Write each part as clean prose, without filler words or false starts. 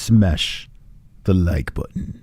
smash the like button.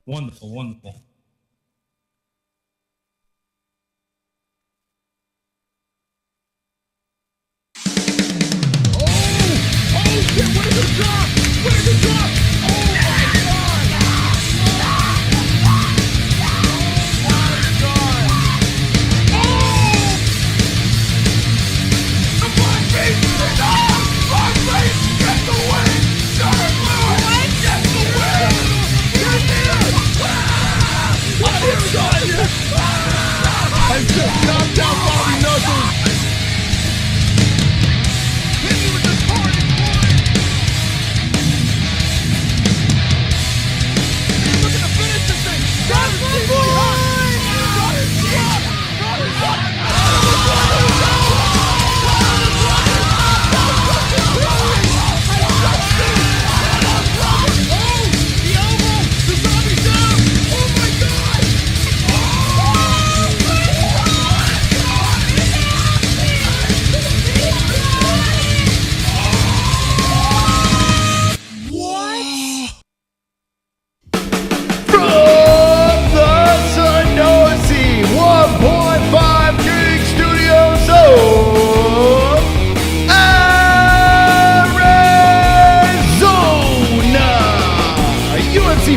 Wonderful, wonderful.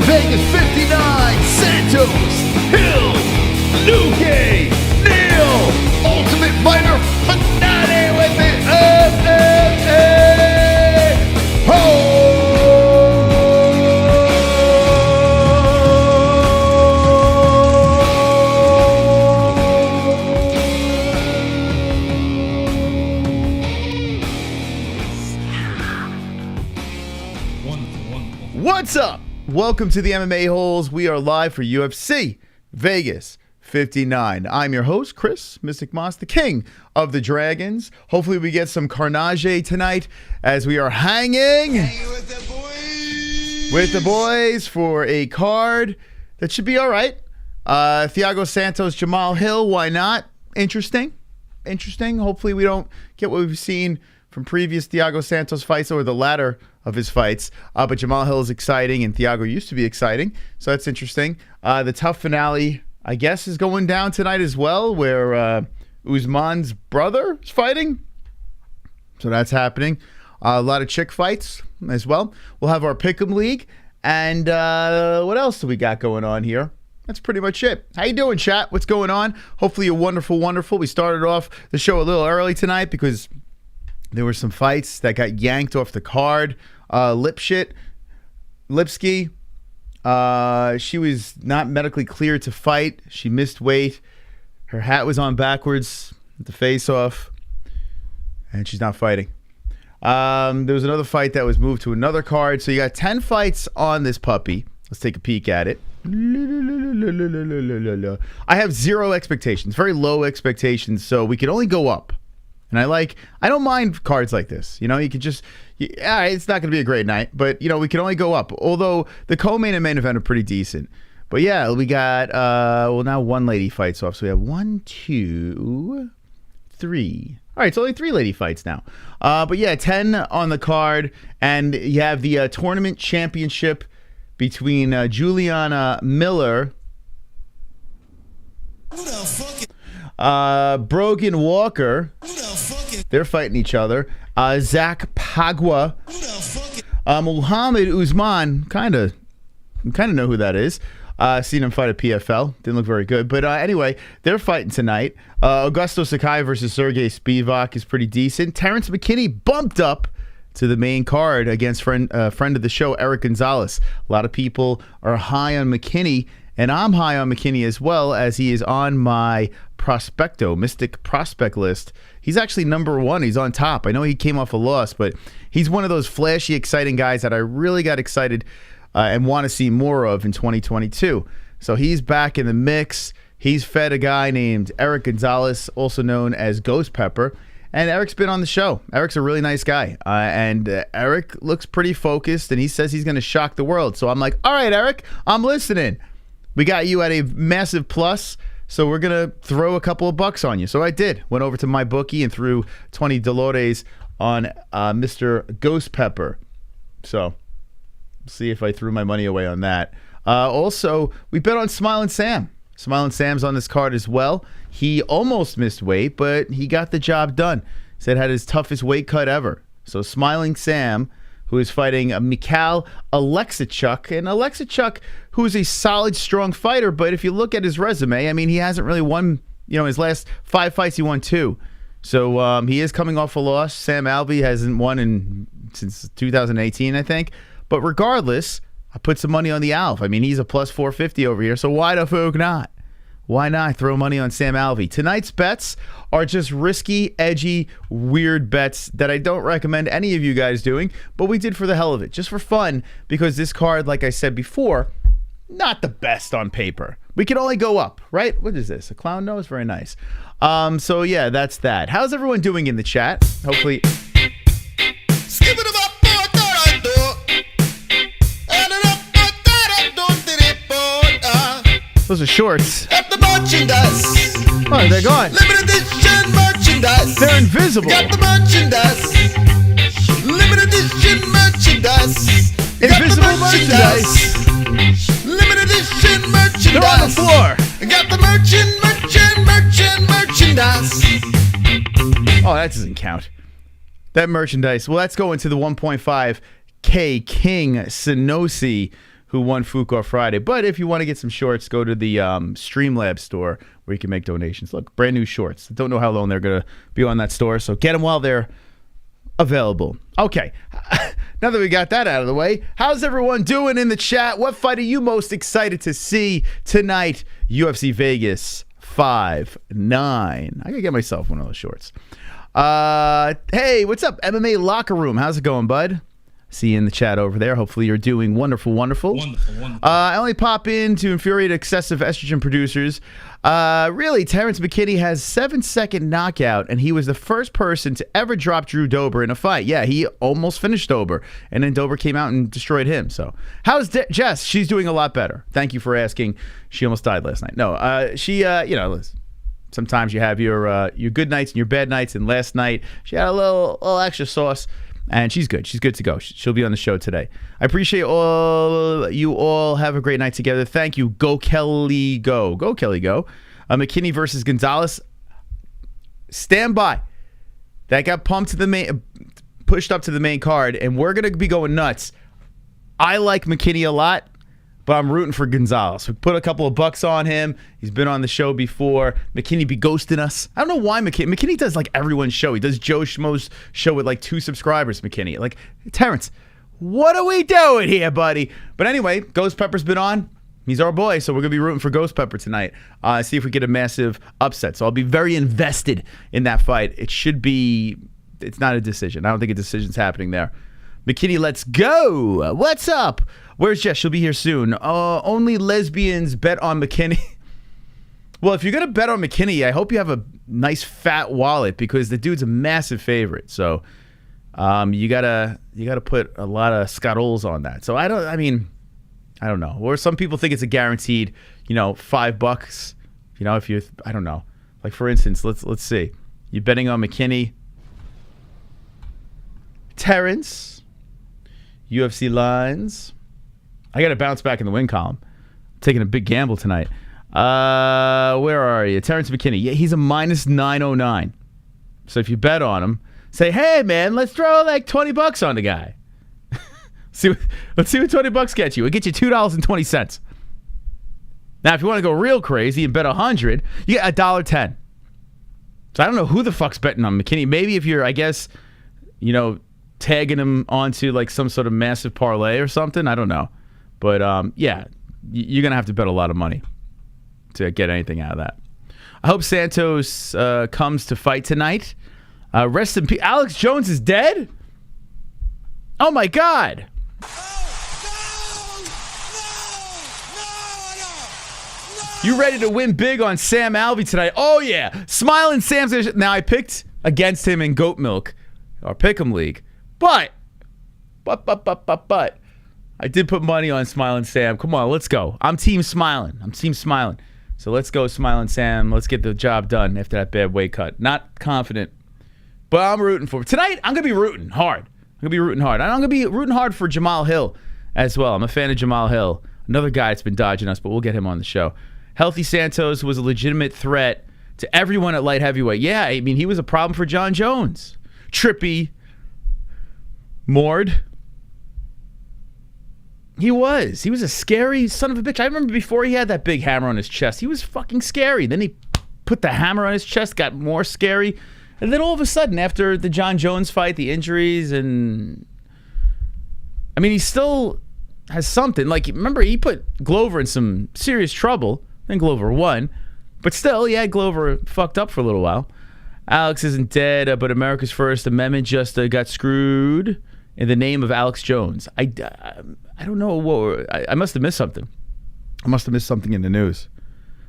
Vegas 59, Santos, Hill, Luque, Neal, Ultimate Fighter, Finale with the Wonderful. What's up? Welcome to the MMA-Holes. We are live for UFC Vegas 59. I'm your host, Chris Mystic Moss, the king of the dragons. Hopefully we get some carnage tonight as we are hanging with the boys for a card that should be all right. Thiago Santos, Jamahal Hill, why not? Interesting. Hopefully we don't get what we've seen from previous Thiago Santos fights or the latter of his fights. But Jamahal Hill is exciting, and Thiago used to be exciting, so that's interesting. The tough finale, I guess, is going down tonight as well, where Usman's brother is fighting. So that's happening. A lot of chick fights as well. We'll have our Pick'em League. And what else do we got going on here? That's pretty much it. How you doing, chat? What's going on? Hopefully you're wonderful, wonderful. We started off the show a little early tonight because there were some fights that got yanked off the card. Lipski, she was not medically cleared to fight. She missed weight. Her hat was on backwards at the face-off, and she's not fighting. There was another fight that was moved to another card. So you got 10 fights on this puppy. Let's take a peek at it. I have zero expectations, very low expectations, so we can only go up. And I don't mind cards like this. You know, you could just, it's not going to be a great night, but, you know, we can only go up. Although the co-main and main event are pretty decent. But yeah, we got, now one lady fights off. So we have 1, 2, 3. All right, it's only 3 lady fights now. But yeah, 10 on the card. And you have the tournament championship between Julianna Miller, Brogan Walker. They're fighting each other. Zach Pauga, Mohammad Usman. Kind of know who that is. Seen him fight at PFL. Didn't look very good. But anyway, they're fighting tonight. Augusto Sakai versus Sergey Spivak is pretty decent. Terrence McKinney bumped up to the main card against friend of the show, Eric Gonzalez. A lot of people are high on McKinney, and I'm high on McKinney as well, as he is on my Mystic prospect list. He's actually number 1. He's on top. I know he came off a loss, but he's one of those flashy, exciting guys that I really got excited and want to see more of in 2022. So he's back in the mix. He's fed a guy named Eric Gonzalez, also known as Ghost Pepper. And Eric's been on the show. Eric's a really nice guy. And Eric looks pretty focused, and he says he's going to shock the world. So I'm like, all right, Eric, I'm listening. We got you at a massive plus, so we're going to throw a couple of bucks on you. So I did. Went over to my bookie and threw 20 Dolores on Mr. Ghost Pepper. So see if I threw my money away on that. Also, we bet on Smiling Sam. Smiling Sam's on this card as well. He almost missed weight, but he got the job done. Said had his toughest weight cut ever. So Smiling Sam, who is fighting Michal Oleksiejczuk. And Oleksiejczuk, who is a solid, strong fighter, but if you look at his resume, I mean, he hasn't really won, his last 5 fights, he won 2. So he is coming off a loss. Sam Alvey hasn't won since 2018, I think. But regardless, I put some money on the Alv. I mean, he's a plus 450 over here, so why the fuck not? Why not throw money on Sam Alvey? Tonight's bets are just risky, edgy, weird bets that I don't recommend any of you guys doing, but we did for the hell of it, just for fun, because this card, like I said before, not the best on paper. We can only go up, right? What is this? A clown nose? Very nice. So yeah, that's that. How's everyone doing in the chat? Hopefully... Those are shorts. Got the merchandise. Oh, they're gone. Limited edition merchandise. They're invisible. Got the merchandise. Limited edition merchandise. Invisible merchandise. Limited edition merchandise. They're on the floor. Got the merchandise. Oh, that doesn't count. That merchandise. Well, let's go into the 1.5K King Sinosi, who won Fuko Friday. But if you want to get some shorts, go to the Streamlabs store where you can make donations. Look, brand new shorts. Don't know how long they're going to be on that store, so get them while they're available. Okay, now that we got that out of the way, how's everyone doing in the chat? What fight are you most excited to see tonight? UFC Vegas 5-9. I got to get myself one of those shorts. Hey, what's up, MMA Locker Room? How's it going, bud? See you in the chat over there. Hopefully you're doing wonderful. Wonderful. I only pop in to infuriate excessive estrogen producers. Really, Terrence McKinney has 7-second knockout, and he was the first person to ever drop Drew Dober in a fight. Yeah, he almost finished Dober, and then Dober came out and destroyed him. So how's Jess? She's doing a lot better. Thank you for asking. She almost died last night. No, she, listen, sometimes you have your good nights and your bad nights, and last night she had a little extra sauce. And she's good. She's good to go. She'll be on the show today. I appreciate all you all. Have a great night together. Thank you. Go Kelly, go. Go Kelly, go. McKinney versus Gonzalez. Stand by. That got pumped to the main, pushed up to the main card, and we're gonna be going nuts. I like McKinney a lot. but I'm rooting for Gonzalez. We put a couple of bucks on him. He's been on the show before. McKinney be ghosting us. I don't know why McKinney does like everyone's show. He does Joe Schmo's show with like 2 subscribers, McKinney. Like, Terrence, what are we doing here, buddy? But anyway, Ghost Pepper's been on. He's our boy, so we're going to be rooting for Ghost Pepper tonight. See if we get a massive upset. So I'll be very invested in that fight. It's not a decision. I don't think a decision's happening there. McKinney, let's go. What's up? Where's Jess? She'll be here soon. Only lesbians bet on McKinney. Well, if you're going to bet on McKinney, I hope you have a nice fat wallet because the dude's a massive favorite. So you gotta put a lot of scuttles on that. So I don't know. Or some people think it's a guaranteed, $5. I don't know. Like for instance, let's see. You betting on McKinney? Terrence, UFC lines. I got to bounce back in the win column. I'm taking a big gamble tonight. Where are you? Terrence McKinney. Yeah, he's a minus 909. So if you bet on him, say, hey, man, let's throw like $20 on the guy. Let's see what $20 gets you. It'll get you $2.20. Now, if you want to go real crazy and bet 100, you get $1.10. So I don't know who the fuck's betting on McKinney. Maybe if you're, tagging him onto like some sort of massive parlay or something. I don't know. But yeah, you're going to have to bet a lot of money to get anything out of that. I hope Santos comes to fight tonight. Rest in peace. Alex Jones is dead? Oh my God. You ready to win big on Sam Alvey tonight? Oh yeah. Smiling Sam's. Now I picked against him in Goat Milk, our Pick'em League. But I did put money on Smiling Sam. Come on, let's go. I'm Team Smiling. So let's go, Smiling Sam. Let's get the job done after that bad weight cut. Not confident, but I'm rooting for it. Tonight, I'm going to be rooting hard. And I'm going to be rooting hard for Jamahal Hill as well. I'm a fan of Jamahal Hill. Another guy that's been dodging us, but we'll get him on the show. Healthy Santos was a legitimate threat to everyone at light heavyweight. Yeah, I mean, he was a problem for John Jones. Trippy. Mord. He was a scary son of a bitch. I remember before he had that big hammer on his chest, he was fucking scary. Then he put the hammer on his chest, got more scary. And then all of a sudden, after the John Jones fight, the injuries, and I mean, he still has something. Like, remember, he put Glover in some serious trouble. Then Glover won. But still, yeah, Glover fucked up for a little while. Alex isn't dead, but America's First Amendment just got screwed in the name of Alex Jones. I don't know I must have missed something. I must have missed something in the news.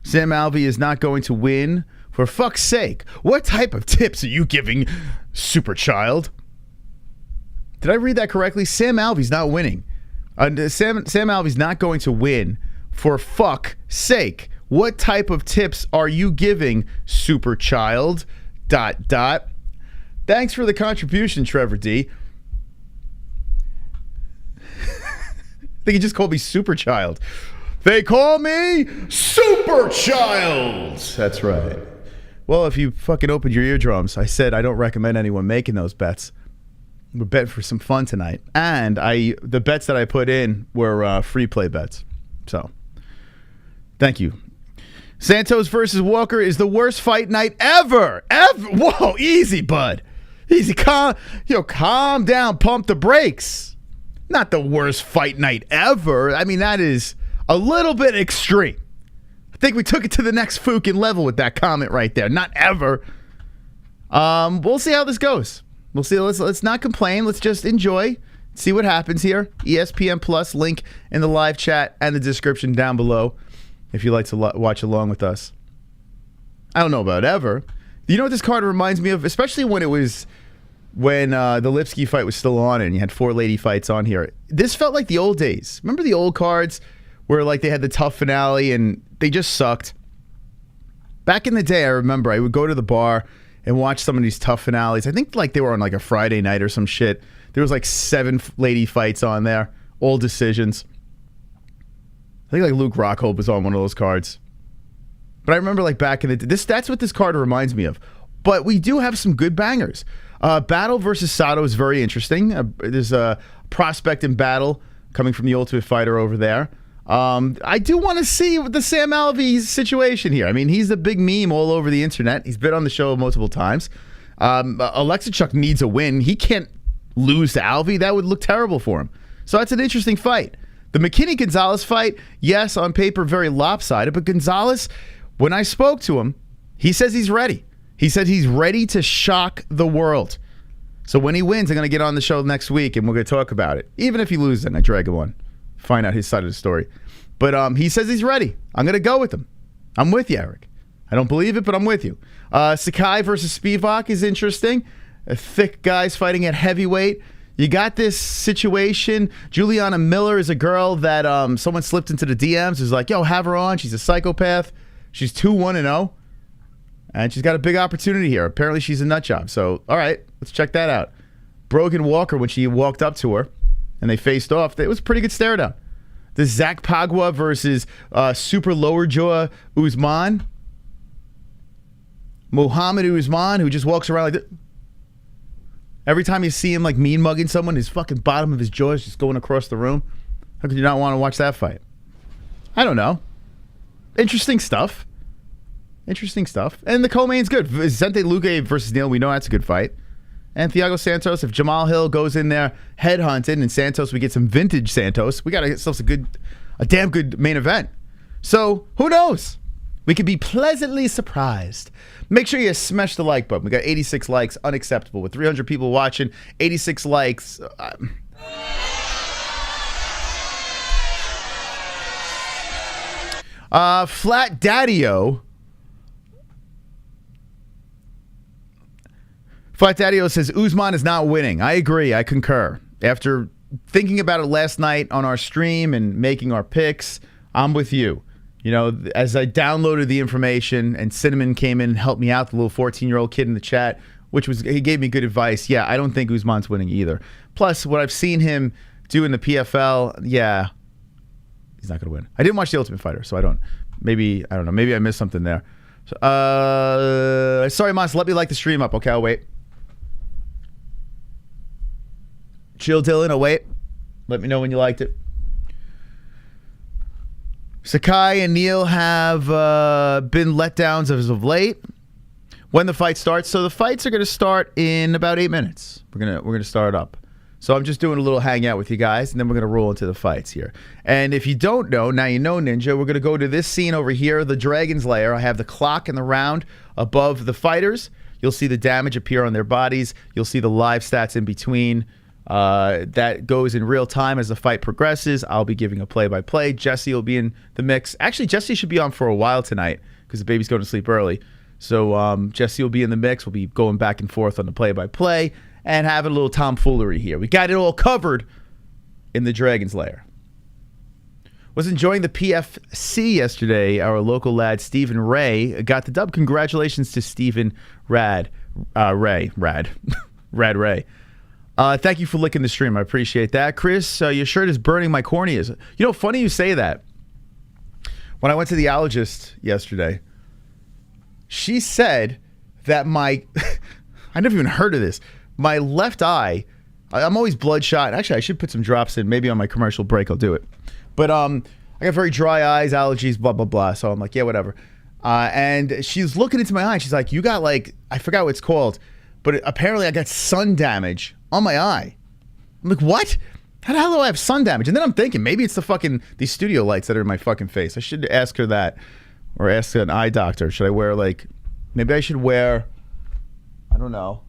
Sam Alvey is not going to win. For fuck's sake, what type of tips are you giving, Super Child? Did I read that correctly? Sam Alvey's not winning. Sam Alvey's not going to win. For fuck's sake, what type of tips are you giving, Super Child? ... Thanks for the contribution, Trevor D. I think he just called me Super Child. They call me Super Child. That's right. Well, if you fucking opened your eardrums, I said I don't recommend anyone making those bets. We're betting for some fun tonight. And the bets that I put in were free play bets. So, thank you. Santos versus Walker is the worst fight night ever. Whoa, easy, bud. Easy, calm down, pump the brakes. Not the worst fight night ever. I mean, that is a little bit extreme. I think we took it to the next fucking level with that comment right there. Not ever. We'll see how this goes. We'll see. Let's not complain. Let's just enjoy. See what happens here. ESPN Plus link in the live chat and the description down below if you'd like to watch along with us. I don't know about ever. You know what this card reminds me of? Especially when the Lipski fight was still on and you had 4 lady fights on here. This felt like the old days. Remember the old cards where like they had the tough finale and they just sucked? Back in the day, I remember I would go to the bar and watch some of these tough finales. I think like they were on like a Friday night or some shit. There was like 7 lady fights on there, all decisions. I think like Luke Rockhold was on one of those cards. But I remember like back in the day, that's what this card reminds me of. But we do have some good bangers. Battle versus Sato is very interesting. There's a prospect in Battle coming from the Ultimate Fighter over there. I do want to see the Sam Alvey situation here. I mean, he's the big meme all over the internet. He's been on the show multiple times. Oleksiejczuk needs a win. He can't lose to Alvey. That would look terrible for him. So that's an interesting fight. The McKinney-Gonzalez fight, yes, on paper, very lopsided. But Gonzalez, when I spoke to him, he says he's ready. He said he's ready to shock the world. So when he wins, I'm going to get on the show next week, and we're going to talk about it. Even if he loses, then I drag him on. Find out his side of the story. But he says he's ready. I'm going to go with him. I'm with you, Eric. I don't believe it, but I'm with you. Sakai versus Spivak is interesting. Thick guys fighting at heavyweight. You got this situation. Julianna Miller is a girl that someone slipped into the DMs. Who's like, yo, have her on. She's a psychopath. She's 2-1-0. And she's got a big opportunity here. Apparently she's a nut job. So, all right, let's check that out. Brogan Walker, when she walked up to her and they faced off, it was a pretty good stare down. The Zach Pauga versus super lower jaw Usman. Mohammad Usman, who just walks around like this. Every time you see him like mean mugging someone, his fucking bottom of his jaw is just going across the room. How could you not want to watch that fight? I don't know. Interesting stuff. Interesting stuff. And the co-main's good. Vicente Luque versus Neal, we know that's a good fight. And Thiago Santos, if Jamahal goes in there headhunted and Santos, we get some vintage Santos, we got to get ourselves a damn good main event. So, who knows? We could be pleasantly surprised. Make sure you smash the like button. We got 86 likes, unacceptable. With 300 people watching, 86 likes. Flat Daddy-O. Flat Daddy-O says, Usman is not winning. I agree. I concur. After thinking about it last night on our stream and making our picks, I'm with you. You know, as I downloaded the information and Cinnamon came in and helped me out, the little 14-year-old kid in the chat, he gave me good advice. Yeah, I don't think Usman's winning either. Plus, what I've seen him do in the PFL, yeah, he's not going to win. I didn't watch The Ultimate Fighter, so I don't know. Maybe I missed something there. Sorry, Mons, let me like the stream up. Okay, I'll wait. Chill, Dylan, I'll wait. Let me know when you liked it. Sakai and Neal have been letdowns as of late. When the fight starts, so the fights are going to start in about 8 minutes. We're gonna start up. So I'm just doing a little hangout with you guys, and then we're going to roll into the fights here. And if you don't know, now you know, Ninja, we're going to go to this scene over here, the Dragon's Lair. I have the clock and the round above the fighters. You'll see the damage appear on their bodies. You'll see the live stats in between. That goes in real time as the fight progresses. I'll be giving a play-by-play. Jesse will be in the mix. Actually, Jesse should be on for a while tonight because the baby's going to sleep early. So Jesse will be in the mix. We'll be going back and forth on the play-by-play and having a little tomfoolery here. We got it all covered in the Dragon's Lair. Was enjoying the PFC yesterday. Our local lad, Stephen Ray, got the dub. Congratulations to Stephen Ray. Thank you for licking the stream. I appreciate that. Chris, your shirt is burning my corneas. You know, funny you say that. When I went to the allergist yesterday, she said that I never even heard of this. My left eye, I'm always bloodshot. Actually, I should put some drops in. Maybe on my commercial break I'll do it. But I got very dry eyes, allergies, blah, blah, blah. So I'm like, yeah, whatever. And she's looking into my eye. She's like, you got I forgot what it's called. But apparently I got sun damage on my eye. I'm like, what? How the hell do I have sun damage? And then I'm thinking, maybe it's these studio lights that are in my fucking face. I should ask her that. Or ask an eye doctor. Should I wear maybe I should wear, I don't know,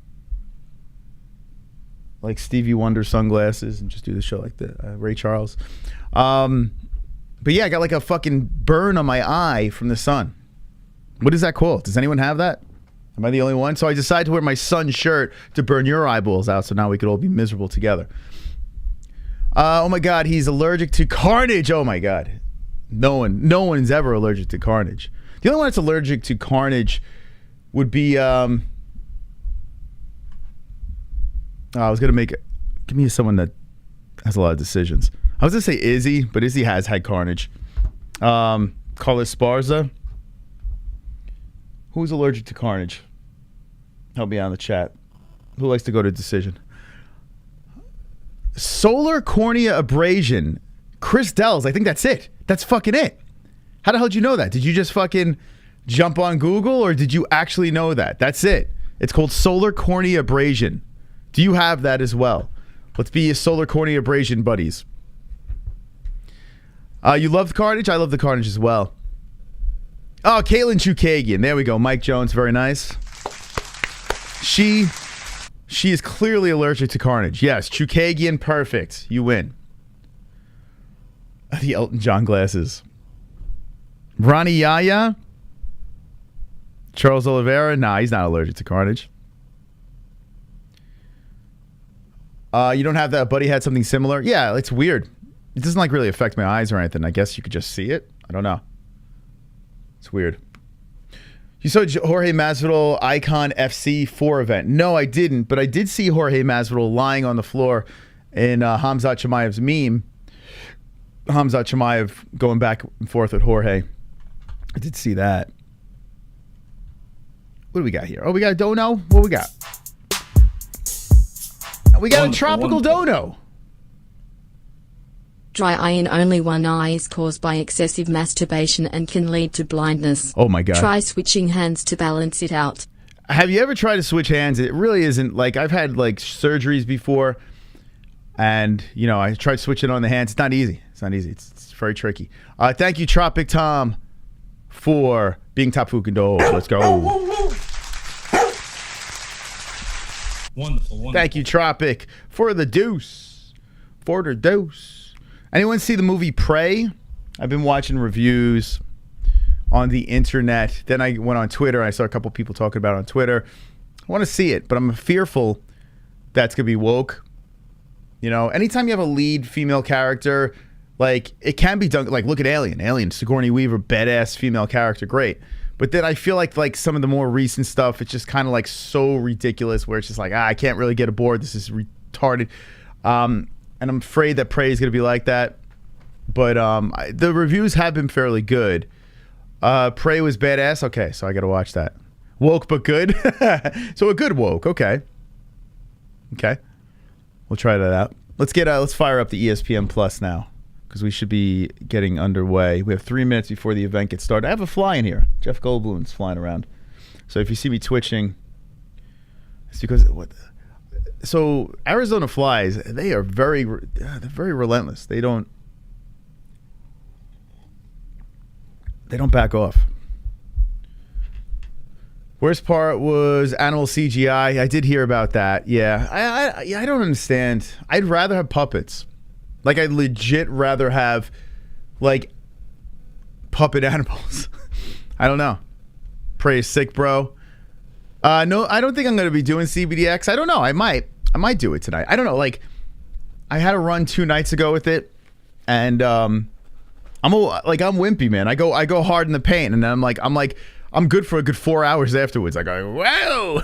like Stevie Wonder sunglasses and just do the show like the Ray Charles. But yeah, I got a fucking burn on my eye from the sun. What is that called? Does anyone have that? Am I the only one? So I decided to wear my sun shirt to burn your eyeballs out so now we could all be miserable together. Oh my God, he's allergic to carnage. Oh my God. No one's ever allergic to carnage. The only one that's allergic to carnage would be I was going to give me someone that has a lot of decisions. I was going to say Izzy, but Izzy has had carnage. Carlos Sparza. Who's allergic to carnage? Help me out in the chat. Who likes to go to decision? Solar cornea abrasion Chris Dells. I think that's it. That's fucking it. How the hell did you know that? Did you just fucking jump on Google, or did you actually know that? That's it. It's called solar cornea abrasion. Do you have that as well? Let's be a solar cornea abrasion buddies. You love the carnage? I love the carnage as well. Oh, Caitlin Chukagian. There we go. Mike Jones. Very nice. She is clearly allergic to carnage. Yes, Chukagian. Perfect. You win. The Elton John glasses. Ronnie Yaya. Charles Oliveira. Nah, he's not allergic to carnage. You don't have that. Buddy had something similar. Yeah, it's weird. It doesn't like really affect my eyes or anything. I guess you could just see it. I don't know. It's weird. You saw Jorge Masvidal Icon FC 4 event. No, I didn't. But I did see Jorge Masvidal lying on the floor in Khamzat Chimaev's meme. Khamzat Chimaev going back and forth with Jorge. I did see that. What do we got here? Oh, we got a dono? What we got? We got a tropical dono. Dry eye in only one eye is caused by excessive masturbation and can lead to blindness. Oh my God. Try switching hands to balance it out. Have you ever tried to switch hands? It really isn't like, I've had like surgeries before, and you know, I tried switching on the hands. It's not easy. It's not easy. It's very tricky. Thank you, Tropic Tom, for being top Fukendo. Let's go. Wonderful. Thank you, Tropic, for the deuce. For the deuce. Anyone see the movie Prey? I've been watching reviews on the internet. Then I went on Twitter and I saw a couple people talking about it on Twitter. I want to see it, but I'm fearful that's going to be woke. You know, anytime you have a lead female character, like, it can be done. Like, look at Alien. Alien, Sigourney Weaver, badass female character, great. But then I feel like some of the more recent stuff, it's just kind of like so ridiculous where it's just like, I can't really get aboard. This is retarded. And I'm afraid that Prey is going to be like that. But the reviews have been fairly good. Prey was badass. Okay, so I got to watch that. Woke but good. So a good woke. Okay. We'll try that out. Let's fire up the ESPN Plus now, because we should be getting underway. We have 3 minutes before the event gets started. I have a fly in here. Jeff Goldblum's flying around. So if you see me twitching, it's because So Arizona flies, they're very relentless. They don't back off. Worst part was animal CGI. I did hear about that. Yeah, I don't understand. I'd rather have puppets. Like, I'd legit rather have like puppet animals. I don't know. Prey is sick, bro. No, I don't think I'm going to be doing CBDX. I don't know. I might do it tonight. I don't know. Like, I had a run 2 nights ago with it, and I'm wimpy, man. I go hard in the paint, and then I'm good for a good 4 hours afterwards. I go, whoa.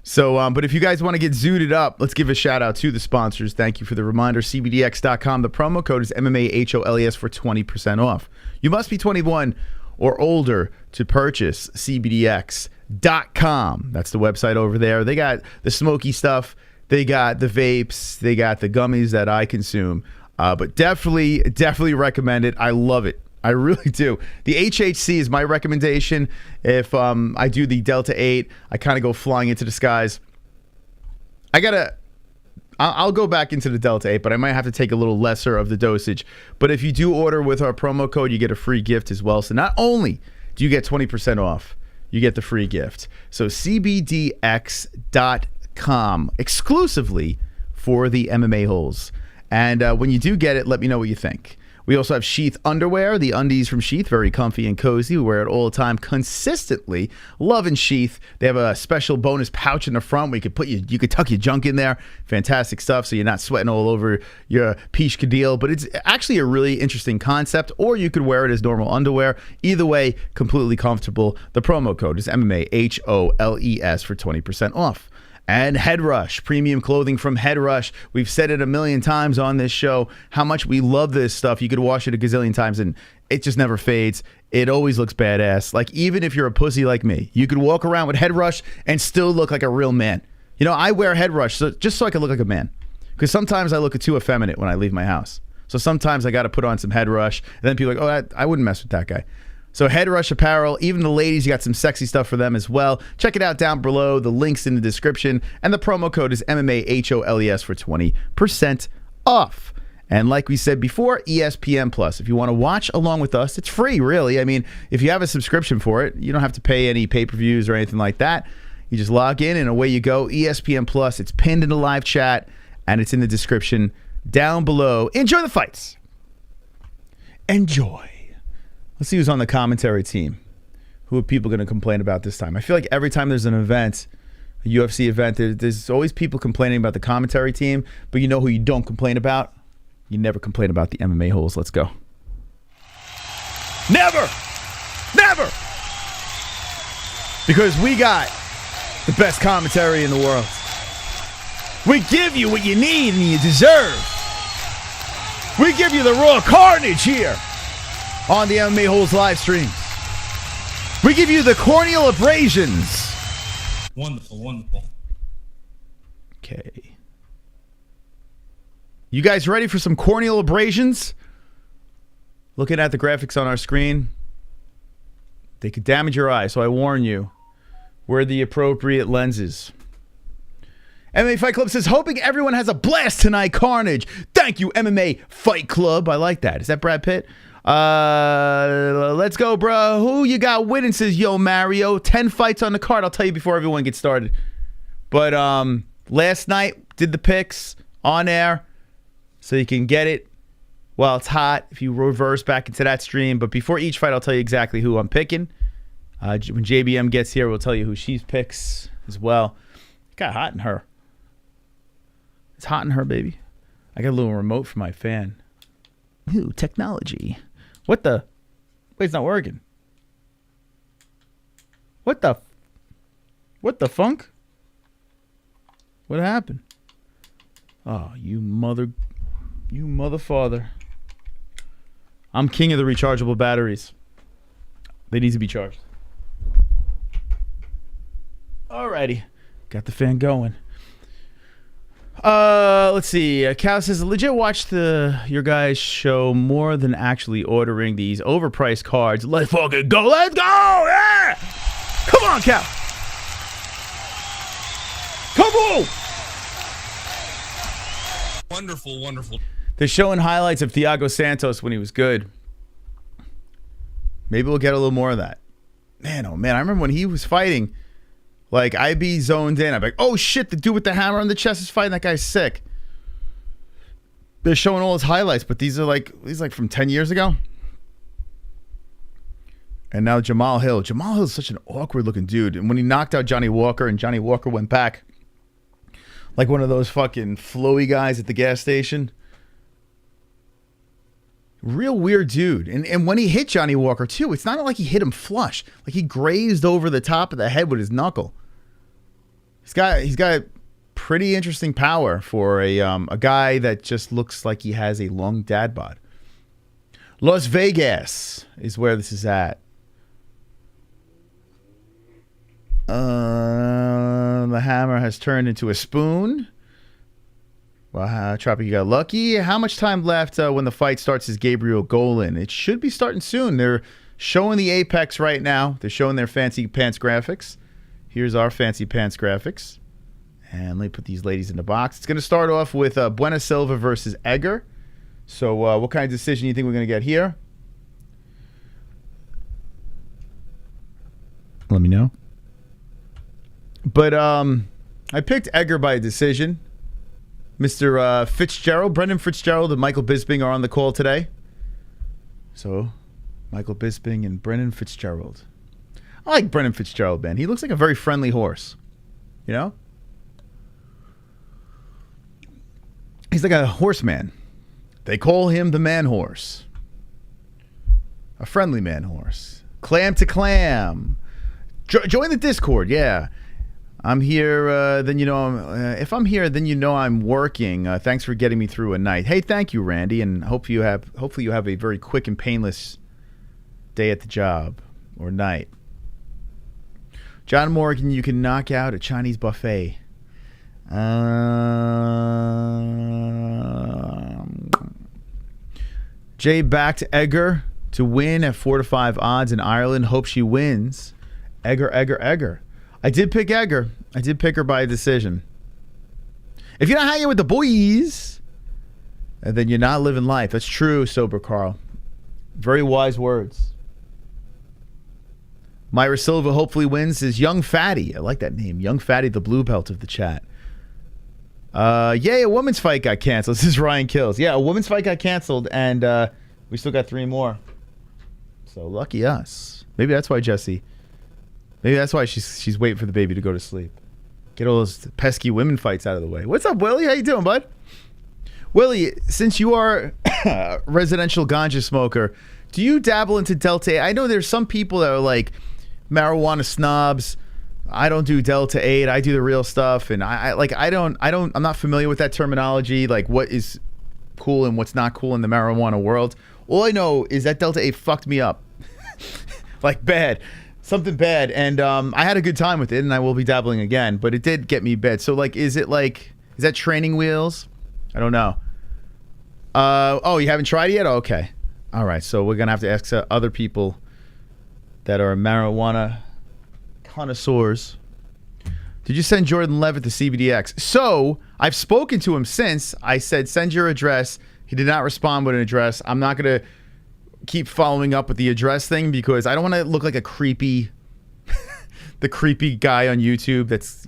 So, but if you guys want to get zooted up, let's give a shout out to the sponsors. Thank you for the reminder. CBDX.com. The promo code is MMA-HOLES for 20% off. You must be 21 or older to purchase CBDX.com. That's the website over there. They got the smoky stuff. They got the vapes. They got the gummies that I consume. But definitely recommend it. I love it. I really do. The HHC is my recommendation. If I do the Delta 8, I kind of go flying into the skies. I'll go back into the Delta 8, but I might have to take a little lesser of the dosage. But if you do order with our promo code, you get a free gift as well. So not only do you get 20% off, you get the free gift. So CBDX.com, exclusively for the MMA-Holes. And when you do get it, let me know what you think. We also have Sheath underwear, the undies from Sheath, very comfy and cozy. We wear it all the time, consistently. Loving Sheath. They have a special bonus pouch in the front where you could tuck your junk in there. Fantastic stuff, so you're not sweating all over your peach cadil. But it's actually a really interesting concept, or you could wear it as normal underwear. Either way, completely comfortable. The promo code is MMA-HOLES for 20% off. And Head Rush, premium clothing from Head Rush. We've said it a million times on this show how much we love this stuff. You could wash it a gazillion times and it just never fades. It always looks badass. Like, even if you're a pussy like me, you could walk around with Head Rush and still look like a real man. You know, I wear Head Rush just so I can look like a man. Because sometimes I look too effeminate when I leave my house. So sometimes I got to put on some head rush. And then people are like, I wouldn't mess with that guy. So Head Rush Apparel, even the ladies, you got some sexy stuff for them as well. Check it out down below. The link's in the description. And the promo code is MMAHOLES for 20% off. And like we said before, ESPN Plus. If you want to watch along with us, it's free, really. I mean, if you have a subscription for it, you don't have to pay any pay-per-views or anything like that. You just log in and away you go. ESPN Plus. It's pinned in the live chat, and it's in the description down below. Enjoy the fights. Enjoy. Let's see who's on the commentary team. Who are people going to complain about this time? I feel like every time there's an event, a UFC event, there's always people complaining about the commentary team, but you know who you don't complain about? You never complain about the MMA-Holes. Let's go. Never! Never! Because we got the best commentary in the world. We give you what you need and you deserve. We give you the raw carnage here on the MMA-Holes live streams. We give you the corneal abrasions. Wonderful, wonderful. Okay. You guys ready for some corneal abrasions? Looking at the graphics on our screen, they could damage your eyes, so I warn you. Wear the appropriate lenses. MMA Fight Club says, hoping everyone has a blast tonight, Carnage. Thank you, MMA Fight Club. I like that. Is that Brad Pitt? Let's go, bro. Who you got winning, says Yo Mario. 10 fights on the card. I'll tell you before everyone gets started. But last night, did the picks on air so you can get it while it's hot if you reverse back into that stream. But before each fight, I'll tell you exactly who I'm picking. When JBM gets here, we'll tell you who she picks as well. It got hot in her. It's hot in her, baby. I got a little remote for my fan. Ooh, technology. What the? Wait, it's not working. What the funk? What happened? Oh, you mother father. I'm king of the rechargeable batteries. They need to be charged. Alrighty. Got the fan going. Let's see. Cal says, legit watch your guys' show more than actually ordering these overpriced cards. Let's fucking go. Let's go. Yeah. Come on, Cal. Come on. Wonderful, wonderful. They're showing highlights of Thiago Santos when he was good. Maybe we'll get a little more of that. Man, oh man. I remember when he was fighting. Like, I'd be zoned in. I'd be like, oh, shit, the dude with the hammer on the chest is fighting. That guy's sick. They're showing all his highlights, but these are like from 10 years ago. And now Jamahal Hill. Jamahal Hill is such an awkward-looking dude. And when he knocked out Johnny Walker, and Johnny Walker went back like one of those fucking flowy guys at the gas station. Real weird dude. And when he hit Johnny Walker, too, it's not like he hit him flush. Like, he grazed over the top of the head with his knuckle. He's got pretty interesting power for a guy that just looks like he has a long dad bod. Las Vegas is where this is at. The hammer has turned into a spoon. Wow, Tropic, you got lucky. How much time left when the fight starts is Gabriel Golan? It should be starting soon. They're showing the Apex right now. They're showing their fancy pants graphics. Here's our fancy pants graphics. And let me put these ladies in the box. It's going to start off with Bueno Silva versus Edgar. So what kind of decision do you think we're going to get here? Let me know. But I picked Edgar by decision. Mr. Fitzgerald, Brendan Fitzgerald and Michael Bisping are on the call today. So, Michael Bisping and Brendan Fitzgerald. I like Brendan Fitzgerald, man. He looks like a very friendly horse. You know? He's like a horseman. They call him the man horse. A friendly man horse. Clam to clam. Join the Discord, yeah. I'm here, then you know if I'm here, then you know I'm working. Thanks for getting me through a night. Hey, thank you, Randy, and hopefully you have a very quick and painless day at the job or night. John Morgan, you can knock out a Chinese buffet. Jay backed Egger to win at 4-5 odds in Ireland. Hope she wins. Egger. I did pick Egger. I did pick her by decision. If you're not hanging with the boys, then you're not living life. That's true, Sober Carl. Very wise words. Myra Silva hopefully wins is Young Fatty. I like that name. Young Fatty, the blue belt of the chat. Yay, a women's fight got canceled. This is Ryan Kills. Yeah, a women's fight got canceled, and we still got 3 more. So lucky us. Maybe that's why Jesse. Maybe that's why she's waiting for the baby to go to sleep. Get all those pesky women fights out of the way. What's up, Willie? How you doing, bud? Willie, since you are a residential ganja smoker, do you dabble into Delta 8? I know there's some people that are like marijuana snobs. I don't do Delta 8. I do the real stuff, and I'm not familiar with that terminology, like what is cool and what's not cool in the marijuana world. All I know is that Delta 8 fucked me up. Like bad. Something bad. And I had a good time with it, and I will be dabbling again, but it did get me bad. So like is that training wheels? I don't know. Oh, you haven't tried it yet? Okay. All right. So we're going to have to ask other people that are marijuana connoisseurs. Did you send Jordan Levitt the CBDX? So I've spoken to him since. I said, send your address. He did not respond with an address. I'm not going to keep following up with the address thing because I don't want to look like a creepy, the creepy guy on YouTube that's,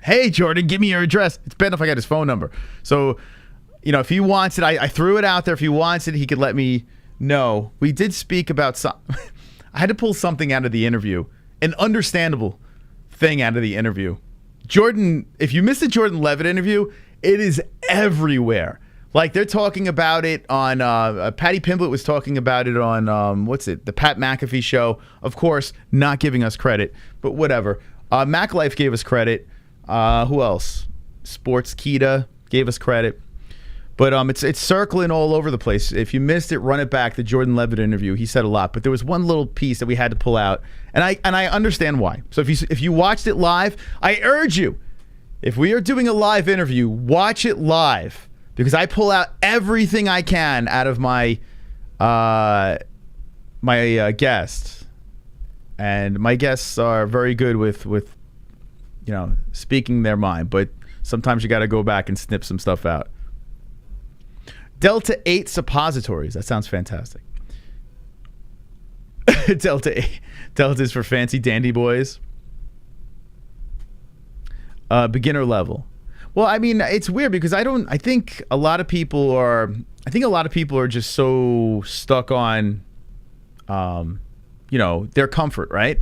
hey, Jordan, give me your address. It's bad enough I got his phone number. So, if he wants it, I threw it out there. If he wants it, he could let me know. We did speak about some. I had to pull something out of the interview, an understandable thing out of the interview. Jordan, if you missed the Jordan Levitt interview, it is everywhere. Like they're talking about it on, Patty Pimblett was talking about it on, the Pat McAfee show. Of course, not giving us credit, but whatever. Mac Life gave us credit. Who else? Sports Kita gave us credit. But it's circling all over the place. If you missed it, run it back. The Jordan Levitt interview, he said a lot, but there was one little piece that we had to pull out, and I understand why. So if you watched it live, I urge you, if we are doing a live interview, watch it live because I pull out everything I can out of my guest, and my guests are very good with speaking their mind, but sometimes you got to go back and snip some stuff out. Delta 8 suppositories. That sounds fantastic. Delta 8. Delta is for fancy dandy boys. Beginner level. Well, I mean, it's weird because I think a lot of people are just so stuck on, their comfort, right?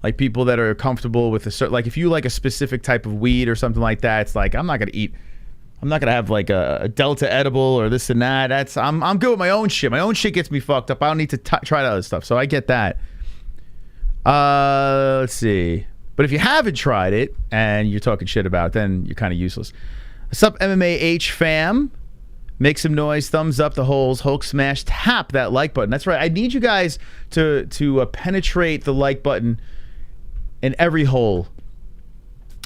Like people that are comfortable with a certain, like if you like a specific type of weed or something like that, it's like, I'm not going to have like a Delta edible or this and that. I'm good with my own shit. My own shit gets me fucked up. I don't need to try that other stuff. So I get that. Let's see. But if you haven't tried it and you're talking shit about it, then you're kind of useless. What's up, MMA-H fam? Make some noise. Thumbs up the holes. Hulk smash. Tap that like button. That's right. I need you guys to penetrate the like button in every hole.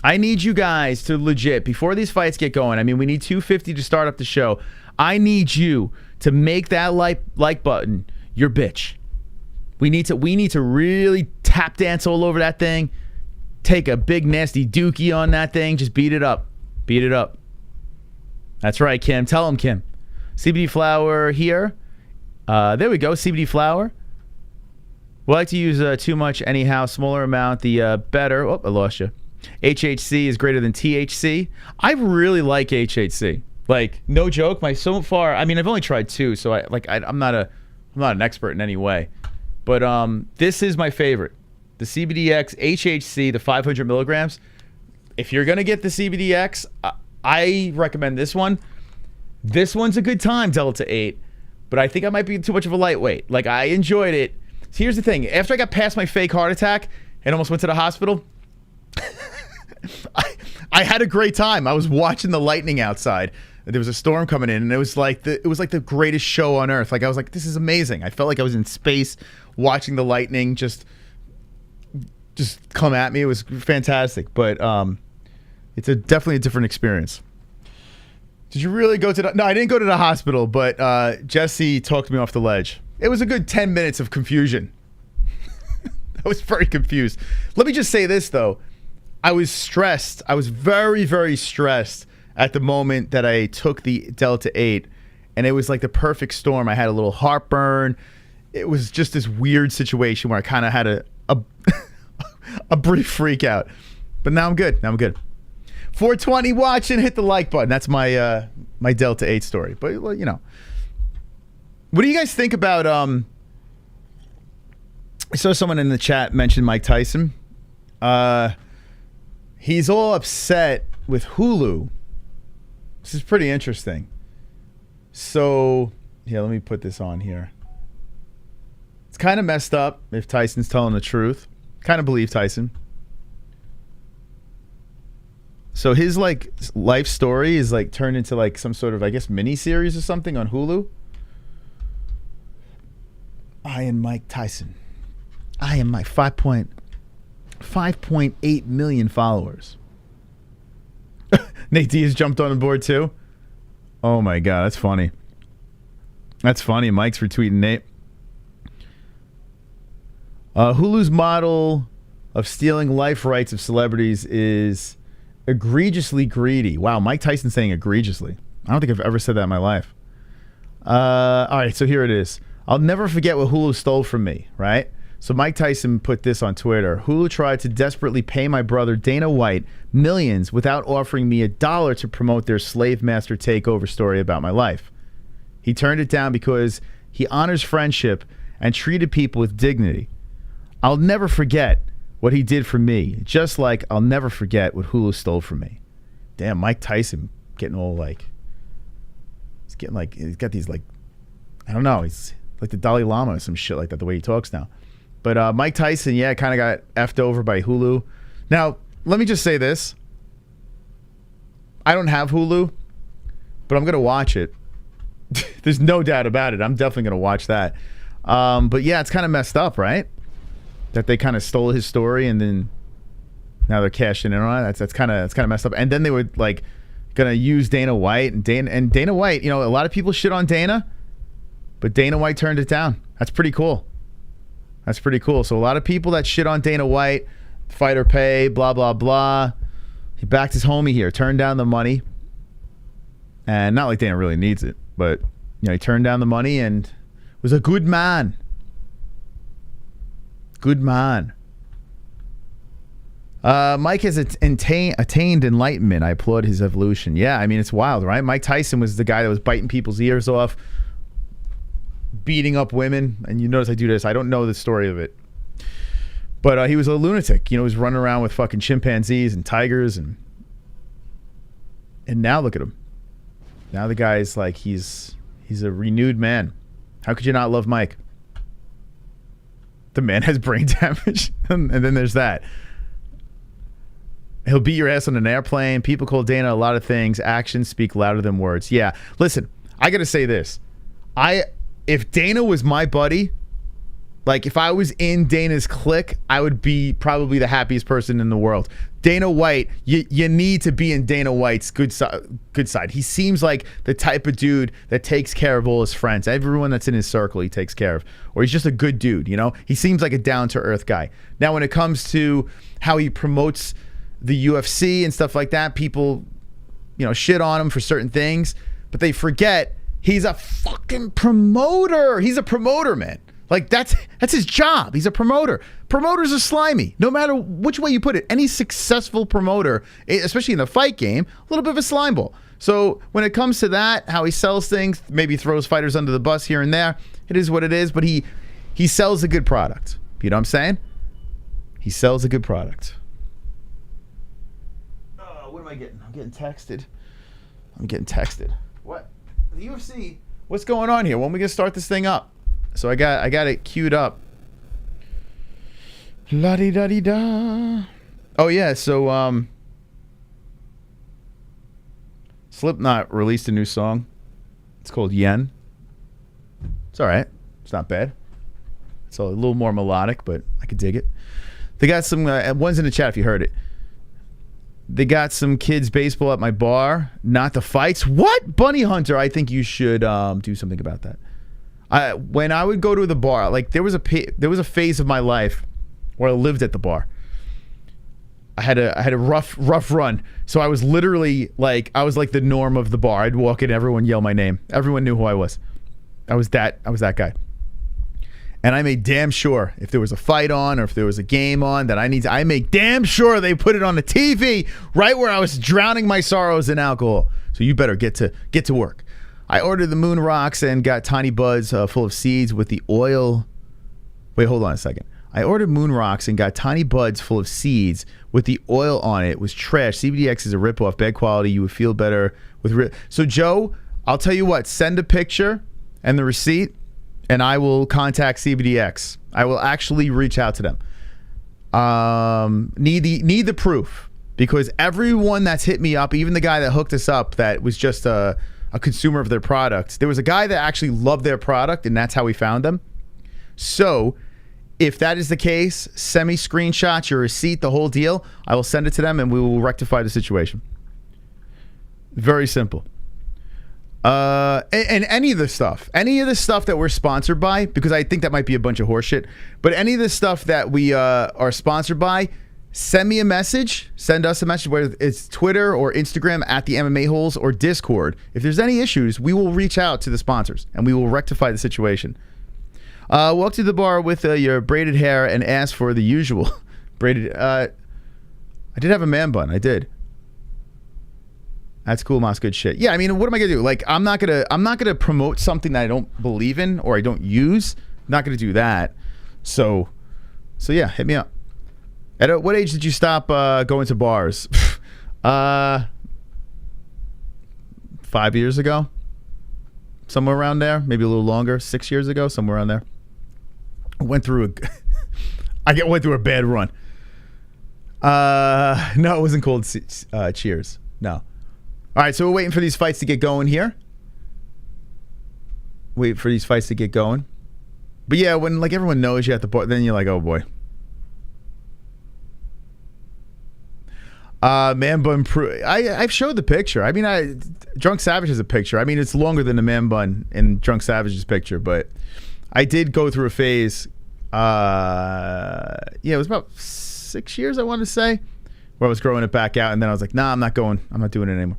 I need you guys to legit, before these fights get going, I mean, we need 250 to start up the show. I need you to make that like button your bitch. We need to really tap dance all over that thing. Take a big nasty dookie on that thing. Just beat it up. Beat it up. That's right, Kim. Tell him, Kim. CBD flower here. There we go. CBD flower. We like to use too much anyhow. Smaller amount, the better. Oh, I lost you. HHC is greater than THC. I really like HHC. Like, no joke. So far, I mean, I've only tried 2, so I'm not an expert in any way. But this is my favorite. The CBDX HHC, the 500 milligrams. If you're gonna get the CBDX, I recommend this one. This one's a good time, Delta 8, but I think I might be too much of a lightweight. Like, I enjoyed it. So here's the thing. After I got past my fake heart attack and almost went to the hospital, I had a great time. I was watching the lightning outside. There was a storm coming in, and it was like the greatest show on earth. Like, I was like, this is amazing. I felt like I was in space watching the lightning just come at me. It was fantastic. But it's definitely a different experience. Did you really go to the... No, I didn't go to the hospital, but Jesse talked me off the ledge. It was a good 10 minutes of confusion. I was very confused. Let me just say this, though. I was stressed. I was very, very stressed at the moment that I took the Delta 8, and it was like the perfect storm. I had a little heartburn. It was just this weird situation where I kind of had a brief freak out. But now I'm good. 420 watching, hit the like button. That's my my Delta 8 story. But, well, you know. What do you guys think about... I saw someone in the chat mention Mike Tyson. He's all upset with Hulu. This is pretty interesting. So, yeah, let me put this on here. It's kind of messed up if Tyson's telling the truth. Kind of believe Tyson. So his like life story is like turned into like some sort of, I guess, mini series or something on Hulu. I am Mike Tyson. I am Mike. 5.8 million followers. Nate Diaz jumped on the board too. Oh my God, that's funny. That's funny. Mike's retweeting Nate. Hulu's model of stealing life rights of celebrities is egregiously greedy. Wow, Mike Tyson saying egregiously. I don't think I've ever said that in my life. All right, so here it is. I'll never forget what Hulu stole from me, right? So Mike Tyson put this on Twitter. Hulu tried to desperately pay my brother Dana White millions without offering me $1 to promote their slave master takeover story about my life. He turned it down because he honors friendship and treated people with dignity. I'll never forget what he did for me, just like I'll never forget what Hulu stole from me. Damn, Mike Tyson getting all like... He's getting like... He's got these like... I don't know. He's like the Dalai Lama or some shit like that, the way he talks now. But Mike Tyson, yeah, kind of got effed over by Hulu. Now, let me just say this. I don't have Hulu, but I'm going to watch it. There's no doubt about it. I'm definitely going to watch that. But yeah, it's kind of messed up, right? That they kind of stole his story and then now they're cashing in on it. That's kind of messed up. And then they were like going to use Dana White and Dana White, you know, a lot of people shit on Dana, but Dana White turned it down. That's pretty cool. That's pretty cool. So a lot of people that shit on Dana White, fighter pay, blah, blah, blah. He backed his homie here, turned down the money. And not like Dana really needs it, but you know, he turned down the money and was a good man. Good man. Mike has attained enlightenment. I applaud his evolution. Yeah, I mean, it's wild, right? Mike Tyson was the guy that was biting people's ears off, beating up women. And you notice I do this. I don't know the story of it. But he was a lunatic. You know, he was running around with fucking chimpanzees and tigers. And now look at him. Now the guy's like, he's a renewed man. How could you not love Mike? The man has brain damage. And then there's that. He'll beat your ass on an airplane. People call Dana a lot of things. Actions speak louder than words. Yeah. Listen, I got to say this. If Dana was my buddy, like if I was in Dana's clique, I would be probably the happiest person in the world. Dana White, you need to be in Dana White's good side. He seems like the type of dude that takes care of all his friends. Everyone that's in his circle, he takes care of. Or he's just a good dude, you know? He seems like a down-to-earth guy. Now, when it comes to how he promotes the UFC and stuff like that, people, you know, shit on him for certain things, but they forget he's a fucking promoter. He's a promoter, man. Like, that's his job. He's a promoter. Promoters are slimy, no matter which way you put it. Any successful promoter, especially in the fight game, a little bit of a slime ball. So when it comes to that, how he sells things, maybe throws fighters under the bus here and there, it is what it is, but he sells a good product. You know what I'm saying? He sells a good product. What am I getting? I'm getting texted. What? The UFC, what's going on here? When are we going to start this thing up? So I got it queued up. La-di-da-di-da. Oh, yeah. So, Slipknot released a new song. It's called Yen. It's all right. It's not bad. It's a little more melodic, but I could dig it. They got some ones in the chat if you heard it. They got some kids baseball at my bar, not the fights. What? Bunny Hunter, I think you should do something about that. When I would go to the bar, like there was a phase of my life where I lived at the bar. I had a rough run. So I was literally like the norm of the bar. I'd walk in, everyone yell my name. Everyone knew who I was. I was that guy. And I made damn sure if there was a fight on or if there was a game on that I make damn sure they put it on the TV right where I was drowning my sorrows in alcohol. So you better get to work. I ordered the moon rocks and got tiny buds full of seeds with the oil. Wait, hold on a second. I ordered moon rocks and got tiny buds full of seeds with the oil on it. It was trash. CBDX is a ripoff, bad quality. You would feel better with. So Joe, I'll tell you what. Send a picture and the receipt, and I will contact CBDX. I will actually reach out to them. Need the proof, because everyone that's hit me up, even the guy that hooked us up, that was just a consumer of their product. There was a guy that actually loved their product, and that's how we found them. So if that is the case, send me screenshots, your receipt, the whole deal. I will send it to them and we will rectify the situation. Very simple. And any of the stuff that we're sponsored by, because I think that might be a bunch of horseshit, but any of the stuff that we are sponsored by, send me a message, send us a message, whether it's Twitter or Instagram at the MMA-Holes or Discord. If there's any issues, we will reach out to the sponsors and we will rectify the situation. Walk to the bar with your braided hair and ask for the usual braided. I did have a man bun. I did. That's cool, Moss. Good shit. Yeah, I mean, what am I gonna do? Like, I'm not gonna promote something that I don't believe in or I don't use. I'm not gonna do that. So yeah, hit me up. At what age did you stop going to bars? 5 years ago, somewhere around there. Maybe a little longer. 6 years ago, somewhere around there. I went through a bad run. No, it wasn't called Cheers. No. All right, so we're waiting for these fights to get going here. Wait for these fights to get going. But yeah, when like everyone knows you at the bar, then you're like, oh boy. Man bun. I've showed the picture. I mean, Drunk Savage has a picture. I mean, it's longer than the man bun in Drunk Savage's picture, but I did go through a phase. Yeah, it was about 6 years, I want to say, where I was growing it back out, and then I was like, nah, I'm not doing it anymore.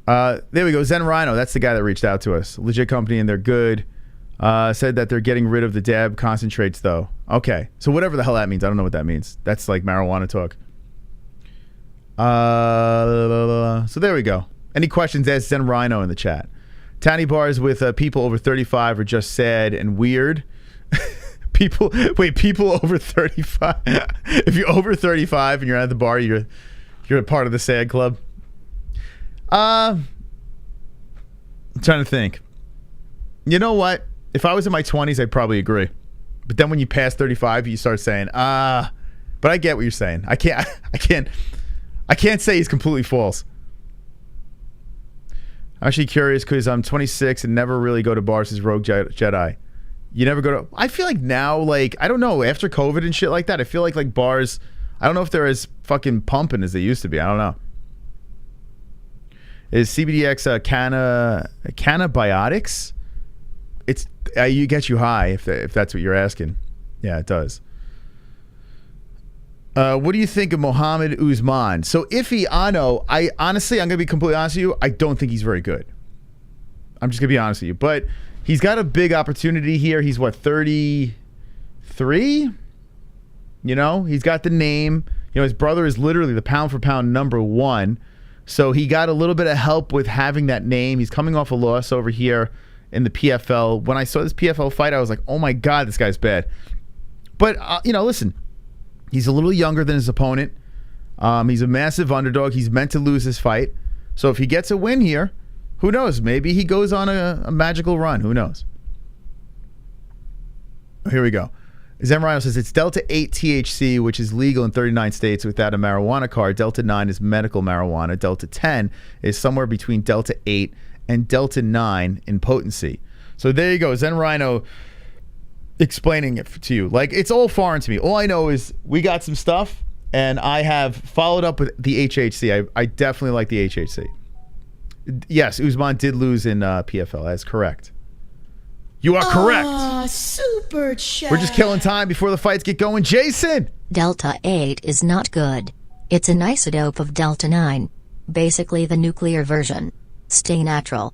There we go. Zen Rhino. That's the guy that reached out to us. Legit company, and they're good. Said that they're getting rid of the dab concentrates, though. Okay, so whatever the hell that means, I don't know what that means. That's like marijuana talk. So there we go. Any questions? Ask Zen Rhino in the chat. Tiny bars with people over 35 are just sad and weird. People over 35. If you're over 35 and you're at the bar, you're a part of the sad club. I'm trying to think. You know what? If I was in my 20s, I'd probably agree. But then when you pass 35, you start saying, but I get what you're saying. I can't say he's completely false. I'm actually curious because I'm 26 and never really go to bars as Rogue Jedi. You never go to... I feel like now, like, I don't know, after COVID and shit like that, I feel like bars, I don't know if they're as fucking pumping as they used to be. I don't know. Is CBDX cannabiotics? It's you get you high if that's what you're asking. Yeah, it does. What do you think of Mohammad Usman? So iffy, Ano. I'm going to be completely honest with you. I don't think he's very good. I'm just going to be honest with you. But he's got a big opportunity here. He's, 33? You know, he's got the name. You know, his brother is literally the pound-for-pound number one. So he got a little bit of help with having that name. He's coming off a loss over here in the PFL. When I saw this PFL fight, I was like, oh, my God, this guy's bad. But, listen. He's a little younger than his opponent. He's a massive underdog. He's meant to lose this fight. So if he gets a win here, who knows? Maybe he goes on a magical run. Who knows? Here we go. Zen Rhino says it's Delta 8 THC, which is legal in 39 states without a marijuana card. Delta 9 is medical marijuana. Delta 10 is somewhere between Delta 8 and Delta 9 in potency. So there you go. Zen Rhino explaining it to you. Like, it's all foreign to me. All I know is we got some stuff And I have followed up with the HHC. I definitely like the HHC. Yes, Usman did lose in PFL. That's correct. You are correct. Super chat. We're just killing time before the fights get going. Jason! Delta 8 is not good. It's an isotope of Delta 9. Basically the nuclear version. Stay natural.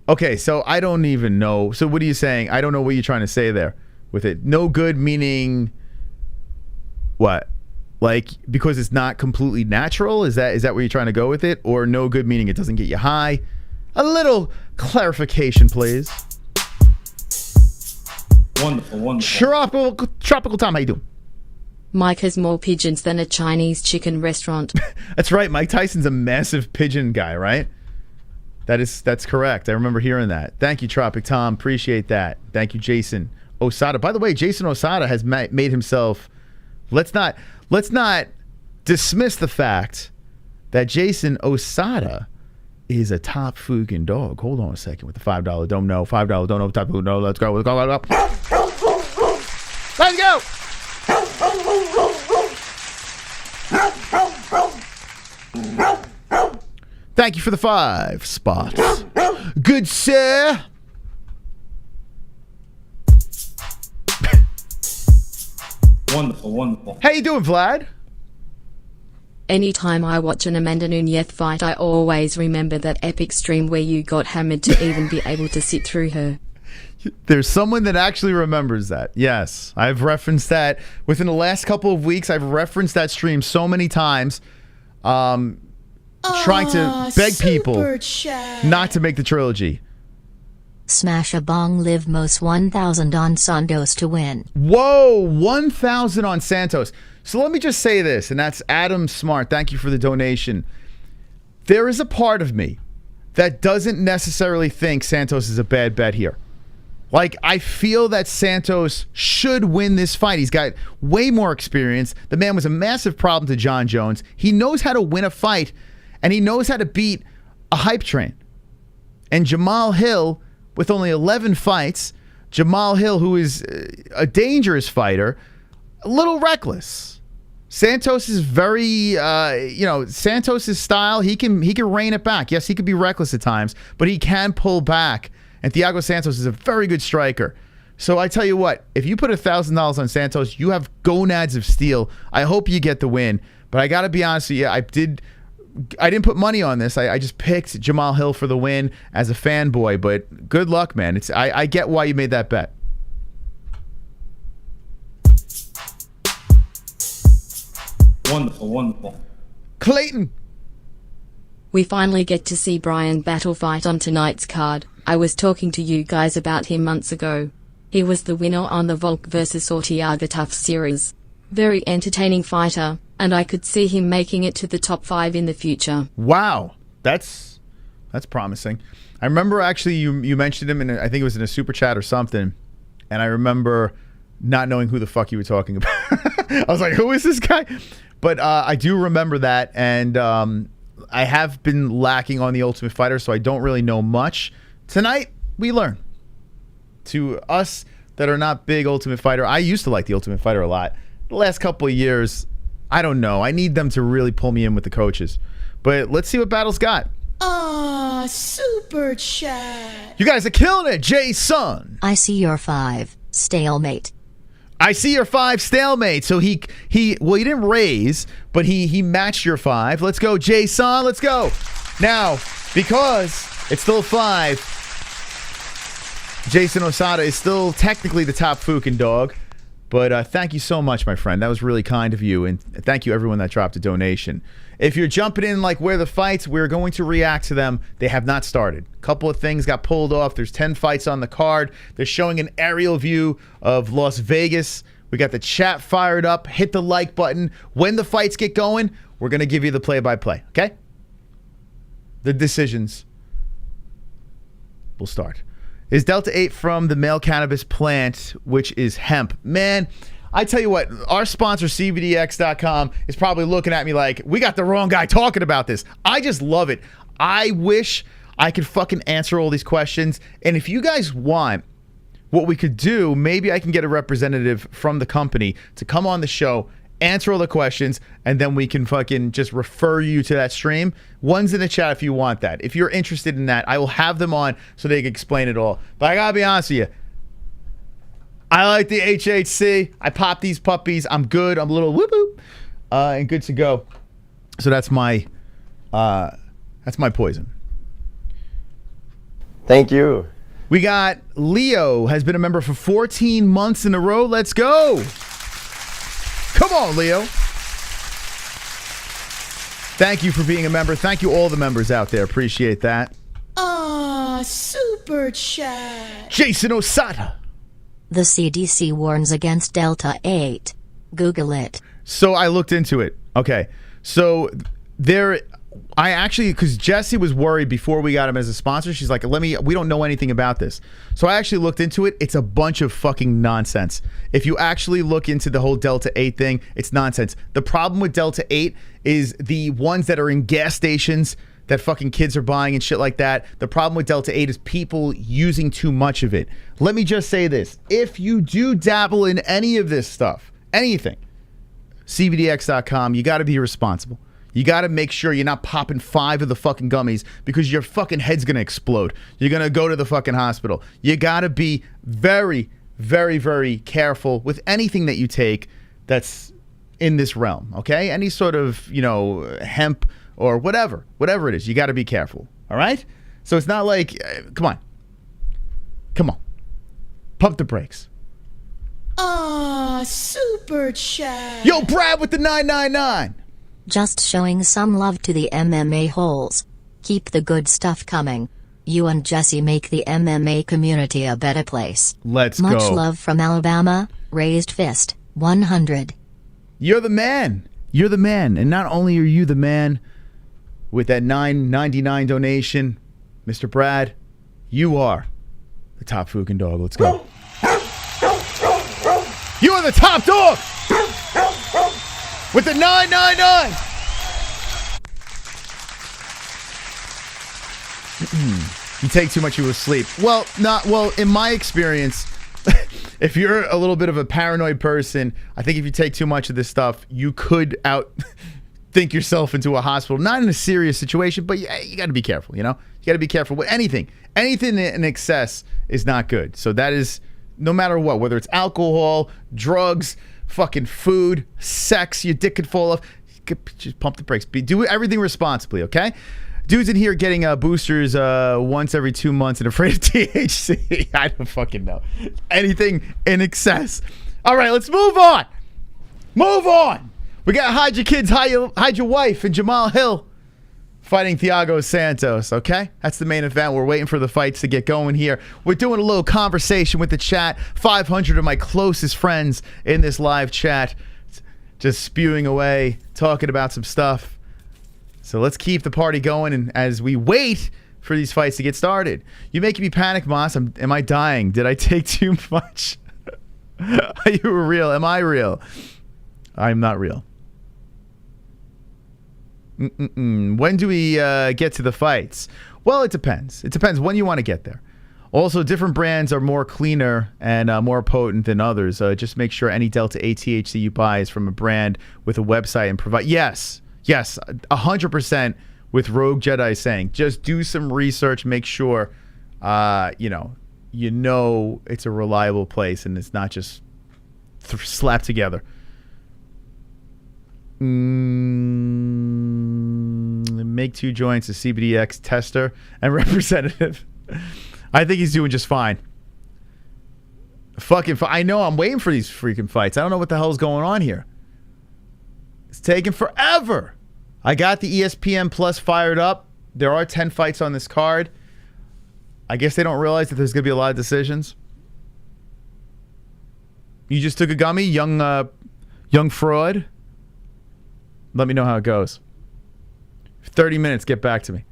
Okay, so I don't even know. So what are you saying? I don't know what you're trying to say there with it. No good meaning what? Like, because it's not completely natural? Is that what you're trying to go with it? Or no good meaning it doesn't get you high? A little clarification, please. Wonderful. Tropical Tom, how you doing? Mike has more pigeons than a Chinese chicken restaurant. That's right. Mike Tyson's a massive pigeon guy, right? That's correct. I remember hearing that. Thank you, Tropic Tom. Appreciate that. Thank you, Jason Osada. By the way, Jason Osada has made himself. Let's not dismiss the fact that Jason Osada is a top fucking dog. Hold on a second with the $5 don't know. $5 don't know. Top food no. Let's go. Let's go. Thank you for the 5 spots. Good sir. Wonderful. How you doing, Vlad? Anytime I watch an Amanda Nunes fight, I always remember that epic stream where you got hammered to even be able to sit through her. There's someone that actually remembers that. Yes, I've referenced that. Within the last couple of weeks, I've referenced that stream so many times, trying to beg people not to make the trilogy. Smash a bong live most 1,000 on Santos to win. Whoa, 1,000 on Santos. So let me just say this, and that's Adam Smart. Thank you for the donation. There is a part of me that doesn't necessarily think Santos is a bad bet here. Like, I feel that Santos should win this fight. He's got way more experience. The man was a massive problem to John Jones. He knows how to win a fight, and he knows how to beat a hype train. And Jamahal Hill, with only 11 fights, Jamahal Hill, who is a dangerous fighter, a little reckless. Santos is very, Santos' style, he can rein it back. Yes, he could be reckless at times, but he can pull back. And Thiago Santos is a very good striker. So I tell you what, if you put $1,000 on Santos, you have gonads of steel. I hope you get the win. But I got to be honest with you, I didn't put money on this. I just picked Jamahal Hill for the win as a fanboy. But good luck, man. I get why you made that bet. Wonderful. Clayton. We finally get to see Brian battle fight on tonight's card. I was talking to you guys about him months ago. He was the winner on the Volk vs Ortega Tough series. Very entertaining fighter, and I could see him making it to the top 5 in the future. Wow, that's promising. I remember actually you mentioned him, and I think it was in a super chat or something, and I remember not knowing who the fuck you were talking about. I was like, who is this guy? But I do remember that, and I have been lacking on the Ultimate Fighter, so I don't really know much. Tonight, we learn. To us that are not big Ultimate Fighter, I used to like the Ultimate Fighter a lot. The last couple of years, I don't know. I need them to really pull me in with the coaches. But let's see what Battle's got. Super chat. You guys are killing it, Jason. I see your 5. Stalemate. I see your 5 stalemate. So he didn't raise, but he matched your 5. Let's go, Jason. Let's go. Now, because it's still 5, Jason Osada is still technically the top fucking dog. But thank you so much, my friend. That was really kind of you. And thank you, everyone that dropped a donation. If you're jumping in like where the fights, we're going to react to them. They have not started. A couple of things got pulled off. There's 10 fights on the card. They're showing an aerial view of Las Vegas. We got the chat fired up. Hit the like button. When the fights get going, we're going to give you the play-by-play, okay? The decisions will start. Is Delta 8 from the male cannabis plant, which is hemp? Man, I tell you what, our sponsor, CBDX.com, is probably looking at me like, we got the wrong guy talking about this. I just love it. I wish I could fucking answer all these questions. And if you guys want, what we could do, maybe I can get a representative from the company to come on the show answer all the questions, and then we can fucking just refer you to that stream. One's in the chat if you want that. If you're interested in that, I will have them on so they can explain it all. But I gotta be honest with you, I like the HHC. I pop these puppies. I'm good. I'm a little whoop whoop, and good to go. So that's my poison. Thank you. We got Leo, has been a member for 14 months in a row. Let's go. Come on, Leo. Thank you for being a member. Thank you all the members out there. Appreciate that. Super chat. Jason Osada. The CDC warns against Delta 8. Google it. So I looked into it. Okay. So I actually, because Jessie was worried before we got him as a sponsor. She's like, we don't know anything about this. So I actually looked into it. It's a bunch of fucking nonsense. If you actually look into the whole Delta 8 thing, it's nonsense. The problem with Delta 8 is the ones that are in gas stations that fucking kids are buying and shit like that. The problem with Delta 8 is people using too much of it. Let me just say this. If you do dabble in any of this stuff, anything, CBDX.com, you got to be responsible. You got to make sure you're not popping 5 of the fucking gummies because your fucking head's going to explode. You're going to go to the fucking hospital. You got to be very, very, very careful with anything that you take that's in this realm, okay? Any sort of, hemp or whatever it is, you got to be careful, all right? So it's not like, come on. Pump the brakes. Super chat. Yo, Brad with the 999. Just showing some love to the MMA-Holes. Keep the good stuff coming. You and Jesse make the MMA community a better place. Let's go. Much love from Alabama. Raised fist. 100. You're the man. You're the man. And not only are you the man with that $9.99 donation, Mr. Brad, you are the top fucking dog. Let's go. You are the top dog with the $9.99. You take too much, you will sleep. Well, in my experience, if you're a little bit of a paranoid person, I think if you take too much of this stuff, you could think yourself into a hospital. Not in a serious situation, but you got to be careful, You got to be careful with anything. Anything in excess is not good. So that is no matter what, whether it's alcohol, drugs, fucking food, sex, your dick could fall off. Just pump the brakes. Do everything responsibly, okay? Dudes in here getting boosters once every 2 months and afraid of THC. I don't fucking know. Anything in excess. All right, let's move on. Move on. We got Hide Your Kids, Hide Your Wife, and Jamahal Hill fighting Thiago Santos, okay? That's the main event. We're waiting for the fights to get going here. We're doing a little conversation with the chat. 500 of my closest friends in this live chat just spewing away, talking about some stuff. So let's keep the party going, and as we wait for these fights to get started. You making me panic, Moss. Am I dying? Did I take too much? Are you real? Am I real? I'm not real. When do we get to the fights? Well, it depends. It depends when you want to get there. Also, different brands are more cleaner and more potent than others. Just make sure any Delta 8 THC you buy is from a brand with a website and provide. Yes, 100% with Rogue Jedi saying, just do some research, make sure, you know it's a reliable place and it's not just slapped together. Make 2 joints, a CBDX tester and representative. I think he's doing just fine. I know I'm waiting for these freaking fights. I don't know what the hell's going on here. It's taking forever. I got the ESPN Plus fired up. There are 10 fights on this card. I guess they don't realize that there's going to be a lot of decisions. You just took a gummy, young fraud. Let me know how it goes. 30 minutes, get back to me.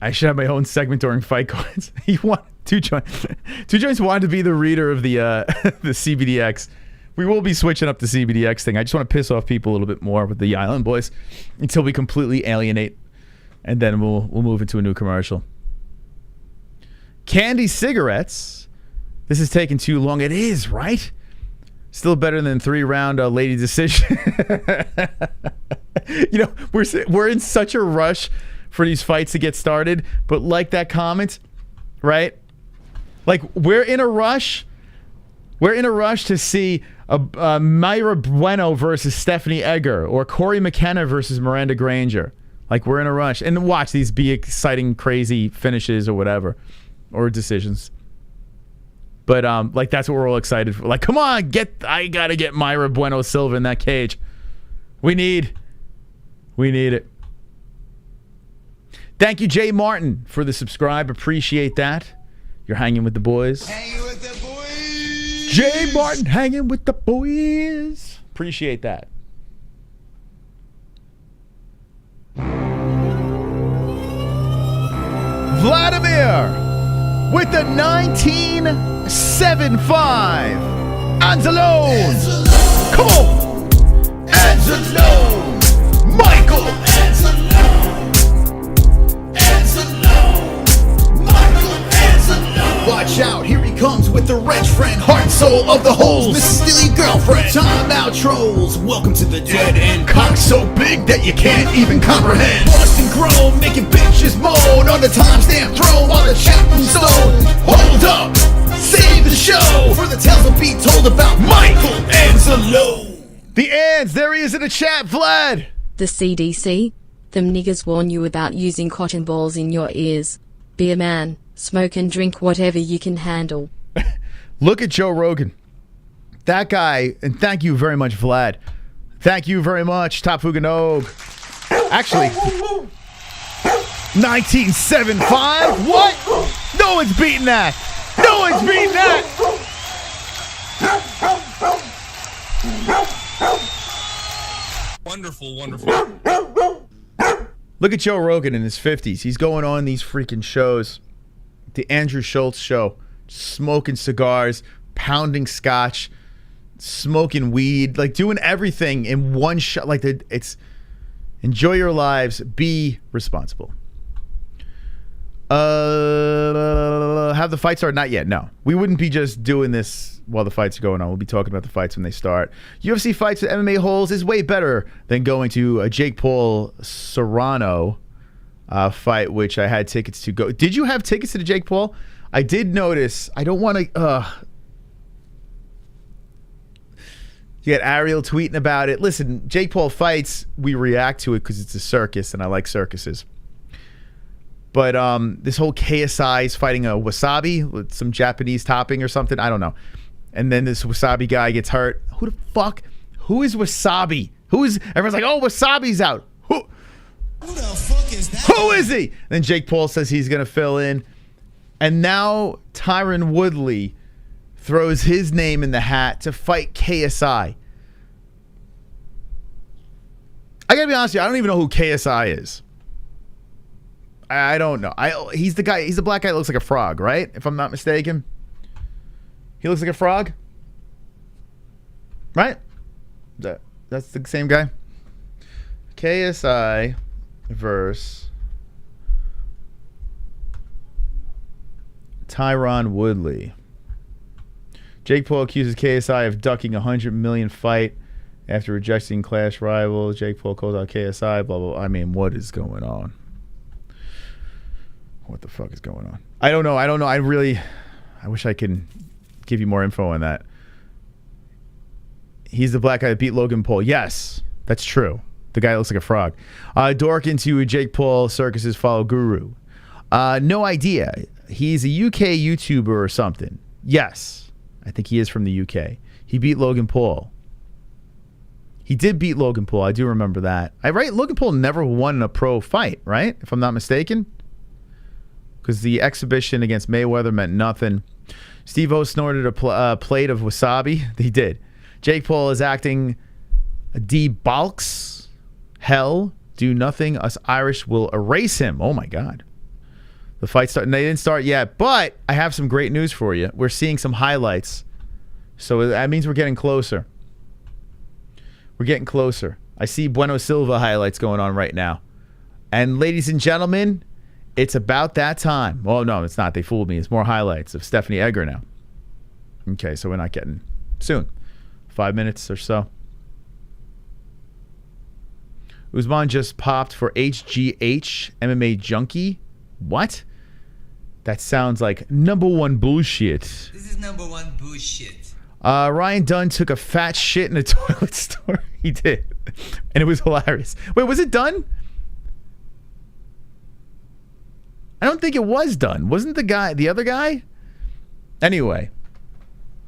I should have my own segment during fight cards. You want 2 joints? 2 joints wanted to be the reader of the the CBDX. We will be switching up the CBDX thing. I just want to piss off people a little bit more with the Island Boys until we completely alienate, and then we'll move into a new commercial. Candy cigarettes. This is taking too long. It is, right? Still better than 3-round lady decision. You know, we're in such a rush for these fights to get started, but like that comment, right? Like we're in a rush. We're in a rush to see Mayra Bueno versus Stephanie Egger or Corey McKenna versus Miranda Granger. Like we're in a rush. And watch these be exciting, crazy finishes or whatever, or decisions. But like that's what we're all excited for. Like, come on, I gotta get Mayra Bueno Silva in that cage. We need it. Thank you, Jay Martin, for the subscribe. Appreciate that. You're hanging with the boys. Hanging with the boys. Jay Martin hanging with the boys. Appreciate that. Vladimir with the 1975. Anzalone. Come on. Anzalone. Michael Anzalone. Anzalone. Michael Anzalone. Watch out, here he comes with the wrench friend, heart and soul of the holes. Mrs. Steely girlfriend, time out trolls. Welcome to the dead end. Cock so big that you can't even comprehend. Bust and grown, making bitches moan on the timestamp throne on the chapel stone. Hold up, save the show for the tales will be told about Michael Anzalone. The Ans, there he is in the chat, Vlad. The CDC? Them niggas warn you about using cotton balls in your ears. Be a man, smoke and drink whatever you can handle. Look at Joe Rogan. That guy, and thank you very much, Vlad. Thank you very much, Top Fuganog. Actually, 1975? What? No one's beating that. No one's beating that. Wonderful, wonderful. Look at Joe Rogan in his 50s. He's going on these freaking shows. The Andrew Schultz show. Smoking cigars, pounding scotch, smoking weed, like doing everything in one shot. Like it's enjoy your lives, be responsible. Have the fight start? Not yet. No, we wouldn't be just doing this while the fights are going on. We'll be talking about the fights when they start. UFC fights at MMA-Holes is way better than going to a Jake Paul Serrano fight, which I had tickets to go. Did you have tickets to the Jake Paul? I did notice. I don't want to. You had Ariel tweeting about it. Listen, Jake Paul fights, we react to it because it's a circus, and I like circuses. But this whole KSI is fighting a wasabi with some Japanese topping or something. I don't know. And then this wasabi guy gets hurt. Who the fuck? Who is wasabi? Everyone's like, oh, wasabi's out. Who the fuck is that? Who is he? Then Jake Paul says he's going to fill in. And now Tyron Woodley throws his name in the hat to fight KSI. I got to be honest with you, I don't even know who KSI is. I don't know. He's the guy. He's the black guy that looks like a frog, right? If I'm not mistaken. He looks like a frog? Right? That's the same guy? KSI versus Tyron Woodley. Jake Paul accuses KSI of ducking $100 million fight after rejecting clash rivals. Jake Paul calls out KSI, blah, blah, blah. I mean, what is going on? What the fuck is going on? I don't know. I wish I could give you more info on that. He's the black guy that beat Logan Paul. Yes, that's true. The guy looks like a frog. Dork into Jake Paul circus's follow guru. No idea. He's a UK YouTuber or something. Yes, I think he is from the UK. He beat Logan Paul. He did beat Logan Paul. I do remember that. Right? Logan Paul never won a pro fight, right? If I'm not mistaken. Because the exhibition against Mayweather meant nothing. Steve-O snorted a plate of wasabi. He did. Jake Paul is acting D-Balks. Hell, do nothing. Us Irish will erase him. Oh, my God. The fight started. They didn't start yet, but I have some great news for you. We're seeing some highlights. So that means we're getting closer. We're getting closer. I see Bueno Silva highlights going on right now. And ladies and gentlemen, it's about that time. Well, no, it's not. They fooled me. It's more highlights of Stephanie Egger now. Okay, so we're not getting soon. 5 minutes or so. Usman just popped for HGH MMA Junkie. What? That sounds like #1 bullshit. This is #1 bullshit. Ryan Dunn took a fat shit in a toilet store. He did. And it was hilarious. Wait, was it done? I don't think it was done. Wasn't the other guy? Anyway,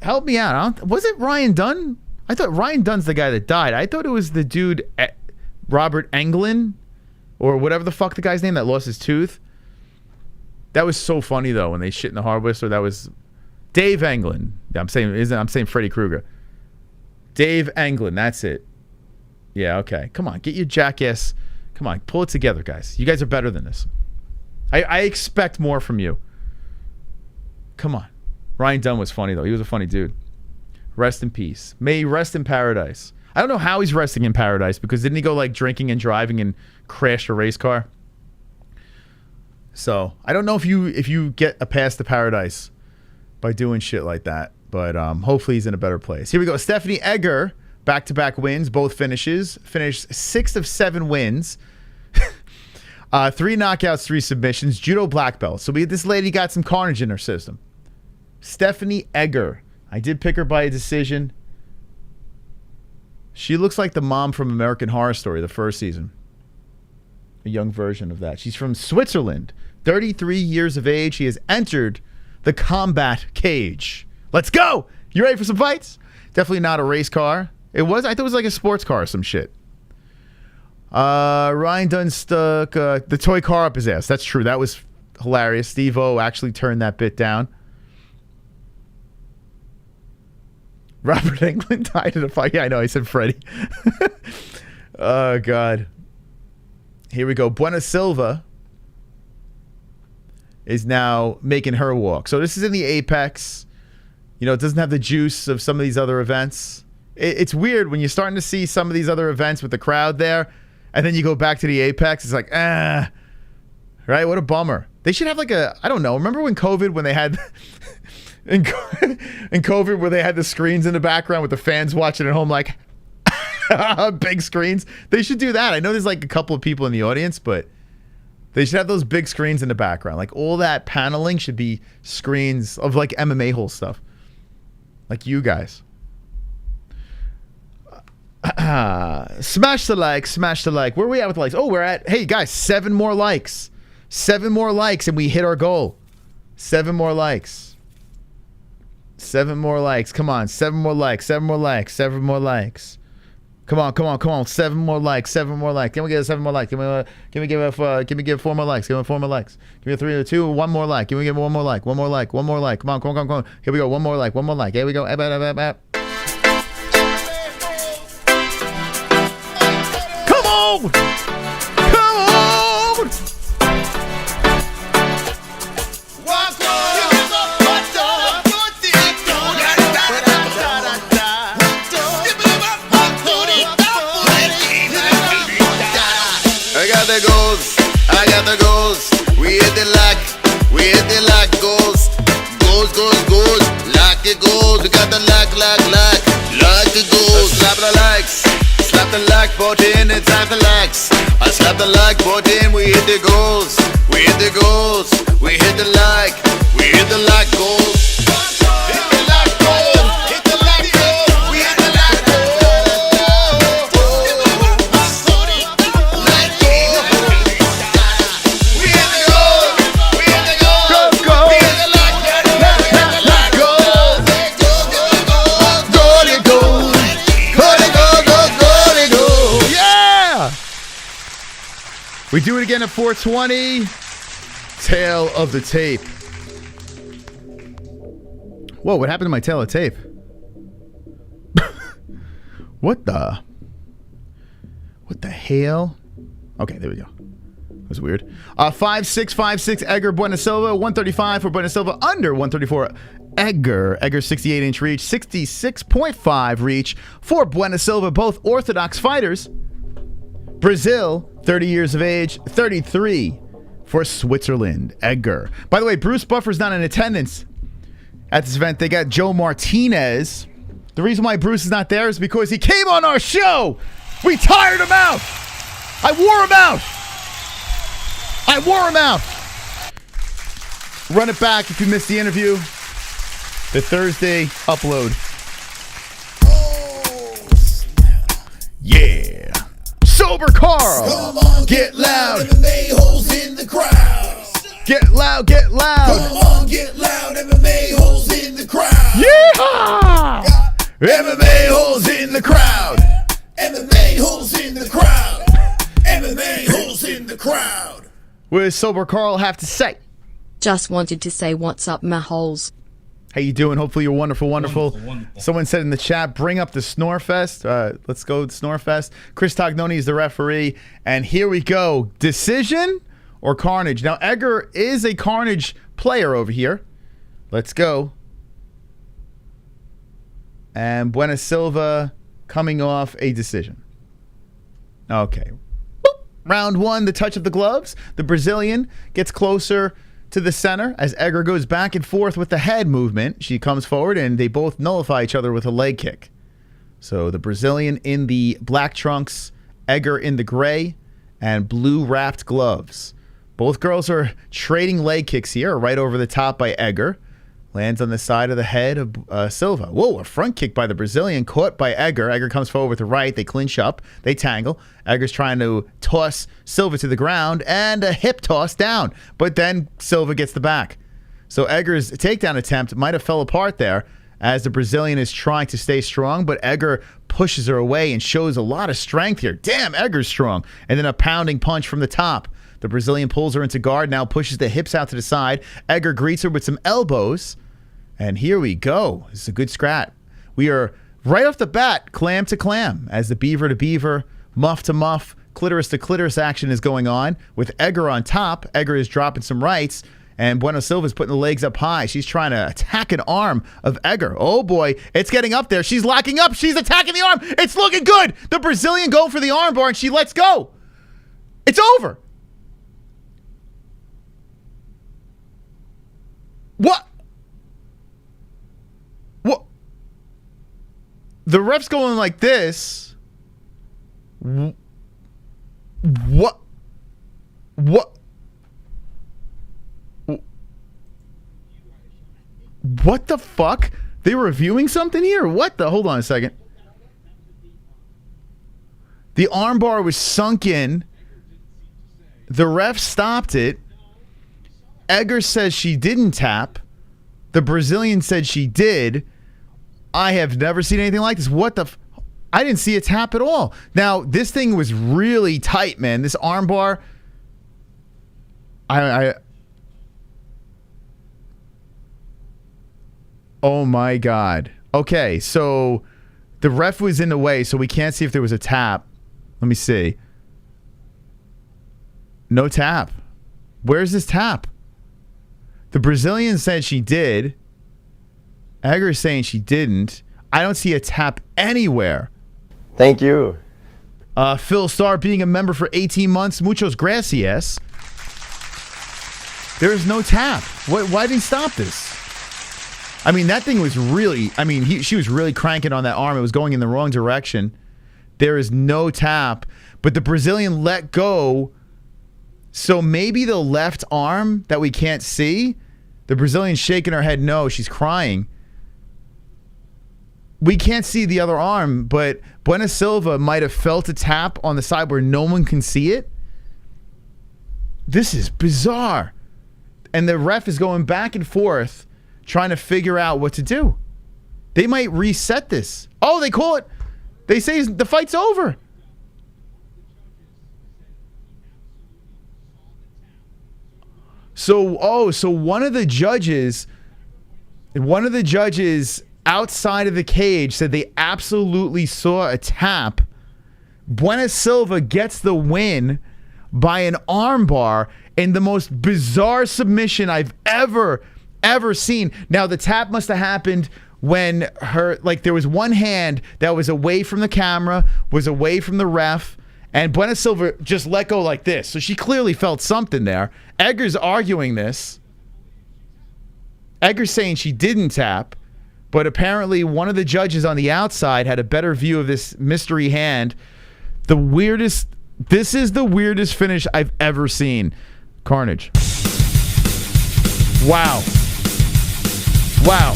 help me out. Was it Ryan Dunn? I thought Ryan Dunn's the guy that died. I thought it was the dude, Robert Englund, or whatever the fuck the guy's name that lost his tooth. That was so funny though when they shit in the hardware. That was Dave Englund. I'm saying Freddy Krueger. Dave Englund. That's it. Yeah. Okay. Come on, get your jackass. Come on, pull it together, guys. You guys are better than this. I expect more from you. Come on. Ryan Dunn was funny, though. He was a funny dude. Rest in peace. May he rest in paradise. I don't know how he's resting in paradise, because didn't he go like drinking and driving and crash a race car? So I don't know if you get a pass to paradise by doing shit like that. But hopefully he's in a better place. Here we go. Stephanie Egger, back-to-back wins, both finishes. Finished 6 of 7 wins. 3 knockouts, 3 submissions, judo black belt. So this lady got some carnage in her system. Stephanie Egger. I did pick her by a decision. She looks like the mom from American Horror Story, the first season. A young version of that. She's from Switzerland. 33 years of age. She has entered the combat cage. Let's go! You ready for some fights? Definitely not a race car. I thought it was like a sports car or some shit. Ryan Dunn stuck the toy car up his ass. That's true. That was hilarious. Steve-O actually turned that bit down. Robert Englund died in a fight. Yeah, I know. I said Freddie. Oh, God. Here we go. Bueno Silva is now making her walk. So this is in the Apex. You know, it doesn't have the juice of some of these other events. It's weird when you're starting to see some of these other events with the crowd there, and then you go back to the Apex. It's like, right? What a bummer. They should have like I don't know. Remember when COVID, when they had, in COVID, where they had the screens in the background with the fans watching at home, like, big screens? They should do that. I know there's like a couple of people in the audience, but they should have those big screens in the background. Like all that paneling should be screens of like MMA-Holes stuff. Like you guys. Smash the like, smash the like. Where are we at with the likes? Oh, we're at, hey guys, 7 more likes. 7 more likes and we hit our goal. 7 more likes. 7 more likes. Come on, 7 more likes, 7 more likes, 7 more likes. Come on, come on, come on. 7 more likes, 7 more likes. Can we get 7 more likes? Give me 4 more likes. Give me 4 more likes. Give me 3 or 2, 1 more like. Give me 1 more like. 1 more like. 1 more like. Come on, come on, come on. Here we go. 1 more like. 1 more like. Here we go. Come on! Come on! I got the goals. We hit the lock, goals. Goals. Lock it goals. We got the lock. Lock the goals. Slap the likes. Slap the like button. It's time to likes. I slap the like button. We hit the goals. We hit the goals. We hit the like. We hit the like goals. Hit the like goals. Hit the like goals. We hit the like goals. We do it again at 420. Tail of the tape. Whoa, what happened to my tail of tape? What the hell? Okay, there we go. That was weird. 5656 Egger Bueno Silva, 135 for Bueno Silva, under 134 Egger 68-inch reach, 66.5 reach for Bueno Silva, both orthodox fighters. Brazil, 30 years of age, 33 for Switzerland, Edgar. By the way, Bruce Buffer's not in attendance at this event. They got Joe Martinez, The reason why Bruce is not there is because he came on our show. We tired him out. I wore him out. Run it back if you missed the interview. The Thursday upload. Yeah. Sober Carl. Come on, get loud. MMA-Holes in the crowd. Get loud, get loud. Come on, get loud. MMA-Holes in the crowd. Yeehaw! MMA-Holes in the crowd. MMA-Holes in the crowd. MMA-Holes in the crowd. What does Sober Carl have to say? Just wanted to say what's up, my holes. How you doing? Hopefully you're wonderful. Wonderful. Someone said in the chat, bring up the Snorefest. Let's go with Snorefest. Chris Tognoni is the referee. And here we go. Decision or Carnage? Now, Edgar is a Carnage player over here. Let's go. And Bueno Silva coming off a decision. Okay. Boop. Round one, the touch of the gloves. The Brazilian gets closer to the center as Edgar goes back and forth with the head movement. She comes forward and they both nullify each other with a leg kick. So the Brazilian in the black trunks, Edgar in the gray and blue wrapped gloves. Both girls are trading leg kicks here, right over the top by Edgar. Lands on the side of the head of Silva. Whoa, a front kick by the Brazilian, caught by Edgar. Edgar comes forward with the right. They clinch up. They tangle. Edgar's trying to toss Silva to the ground, and a hip toss down. But then Silva gets the back. So Edgar's takedown attempt might have fell apart there, as the Brazilian is trying to stay strong, but Edgar pushes her away and shows a lot of strength here. Damn, Edgar's strong. And then a pounding punch from the top. The Brazilian pulls her into guard, now pushes the hips out to the side. Edgar greets her with some elbows. And here we go. This is a good scrap. We are right off the bat, clam to clam, as the beaver to beaver, muff to muff, clitoris to clitoris action is going on. With Edgar on top, Edgar is dropping some rights, and Bueno Silva is putting the legs up high. She's trying to attack an arm of Edgar. Oh boy, it's getting up there. She's locking up. She's attacking the arm. It's looking good. The Brazilian go for the armbar, and she lets go. It's over. What? What? The ref's going like this. What? What? What the fuck? They were reviewing something here? What the? Hold on a second. The armbar was sunk in. The ref stopped it. Edgar says she didn't tap. The Brazilian said she did. I have never seen anything like this. What the? I didn't see a tap at all. Now, this thing was really tight, man. This armbar. Oh my God. Okay, so the ref was in the way, so we can't see if there was a tap. Let me see. No tap. Where's this tap? The Brazilian said she did. Edgar is saying she didn't. I don't see a tap anywhere. Thank you. Phil Starr being a member for 18 months. Muchos gracias. There is no tap. Why did he stop this? I mean, that thing was really... I mean, she was really cranking on that arm. It was going in the wrong direction. There is no tap. But the Brazilian let go... So maybe the left arm that we can't see, the Brazilian's shaking her head no, she's crying. We can't see the other arm, but Bueno Silva might have felt a tap on the side where no one can see it. This is bizarre. And the ref is going back and forth trying to figure out what to do. They might reset this. Oh, they call it. They say the fight's over. So one of the judges outside of the cage said they absolutely saw a tap. Bueno Silva gets the win by an armbar in the most bizarre submission I've ever seen. Now, the tap must have happened when there was one hand that was away from the camera, was away from the ref, and Bueno Silva just let go like this. So she clearly felt something there. Edgar's arguing this. Edgar's saying she didn't tap. But apparently one of the judges on the outside had a better view of this mystery hand. This is the weirdest finish I've ever seen. Carnage. Wow. Wow.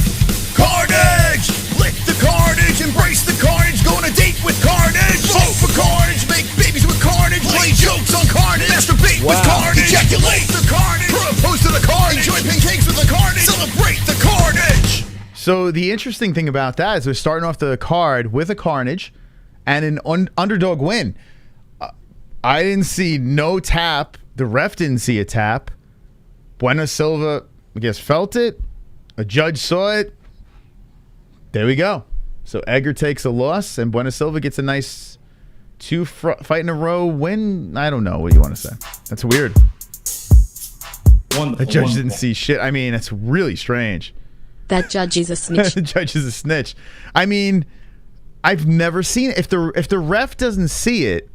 Carnage! Lick the carnage, embrace the carnage, go on a date with carnage, vote for carnage, make babies with carnage, play jokes on carnage, masturbate with carnage, ejaculate the carnage, propose to the carnage, enjoy pancakes with the carnage, celebrate the carnage. So the interesting thing about that is we're starting off the card with a carnage and an underdog win. I didn't see no tap. The ref didn't see a tap. Bueno Silva, I guess, felt it. A judge saw it. There we go. So Edgar takes a loss, and Bueno Silva gets a nice fight in a row win. I don't know what you want to say. That's weird. Wonderful. The judge didn't see shit. I mean, that's really strange. That judge is a snitch. The judge is a snitch. I mean, I've never seen it. If the ref doesn't see it,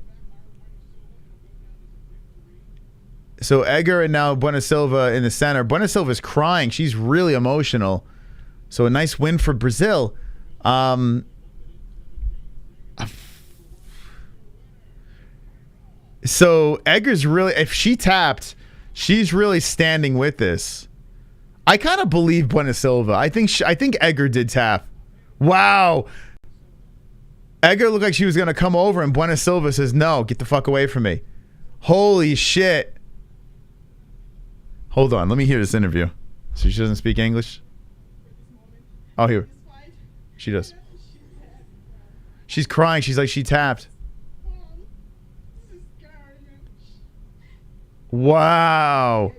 so Edgar and now Bueno Silva in the center. Bueno Silva's crying. She's really emotional. So a nice win for Brazil. So Edgar's really, if she tapped, she's really standing with this. I kind of believe Bueno Silva. I think Edgar did tap. Wow. Edgar looked like she was going to come over, and Bueno Silva says, no, get the fuck away from me. Holy shit. Hold on, let me hear this interview. So she doesn't speak English? Oh, here. She does. She's crying. She's like, she tapped. Wow.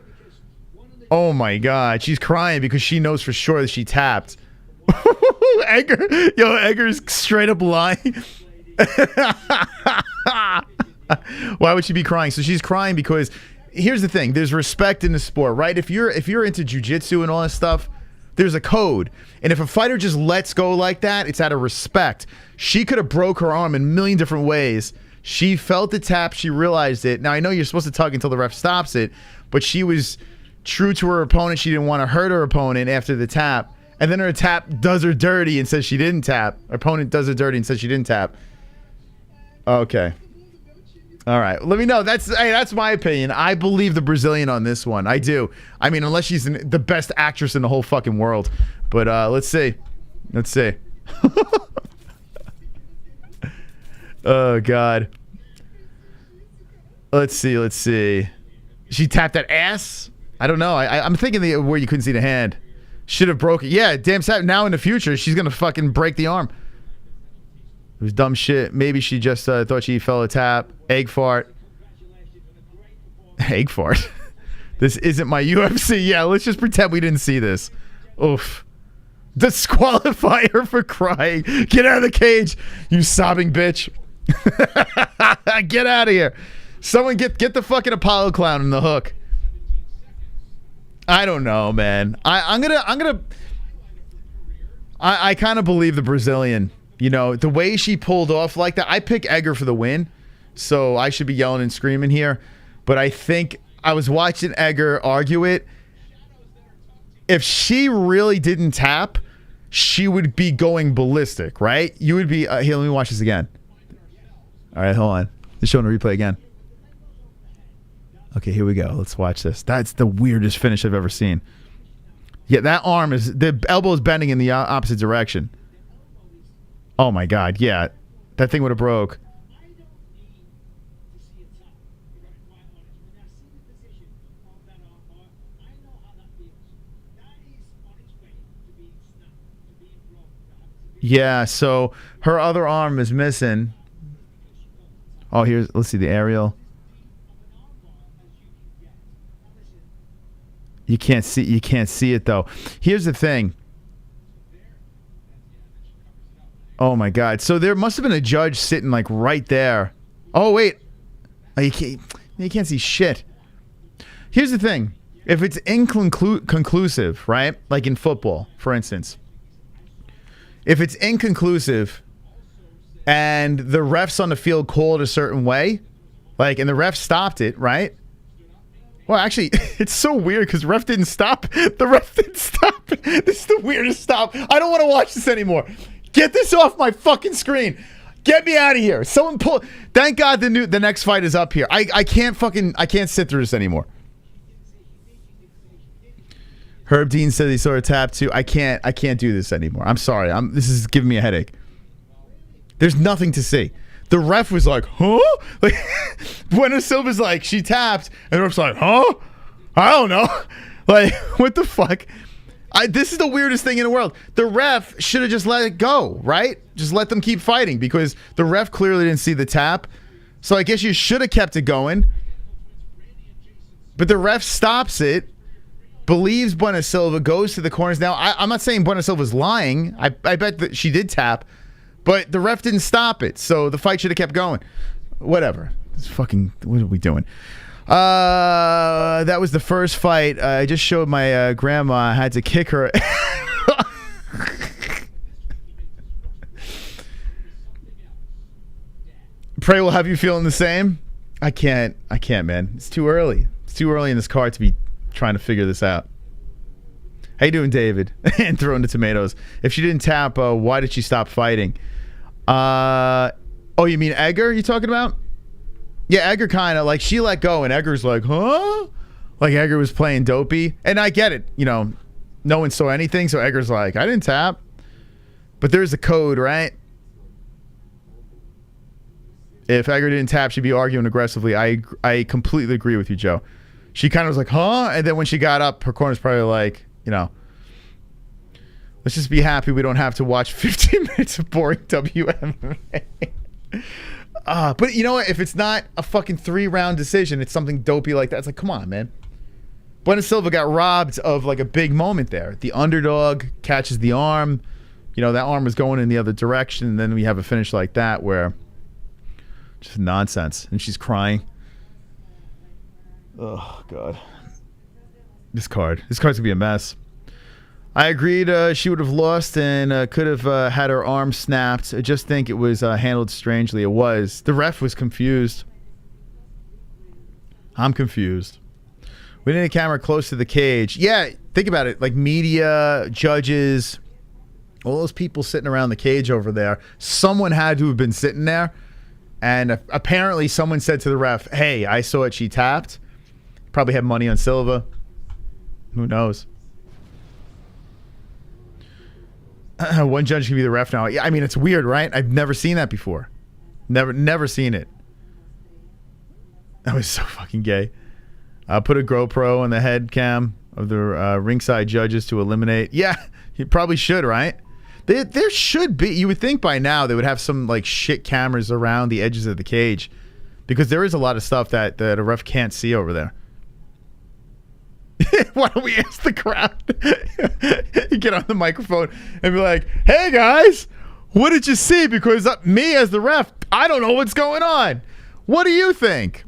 Oh my God. She's crying because she knows for sure that she tapped. Edgar's straight up lying. Why would she be crying? So she's crying because here's the thing. There's respect in the sport, right? If you're into jiu-jitsu and all this stuff, there's a code. And if a fighter just lets go like that, it's out of respect. She could have broke her arm in a million different ways. She felt the tap. She realized it. Now, I know you're supposed to tug until the ref stops it, but she was true to her opponent. She didn't want to hurt her opponent after the tap. And then her tap does her dirty and says she didn't tap. Her opponent does her dirty and says she didn't tap. Okay. All right. Let me know. That's my opinion. I believe the Brazilian on this one. I do. I mean, unless she's the best actress in the whole fucking world. But let's see. Let's see. Oh, God. Let's see. She tapped that ass? I don't know. I'm thinking where you couldn't see the hand. Should have broke it. Yeah, damn sad. Now in the future, she's going to fucking break the arm. It was dumb shit. Maybe she just thought she fell a tap. Egg fart. Egg fart. This isn't my UFC. Yeah, let's just pretend we didn't see this. Oof. Disqualify her for crying. Get out of the cage, you sobbing bitch. Get out of here. Someone get the fucking Apollo clown in the hook. I don't know, man. I kind of believe the Brazilian. You know, the way she pulled off like that. I pick Edgar for the win, so I should be yelling and screaming here. But I think I was watching Edgar argue it. If she really didn't tap, she would be going ballistic, right? You would be... here, let me watch this again. All right, hold on. They're showing the replay again. Okay, here we go. Let's watch this. That's the weirdest finish I've ever seen. Yeah, that arm is... The elbow is bending in the opposite direction. Oh, my God. Yeah. That thing would have broke. Yeah, so her other arm is missing. Oh, let's see the aerial. You can't see it though. Here's the thing. Oh my God. So there must have been a judge sitting like right there. Oh wait. Oh, you can't see shit. Here's the thing. If it's inconclusive, right? Like in football, for instance. If it's inconclusive and the refs on the field called a certain way, like, and the ref stopped it, right? Well, actually, it's so weird because ref didn't stop. The ref didn't stop. This is the weirdest stop. I don't want to watch this anymore. Get this off my fucking screen. Get me out of here. Someone pull. Thank God the next fight is up here. I can't sit through this anymore. Herb Dean said he saw a tap too. I can't do this anymore. I'm sorry. This is giving me a headache. There's nothing to see. The ref was like, huh? Like, Bueno Silva's like, she tapped, and the ref's like, huh? I don't know. Like, what the fuck? This is the weirdest thing in the world. The ref should have just let it go, right? Just let them keep fighting because the ref clearly didn't see the tap. So I guess you should have kept it going. But the ref stops it, believes Bueno Silva, goes to the corners. Now, I'm not saying Bueno Silva's lying. I bet that she did tap. But the ref didn't stop it, so the fight should have kept going. Whatever. It's fucking. What are we doing? That was the first fight. I just showed my grandma. I had to kick her. Pray will have you feeling the same. I can't, man. It's too early. It's too early in this card to be trying to figure this out. How you doing, David? And throwing the tomatoes. If she didn't tap, why did she stop fighting? Oh, you mean Edgar you talking about? Yeah, Edgar kind of, like, she let go, and Edgar's like, huh? Like, Edgar was playing dopey. And I get it. You know, no one saw anything, so Edgar's like, I didn't tap. But there's a code, right? If Edgar didn't tap, she'd be arguing aggressively. I completely agree with you, Joe. She kind of was like, huh? And then when she got up, her corner's probably like, you know, let's just be happy we don't have to watch 15 minutes of boring WMA. But you know what? If it's not a fucking 3-round decision, it's something dopey like that. It's like, come on, man. Bueno Silva got robbed of like a big moment there. The underdog catches the arm. You know, that arm was going in the other direction. And then we have a finish like that where just nonsense. And she's crying. Oh, God. This card's going to be a mess. I agreed she would have lost and could have had her arm snapped. I just think it was handled strangely. It was. The ref was confused. I'm confused. We need a camera close to the cage. Yeah, think about it. Like media, judges, all those people sitting around the cage over there. Someone had to have been sitting there. And apparently someone said to the ref, hey, I saw it. She tapped. Probably had money on Silva. Who knows? One judge can be the ref now. Yeah, I mean, it's weird, right? I've never seen that before. Never seen it. That was so fucking gay. Put a GoPro on the head cam of the ringside judges to eliminate. Yeah, you probably should, right? There should be. You would think by now they would have some like shit cameras around the edges of the cage, because there is a lot of stuff that a ref can't see over there. Why don't we ask the crowd? You get on the microphone and be like, hey guys, what did you see? Because me as the ref, I don't know what's going on. What do you think?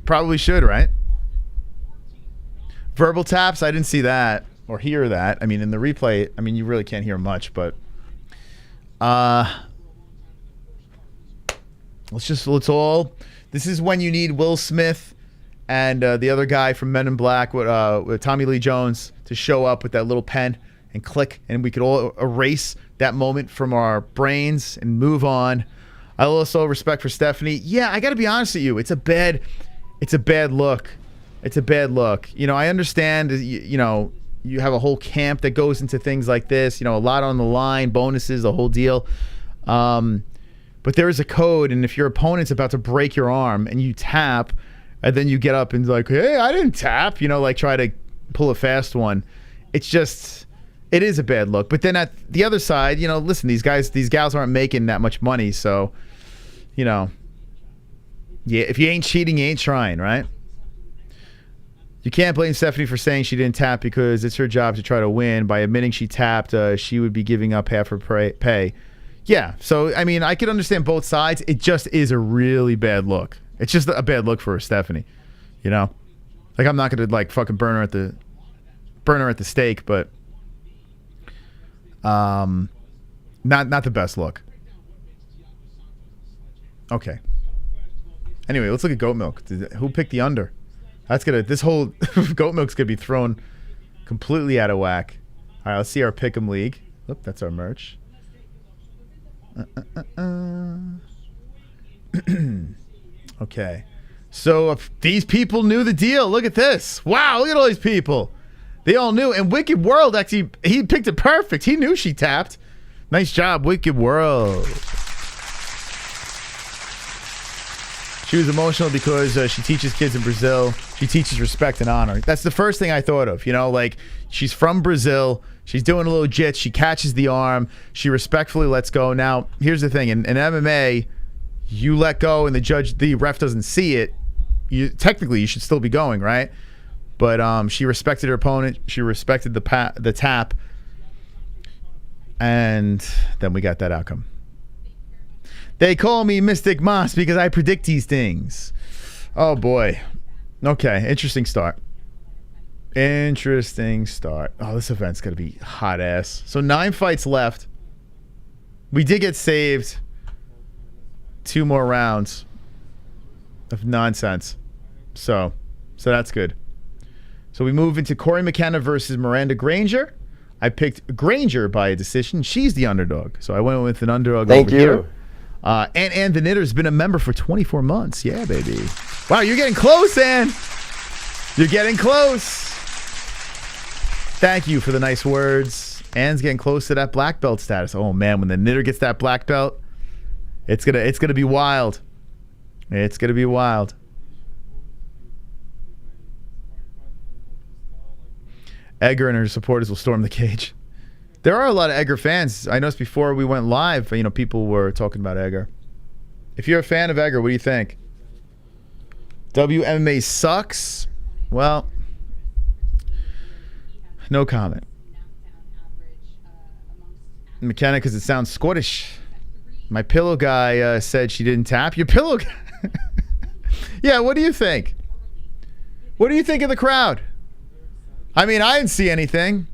Probably should, right? Verbal taps, I didn't see that or hear that. I mean, in the replay, I mean, you really can't hear much, but let's all, this is when you need Will Smith and the other guy from Men in Black with Tommy Lee Jones to show up with that little pen and click, and we could all erase that moment from our brains and move on. I also respect for Stephanie. Yeah, I got to be honest with you. It's a bad look. It's a bad look. You know, I understand, you know, you have a whole camp that goes into things like this, you know, a lot on the line, bonuses, the whole deal. But there is a code, and if your opponent's about to break your arm and you tap, and then you get up and like, hey, I didn't tap, you know, like try to pull a fast one. It's just, it is a bad look. But then at the other side, you know, listen, these gals aren't making that much money. So, you know, yeah, if you ain't cheating, you ain't trying, right? You can't blame Stephanie for saying she didn't tap because it's her job to try to win. By admitting she tapped, she would be giving up half her pay. Yeah, so, I mean, I could understand both sides. It just is a really bad look. It's just a bad look for Stephanie, you know? Like, I'm not going to, like, fucking burn her at the stake, but not the best look. Okay. Anyway, let's look at goat milk. Who picked the under? This whole goat milk's gonna be thrown completely out of whack. All right, let's see our Pick'em League. Oop, that's our merch. Okay. So if these people knew the deal. Look at this. Wow, look at all these people. They all knew. And Wicked World, actually, he picked it perfect. He knew she tapped. Nice job, Wicked World. She was emotional because she teaches kids in Brazil. She teaches respect and honor. That's the first thing I thought of. You know, like, she's from Brazil. She's doing a little jits. She catches the arm. She respectfully lets go. Now, here's the thing. In MMA, you let go and the ref doesn't see it. Technically, you should still be going, right? But she respected her opponent. She respected the tap. And then we got that outcome. They call me Mystic Moss because I predict these things. Oh, boy. Okay, interesting start. Interesting start. Oh, this event's going to be hot ass. So 9 fights left. We did get saved 2 more rounds of nonsense. So that's good. So we move into Corey McKenna versus Miranda Granger. I picked Granger by a decision. She's the underdog. So I went with an underdog. Thank you. Here. And the Knitter's been a member for 24 months. Yeah, baby. Wow, you're getting close, Ann. You're getting close. Thank you for the nice words. Ann's getting close to that black belt status. Oh man, when the Knitter gets that black belt, it's gonna be wild. It's gonna be wild. Edgar and her supporters will storm the cage. There are a lot of Edgar fans. I noticed before we went live, people were talking about Edgar. If you're a fan of Edgar, what do you think? WMMA sucks? Well, no comment. McKenna, because it sounds Scottish. My pillow guy said she didn't tap. Your pillow guy? Yeah, what do you think? What do you think of the crowd? I mean, I didn't see anything.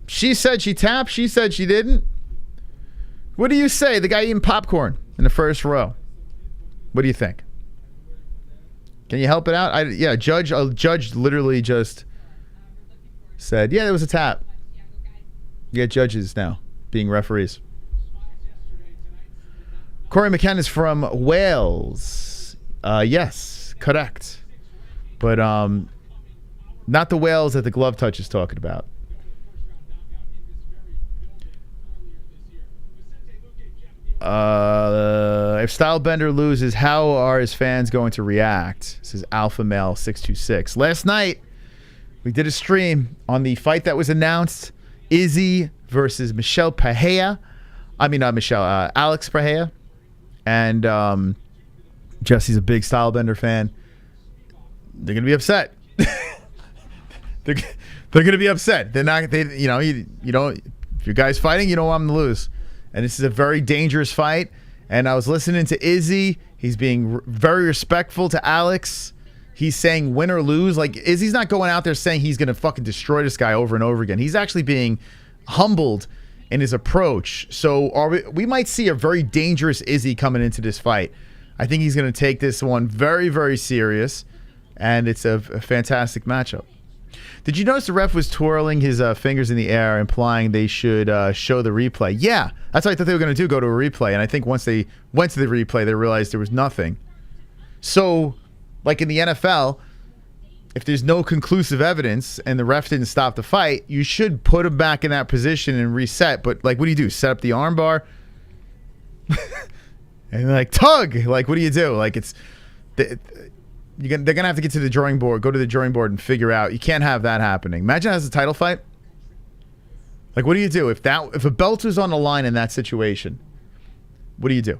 She said she tapped. She said she didn't. What do you say? The guy eating popcorn in the first row. What do you think? Can you help it out? A judge literally just said, yeah, there was a tap. You get judges now being referees. Corey McKenna is from Wales. Yes, correct. But not the Wales that the glove touch is talking about. If Stylebender loses, how are his fans going to react? This is Alpha Male 626. Last night, we did a stream on the fight that was announced. Izzy versus Michel Pereira. I mean, not Michel, Alex Pereira. And Jesse's a big Stylebender fan. They're going to be upset. They're going to be upset. They're not, you don't, if your guy's fighting, you don't want him to lose. And this is a very dangerous fight. And I was listening to Izzy. He's being very respectful to Alex. He's saying win or lose. Like, Izzy's not going out there saying he's going to fucking destroy this guy over and over again. He's actually being humbled in his approach. So we might see a very dangerous Izzy coming into this fight. I think he's going to take this one very, very serious. And it's a fantastic matchup. Did you notice the ref was twirling his fingers in the air, implying they should show the replay? Yeah, that's what I thought they were going to do, go to a replay. And I think once they went to the replay, they realized there was nothing. So, like in the NFL, if there's no conclusive evidence and the ref didn't stop the fight, you should put him back in that position and reset. But, like, what do you do? Set up the armbar? And, like, tug! Like, what do you do? Like, it's... they're going to have to get to the drawing board, go to the drawing board and figure out. You can't have that happening. Imagine as a title fight. Like, what do you do? If a belt was on the line in that situation, what do? You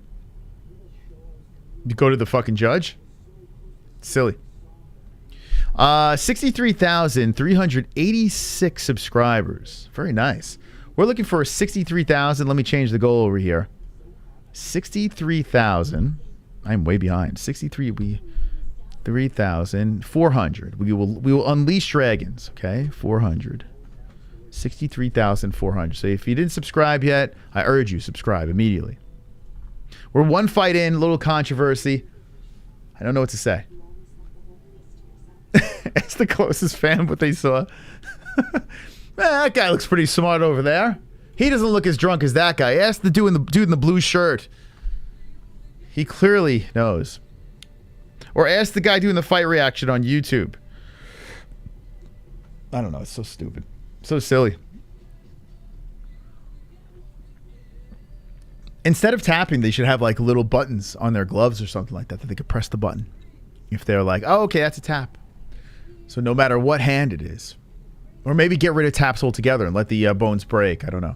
go to the fucking judge? It's silly. 63,386 subscribers. Very nice. We're looking for 63,000. Let me change the goal over here. 63,000. I'm way behind. 3,400. We will unleash dragons. Okay, 400. 63,400. So if you didn't subscribe yet, I urge you subscribe immediately. We're one fight in. Little controversy. I don't know what to say. Ask the closest fan what they saw. That guy looks pretty smart over there. He doesn't look as drunk as that guy. Ask the dude in the blue shirt. He clearly knows. Or ask the guy doing the fight reaction on YouTube. I don't know. It's so stupid. So silly. Instead of tapping, they should have like little buttons on their gloves or something like that they could press the button. If they're like, oh, okay, that's a tap. So no matter what hand it is. Or maybe get rid of taps altogether and let the bones break. I don't know.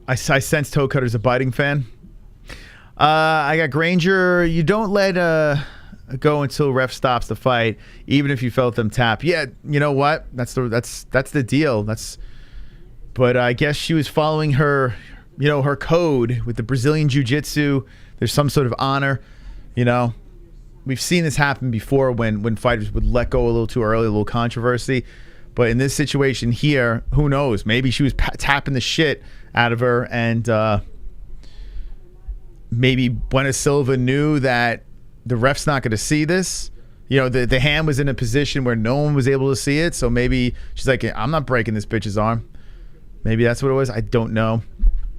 I sense Toe Cutter's a biting fan. I got Granger. You don't let go until ref stops the fight, even if you felt them tap. Yeah, you know what? That's the deal. But I guess she was following her, her code with the Brazilian Jiu-Jitsu. There's some sort of honor, We've seen this happen before when fighters would let go a little too early, a little controversy. But in this situation here, who knows? Maybe she was tapping the shit out of her, and maybe Bueno Silva knew that the ref's not going to see this. The hand was in a position where no one was able to see it, so maybe she's like, I'm not breaking this bitch's arm. Maybe that's what it was. I don't know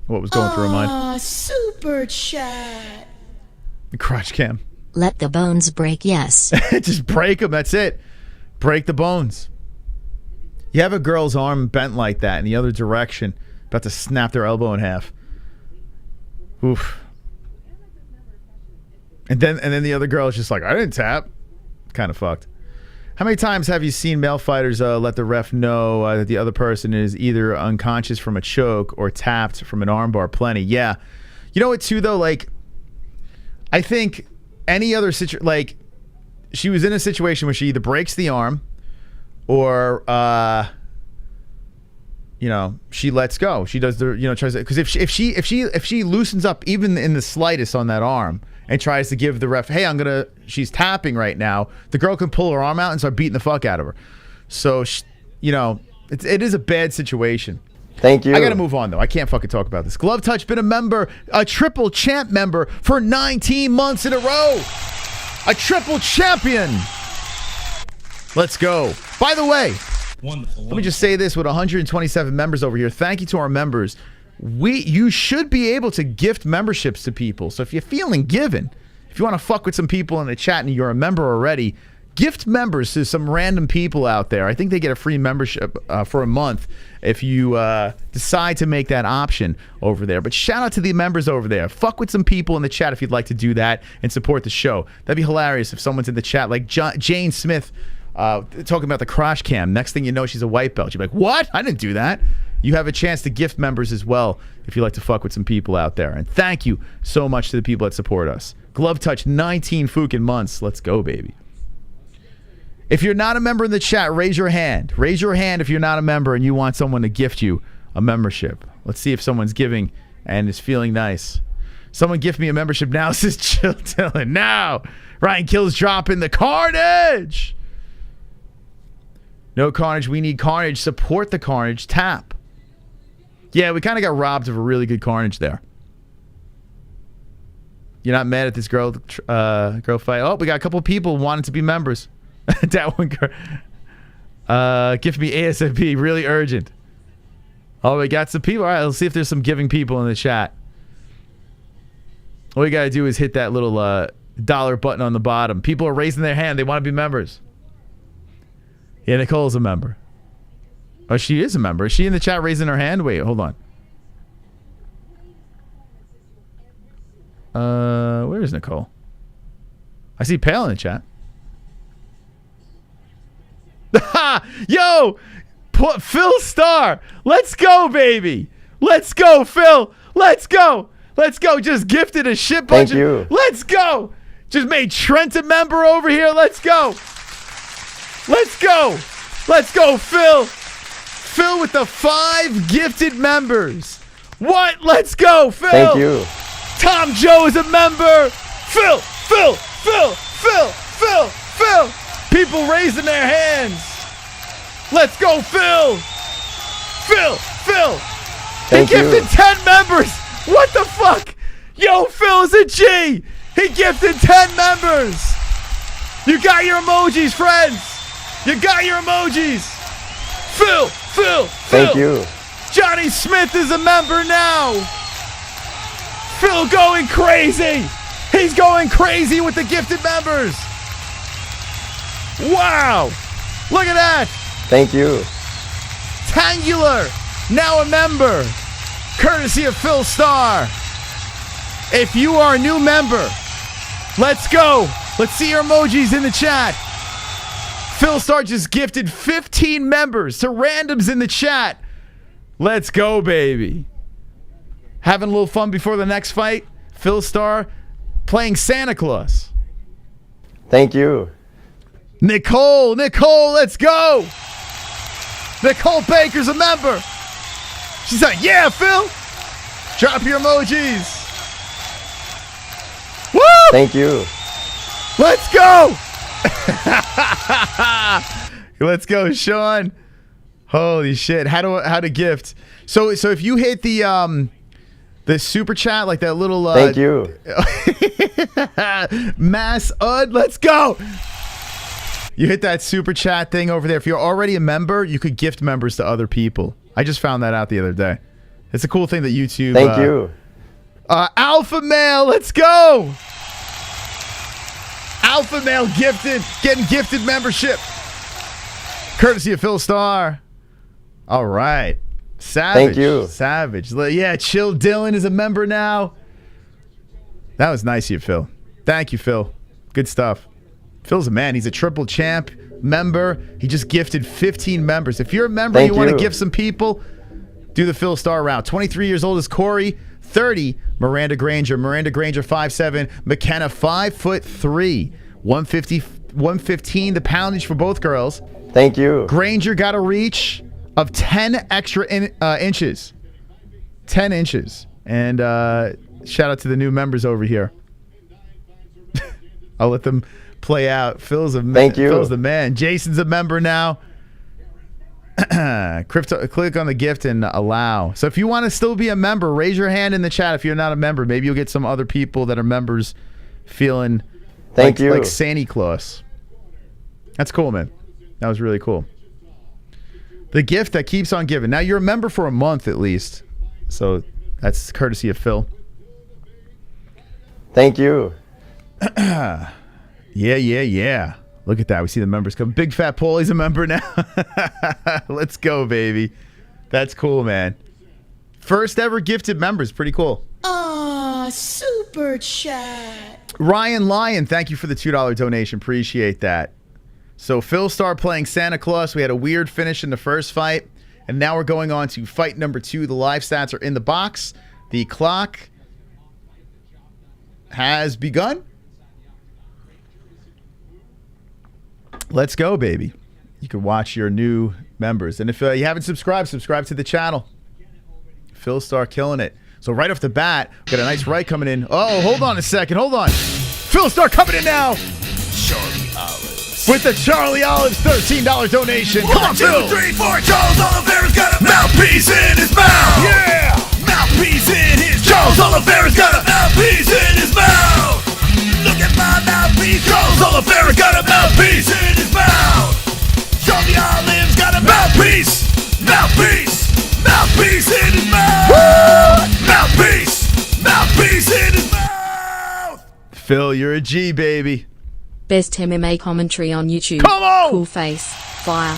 what was going through her mind. Super chat. Crotch cam. Let the bones break, yes. Just break them, that's it. Break the bones. You have a girl's arm bent like that in the other direction, about to snap their elbow in half. Oof. And then the other girl is just like, I didn't tap. Kind of fucked. How many times have you seen male fighters let the ref know that the other person is either unconscious from a choke or tapped from an armbar? Plenty. Yeah. You know what, too, though? Like, I think any other situation, like, she was in a situation where she either breaks the arm or, she lets go. She does the, tries to, because if she loosens up even in the slightest on that arm and tries to give the ref, hey, she's tapping right now, the girl can pull her arm out and start beating the fuck out of her. So, it is a bad situation. Thank you. I got to move on, though. I can't fucking talk about this. Glove Touch, been a member, a triple champ member for 19 months in a row. A triple champion. Let's go. By the way, Wonderful. let me just say this with 127 members over here. Thank you to our members. You should be able to gift memberships to people. So if you're feeling given, if you want to fuck with some people in the chat and you're a member already, gift members to some random people out there. I think they get a free membership for a month if you decide to make that option over there. But shout out to the members over there. Fuck with some people in the chat if you'd like to do that and support the show. That'd be hilarious if someone's in the chat like Jane Smith talking about the crotch cam. Next thing you know, she's a white belt. You're like, what? I didn't do that. You have a chance to gift members as well if you like to fuck with some people out there. And thank you so much to the people that support us. Glove Touch, 19 fucking months. Let's go, baby. If you're not a member in the chat, raise your hand. Raise your hand if you're not a member and you want someone to gift you a membership. Let's see if someone's giving and is feeling nice. Someone gift me a membership now, says Chill Dylan. Now, Ryan Kills dropping the carnage. No carnage, we need carnage. Support the carnage. Tap. Yeah, we kind of got robbed of a really good carnage there. You're not mad at this girl fight? Oh, we got a couple people wanting to be members. That one girl. Gift me ASAP. Really urgent. Oh, we got some people. All right, let's see if there's some giving people in the chat. All you got to do is hit that little dollar button on the bottom. People are raising their hand. They want to be members. Yeah, Nicole's a member. Oh, she is a member. Is she in the chat raising her hand? Wait, hold on. Where is Nicole? I see Pale in the chat. Yo! Phil Star! Let's go, baby! Let's go, Phil! Let's go! Let's go! Just gifted a shit bunch Thank you. Let's go! Just made Trent a member over here. Let's go! Let's go! Let's go, Phil! Phil with the 5 gifted members. What? Let's go, Phil! Thank you. Tom Joe is a member. Phil! People raising their hands. Let's go, Phil! Thank he gifted 10 members. What the fuck? Yo, Phil is a G. He gifted 10 members. You got your emojis, friends. You got your emojis. Phil. Thank you. Johnny Smith is a member now. Phil going crazy. He's going crazy with the gifted members. Wow. Look at that. Thank you. Tangular, now a member, courtesy of Phil Starr. If you are a new member, let's go. Let's see your emojis in the chat. Phil Starr just gifted 15 members to randoms in the chat. Let's go, baby. Having a little fun before the next fight. Phil Starr playing Santa Claus. Thank you. Nicole, let's go. Nicole Baker's a member. She's like, yeah, Phil. Drop your emojis. Woo! Thank you. Let's go. Let's go, Sean. Holy shit. How to gift. So if you hit the super chat, like that little Thank you. Mass UD, let's go. You hit that super chat thing over there. If you're already a member, you could gift members to other people. I just found that out the other day. It's a cool thing that YouTube... Thank you. Alpha Male, let's go! Alpha Male getting gifted membership. Courtesy of Phil Starr. All right. Savage. Thank you. Savage. Yeah, Chill Dylan is a member now. That was nice of you, Phil. Thank you, Phil. Good stuff. Phil's a man. He's a triple champ member. He just gifted 15 members. If you're a member and you want to gift some people, do the Phil Starr route. 23 years old is Corey. 30, Miranda Granger. Miranda Granger, 5'7". McKenna, 5'3". 115 the poundage for both girls. Thank you. Granger got a reach of 10 extra inches. 10 inches. And shout out to the new members over here. I'll let them play out. Phil's a man. Thank you. Phil's the man. Jason's a member now. Click on the gift and allow. So if you want to still be a member, raise your hand in the chat. If you're not a member, maybe you'll get some other people that are members feeling Thank you. like Santa Claus. That's cool, man. That was really cool. The gift that keeps on giving. Now you're a member for a month at least. So that's courtesy of Phil. Thank you. Yeah. Look at that. We see the members come. Big Fat Paulie's a member now. Let's go, baby. That's cool, man. First ever gifted members. Pretty cool. Super chat. Ryan Lyon, thank you for the $2 donation. Appreciate that. So Phil Starr playing Santa Claus. We had a weird finish in the first fight. And now we're going on to fight number 2. The live stats are in the box. The clock has begun. Let's go, baby. You can watch your new members. And if you haven't subscribe to the channel. Phil Starr killing it. So right off the bat, we got a nice right coming in. Oh, hold on a second. Hold on. Phil Starr coming in now. Charlie Olives. With the Charlie Olives $13 donation. Come on, 1, 2, Phil. 3, 4. Charles Oliveira's got a mouthpiece in his mouth. Yeah. Mouthpiece in his Charles Oliveira's got a mouthpiece in his mouth. Look at my mouthpiece. Charles Oliveira got a mouthpiece in his mouth. Charlie Olive's got a mouthpiece. Mouthpiece in his mouth. Woo! Mouthpiece in his mouth. Phil, you're a G, baby. Best MMA commentary on YouTube. Come on! Cool face. Fire.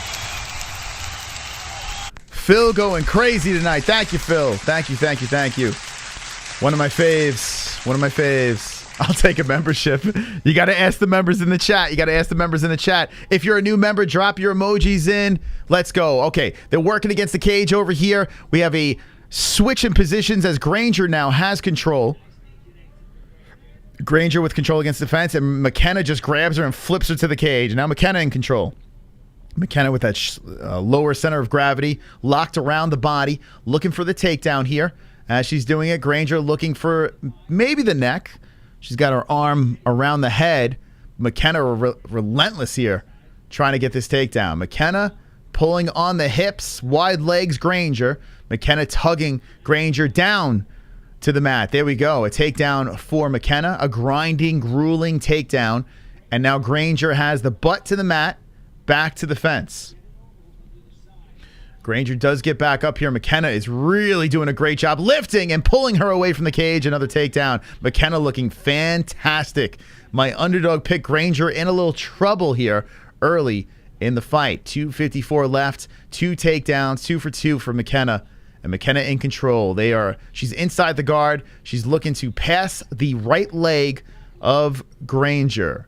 Phil going crazy tonight. Thank you, Phil. Thank you. One of my faves. I'll take a membership. You got to ask the members in the chat. If you're a new member, drop your emojis in. Let's go. Okay, they're working against the cage over here. We have a switch in positions as Granger now has control. Granger with control against defense, and McKenna just grabs her and flips her to the cage. Now McKenna in control. McKenna with that lower center of gravity, locked around the body, looking for the takedown here. As she's doing it, Granger looking for maybe the neck. She's got her arm around the head. McKenna relentless here, trying to get this takedown. McKenna pulling on the hips, wide legs Granger. McKenna tugging Granger down to the mat. There we go. A takedown for McKenna. A grinding, grueling takedown. And now Granger has the butt to the mat, back to the fence. Granger does get back up here. McKenna is really doing a great job lifting and pulling her away from the cage. Another takedown. McKenna looking fantastic. My underdog pick Granger in a little trouble here early in the fight. 2:54 left. 2 takedowns. 2 for 2 for McKenna. And McKenna in control. She's inside the guard. She's looking to pass the right leg of Granger.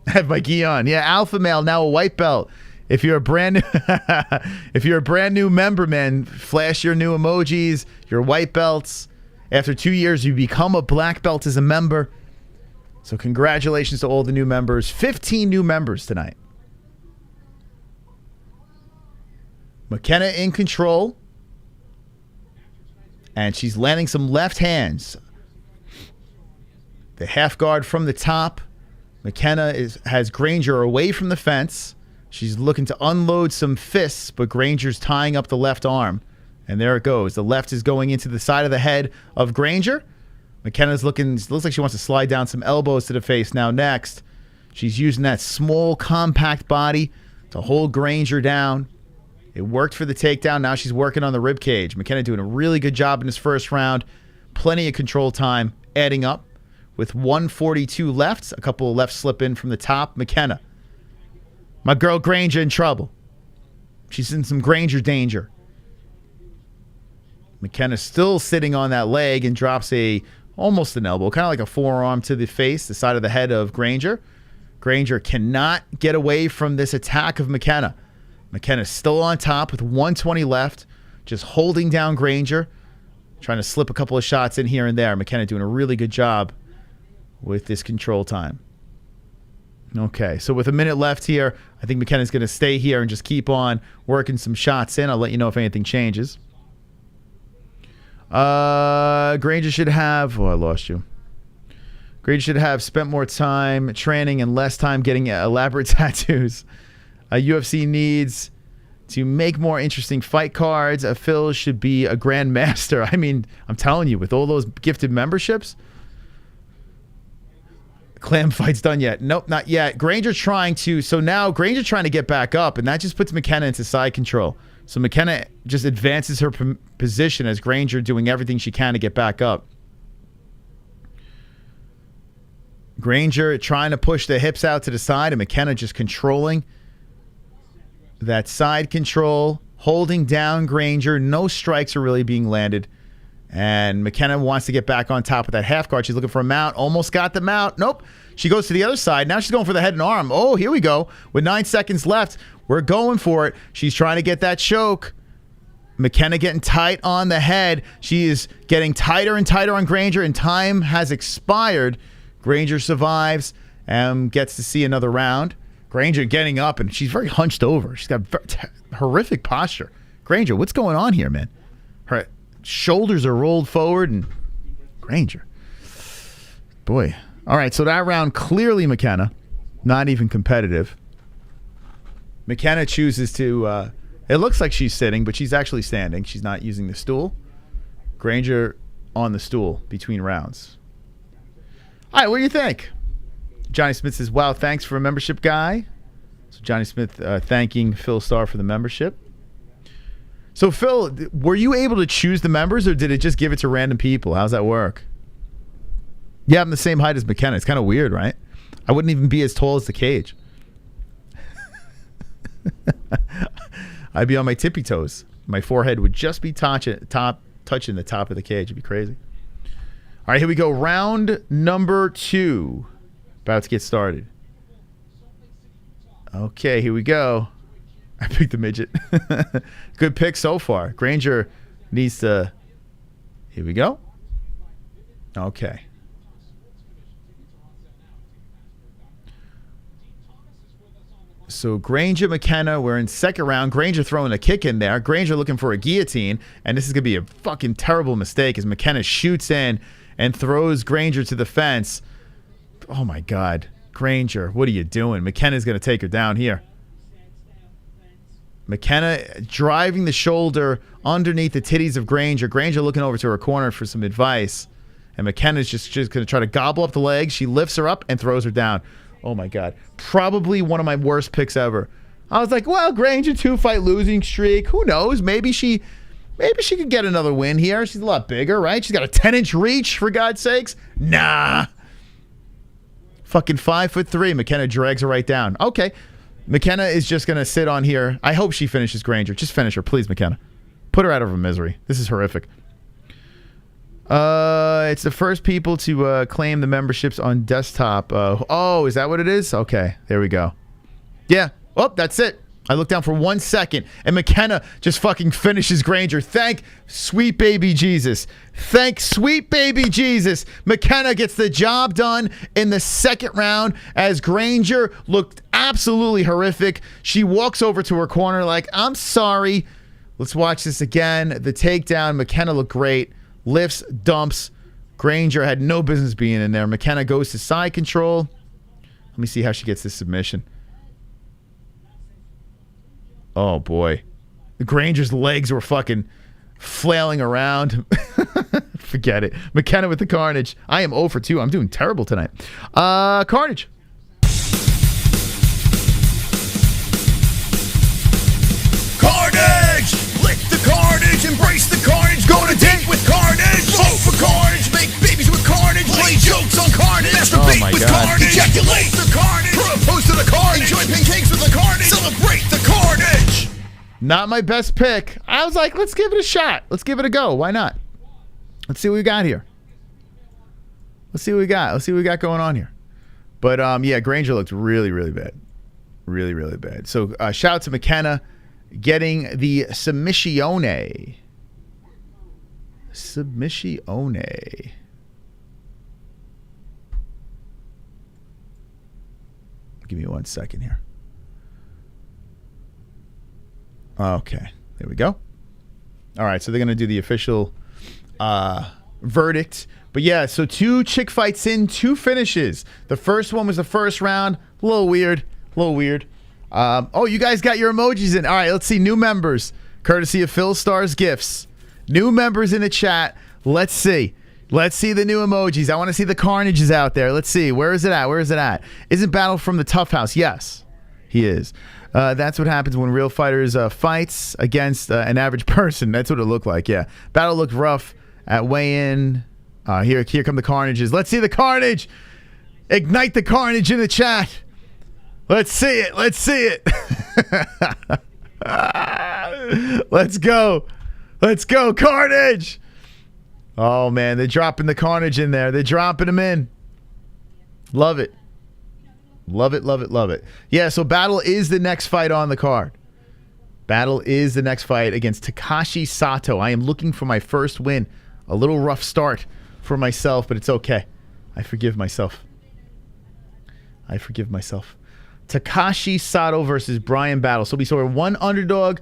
I have my gi on. Yeah, alpha male, now a white belt. If you're a brand new member, man, flash your new emojis, your white belts. After 2 years, you become a black belt as a member. So congratulations to all the new members. 15 new members tonight. McKenna in control. And she's landing some left hands. The half guard from the top. McKenna has Granger away from the fence. She's looking to unload some fists, but Granger's tying up the left arm. And there it goes. The left is going into the side of the head of Granger. McKenna's looks like she wants to slide down some elbows to the face now next. She's using that small, compact body to hold Granger down. It worked for the takedown. Now she's working on the rib cage. McKenna doing a really good job in this first round. Plenty of control time adding up. With 1:42 left, a couple of left slip in from the top. McKenna. My girl Granger in trouble. She's in some Granger danger. McKenna still sitting on that leg and drops almost an elbow, kind of like a forearm to the face, the side of the head of Granger. Granger cannot get away from this attack of McKenna. McKenna's still on top with 1:20 left, just holding down Granger, trying to slip a couple of shots in here and there. McKenna doing a really good job with this control time. Okay, so with a minute left here, I think McKenna's going to stay here and just keep on working some shots in. I'll let you know if anything changes. Granger should have... Oh, I lost you. Granger should have spent more time training and less time getting elaborate tattoos. UFC needs to make more interesting fight cards. Phil should be a grandmaster. I mean, I'm telling you, with all those gifted memberships... Clam fight's done yet? Nope, not yet. Granger trying to... So now Granger trying to get back up, and that just puts McKenna into side control. So McKenna just advances her position as Granger doing everything she can to get back up. Granger trying to push the hips out to the side, and McKenna just controlling that side control, holding down Granger. No strikes are really being landed. And McKenna wants to get back on top of that half guard. She's looking for a mount. Almost got the mount. Nope. She goes to the other side. Now she's going for the head and arm. Oh, here we go. With 9 seconds left, we're going for it. She's trying to get that choke. McKenna getting tight on the head. She is getting tighter and tighter on Granger, and time has expired. Granger survives and gets to see another round. Granger getting up, and she's very hunched over. She's got horrific posture. Granger, what's going on here, man? Her shoulders are rolled forward, and Granger. Boy. All right, so that round, clearly McKenna. Not even competitive. McKenna chooses to... it looks like she's sitting, but she's actually standing. She's not using the stool. Granger on the stool between rounds. All right, what do you think? Johnny Smith says, wow, thanks for a membership, guy. So Johnny Smith thanking Phil Starr for the membership. So, Phil, were you able to choose the members, or did it just give it to random people? How's that work? Yeah, I'm the same height as McKenna. It's kind of weird, right? I wouldn't even be as tall as the cage. I'd be on my tippy toes. My forehead would just be touching the top of the cage. It'd be crazy. All right, here we go. Round number 2. About to get started. Okay, here we go. I picked the midget. Good pick so far. Granger needs to... Here we go. Okay. So Granger, McKenna, we're in second round. Granger throwing a kick in there. Granger looking for a guillotine. And this is going to be a fucking terrible mistake as McKenna shoots in and throws Granger to the fence. Oh, my God. Granger, what are you doing? McKenna's going to take her down here. McKenna driving the shoulder underneath the titties of Granger. Granger looking over to her corner for some advice. And McKenna's just going to try to gobble up the legs. She lifts her up and throws her down. Oh, my God. Probably one of my worst picks ever. I was like, well, Granger, 2-fight losing streak. Who knows? Maybe she could get another win here. She's a lot bigger, right? She's got a 10-inch reach, for God's sakes. Nah. Fucking 5'3". McKenna drags her right down. Okay. McKenna is just going to sit on here. I hope she finishes Granger. Just finish her, please, McKenna. Put her out of her misery. This is horrific. It's the first people to claim the memberships on desktop. Oh, is that what it is? Okay, there we go. Yeah. Oh, that's it. I looked down for 1 second, and McKenna just fucking finishes Granger. Thank sweet baby Jesus. Thank sweet baby Jesus. McKenna gets the job done in the second round as Granger looked absolutely horrific. She walks over to her corner like, I'm sorry. Let's watch this again. The takedown. McKenna looked great. Lifts, dumps. Granger had no business being in there. McKenna goes to side control. Let me see how she gets this submission. Oh, boy. Granger's legs were fucking flailing around. Forget it. McKenna with the carnage. I am 0 for 2. I'm doing terrible tonight. Carnage. Carnage! Lick the carnage, embrace the carnage, go on a date with carnage, vote for carnage, make babies with carnage, play jokes on carnage, masturbate with carnage, ejaculate the carnage, propose to the carnage, enjoy pancakes with the carnage, celebrate the carnage. Not my best pick. I was like, let's give it a shot. Let's give it a go. Why not? Let's see what we got here. Let's see what we got. Let's see what we got going on here. But yeah, Granger looked really, really bad. Really, really bad. So shout out to McKenna getting the submissione. Submissione. Give me 1 second here. Okay, there we go. All right, so they're going to do the official verdict. But yeah, so 2 chick fights in, 2 finishes. The first one was the first round. A little weird. Oh, you guys got your emojis in. All right, let's see. New members, courtesy of Phil Star's Gifts. New members in the chat. Let's see. Let's see the new emojis. I want to see the carnages out there. Let's see. Where is it at? Isn't Battle from the Tough House? Yes, he is. That's what happens when real fighters fights against an average person. That's what it looked like, yeah. Battle looked rough at weigh-in. Here come the carnages. Let's see the carnage. Ignite the carnage in the chat. Let's see it. Let's go, carnage. Oh, man, they're dropping the carnage in there. They're dropping them in. Love it. Love it. Yeah, so Battle is the next fight on the card. Battle is the next fight against Takashi Sato. I am looking for my first win. A little rough start for myself, but it's okay. I forgive myself. Takashi Sato versus Brian Battle. So we saw 1 underdog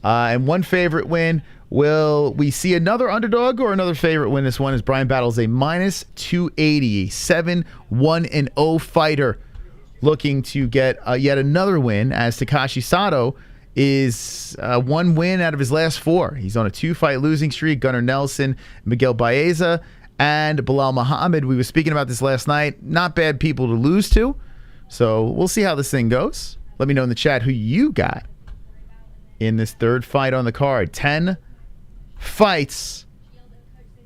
and 1 favorite win. Will we see another underdog or another favorite win? This one is Brian Battle's a minus 280, 7-1-0 fighter. Looking to get yet another win as Takashi Sato is 1 win out of his last 4. He's on a 2-fight losing streak. Gunnar Nelson, Miguel Baeza, and Bilal Mohammad. We were speaking about this last night. Not bad people to lose to. So we'll see how this thing goes. Let me know in the chat who you got in this 3rd fight on the card. 10 fights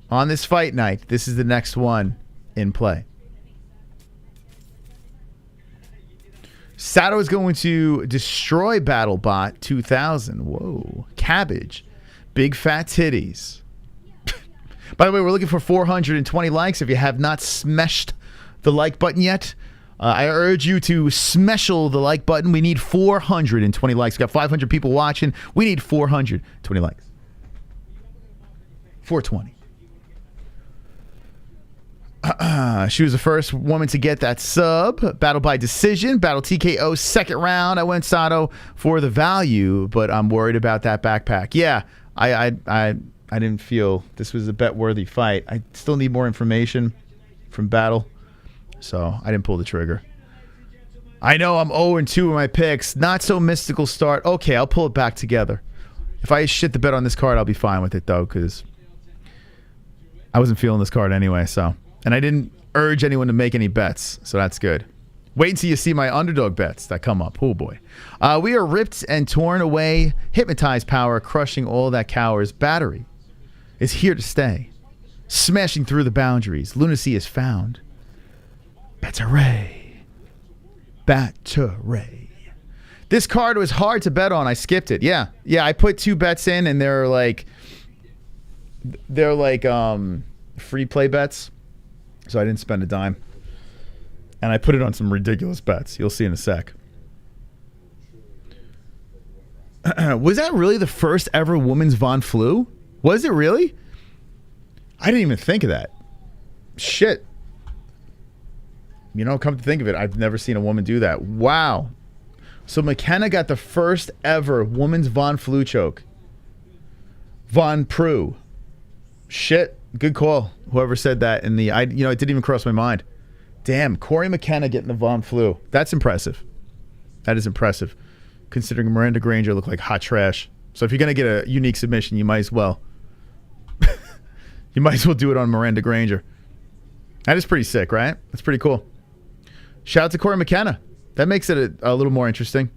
on this fight night. This is the next one in play. Sato is going to destroy BattleBot 2000. Whoa. Cabbage. Big fat titties. By the way, we're looking for 420 likes. If you have not smashed the like button yet, I urge you to smeshel the like button. We need 420 likes. We've got 500 people watching. We need 420 likes. 420. She was the first woman to get that sub. Battle by decision. Battle TKO 2nd round. I went Sato for the value, but I'm worried about that backpack. Yeah, I didn't feel this was a bet-worthy fight. I still need more information from Battle, so I didn't pull the trigger. I know I'm 0-2 in my picks. Not so mystical start. Okay, I'll pull it back together. If I shit the bet on this card, I'll be fine with it, though, because I wasn't feeling this card anyway. So, and I didn't urge anyone to make any bets, so that's good. Wait until you see my underdog bets that come up. Oh, boy. We are ripped and torn away. Hypnotized power, crushing all that cowers. Battery is here to stay. Smashing through the boundaries. Lunacy is found. Battery. Battery. This card was hard to bet on. I skipped it. Yeah. I put 2 bets in, and they're like free play bets. So I didn't spend a dime. And I put it on some ridiculous bets. You'll see in a sec. Was that really the first ever women's Von Flue? Was it really? I didn't even think of that. Shit. You know, come to think of it, I've never seen a woman do that. Wow. So McKenna got the first ever women's Von Flue choke. Von Prue. Shit. Good call. Whoever said that in the... it didn't even cross my mind. Damn, Corey McKenna getting the Von Flue. That's impressive. That is impressive. Considering Miranda Granger looked like hot trash. So if you're going to get a unique submission, you might as well. You might as well do it on Miranda Granger. That is pretty sick, right? That's pretty cool. Shout out to Corey McKenna. That makes it a little more interesting.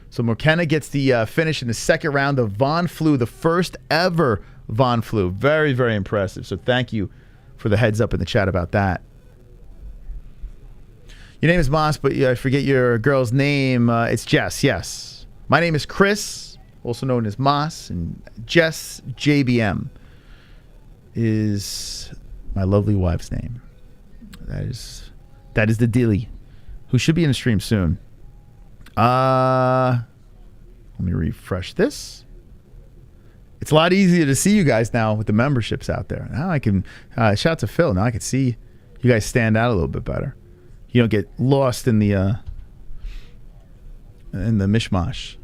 So McKenna gets the finish in the second round of Von Flue, the first ever Von Flue. Very, very impressive. So thank you for the heads up in the chat about that. Your name is Moss, but I forget your girl's name. It's Jess, yes. My name is Chris, also known as Moss, and Jess JBM is my lovely wife's name. That is the dilly, who should be in the stream soon. Let me refresh this. It's a lot easier to see you guys now with the memberships out there. Now I can shout out to Phil. Now I can see you guys stand out a little bit better. You don't get lost in the mishmash.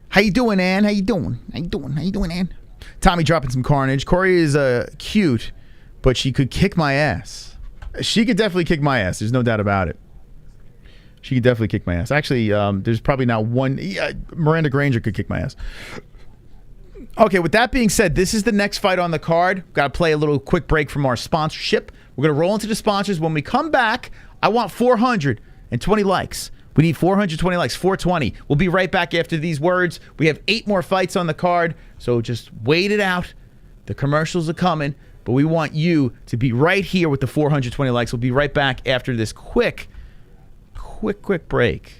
How you doing, Ann? How you doing, Ann? Tommy dropping some carnage. Corey is cute, but she could kick my ass. She could definitely kick my ass. There's no doubt about it. She could definitely kick my ass. Actually, there's probably not one. Miranda Granger could kick my ass. Okay, with that being said, this is the next fight on the card. Got to play a little quick break from our sponsorship. We're going to roll into the sponsors. When we come back, I want 420 likes. We need 420 likes, 420. We'll be right back after these words. We have 8 more fights on the card, so just wait it out. The commercials are coming, but we want you to be right here with the 420 likes. We'll be right back after this quick break.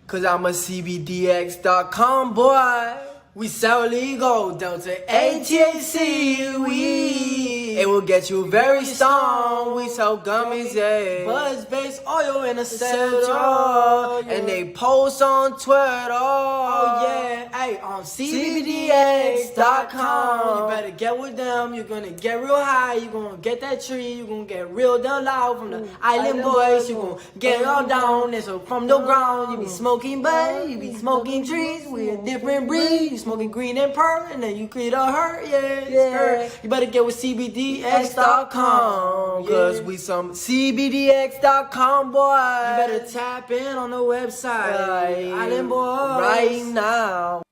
Cause I'm a CBDX.com boy. We sell legal, Delta ATHC weed. It will get you very stoned. We sell gummies, yeah. Buzz-based oil and etc. And they post on Twitter. Oh yeah, hey, on CBDX.com. You better get with them. You're gonna get real high. You're gonna get that tree. You're gonna get real down loud from the island boys. You're gonna get all down. And so from the ground, you be smoking bud. You be smoking trees. We a different breed. Smoking green and pearl, and then you create a hurt, yeah. You better get with CBDX.com, cause we some CBDX.com, boy. You better tap in on the website, Island Boys, right now.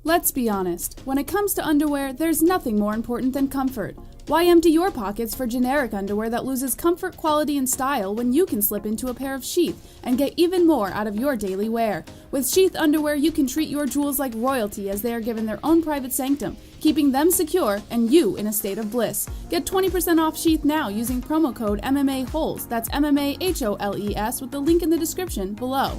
Let's be honest, when it comes to underwear, there's nothing more important than comfort. Why empty your pockets for generic underwear that loses comfort, quality, and style when you can slip into a pair of Sheath and get even more out of your daily wear? With Sheath underwear, you can treat your jewels like royalty as they are given their own private sanctum, keeping them secure and you in a state of bliss. Get 20% off Sheath now using promo code MMA-Holes. That's MMA-HOLES with the link in the description below.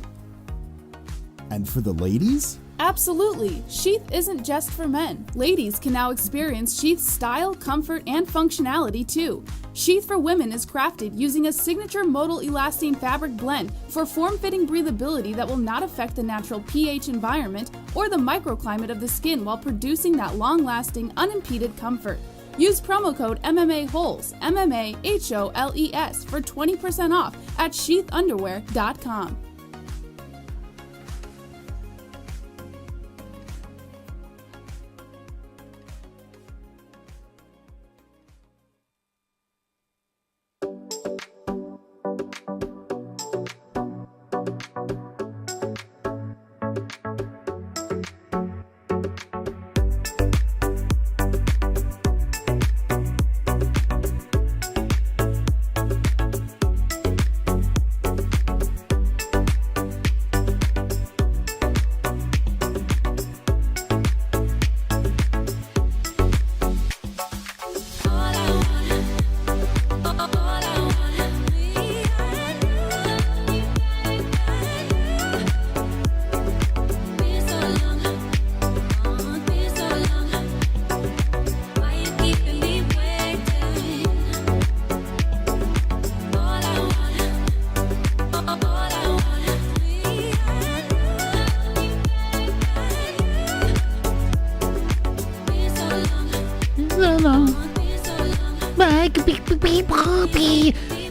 And for the ladies? Absolutely! Sheath isn't just for men. Ladies can now experience Sheath's style, comfort, and functionality too. Sheath for women is crafted using a signature modal elastane fabric blend for form-fitting breathability that will not affect the natural pH environment or the microclimate of the skin while producing that long-lasting, unimpeded comfort. Use promo code MMA-Holes, MMA-HOLES, for 20% off at sheathunderwear.com.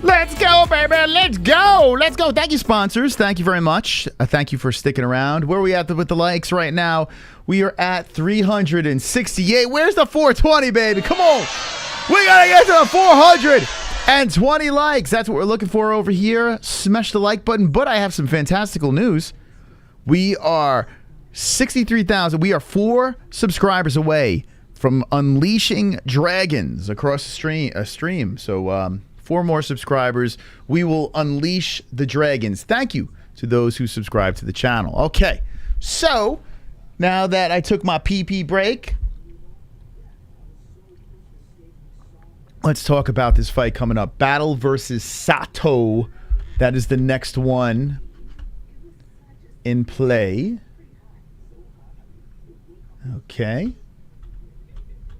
Let's go, baby. Let's go. Let's go. Thank you, sponsors. Thank you very much. Thank you for sticking around. Where are we at with the likes right now? We are at 368. Where's the 420, baby? Come on. We got to get to the 420 likes. That's what we're looking for over here. Smash the like button. But I have some fantastical news. We are 63,000. We are 4 subscribers away from unleashing dragons across the stream. So 4 more subscribers. We will unleash the dragons. Thank you to those who subscribe to the channel. Okay, so now that I took my pee break, let's talk about this fight coming up. Battle versus Sato. That is the next one in play. Okay.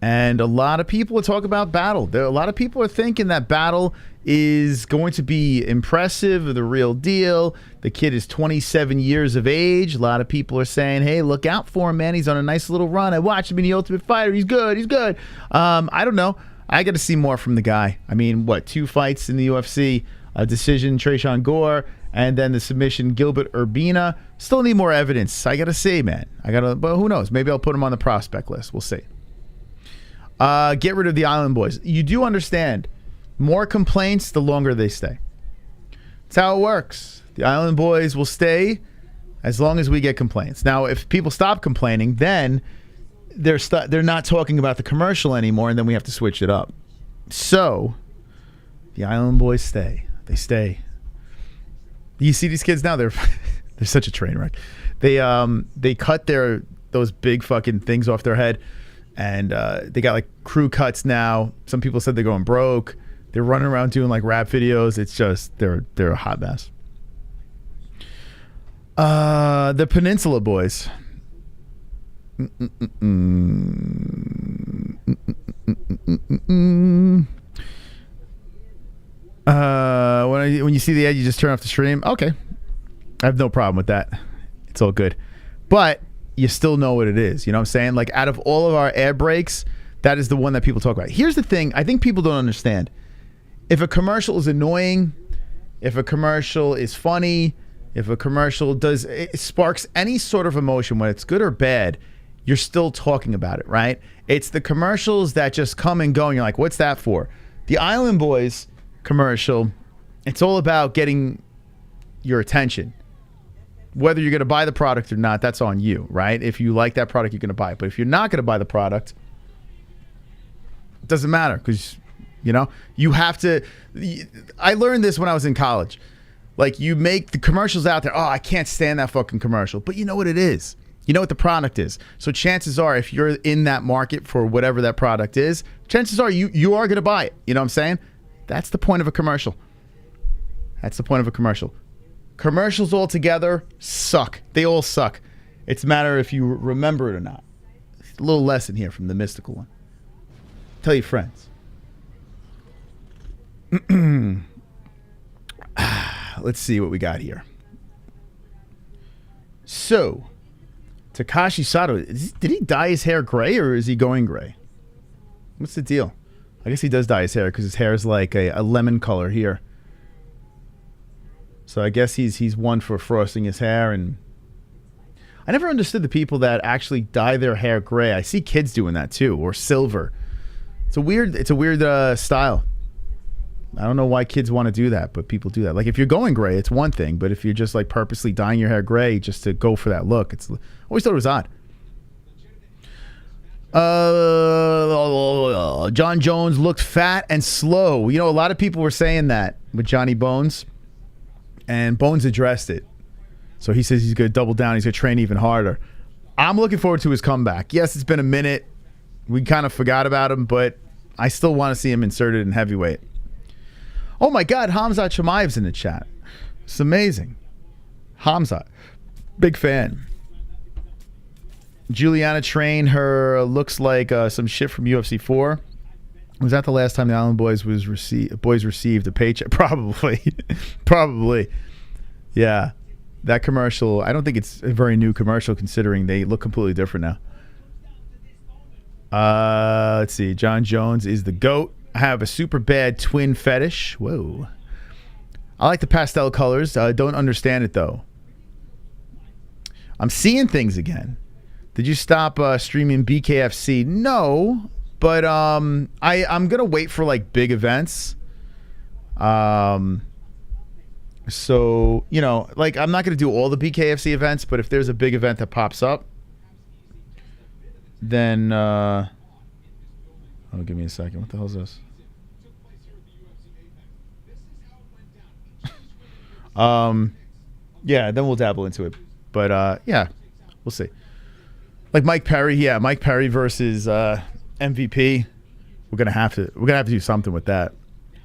And a lot of people talk about Battle. A lot of people are thinking that Battle is going to be impressive, the real deal. The kid is 27 years of age. A lot of people are saying, hey, look out for him, man. He's on a nice little run. I watched him in The Ultimate Fighter. He's good. He's good. I don't know. I got to see more from the guy. I mean, 2 fights in the UFC, a decision, Tresean Gore, and then the submission, Gilbert Urbina. Still need more evidence. I got to see, man. But who knows? Maybe I'll put him on the prospect list. We'll see. Get rid of the Island Boys. You do understand, more complaints, the longer they stay. That's how it works. The Island Boys will stay as long as we get complaints. Now, if people stop complaining, then they're not talking about the commercial anymore, and then we have to switch it up. So, the Island Boys stay. They stay. You see these kids now? They're such a train wreck. They cut those big fucking things off their head. And they got like crew cuts now. Some people said they're going broke. They're running around doing like rap videos. It's just they're a hot mess. The Peninsula Boys. When you see the ad, you just turn off the stream. Okay, I have no problem with that. It's all good, but you still know what it is. You know what I'm saying? Like, out of all of our ad breaks, that is the one that people talk about. Here's the thing. I think people don't understand. If a commercial is annoying, if a commercial is funny, if a commercial it sparks any sort of emotion, whether it's good or bad, you're still talking about it, right? It's the commercials that just come and go, and you're like, what's that for? The Island Boys commercial, it's all about getting your attention. whether you're going to buy the product or not, that's on you, right? If you like that product, you're going to buy it. But if you're not going to buy the product, it doesn't matter because, you have to. I learned this when I was in college. Like, you make the commercials out there. Oh, I can't stand that fucking commercial. But you know what it is. You know what the product is. So chances are, if you're in that market for whatever that product is, chances are you are going to buy it. You know what I'm saying? That's the point of a commercial. That's the point of a commercial. Commercials altogether suck. They all suck. It's a matter if you remember it or not. A little lesson here from the mystical one. Tell your friends. Let's see what we got here. So, Takashi Sato, did he dye his hair gray or is he going gray? What's the deal? I guess he does dye his hair because his hair is like a lemon color here. So I guess he's one for frosting his hair. And I never understood the people that actually dye their hair gray. I see kids doing that too, or silver. It's a weird style. I don't know why kids want to do that, but people do that. Like if you're going gray, it's one thing, but if you're just like purposely dyeing your hair gray just to go for that look, I always thought it was odd. John Jones looked fat and slow. A lot of people were saying that with Johnny Bones, and Bones addressed it. So he says he's going to double down. He's going to train even harder. I'm looking forward to his comeback. Yes, it's been a minute. We kind of forgot about him, but I still want to see him inserted in heavyweight. Oh my God, Hamzat Chimaev's in the chat. It's amazing. Hamzat, big fan. Julianna trained her, looks like some shit from UFC 4. Was that the last time the Island Boys received a paycheck? Probably. Probably. Yeah. That commercial, I don't think it's a very new commercial considering they look completely different now. Let's see. John Jones is the GOAT. I have a super bad twin fetish. Whoa. I like the pastel colors. Don't understand it though. I'm seeing things again. Did you stop streaming BKFC? No, but I'm gonna wait for like big events. So like I'm not gonna do all the BKFC events, but if there's a big event that pops up, then give me a second. What the hell is this? Yeah, then we'll dabble into it. But yeah, we'll see. Like Mike Perry, yeah, Mike Perry versus MVP. We're gonna have to do something with that.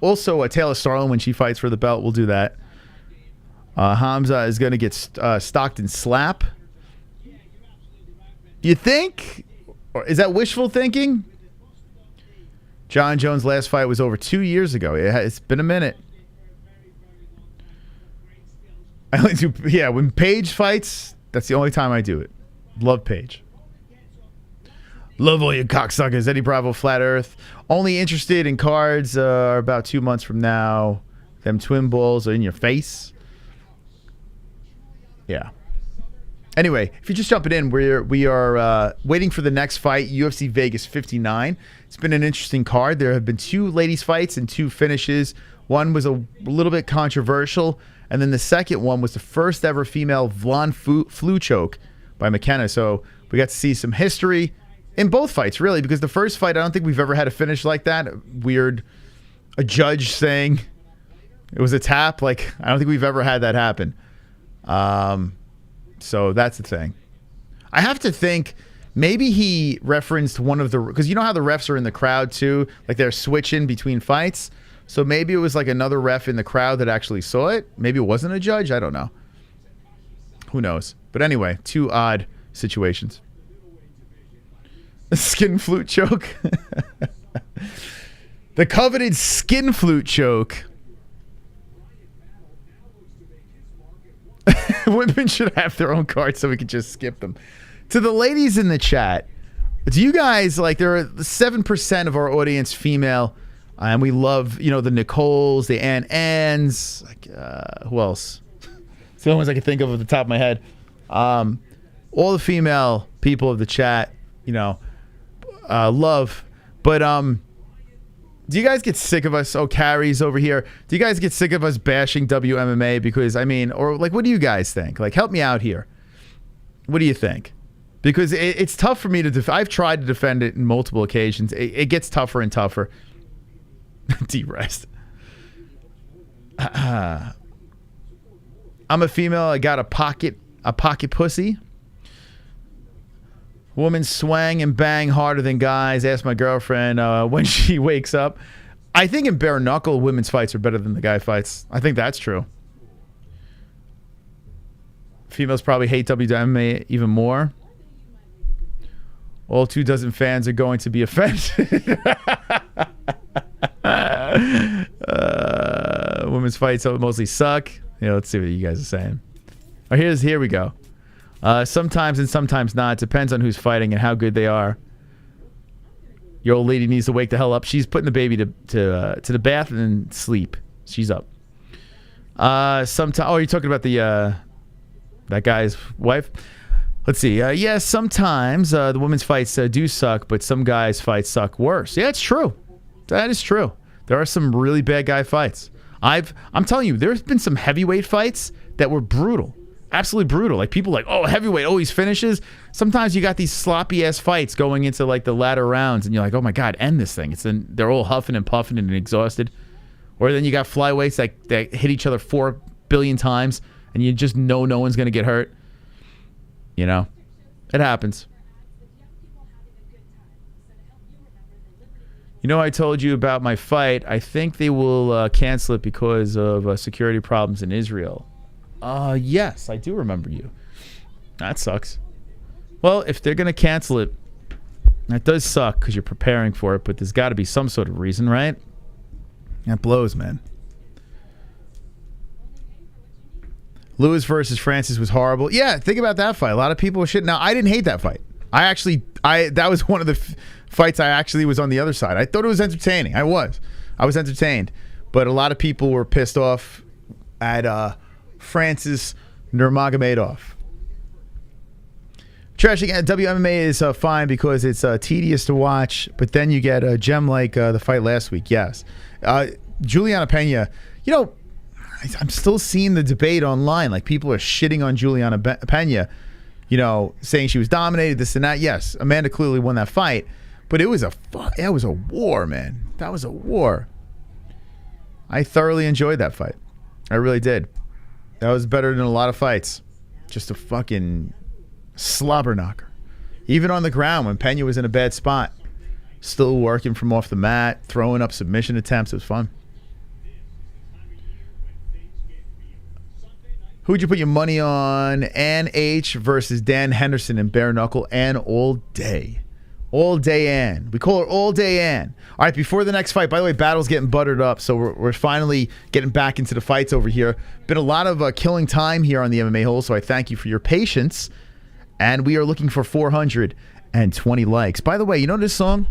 Also, Taylor Starlin when she fights for the belt, we'll do that. Hamza is gonna get stalked and slap. You think? Or is that wishful thinking? John Jones' last fight was over 2 years ago. It's been a minute. I only do, when Paige fights, that's the only time I do it. Love Paige. Love all you cocksuckers. Eddie Bravo, Flat Earth. Only interested in cards are about 2 months from now. Them twin balls are in your face. Yeah. Anyway, if you're just jumping in, we are waiting for the next fight, UFC Vegas 59. It's been an interesting card. There have been 2 ladies fights and 2 finishes. One was a little bit controversial, and then the second one was the first ever female Vlon flu choke by McKenna. So we got to see some history in both fights, really, because the first fight, I don't think we've ever had a finish like that. A judge saying it was a tap. Like, I don't think we've ever had that happen. So that's the thing. I have to think maybe he referenced one of the, because you know how the refs are in the crowd too, like they're switching between fights. So maybe it was like another ref in the crowd that actually saw it. Maybe it wasn't a judge. I don't know. Who knows? But anyway, 2 odd situations. A skin flute choke. The coveted skin flute choke. Women should have their own cards so we could just skip them. To the ladies in the chat, do you guys, like, there are 7% of our audience female, and we love, the Nicoles, the Anns, like, who else? It's the only ones I can think of at the top of my head. All the female people of the chat, love. But Do you guys get sick of us? Oh, Carrie's over here. Do you guys get sick of us bashing WMMA? Because, I mean, or like, what do you guys think? Like, help me out here. What do you think? Because it's tough for me to I've tried to defend it in multiple occasions. It gets tougher and tougher. D-rest. I'm a female. I got a pocket pussy. Women swang and bang harder than guys. Ask my girlfriend when she wakes up. I think in bare knuckle, women's fights are better than the guy fights. I think that's true. Females probably hate WMA even more. All 24 fans are going to be offended. Women's fights mostly suck. Let's see what you guys are saying. Here we go. Sometimes and sometimes not. Depends on who's fighting and how good they are. Your old lady needs to wake the hell up. She's putting the baby to the bath and then sleep. She's up. Sometimes. Oh, you're talking about that guy's wife. Let's see. Yes, sometimes the women's fights do suck, but some guys' fights suck worse. Yeah, it's true. That is true. There are some really bad guy fights. I'm telling you, there's been some heavyweight fights that were brutal. Absolutely brutal. Like people like, oh, heavyweight always finishes. Sometimes you got these sloppy ass fights going into like the latter rounds, and you're like, oh my god, end this thing. They're all huffing and puffing and exhausted. Or then you got flyweights that hit each other 4 billion times, and you just know no one's gonna get hurt. It happens. I told you about my fight. I think they will cancel it because of security problems in Israel. Yes, I do remember you. That sucks. Well, if they're going to cancel it, that does suck because you're preparing for it, but there's got to be some sort of reason, right? That blows, man. Lewis versus Francis was horrible. Yeah, think about that fight. A lot of people were shit. Now, I didn't hate that fight. That was one of the fights I actually was on the other side. I thought it was entertaining. I was entertained. But a lot of people were pissed off at Francis Nurmagomedov. Trashing at WMMA is fine because it's tedious to watch, but then you get a gem like the fight last week. Yes. Julianna Pena, I'm still seeing the debate online. Like people are shitting on Julianna Pena, saying she was dominated, this and that. Yes, Amanda clearly won that fight, but it was a war, man. That was a war. I thoroughly enjoyed that fight. I really did. That was better than a lot of fights. Just a fucking slobber knocker. Even on the ground when Pena was in a bad spot. Still working from off the mat, throwing up submission attempts. It was fun. Who'd you put your money on? Ann H versus Dan Henderson in bare knuckle. Ann all day. All day Ann. We call her all day Ann. All right, before the next fight, by the way, Battle's getting buttered up, so we're finally getting back into the fights over here. Been a lot of killing time here on the MMA-Holes, so I thank you for your patience. And we are looking for 420 likes. By the way, you know this song?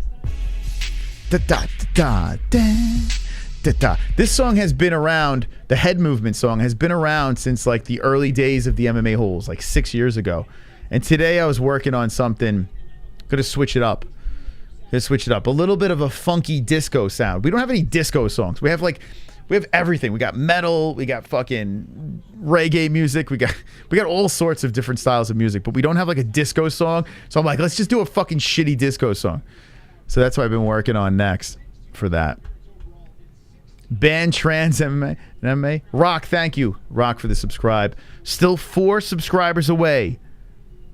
This song has been around, the head movement song has been around since like the early days of the MMA-Holes, like 6 years ago. And today I was working on something, gonna switch it up. A little bit of a funky disco sound. We don't have any disco songs. We have everything. We got metal, we got fucking reggae music, we got all sorts of different styles of music, but we don't have like a disco song. So I'm like, let's just do a fucking shitty disco song. So that's what I've been working on next for that. Ban trans MMA. Rock, thank you. Rock for the subscribe. Still 4 subscribers away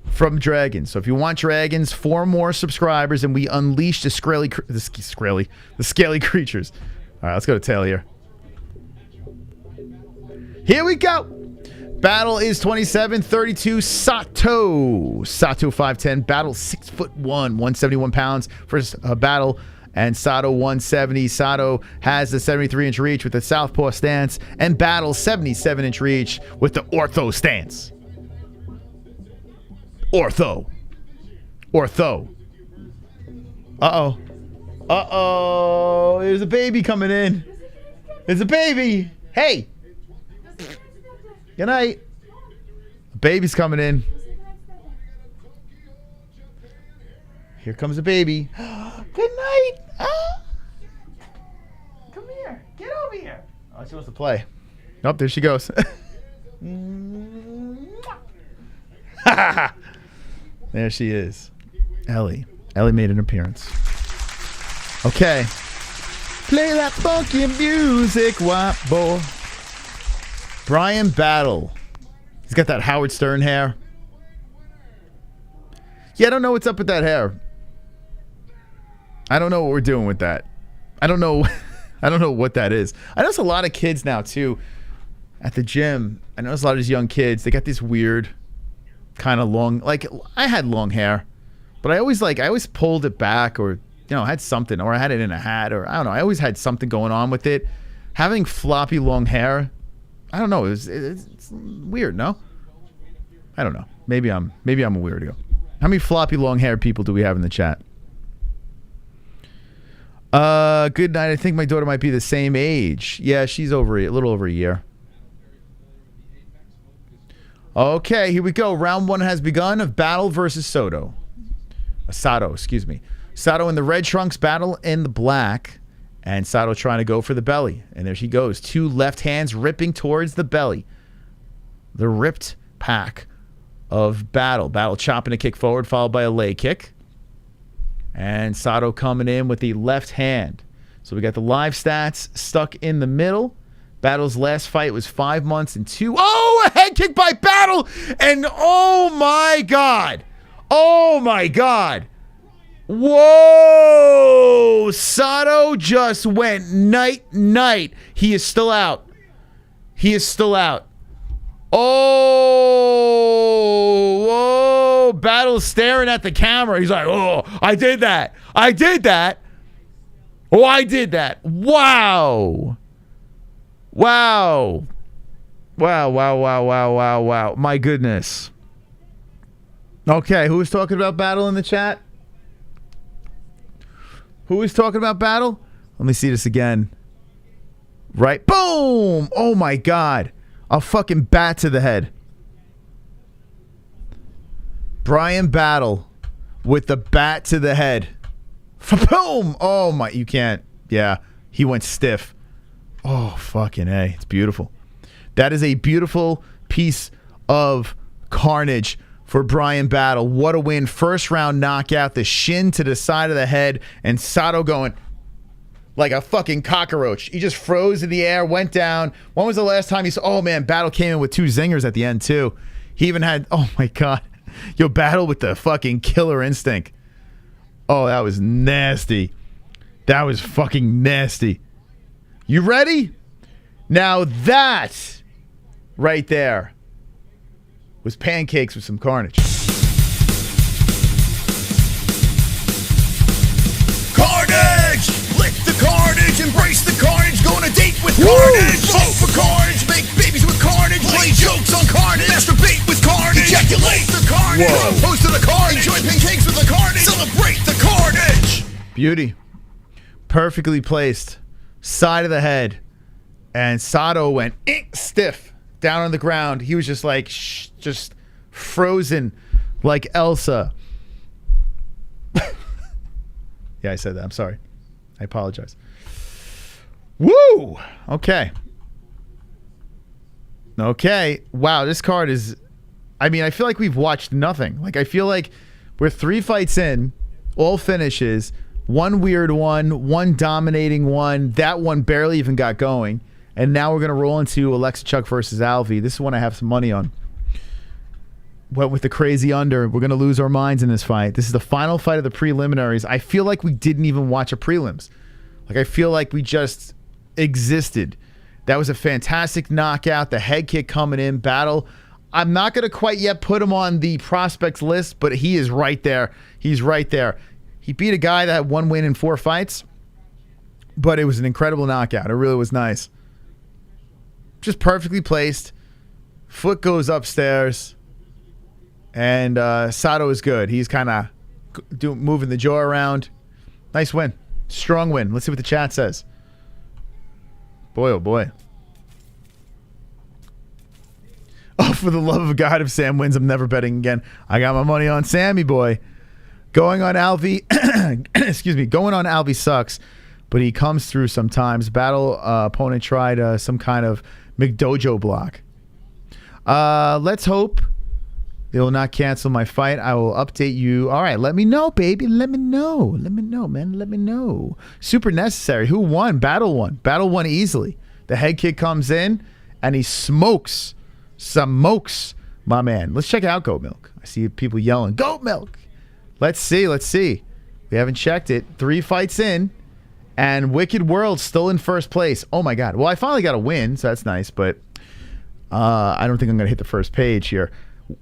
from Dragons. So if you want Dragons, 4 more subscribers and we unleash the scaly creatures. All right, let's go to Tail here. Here we go. Battle is 27-32. Sato 5'10". Battle 6'1", 171 pounds for Battle. And Sato 170. Sato has the 73-inch reach with the southpaw stance. And Battle 77-inch reach with the ortho stance. Ortho. Uh-oh. There's a baby coming in. There's a baby. Hey. Good night. A baby's coming in. Here comes a baby. Good night. Oh, she wants to play. Nope, there she goes. There she is. Ellie. Ellie made an appearance. Okay. Play that funky music, white boy. Brian Battle. He's got that Howard Stern hair. Yeah, I don't know what's up with that hair. I don't know what we're doing with that. I don't know. I don't know what that is. I notice a lot of kids now too at the gym. I notice a lot of these young kids. They got this weird kind of long. Like I had long hair, but I always pulled it back, or had something, or I had it in a hat, or I don't know. I always had something going on with it. Having floppy long hair, I don't know. It's weird. No, I don't know. Maybe I'm a weirdo. How many floppy long haired people do we have in the chat? Good night. I think my daughter might be the same age. Yeah, she's a little over a year. Okay, here we go. Round 1 has begun of Battle versus Sato, excuse me. Sato in the red trunks, Battle in the black, and Sato trying to go for the belly. And there she goes. 2 left hands ripping towards the belly. The ripped pack of Battle. Battle chopping a kick forward, followed by a leg kick. And Sato coming in with the left hand. So we got the live stats stuck in the middle. Battle's last fight was 5 months and 2. Oh, a head kick by Battle! And oh my God! Oh my God! Whoa! Sato just went night-night. He is still out. He is still out. Oh! Whoa! Battle's staring at the camera. He's like, oh, I did that. I did that. Oh, I did that. Wow. Wow. Wow, wow, wow, wow, wow, wow. My goodness. Okay, who was talking about Battle in the chat? Who was talking about Battle? Let me see this again. Right. Boom! Oh, my God. A fucking bat to the head. Brian Battle with the bat to the head. Boom! Oh, my. You can't. Yeah. He went stiff. Oh, fucking A. It's beautiful. That is a beautiful piece of carnage for Brian Battle. What a win. First round knockout. The shin to the side of the head. And Sato going like a fucking cockroach. He just froze in the air, went down. When was the last time you saw? Oh, man. Battle came in with 2 zingers at the end, too. He even had, oh, my God. Yo, Battle with the fucking killer instinct. Oh, that was nasty. That was fucking nasty. You ready? Now that right there was pancakes with some carnage. Carnage! Lick the carnage, embrace the carnage, go on a date with carnage. Vote for carnage, make babies with carnage, play jokes on carnage, masturbate with carnage, ejaculate the carnage, propose to the carnage, enjoy pancakes with the carnage, celebrate the carnage. Beauty. Perfectly placed. Side of the head. And Sato went stiff down on the ground. He was just like, just frozen like Elsa. Yeah, I said that. I'm sorry. I apologize. Woo! Okay. Okay. Wow, this card is... I mean, I feel like we've watched nothing. Like, I feel like we're 3 fights in, all finishes, 1 weird one dominating one, that one barely even got going, and now we're going to roll into Oleksiejczuk versus Alvey. This is one I have some money on. Went with the crazy under. We're going to lose our minds in this fight. This is the final fight of the preliminaries. I feel like we didn't even watch a prelims. Like, I feel like we just existed. That was a fantastic knockout. The head kick coming in. Battle. I'm not going to quite yet put him on the prospects list, but he is right there. He's right there. He beat a guy that had 1 win in 4 fights, but it was an incredible knockout. It really was nice. Just perfectly placed. Foot goes upstairs. And Sato is good. He's kind of moving the jaw around. Nice win. Strong win. Let's see what the chat says. Boy, oh boy. Oh, for the love of God, if Sam wins, I'm never betting again. I got my money on Sammy boy. Going on Alvey. Excuse me. Going on Alvey sucks. but he comes through sometimes. Battle opponent tried some kind of McDojo block. Let's hope they will not cancel my fight. I will update you. All right, let me know, baby. Let me know. Let me know, man. Let me know. Super necessary. Who won? Battle won. Battle won easily. The head kick comes in, and he smokes my man. Let's check out Goat Milk. I see people yelling, Goat Milk. Let's see. We haven't checked it. 3 fights in, and Wicked World still in first place. Oh, my God. Well, I finally got a win, so that's nice, but I don't think I'm going to hit the first page here.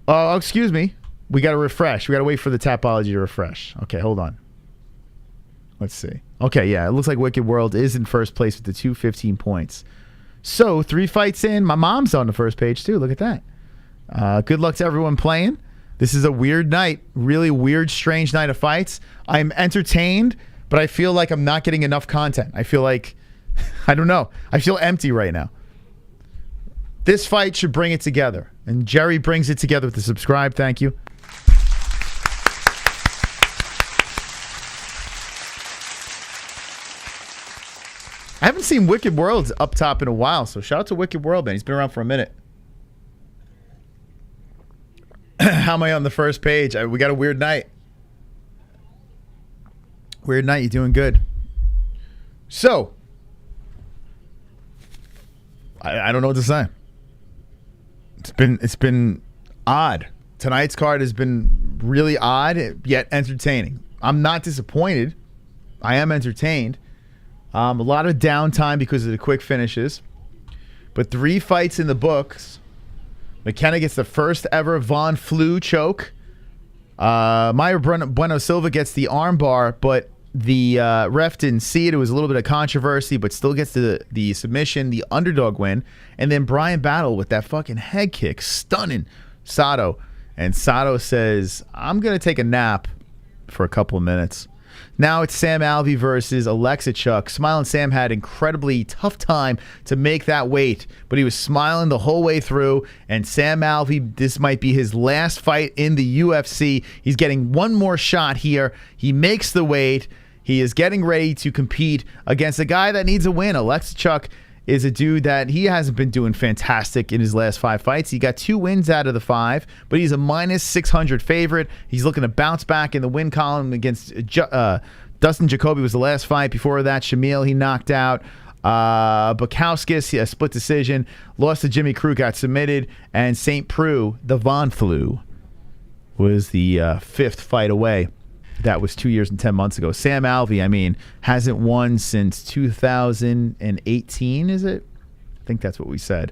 Oh, excuse me. We got to refresh. We got to wait for the Tapology to refresh. Okay, hold on. Let's see. Okay, yeah, it looks like Wicked World is in first place with the 215 points. So, 3 fights in. My mom's on the first page, too. Look at that. Good luck to everyone playing. This is a weird night. Really weird, strange night of fights. I'm entertained, but I feel like I'm not getting enough content. I feel like, I don't know. I feel empty right now. This fight should bring it together. And Jerry brings it together with the subscribe. Thank you. I haven't seen Wicked World up top in a while, so shout out to Wicked World, man. He's been around for a minute. How am I on the first page? We got a weird night. Weird night. You doing good? So, I don't know what to say. It's been odd. Tonight's card has been really odd, yet entertaining. I'm not disappointed. I am entertained. A lot of downtime because of the quick finishes. But 3 fights in the books. McKenna gets the first ever Von Flue choke. Bueno Silva gets the armbar, but the ref didn't see it. It was a little bit of controversy, but still gets the submission, the underdog win. And then Brian Battle with that fucking head kick, stunning Sato. And Sato says, I'm going to take a nap for a couple of minutes. Now it's Sam Alvey versus Oleksiejczuk. Smiling Sam had incredibly tough time to make that weight, but he was smiling the whole way through. And Sam Alvey, this might be his last fight in the UFC. He's getting one more shot here. He makes the weight. He is getting ready to compete against a guy that needs a win. Oleksiejczuk is a dude that he hasn't been doing fantastic in his last 5 fights. He got 2 wins out of the 5, but he's a minus 600 favorite. He's looking to bounce back in the win column against Dustin Jacoby was the last fight. Before that, Shamil he knocked out. Bukowskis, a split decision. Lost to Jimmy Crew, got submitted. And St. Preux, the Von Flue, was the 5th fight away. That was 2 years and 10 months ago. Sam Alvey, I mean, hasn't won since 2018, is it? I think that's what we said.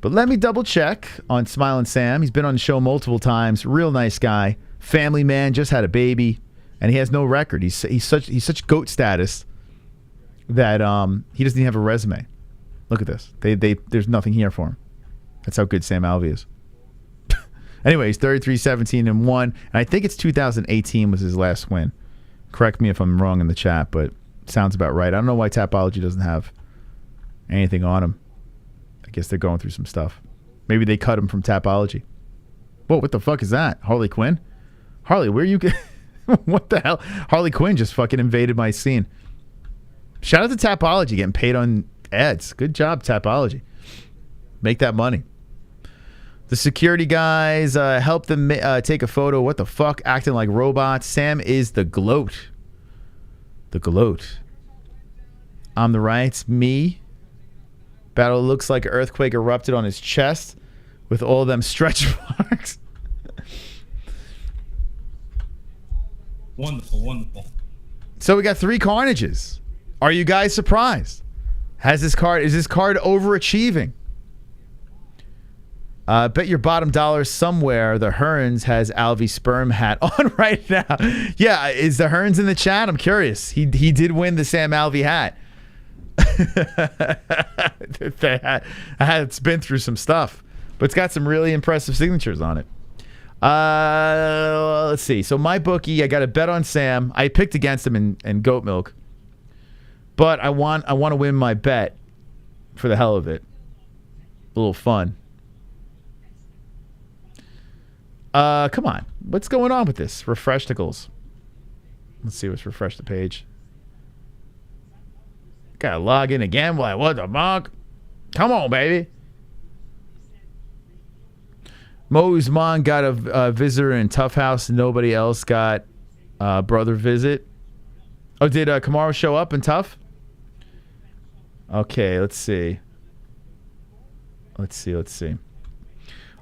But let me double check on Smiling Sam. He's been on the show multiple times. Real nice guy. Family man, just had a baby. And he has no record. He's such GOAT status that he doesn't even have a resume. Look at this. There's nothing here for him. That's how good Sam Alvey is. Anyways, 33-17-1, and I think it's 2018 was his last win. Correct me if I'm wrong in the chat, but sounds about right. I don't know why Tapology doesn't have anything on him. I guess they're going through some stuff. Maybe they cut him from Tapology. Whoa, what the fuck is that? Harley Quinn? Harley, where are you? What the hell? Harley Quinn just fucking invaded my scene. Shout out to Tapology getting paid on ads. Good job, Tapology. Make that money. The security guys help them take a photo. What the fuck? Acting like robots. Sam is the gloat. The gloat. I'm the right. Me. Battle looks like an earthquake erupted on his chest with all them stretch marks. Wonderful, wonderful. So we got 3 carnages. Are you guys surprised? Is this card overachieving? Bet your bottom dollar somewhere the Hearns has Alvey sperm hat on right now. Yeah, is the Hearns in the chat? I'm curious. He did win the Sam Alvey hat. It's been through some stuff, but it's got some really impressive signatures on it. Let's see. So my bookie, I got a bet on Sam. I picked against him in Goat Milk, but I want to win my bet for the hell of it. A little fun. Come on. What's going on with this? Refreshticles. Let's see what's refreshed the page. Gotta log in again. Like, what the fuck? Come on, baby. Usman got a visitor in Tough House. Nobody else got brother visit. Oh, did Kamaru show up in Tough? Okay, let's see. Let's see.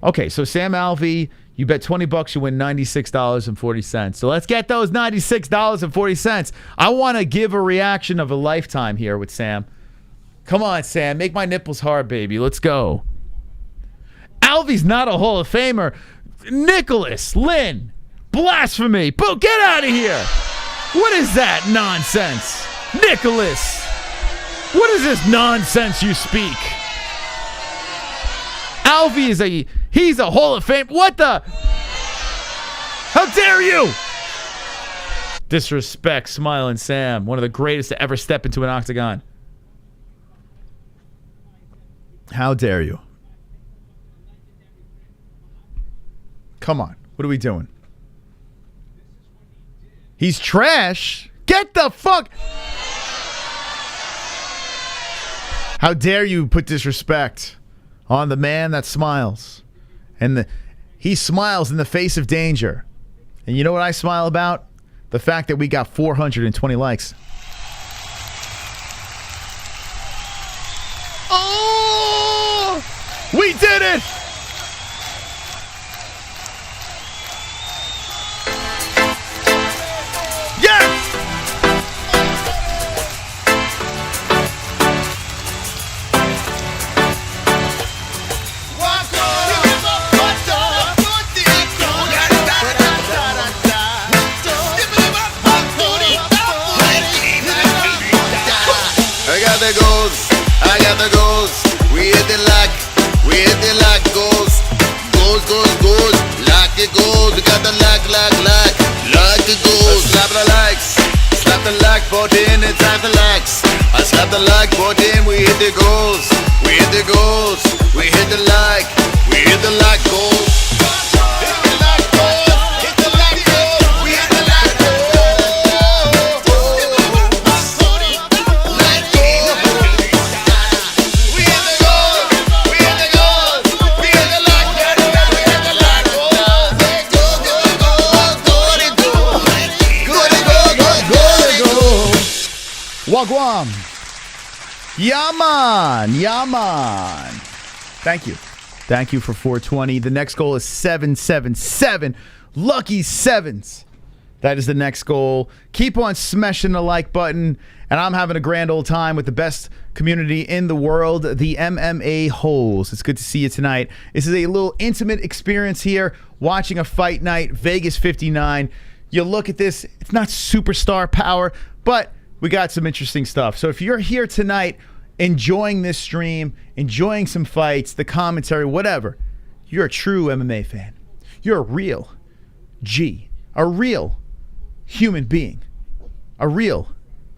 Okay, so Sam Alvey, you bet $20, you win $96.40. So let's get those $96.40. I want to give a reaction of a lifetime here with Sam. Come on, Sam. Make my nipples hard, baby. Let's go. Alvey's not a Hall of Famer. Nicholas, Lynn, blasphemy. Boo, get out of here. What is that nonsense? Nicholas, what is this nonsense you speak? Alvey he's a Hall of Fame. What the? How dare you? Disrespect, Smiling Sam, one of the greatest to ever step into an octagon. How dare you? Come on. What are we doing? He's trash. Get the fuck. How dare you put disrespect on the man that smiles. And he smiles in the face of danger. And you know what I smile about? The fact that we got 420 likes. Oh! We did it! I got the goals. We hit the lock. Goals. Lock it goals. We got the lock. Lock it goals. Slap the likes. Slap the like button. It's time to likes. I slap the like button. We hit the goals. We hit the goals. We hit the like. We hit the like goals. Wagwan. Yaman. Thank you for 420. The next goal is 777. Lucky sevens. That is the next goal. Keep on smashing the like button. And I'm having a grand old time with the best community in the world, the MMA-Holes. It's good to see you tonight. This is a little intimate experience here, watching a fight night, Vegas 59. You look at this, it's not superstar power, but we got some interesting stuff. So if you're here tonight enjoying this stream, enjoying some fights, the commentary, whatever, you're a true MMA fan. You're a real G, a real human being, a real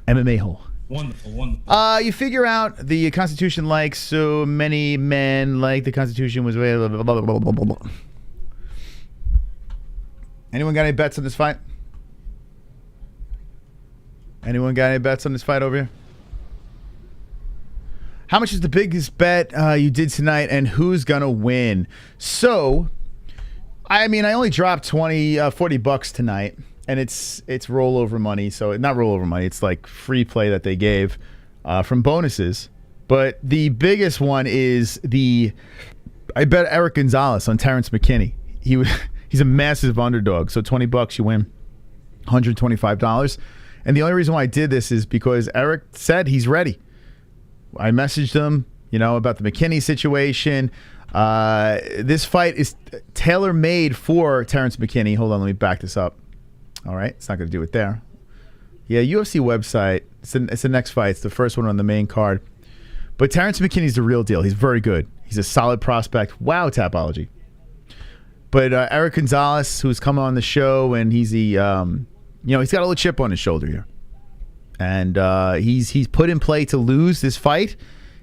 MMA hole. Wonderful. You figure out the Constitution likes so many men like the Constitution was blah, blah, blah, blah, blah, blah. Anyone got any bets on this fight? Anyone got any bets on this fight over here? How much is the biggest bet you did tonight, and who's going to win? So, I mean, I only dropped $40 tonight, and it's rollover money. So, not rollover money. It's like free play that they gave from bonuses. But the biggest one is I bet Eric Gonzalez on Terrence McKinney. He's a massive underdog. So, $20, you win $125. And the only reason why I did this is because Eric said he's ready. I messaged him, about the McKinney situation. This fight is tailor-made for Terrence McKinney. Hold on, let me back this up. All right, it's not going to do it there. Yeah, UFC website. It's the next fight. It's the first one on the main card. But Terrence McKinney's the real deal. He's very good. He's a solid prospect. Wow, Tapology. But Eric Gonzalez, who's come on the show, and he's he's got a little chip on his shoulder here. And he's put in play to lose this fight.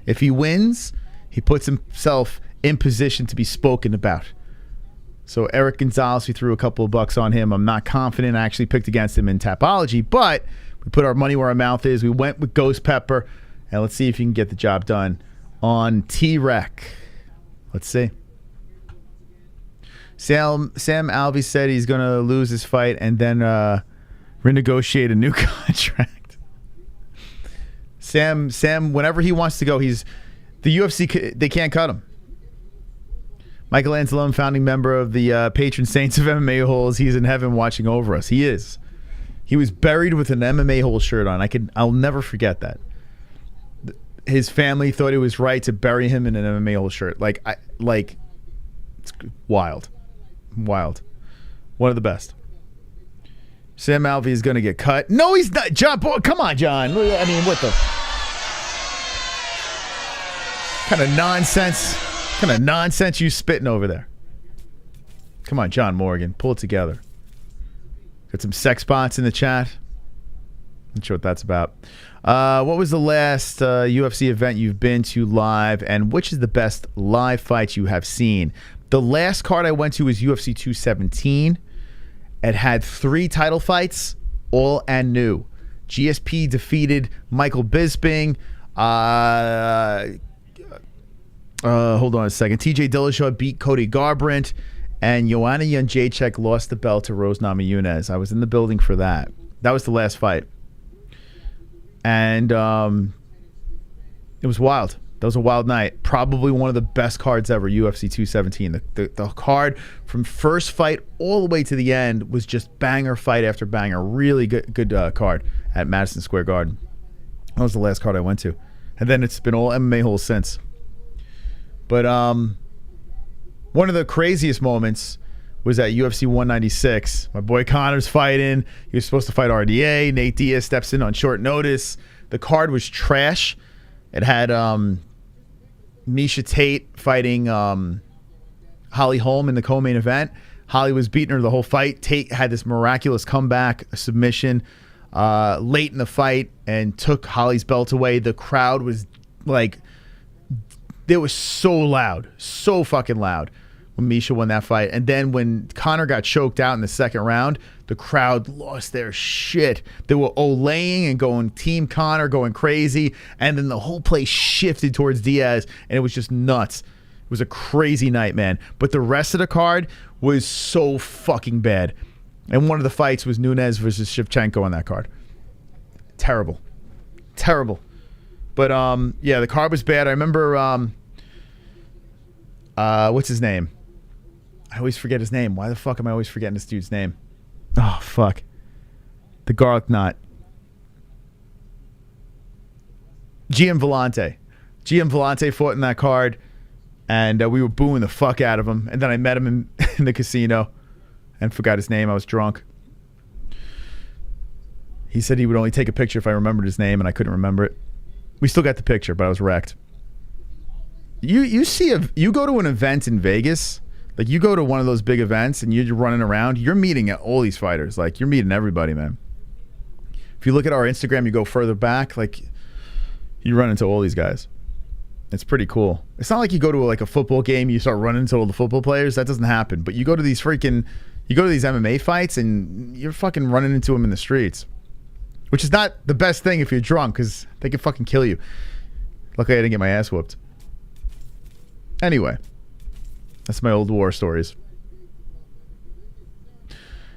If he wins, he puts himself in position to be spoken about. So Eric Gonzalez, we threw a couple of bucks on him. I'm not confident. I actually picked against him in Tapology, but we put our money where our mouth is. We went with Ghost Pepper. And let's see if you can get the job done on T-Rec. Let's see. Sam Alvey said he's going to lose his fight and then renegotiate a new contract. Sam, whenever he wants to go, the UFC, they can't cut him. Michael Anzalone, founding member of the patron saints of MMA-Holes. He's in heaven watching over us. He is. He was buried with an MMA-Hole shirt on. I'll never forget that. His family thought it was right to bury him in an MMA-Hole shirt. It's wild. Wild. One of the best. Sam Alvey is going to get cut. No, he's not. John, boy, come on, John. I mean, what the kind of nonsense you spitting over there? Come on, John Morgan. Pull it together. Got some sex bots in the chat. Not sure what that's about. What was the last UFC event you've been to live, and which is the best live fight you have seen? The last card I went to was UFC 217. It had 3 title fights, all and new. GSP defeated Michael Bisping. Hold on a second. TJ Dillashaw beat Cody Garbrandt, and Joanna Jędrzejczyk lost the belt to Rose Namajunas. I was in the building for that. That was the last fight. And it was wild. That was a wild night. Probably one of the best cards ever, UFC 217. The card from first fight all the way to the end was just banger fight after banger. Really good card at Madison Square Garden. That was the last card I went to. And then it's been all MMA-Holes since. But one of the craziest moments was at UFC 196. My boy Connor's fighting. He was supposed to fight RDA. Nate Diaz steps in on short notice. The card was trash. It had Miesha Tate fighting Holly Holm in the co-main event. Holly was beating her the whole fight. Tate had this miraculous comeback, a submission late in the fight, and took Holly's belt away. The crowd was like, it was so loud, so fucking loud when Miesha won that fight. And then when Connor got choked out in the second round, the crowd lost their shit. They were olaying and going Team Connor, going crazy. And then the whole place shifted towards Diaz, and it was just nuts. It was a crazy night, man. But the rest of the card was so fucking bad. And one of the fights was Nunes versus Shevchenko on that card. Terrible. Terrible. But, yeah, the card was bad. I remember, what's his name? I always forget his name. Why the fuck am I always forgetting this dude's name? Oh, fuck. The garlic knot. Gian Vellante. Gian Vellante fought in that card, and we were booing the fuck out of him. And then I met him in the casino and forgot his name. I was drunk. He said he would only take a picture if I remembered his name, and I couldn't remember it. We still got the picture, but I was wrecked. You go to an event in Vegas, like you go to one of those big events and you're running around, you're meeting all these fighters. Like, you're meeting everybody, man. If you look at our Instagram, you go further back, like you run into all these guys. It's pretty cool. It's not like you go to a football game, you start running into all the football players. That doesn't happen. But you go to these MMA fights and you're fucking running into them in the streets, which is not the best thing if you're drunk, because they can fucking kill you. Luckily, I didn't get my ass whooped. Anyway, that's my old war stories.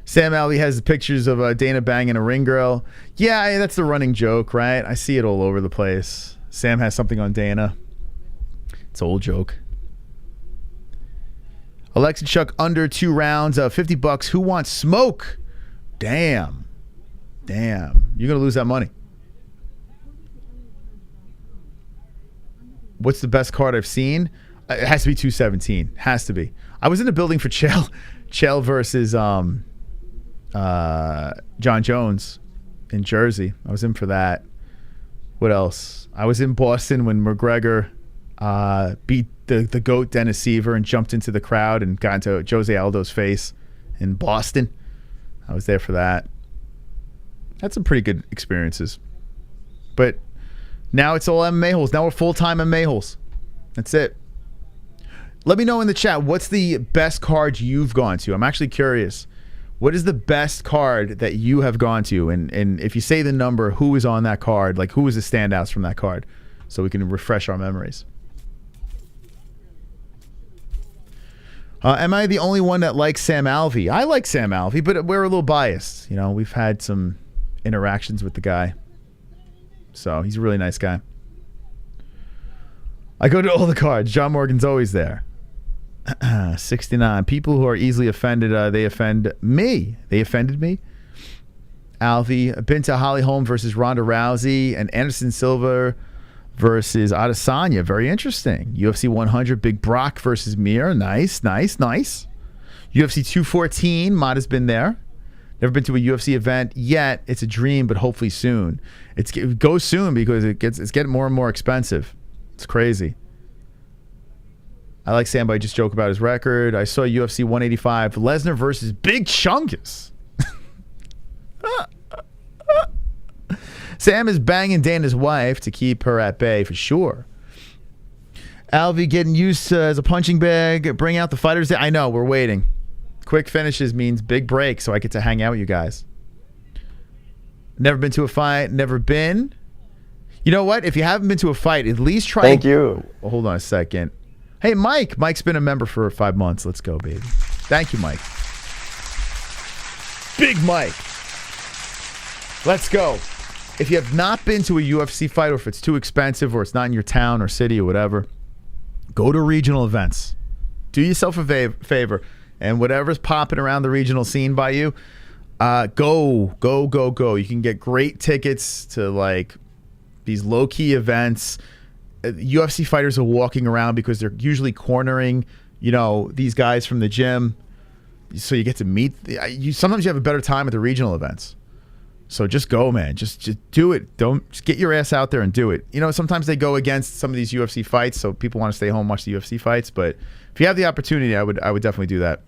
Sam Alvey has the pictures of Dana banging a ring girl. Yeah, that's the running joke, right? I see it all over the place. Sam has something on Dana. It's an old joke. Oleksiejczuk under 2 rounds, $50. Who wants smoke? Damn. You're going to lose that money. What's the best card I've seen? It has to be 217. Has to be. I was in the building for Chael versus John Jones in Jersey. I was in for that. What else? I was in Boston when McGregor beat the GOAT Dennis Seaver and jumped into the crowd and got into Jose Aldo's face in Boston. I was there for that. Had some pretty good experiences. But now it's all MMA-Holes. Now we're full-time MMA-Holes. That's it. Let me know in the chat, what's the best card you've gone to? I'm actually curious. What is the best card that you have gone to? And if you say the number, who is on that card? Like, who was the standouts from that card? so we can refresh our memories. Am I the only one that likes Sam Alvey? I like Sam Alvey, but we're a little biased. You know, we've had some interactions with the guy. So he's a really nice guy. I go to all the cards. John Morgan's always there. 69. People who are easily offended, they offend me. They offended me. Alvey. Binta Holly Holm versus Ronda Rousey. And Anderson Silva versus Adesanya. Very interesting. UFC 100, Big Brock versus Mir. Nice. UFC 214, Mata's been there. Never been to a UFC event yet. It's a dream, but hopefully soon. It goes soon because it's getting more and more expensive. It's crazy. I like Sam, but I just joke about his record. I saw UFC 185, Lesnar versus Big Chungus. Sam is banging Dana's wife to keep her at bay for sure. Alvey getting used as a punching bag. Bring out the fighters. I know, we're waiting. Quick finishes means big break, so I get to hang out with you guys. Never been to a fight. Never been. You know what? If you haven't been to a fight, at least try. Thank you. Oh, hold on a second. Hey, Mike. Mike's been a member for 5 months. Let's go, baby. Thank you, Mike. Big Mike. Let's go. If you have not been to a UFC fight, or if it's too expensive, or it's not in your town or city or whatever, go to regional events. Do yourself a favor. And whatever's popping around the regional scene by you, go. You can get great tickets to like these low-key events. UFC fighters are walking around because they're usually cornering, these guys from the gym. So you get to meet. Sometimes you have a better time at the regional events. So just go, man. Just do it. Just get your ass out there and do it. Sometimes they go against some of these UFC fights, so people want to stay home and watch the UFC fights. But if you have the opportunity, I would definitely do that.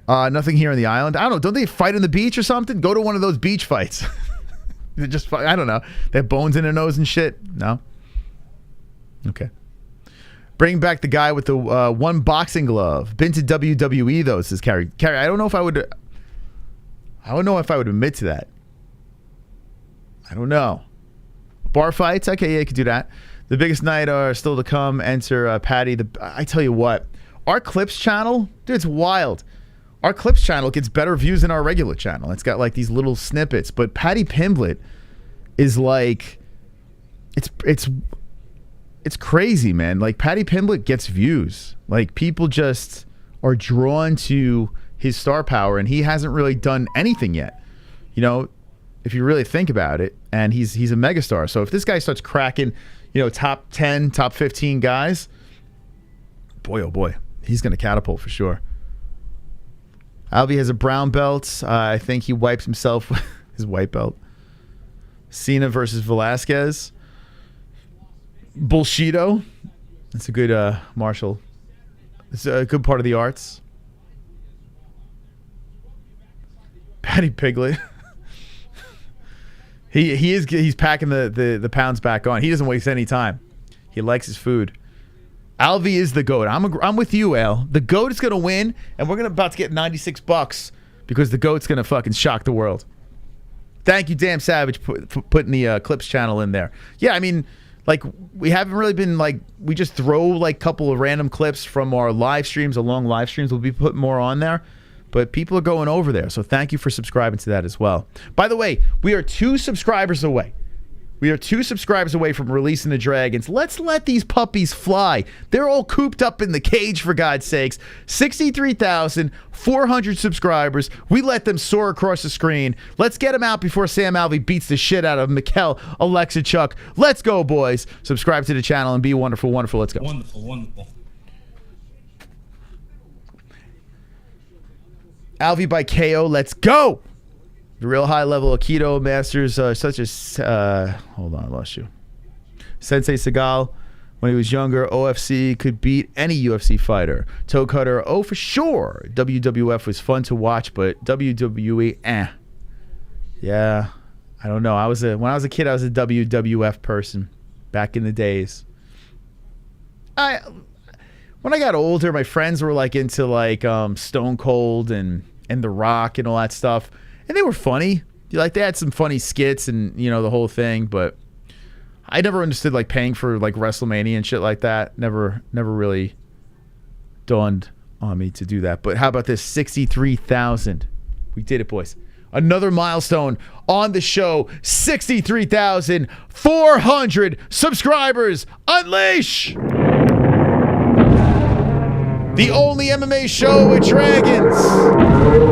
Nothing here on the island. I don't know. Don't they fight on the beach or something? Go to one of those beach fights. I don't know. They have bones in their nose and shit. No? Okay. Bring back the guy with the one boxing glove. Been to WWE though, says Carrie. Carrie, I don't know if I would admit to that. I don't know. Bar fights? Okay, yeah, you could do that. The biggest night are still to come. Enter Patty. I tell you what. Our Clips channel, dude, it's wild. Our Clips channel gets better views than our regular channel. It's got like these little snippets. But Patty Pimblett is like, it's crazy, man. Like Patty Pimblett gets views. Like people just are drawn to his star power, and he hasn't really done anything yet. If you really think about it, and he's a megastar. So if this guy starts cracking, top 10, top 15 guys, boy, oh boy, he's going to catapult for sure. Alvey has a brown belt. I think he wipes himself with his white belt. Cena versus Velasquez. Bullshito. That's a good martial. It's a good part of the arts. Patty Piglet. He's packing the pounds back on. He doesn't waste any time. He likes his food. Alvey is the GOAT. I'm with you, Al. The GOAT is going to win, and we're about to get $96 because the GOAT's going to fucking shock the world. Thank you, Damn Savage, for putting the Clips channel in there. Yeah, I mean, like, we haven't really been, like, we just throw, like, a couple of random clips from our live streams, our long live streams. We'll be putting more on there. But people are going over there, so thank you for subscribing to that as well. By the way, we are 2 subscribers away. We are 2 subscribers away from releasing the dragons. Let's let these puppies fly. They're all cooped up in the cage, for God's sakes. 63,400 subscribers. We let them soar across the screen. Let's get them out before Sam Alvey beats the shit out of Michal, Oleksiejczuk. Let's go, boys. Subscribe to the channel and be wonderful, wonderful. Let's go. Wonderful. Alvey by KO. Let's go. The real high level Aikido masters such as hold on, I lost you. Sensei Seagal, when he was younger, OFC could beat any UFC fighter. Toe cutter, oh for sure. WWF was fun to watch, but WWE, yeah, I don't know. When I was a kid, I was a WWF person back in the days. When I got older, my friends were like into like Stone Cold and The Rock and all that stuff. And they were funny. Like they had some funny skits and the whole thing, but I never understood like paying for like WrestleMania and shit like that. Never really dawned on me to do that. But how about this? 63,000. We did it, boys. Another milestone on the show. 63,400 subscribers. Unleash! The only MMA show with dragons.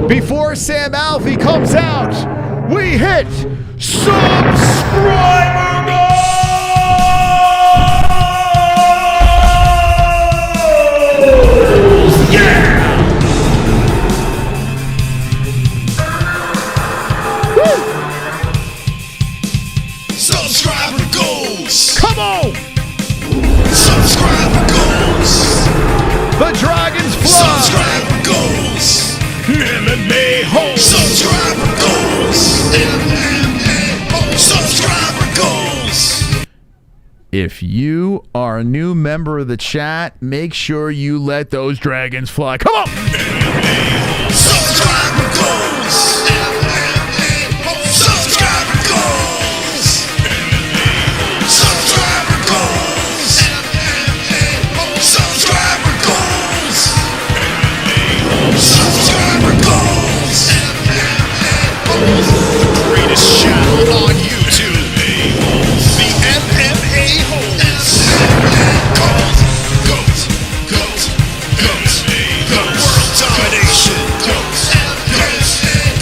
Before Sam Alvey comes out, we hit subscriber goals! Yeah! Subscriber goals. Come on! Subscriber goals. The Dragons fly! Subscriber goals. MMA-Holes. Subscriber goals. MMA-Holes. Subscriber goals. If you are a new member of the chat, make sure you let those dragons fly. Come on! Subscriber goals. MMA-Holes. Subscriber goals. Subscriber goals. MMA-Holes. Subscriber goals. Subscriber goals. MMA-Holes. The greatest channel on YouTube. The MMA-Holes. Goals. Goals. Goals. Goals. The world domination. Goals.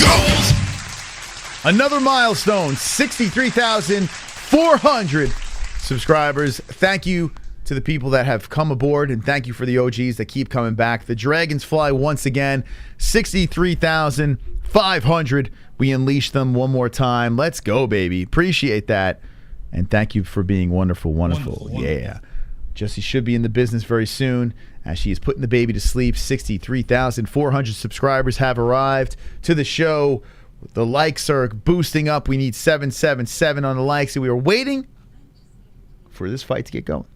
Goals. Another milestone, 63,400 subscribers. Thank you to the people that have come aboard, and thank you for the OGs that keep coming back. The Dragons fly once again, 63,500. We unleash them one more time. Let's go, baby. Appreciate that. And thank you for being wonderful. Yeah. Jessie should be in the business very soon as she is putting the baby to sleep. 63,400 subscribers have arrived to the show. The likes are boosting up. We need 777 on the likes. And we are waiting for this fight to get going.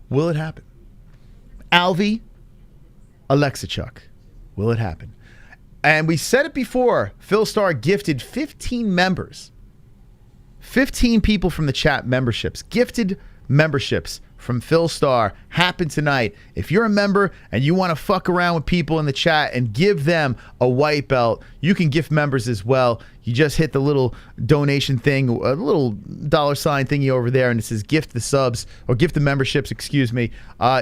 Will it happen? Alvey, Oleksiejczuk. Will it happen? And we said it before. Phil Starr gifted 15 members. 15 people from the chat memberships. Gifted memberships from Phil Starr happen tonight. If you're a member and you want to fuck around with people in the chat and give them a white belt, you can gift members as well. You just hit the little donation thing, a little $ thingy over there, and it says gift the subs, or gift the memberships, excuse me.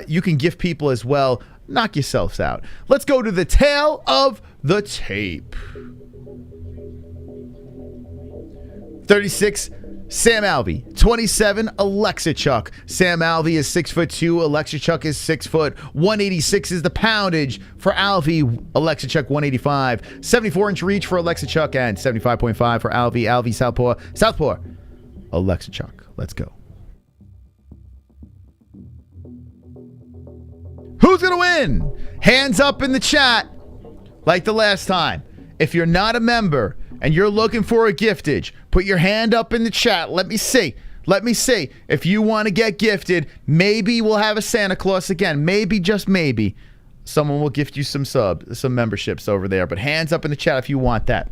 You can gift people as well. Knock yourselves out. Let's go to the tail of the tape. 36, Sam Alvey. 27, Oleksiejczuk. Sam Alvey is 6'2". Oleksiejczuk is 6 foot. 186 is the poundage for Alvey. Oleksiejczuk 185. 74-inch reach for Oleksiejczuk and 75.5 for Alvey. Alvey southpaw. Oleksiejczuk. Let's go. Who's gonna win? Hands up in the chat like the last time. If you're not a member and you're looking for a giftage, put your hand up in the chat. Let me see. If you want to get gifted, maybe we'll have a Santa Claus again. Maybe, just maybe, someone will gift you some memberships over there. But hands up in the chat if you want that.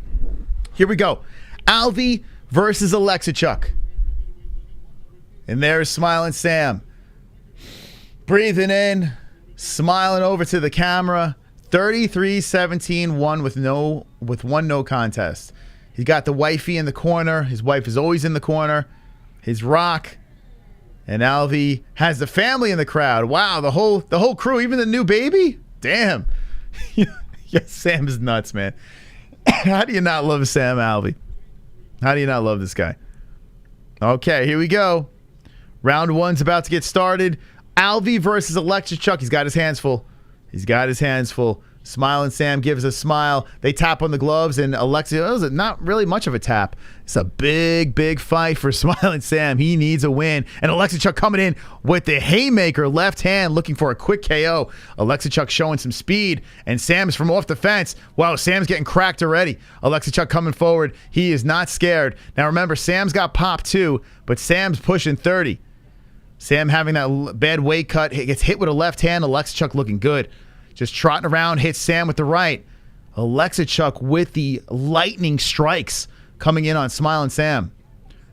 Here we go. Alvey versus Oleksiejczuk. And there's Smiling Sam. Breathing in, smiling over to the camera. 33-17-1 with one no contest. He's got the wifey in the corner. His wife is always in the corner. His rock. And Alvey has the family in the crowd. Wow, the whole crew, even the new baby? Damn. Yes, Sam is nuts, man. How do you not love Sam Alvey? How do you not love this guy? Okay, here we go. Round one's about to get started. Alvey versus Oleksiejczuk. He's got his hands full. Smiling Sam gives a smile. They tap on the gloves, and Oleksiejczuk, not really much of a tap. It's a big fight for Smiling Sam. He needs a win. And Oleksiejczuk coming in with the haymaker left hand, looking for a quick KO. Oleksiejczuk showing some speed, and Sam's from off the fence. Wow, Sam's getting cracked already. Oleksiejczuk coming forward. He is not scared. Now remember, Sam's got popped too, but Sam's pushing 30. Sam having that bad weight cut. He gets hit with a left hand. Oleksiejczuk looking good. Just trotting around, hits Sam with the right. Oleksiejczuk with the lightning strikes coming in on Smiling Sam.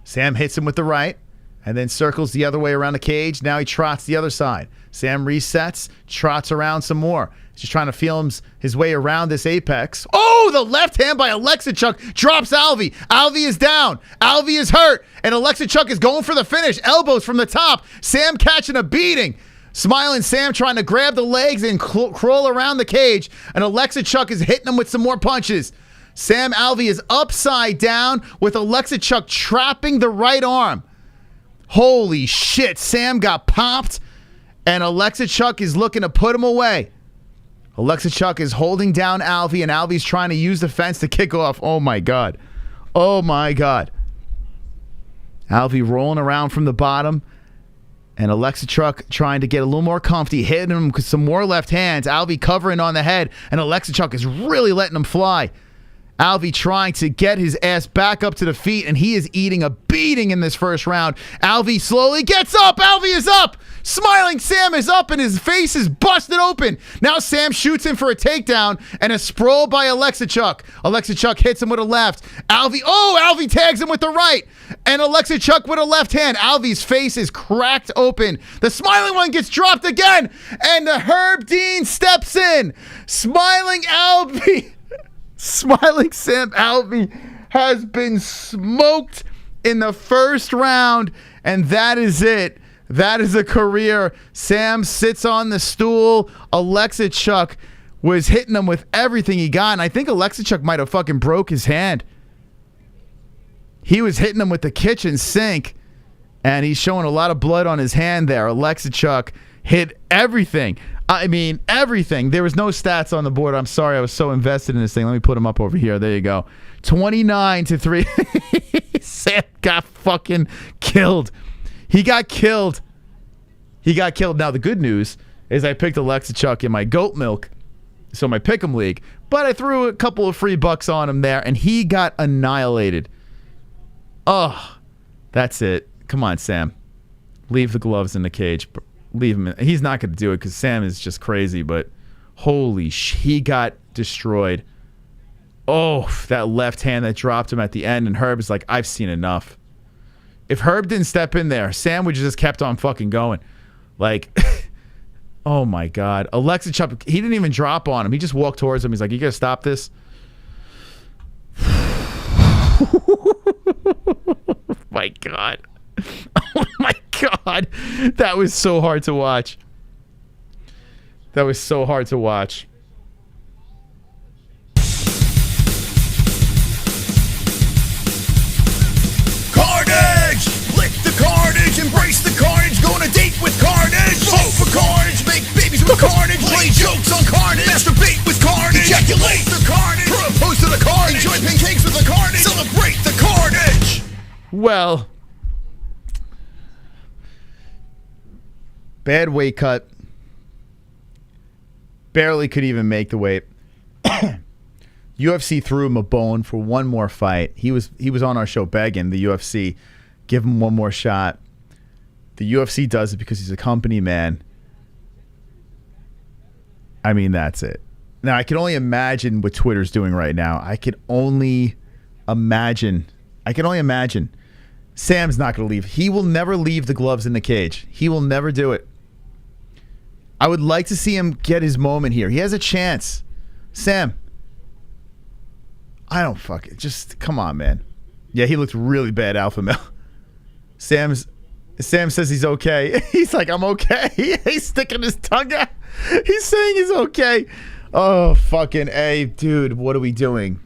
Sam hits him with the right and then circles the other way around the cage. Now he trots the other side. Sam resets, trots around some more. He's just trying to feel his way around this apex. Oh, the left hand by Oleksiejczuk drops Alvey. Alvey is down. Alvey is hurt. And Oleksiejczuk is going for the finish. Elbows from the top. Sam catching a beating. Smiling Sam trying to grab the legs and crawl around the cage. And Oleksiejczuk is hitting him with some more punches. Sam Alvey is upside down with Oleksiejczuk trapping the right arm. Holy shit. Sam got popped. And Oleksiejczuk is looking to put him away. Oleksiejczuk is holding down Alvey, and Alvey's trying to use the fence to kick off. Oh, my God. Oh, my God. Alvey rolling around from the bottom, and Oleksiejczuk trying to get a little more comfy, hitting him with some more left hands. Alvey covering on the head, and Oleksiejczuk is really letting him fly. Alvey trying to get his ass back up to the feet, and he is eating a beating in this first round. Alvey slowly gets up. Alvey is up. Smiling Sam is up, and his face is busted open. Now Sam shoots him for a takedown, and a sprawl by Oleksiejczuk. Oleksiejczuk hits him with a left. Alvey tags him with the right, and Oleksiejczuk with a left hand. Alvey's face is cracked open. The smiling one gets dropped again, and the Herb Dean steps in. Smiling Alvey. Smiling Sam Alvey has been smoked in the first round, and that is it. That is a career. Sam sits on the stool. Oleksiejczuk was hitting him with everything he got, and I think Oleksiejczuk might have fucking broke his hand. He was hitting him with the kitchen sink, and he's showing a lot of blood on his hand there. Oleksiejczuk hit everything. I mean, everything. There was no stats on the board. I'm sorry. I was so invested in this thing. Let me put them up over here. There you go. 29-3. Sam got fucking killed. He got killed. He got killed. Now, the good news is I picked Oleksiejczuk in my goat milk, so my pick'em league, but I threw a couple of free bucks on him there, and he got annihilated. Oh, that's it. Come on, Sam. Leave the gloves in the cage. Leave him. He's not going to do it because Sam is just crazy, but holy he got destroyed. Oh, that left hand that dropped him at the end, and Herb is like, I've seen enough. If Herb didn't step in there, Sam would just kept on fucking going. Like, oh my God. Oleksiejczuk, he didn't even drop on him. He just walked towards him. He's like, you got to stop this? My God. Oh my God. That was so hard to watch. That was so hard to watch. Carnage! Lick the carnage, embrace the carnage, go on a date with carnage. Vote for carnage, make babies with carnage, play jokes on carnage, masturbate with carnage, ejaculate the carnage, propose to the carnage, enjoy pancakes with the carnage, celebrate the carnage. Well, bad weight cut. Barely could even make the weight. UFC threw him a bone for one more fight. He was on our show begging the UFC, give him one more shot. The UFC does it because he's a company man. I mean, that's it. Now, I can only imagine what Twitter's doing right now. I can only imagine. Sam's not going to leave. He will never leave the gloves in the cage. He will never do it. I would like to see him get his moment here. He has a chance. Sam. I don't fuck it. Just come on, man. Yeah, he looked really bad, Alpha Male. Sam says he's okay. He's like, I'm okay. He's sticking his tongue out. He's saying he's okay. Oh, fucking A. Dude, what are we doing?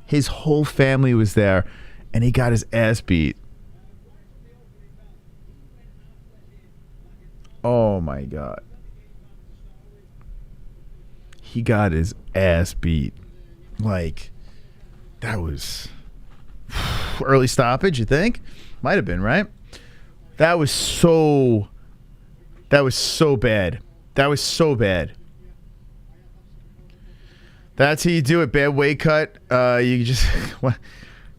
His whole family was there, and he got his ass beat. Oh, my God. He got his ass beat. Like, that was early stoppage, you think? Might have been, right? That was so bad. That was so bad. That's how you do it. Bad weight cut. You just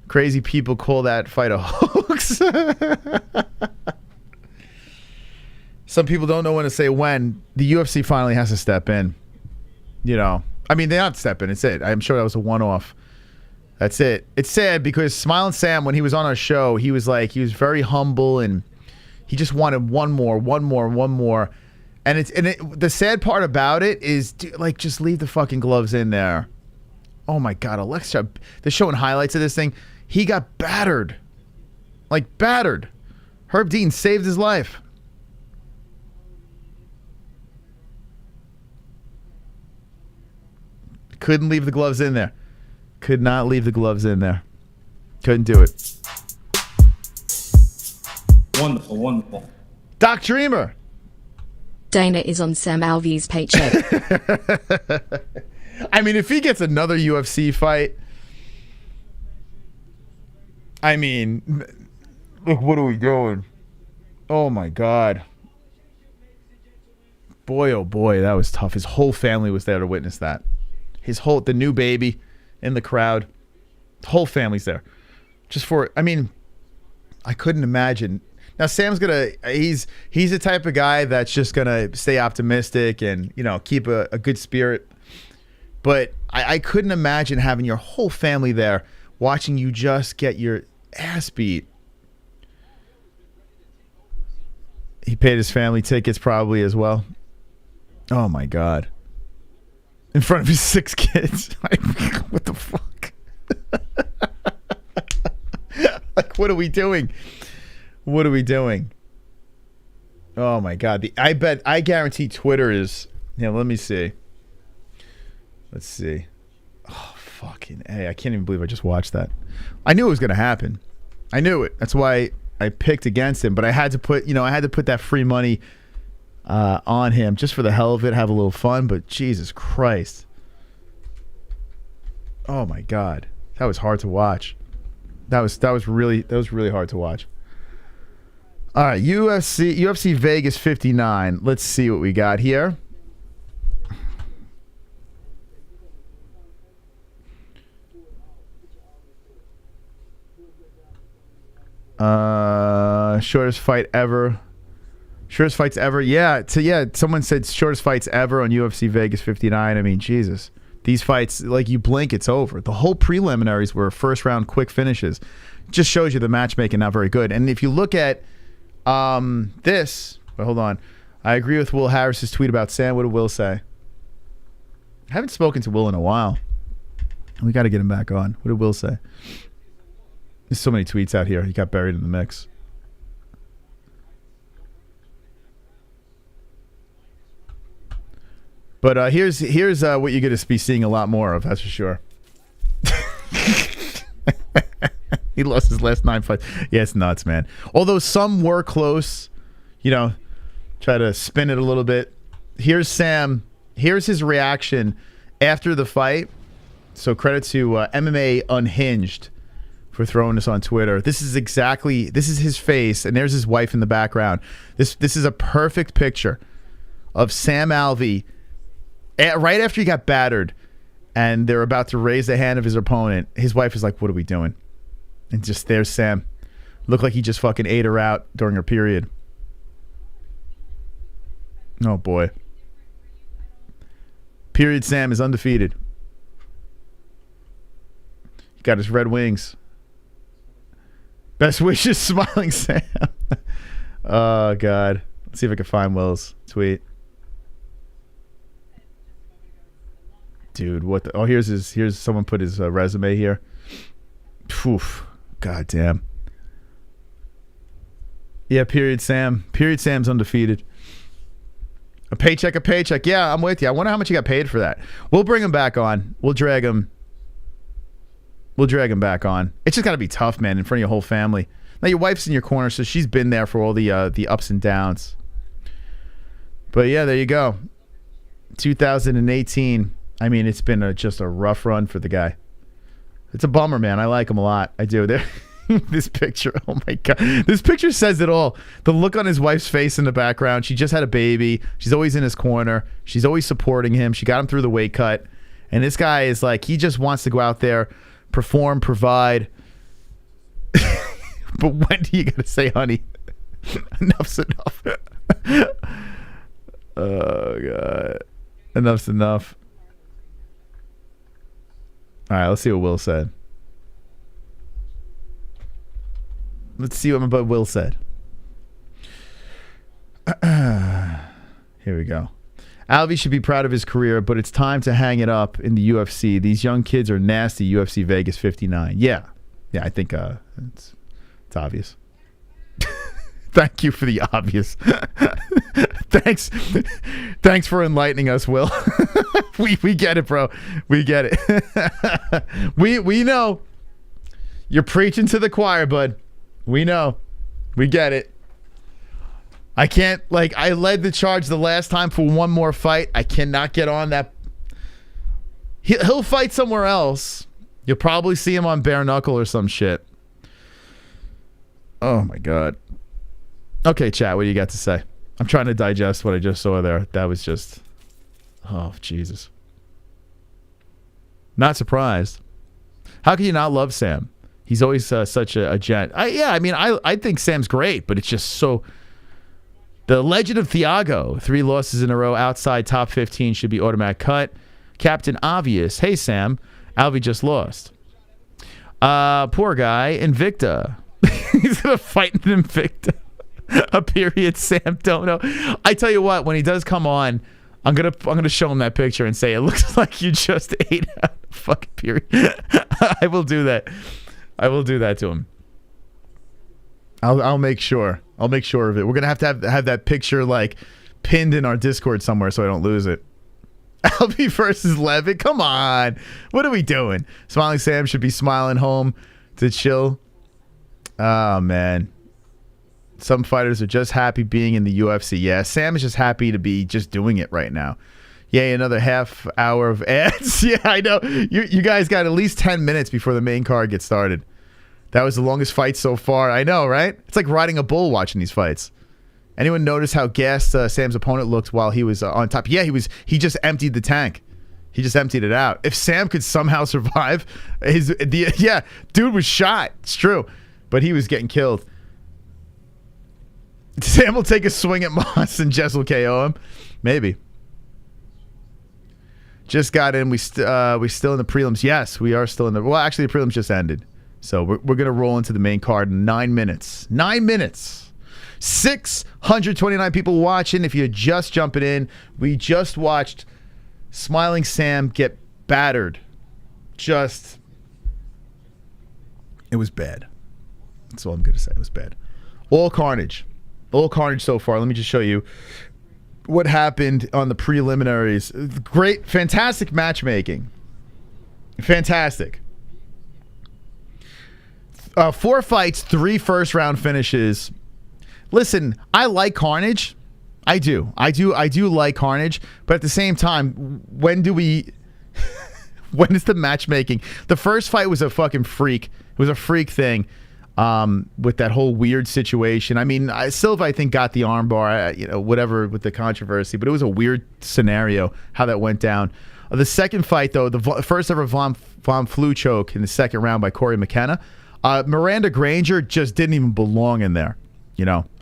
crazy people call that fight a hoax. Some people don't know when to say when. The UFC finally has to step in. You know, I mean, they don't step in. It's it. I'm sure that was a one-off. That's it. It's sad because Smiling Sam, when he was on our show, he was very humble and he just wanted one more. And the sad part about it is, dude, like, just leave the fucking gloves in there. Oh my God, Alexa, they're showing highlights of this thing. He got battered. Like, battered. Herb Dean saved his life. Couldn't leave the gloves in there. Could not leave the gloves in there. Couldn't do it. Wonderful, wonderful. Doc Dreamer. Dana is on Sam Alvey's paycheck. I mean, if he gets another UFC fight, I mean, look, what are we doing? Oh my God. Boy, oh boy, that was tough. His whole family was there to witness that. The new baby in the crowd. The whole family's there. Just for, I mean, I couldn't imagine. Now Sam's he's the type of guy that's just gonna stay optimistic and, you know, keep a good spirit. But I couldn't imagine having your whole family there watching you just get your ass beat. He paid his family tickets probably as well. Oh my God. In front of his 6 kids. What the fuck? Like, what are we doing? What are we doing? Oh my God. I guarantee Twitter is, let me see. Let's see. Oh, fucking A. I can't even believe I just watched that. I knew it was going to happen. I knew it. That's why I picked against him, but I had to put that free money on him just for the hell of it, have a little fun, but Jesus Christ. Oh my God. That was hard to watch. That was really hard to watch. All right, UFC Vegas 59. Let's see what we got here. Shortest fight ever. Shortest fights ever. Yeah. Someone said shortest fights ever on UFC Vegas 59. I mean, Jesus. These fights, like, you blink, it's over. The whole preliminaries were first round quick finishes. Just shows you the matchmaking not very good. And if you look at this, but hold on. I agree with Will Harris's tweet about Sam. What did Will say? I haven't spoken to Will in a while. We got to get him back on. What did Will say? There's so many tweets out here. He got buried in the mix. But here's what you're going to be seeing a lot more of, that's for sure. He lost his last 9 fights. Yeah, it's nuts, man. Although some were close, try to spin it a little bit. Here's Sam. Here's his reaction after the fight. So credit to MMA Unhinged for throwing this on Twitter. This is his face, and there's his wife in the background. This is a perfect picture of Sam Alvey right after he got battered, and they're about to raise the hand of his opponent. His wife is like, "What are we doing?" And just there's Sam. Looked like he just fucking ate her out during her period. Oh boy. Period Sam is undefeated. He got his red wings. Best wishes, Smiling Sam. Oh God. Let's see if I can find Will's tweet. Dude, what the? Oh, here's someone put his resume here. Poof. God damn. Yeah, period Sam. Period Sam's undefeated. A paycheck. Yeah, I'm with you. I wonder how much he got paid for that. We'll bring him back on. We'll drag him back on. It's just got to be tough, man, in front of your whole family. Now, your wife's in your corner, so she's been there for all the ups and downs. But yeah, there you go. 2018. I mean, it's been just a rough run for the guy. It's a bummer, man. I like him a lot. I do. This picture, oh my God. This picture says it all. The look on his wife's face in the background. She just had a baby. She's always in his corner. She's always supporting him. She got him through the weight cut. And this guy is like, he just wants to go out there, perform, provide. But when do you got to say, honey? Enough's enough. Oh, God. Enough's enough. All right, let's see what Will said. Let's see what my bud Will said. Here we go. Alvey should be proud of his career, but it's time to hang it up in the UFC. These young kids are nasty. UFC Vegas 59. Yeah, I think it's obvious. Thank you for the obvious. Thanks for enlightening us, Will. we get it, bro. We get it. we know. You're preaching to the choir, bud. We know. We get it. I can't, I led the charge the last time for one more fight. I cannot get on that. He'll fight somewhere else. You'll probably see him on bare knuckle or some shit. Oh, my God. Okay, chat, what do you got to say? I'm trying to digest what I just saw there. That was just... Oh, Jesus. Not surprised. How can you not love Sam? He's always such a gent. I think Sam's great, but it's just so... The legend of Thiago, 3 losses in a row outside top 15 should be automatic cut. Captain Obvious, hey Sam, Alvey just lost. Poor guy, Invicta. He's gonna fight in Invicta. A period, Sam Dono. I tell you what, when he does come on, I'm gonna show him that picture and say it looks like you just ate a fucking period. I will do that. I will do that to him. I'll make sure. I'll make sure of it. We're gonna have to have that picture pinned in our Discord somewhere so I don't lose it. Alvey versus Levitt. Come on. What are we doing? Smiling Sam should be smiling home to chill. Oh man. Some fighters are just happy being in the UFC. Yeah, Sam is just happy to be just doing it right now. Yay, another half hour of ads. Yeah, I know. You guys got at least 10 minutes before the main card gets started. That was the longest fight so far. I know, right? It's like riding a bull watching these fights. Anyone notice how gassed Sam's opponent looked while he was on top? Yeah, he just emptied the tank. He just emptied it out. If Sam could somehow survive, dude was shot. It's true. But he was getting killed. Sam will take a swing at Moss and Jess will KO him. Maybe. Just got in. We still in the prelims. Yes, we are still in the... Well, actually, the prelims just ended. So we're going to roll into the main card in 9 minutes. 9 minutes. 629 people watching. If you're just jumping in, we just watched Smiling Sam get battered. It was bad. That's all I'm going to say. It was bad. All carnage. All carnage so far. Let me just show you what happened on the preliminaries. Great, fantastic matchmaking. Fantastic. 4 fights, 3 first-round finishes. Listen, I like carnage. I do like carnage. But at the same time, when is the matchmaking? The first fight was a fucking freak. It was a freak thing with that whole weird situation. I mean, Silva, I think, got the armbar, whatever with the controversy. But it was a weird scenario how that went down. The second fight, though, the first ever Von Flu choke in the second round by Corey McKenna. Miranda Granger just didn't even belong in there.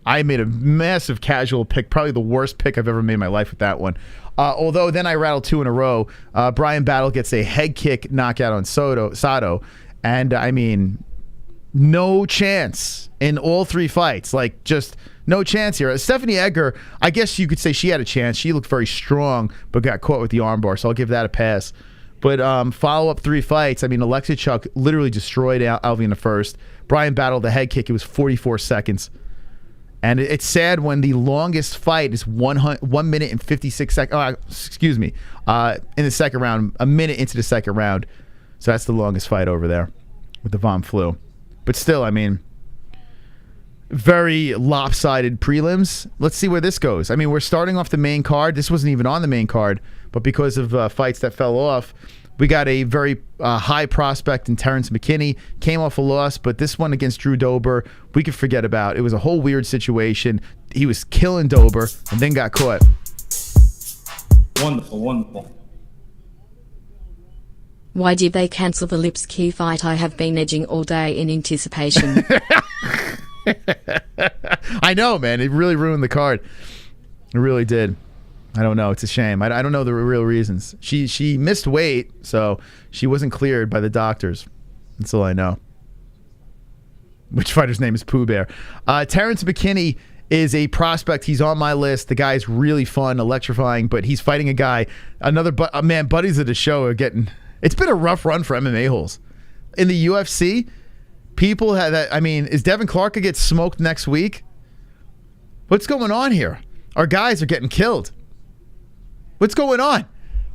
I made a massive casual pick, probably the worst pick I've ever made in my life with that one. Although then I rattled 2 in a row. Brian Battle gets a head kick knockout on Sato. And I mean, no chance in all 3 fights. Just no chance here. Stephanie Edgar, I guess you could say she had a chance. She looked very strong, but got caught with the armbar. So I'll give that a pass. But follow-up 3 fights, I mean, Oleksiejczuk literally destroyed Alvey in the first. Brian Battle, the head kick, it was 44 seconds. And it's sad when the longest fight is 1 minute and 56 seconds. Excuse me. In the second round, a minute into the second round. So that's the longest fight over there with the Von Flu. But still, I mean, very lopsided prelims. Let's see where this goes. I mean, we're starting off the main card. This wasn't even on the main card. But because of fights that fell off, we got a very high prospect in Terrence McKinney. Came off a loss, but this one against Drew Dober, we could forget about. It was a whole weird situation. He was killing Dober and then got caught. Wonderful, wonderful. Why did they cancel the Lipski fight? I have been edging all day in anticipation. I know, man. It really ruined the card. It really did. I don't know. It's a shame. I don't know the real reasons. She missed weight, so she wasn't cleared by the doctors. That's all I know. which fighter's name is Pooh Bear. Terrence McKinney is a prospect. He's on my list. The guy's really fun, electrifying, but he's fighting a guy. Buddies of the show are getting... It's been a rough run for MMA-Holes. In the UFC, people have that... I mean, is Devin Clark going to get smoked next week? What's going on here? Our guys are getting killed. What's going on?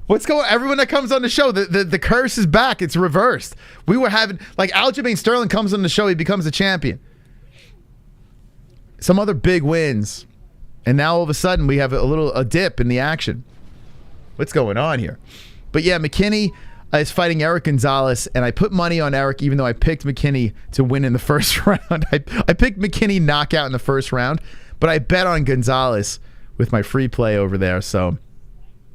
Everyone that comes on the show, the curse is back. It's reversed. We were having... Like, Aljamain Sterling comes on the show, he becomes a champion. Some other big wins, and now all of a sudden we have a dip in the action. What's going on here? But yeah, McKinney is fighting Eric Gonzalez, and I put money on Eric even though I picked McKinney to win in the first round. I picked McKinney knockout in the first round, but I bet on Gonzalez with my free play over there. So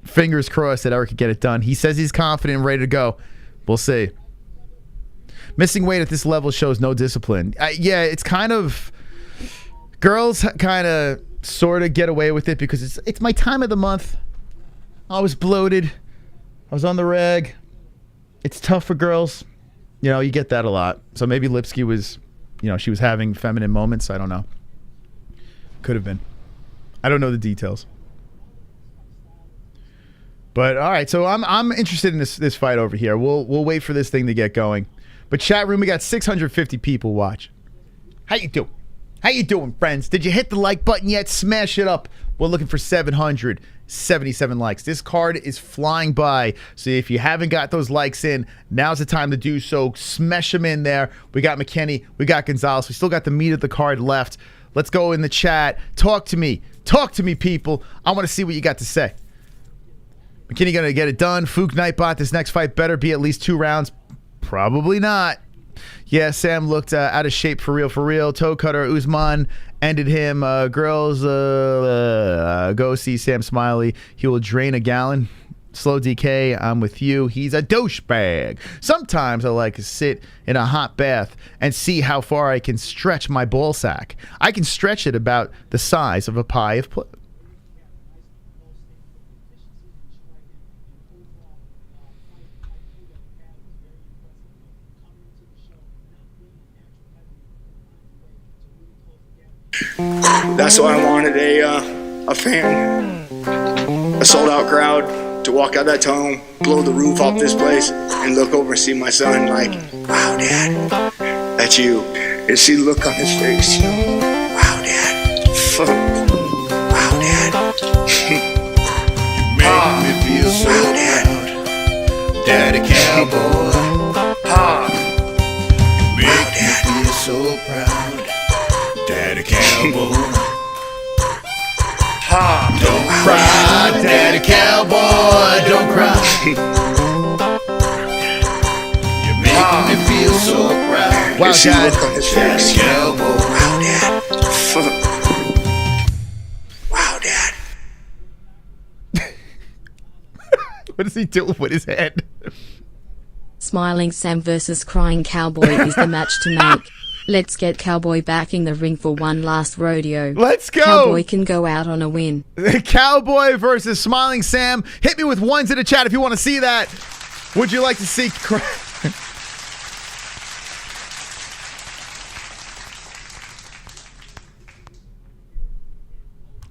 fingers crossed that Eric could get it done. He says he's confident and ready to go. We'll see. Missing weight at this level shows no discipline. Yeah, it's kind of... Girls kind of sort of get away with it because it's my time of the month. I was bloated. I was on the reg. It's tough for girls. You know, you get that a lot. So maybe Lipski was, she was having feminine moments. I don't know. Could have been. I don't know the details. But all right, so I'm interested in this fight over here. We'll wait for this thing to get going. But chat room, we got 650 people watching. How you doing? How you doing, friends? Did you hit the like button yet? Smash it up. We're looking for 777 likes. This card is flying by. So if you haven't got those likes in, now's the time to do so. Smash them in there. We got McKinney. We got Gonzalez. We still got the meat of the card left. Let's go in the chat. Talk to me. Talk to me, people. I want to see what you got to say. McKinney going to get it done. Fook Nightbot. This next fight better be at least 2 rounds. Probably not. Yeah, Sam looked out of shape for real. Toe cutter Usman ended him. Girls, go see Sam Smiley. He will drain a gallon. Slow DK, I'm with you. He's a douchebag. Sometimes I like to sit in a hot bath and see how far I can stretch my ball sack. I can stretch it about the size of a pie of... That's why I wanted a fan, a sold-out crowd to walk out that tunnel, blow the roof off this place, and look over and see my son like, wow, Dad, that's you. And see the look on his face, wow, Dad. Wow, Dad. You make me feel so wow, Dad. proud, Daddy Cowboy. You make me feel so proud, Daddy Cowboy. Don't cry, Daddy Cowboy, don't cry. You're making me feel so proud. Wow, guys. Daddy Cowboy. Wow, Dad. What is he doing with his head? Smiling Sam versus Crying Cowboy is the match to make. Let's get Cowboy back in the ring for one last rodeo. Let's go. Cowboy can go out on a win. Cowboy versus Smiling Sam. Hit me with ones in the chat if you want to see that. Would you like to see...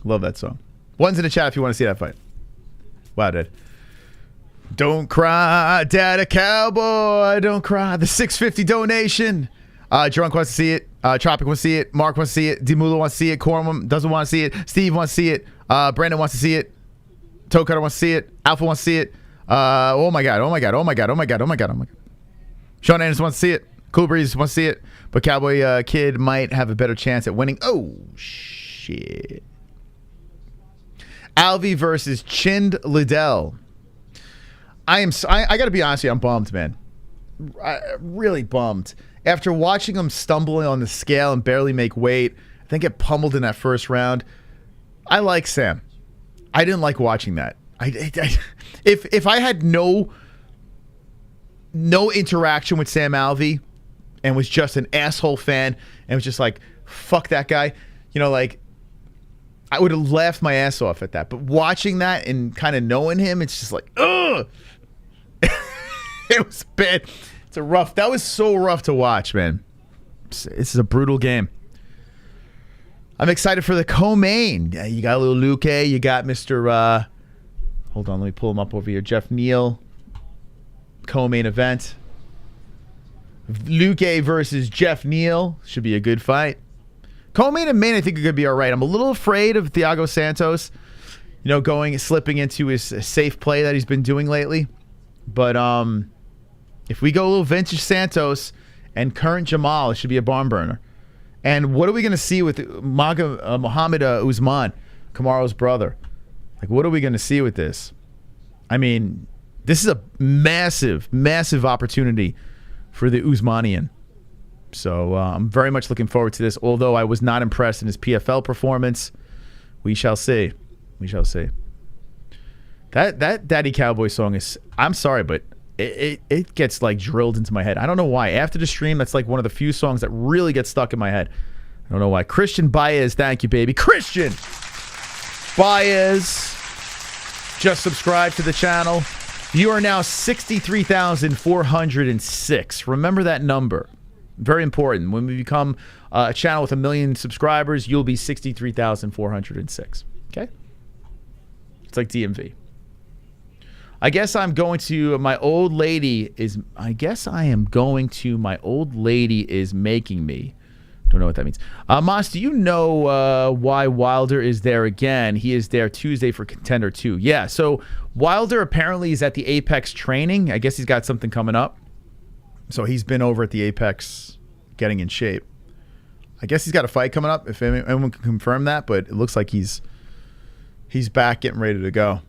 Love that song. Ones in the chat if you want to see that fight. Wow, dude. Don't cry, Daddy Cowboy. Don't cry. The 650 donation. Drunk wants to see it. Tropic wants to see it. Mark wants to see it. Demula wants to see it. Corman doesn't want to see it. Steve wants to see it. Brandon wants to see it. Toe Cutter wants to see it. Alpha wants to see it. Oh my god. Sean Anderson wants to see it. Cool Breeze wants to see it. But Cowboy Kid might have a better chance at winning. Oh shit. Alvey versus Chind Liddell. I gotta be honest with you, I'm bummed, man. Really bummed. After watching him stumbling on the scale and barely make weight, I think get pummeled in that first round. I like Sam. I didn't like watching that. If I had no interaction with Sam Alvey and was just an asshole fan and was just like, fuck that guy, I would have laughed my ass off at that. But watching that and kind of knowing him, it's just like, ugh. It was bad. That was so rough to watch, man. This is a brutal game. I'm excited for the co-main. You got a little Luque. You got Mr. Hold on, let me pull him up over here. Jeff Neal. Co-main event. Luque versus Jeff Neal. Should be a good fight. Co-main and main, I think, are going to be all right. I'm a little afraid of Thiago Santos, slipping into his safe play that he's been doing lately. But if we go a little vintage Santos and current Jamahal, it should be a barn burner. And what are we going to see with Mohammad Usman, Kamaru's brother? Like, what are we going to see with this? I mean, this is a massive, massive opportunity for the Usmanian. So I'm very much looking forward to this, although I was not impressed in his PFL performance. We shall see. We shall see. That Daddy Cowboy song is, I'm sorry, but it gets like drilled into my head. I don't know why. After the stream, that's like one of the few songs that really gets stuck in my head. I don't know why. Christian Baez, thank you, baby. Christian Baez, just subscribe to the channel. You are now 63,406. Remember that number. Very important. When we become a channel with 1 million subscribers, you'll be 63,406. Okay? It's like DMV. I guess I'm going to my old lady is making me. Don't know what that means. Mas, do you know why Wilder is there again? He is there Tuesday for Contender 2. Yeah, so Wilder apparently is at the Apex training. I guess he's got something coming up. So he's been over at the Apex getting in shape. I guess he's got a fight coming up, if anyone can confirm that, but it looks like he's back getting ready to go.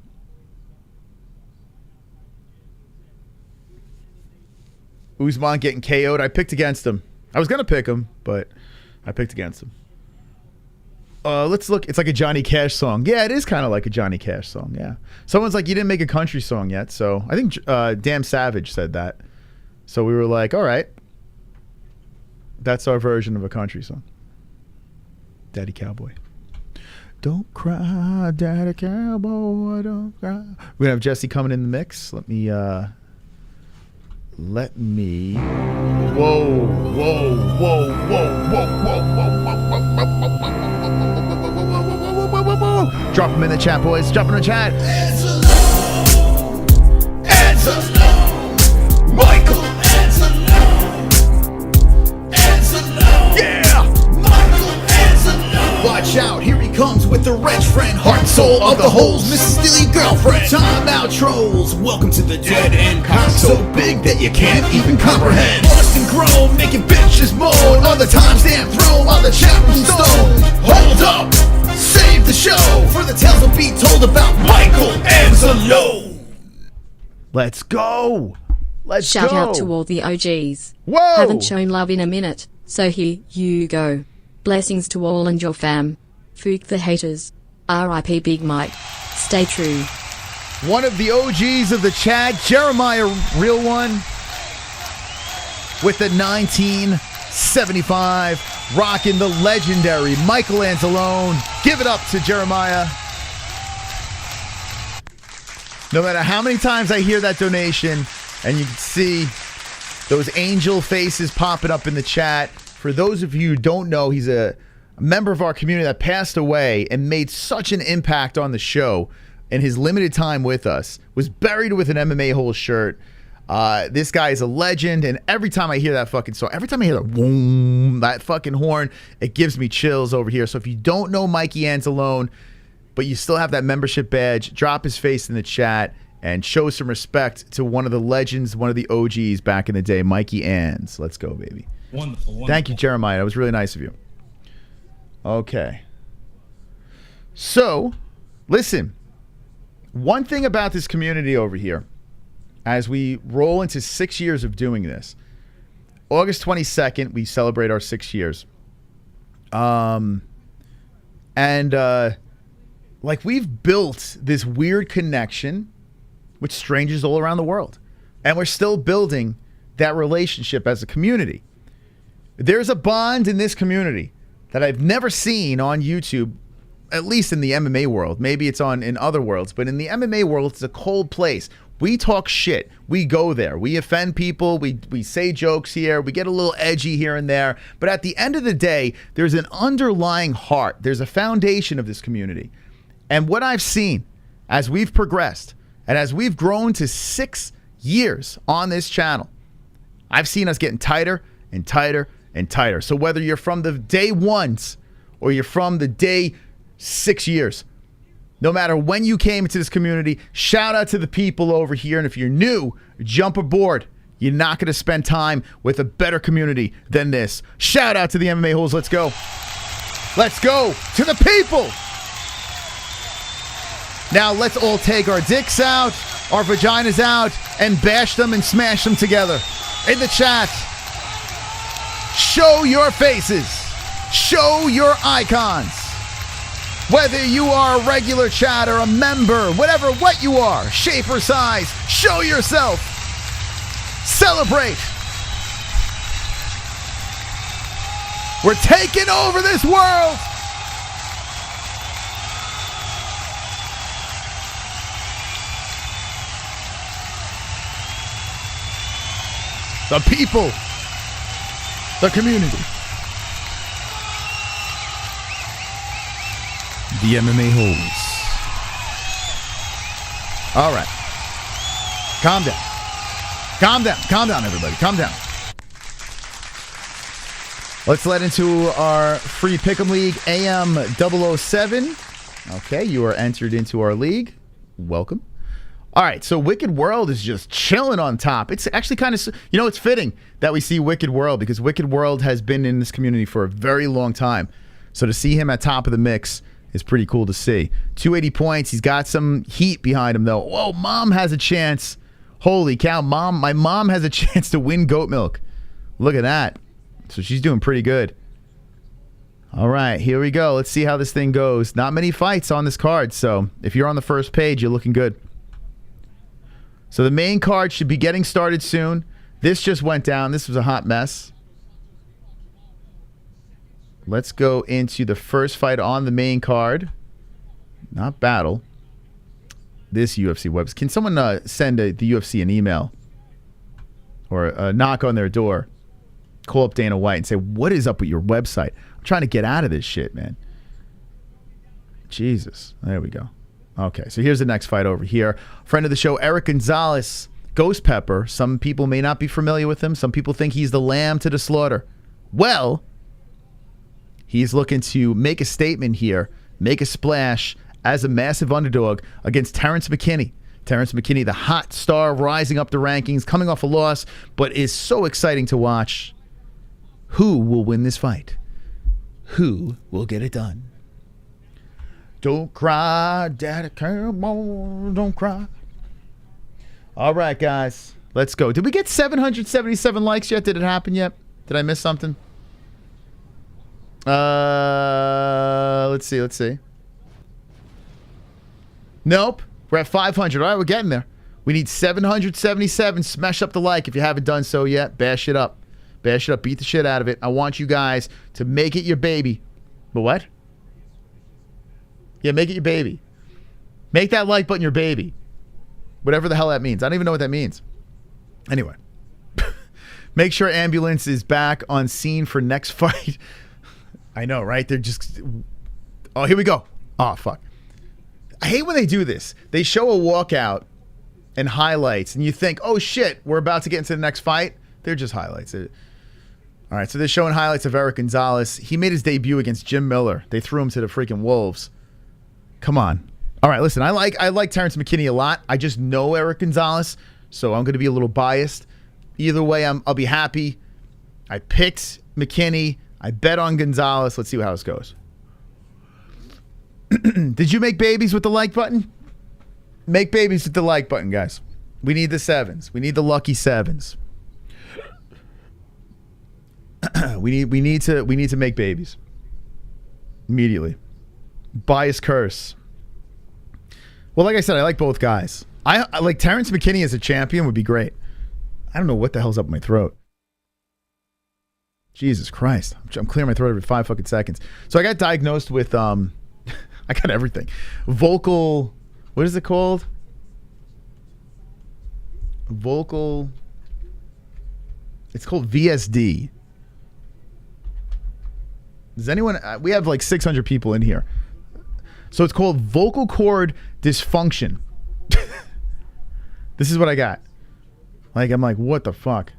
Usman getting KO'd. I picked against him. I was going to pick him, but I picked against him. Let's look. It's like a Johnny Cash song. Yeah, it is kind of like a Johnny Cash song, yeah. Someone's like, you didn't make a country song yet, so I think Damn Savage said that. So we were like, all right. That's our version of a country song. Daddy Cowboy. Don't cry, Daddy Cowboy, don't cry. We're going to have Jesse coming in the mix. Let me... Whoa, whoa, whoa, whoa, whoa. Drop them in the chat, boys. Drop them in the chat. Michael watch out, here he comes with the wrench friend, heart and soul of the holes, Mrs. Steely girlfriend, time out trolls, welcome to the dead end cock, so big that you can't even comprehend, lost and grown, making bitches moan, on the timestamp throne, on the chat room stone, hold up, save the show, for the tales will be told about Michael Anzalo. Let's go. Let's Shout go. out to all the OGs. Whoa. Haven't shown love in a minute, so here you go. Blessings to all and your fam. Fuck the haters. R.I.P. Big Mike. Stay true. One of the OGs of the chat, Jeremiah, real one, with the 1975, rocking the legendary Michael Anzalone. Give it up to Jeremiah. No matter how many times I hear that donation, and you can see those angel faces popping up in the chat. For those of you who don't know, he's a member of our community that passed away and made such an impact on the show in his limited time with us. Was buried with an MMA-Holes shirt. This guy is a legend, and every time I hear that fucking song, every time I hear that boom, that fucking horn, it gives me chills over here. So if you don't know Mikey Anzalone, but you still have that membership badge, drop his face in the chat and show some respect to one of the legends, one of the OGs back in the day, Mikey Anz. Let's go, baby. Wonderful. Thank you, Jeremiah. That was really nice of you. Okay. So, listen. One thing about this community over here, as we roll into 6 years of doing this, August 22nd, we celebrate our 6 years. Like, we've built this weird connection with strangers all around the world. And we're still building that relationship as a community. There's a bond in this community that I've never seen on YouTube, at least in the MMA world. Maybe it's in other worlds, but in the MMA world, it's a cold place. We talk shit. We go there. We offend people. We say jokes here. We get a little edgy here and there. But at the end of the day, there's an underlying heart. There's a foundation of this community. And what I've seen as we've progressed and as we've grown to 6 years on this channel, I've seen us getting tighter and tighter and tighter. So whether you're from the day ones or you're from the day 6 years, no matter when you came into this community, shout out to the people over here. And if you're new, jump aboard. You're not going to spend time with a better community than this. Shout out to the MMA Holes. Let's go. Let's go to the people. Now let's all take our dicks out, our vaginas out, and bash them and smash them together. In the chat, show your faces. Show your icons. Whether you are a regular chat or a member, what you are, shape or size, show yourself. Celebrate. We're taking over this world. The people. The community. The MMA Holes. All right. Calm down. Calm down. Calm down, everybody. Calm down. Let's let into our free Pick'em League AM 007. Okay, you are entered into our league. Welcome. All right, so Wicked World is just chilling on top. It's actually kind of, it's fitting that we see Wicked World because Wicked World has been in this community for a very long time. So to see him at top of the mix is pretty cool to see. 280 points. He's got some heat behind him, though. Whoa, Mom has a chance. Holy cow, Mom. My mom has a chance to win goat milk. Look at that. So she's doing pretty good. All right, here we go. Let's see how this thing goes. Not many fights on this card, so if you're on the first page, you're looking good. So the main card should be getting started soon. This just went down. This was a hot mess. Let's go into the first fight on the main card. Not battle. This UFC website. Can someone send the UFC an email? Or knock on their door. Call up Dana White and say, what is up with your website? I'm trying to get out of this shit, man. Jesus. There we go. Okay, so here's the next fight over here. Friend of the show, Eric Gonzalez. Ghost Pepper. Some people may not be familiar with him. Some people think he's the lamb to the slaughter. Well, he's looking to make a statement here, make a splash as a massive underdog against Terrence McKinney. Terrence McKinney, the hot star, rising up the rankings, coming off a loss, but is so exciting to watch. Who will win this fight? Who will get it done? Don't cry, Daddy, come on, don't cry. All right, guys, let's go. Did we get 777 likes yet? Did it happen yet? Did I miss something? Let's see. Nope. We're at 500. All right, we're getting there. We need 777. Smash up the like if you haven't done so yet. Bash it up. Bash it up. Beat the shit out of it. I want you guys to make it your baby. But what? Yeah, make it your baby. Make that like button your baby. Whatever the hell that means. I don't even know what that means. Anyway. Make sure ambulance is back on scene for next fight. I know, right? They're just... Oh, here we go. Oh, fuck. I hate when they do this. They show a walkout and highlights, and you think, oh, shit, we're about to get into the next fight. They're just highlights. All right, so they're showing highlights of Eric Gonzalez. He made his debut against Jim Miller. They threw him to the freaking Wolves. Come on. All right, listen, I like Terrence McKinney a lot. I just know Eric Gonzalez, so I'm going to be a little biased. Either way, I'll be happy. I picked McKinney. I bet on Gonzalez. Let's see how this goes. Did you make babies with the like button? Make babies with the like button, guys. We need the sevens. We need the lucky sevens. we need to make babies immediately. Bias curse. Well, like I said, I like both guys. I like Terrence McKinney as a champion would be great. I don't know what the hell's up my throat. Jesus Christ. I'm clearing my throat every 5 fucking seconds. So I got diagnosed with I got everything. Vocal, what is it called? Vocal. It's called VSD. Does anyone? We have like 600 people in here. So it's called vocal cord dysfunction. This is what I got. Like, I'm like, what the fuck?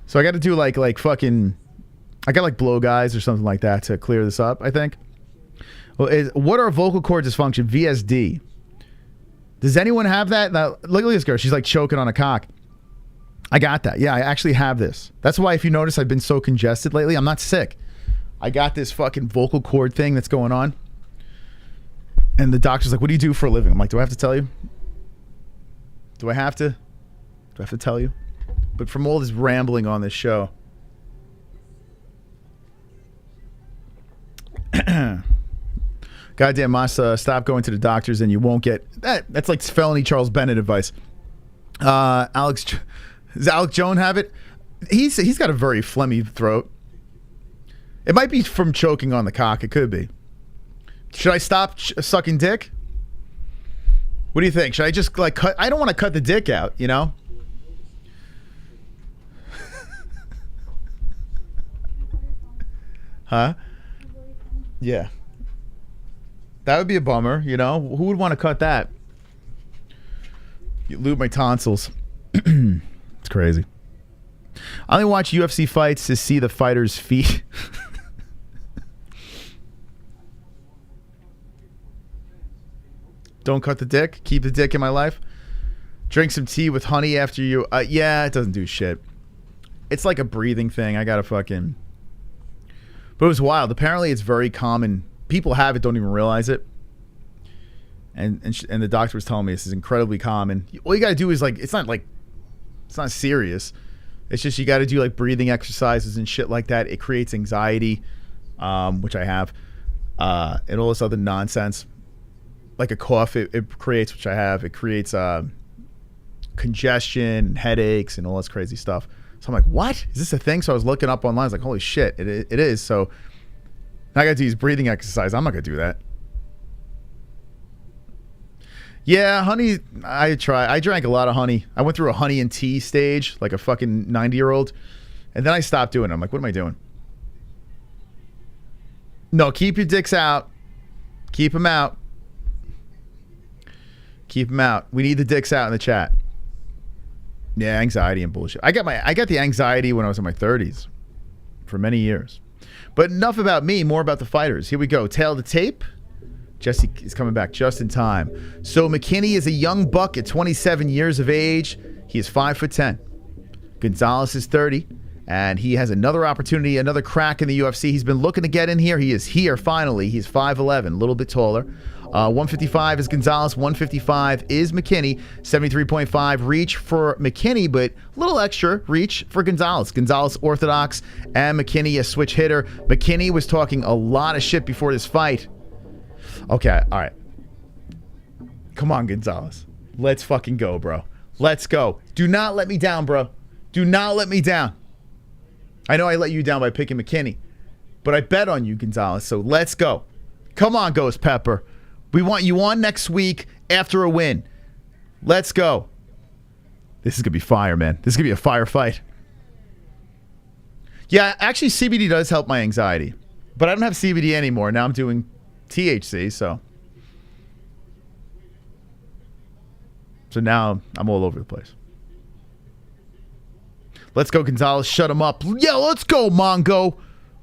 So I got to do like fucking, I got like blow guys or something like that to clear this up, I think. Well, what are vocal cord dysfunction? VSD. Does anyone have that? Now, look at this girl. She's like choking on a cock. I got that. Yeah, I actually have this. That's why if you notice I've been so congested lately, I'm not sick. I got this fucking vocal cord thing that's going on. And the doctor's like, what do you do for a living? I'm like, do I have to tell you? Do I have to? Do I have to tell you? But from all this rambling on this show. Goddamn, Masa, stop going to the doctors and you won't get... That's like felony Charles Bennett advice. Alex... Does Alex Jones have it? He's got a very phlegmy throat. It might be from choking on the cock. It could be. Should I stop sucking dick? What do you think? Should I just like cut? I don't want to cut the dick out, you know? Huh? Yeah. That would be a bummer, you know? Who would want to cut that? You lube my tonsils. It's crazy. I only watch UFC fights to see the fighters' feet. Don't cut the dick. Keep the dick in my life. Drink some tea with honey after you. Yeah, it doesn't do shit. It's like a breathing thing. I gotta fucking... But it was wild. Apparently it's very common. People have it, don't even realize it. And the doctor was telling me this is incredibly common. All you gotta do is like... It's not serious. It's just you gotta do like breathing exercises and shit like that. It creates anxiety, which I have. And all this other nonsense. Like a cough, it creates, which I have. It creates congestion, and headaches, and all this crazy stuff. So I'm like, what? Is this a thing? So I was looking up online. I was like, holy shit, it is. So now I got to use breathing exercise. I'm not going to do that. Yeah, honey, I drank a lot of honey. I went through a honey and tea stage, like a fucking 90-year-old. And then I stopped doing it. I'm like, what am I doing? No, keep your dicks out. Keep them out. Keep them out. We need the dicks out in the chat. Yeah, anxiety and bullshit. I got the anxiety when I was in my 30s for many years. But enough about me, more about the fighters. Here we go. Tail to tape. Jesse is coming back just in time. So McKinney is a young buck at 27 years of age. He is 5'10". Gonzalez is 30. And he has another opportunity, another crack in the UFC. He's been looking to get in here. He is here finally. He's 5'11", a little bit taller. 155 is Gonzalez, 155 is McKinney, 73.5 reach for McKinney, but a little extra reach for Gonzalez. Gonzalez orthodox and McKinney a switch hitter. McKinney was talking a lot of shit before this fight. Okay, all right. Come on, Gonzalez. Let's fucking go, bro. Let's go. Do not let me down, bro. Do not let me down. I know I let you down by picking McKinney, but I bet on you, Gonzalez, so let's go. Come on, Ghost Pepper. We want you on next week after a win. Let's go. This is going to be fire, man. This is going to be a fire fight. Yeah, actually, CBD does help my anxiety. But I don't have CBD anymore. Now I'm doing THC, so now I'm all over the place. Let's go, Gonzalez. Shut him up. Yeah, let's go, Mongo.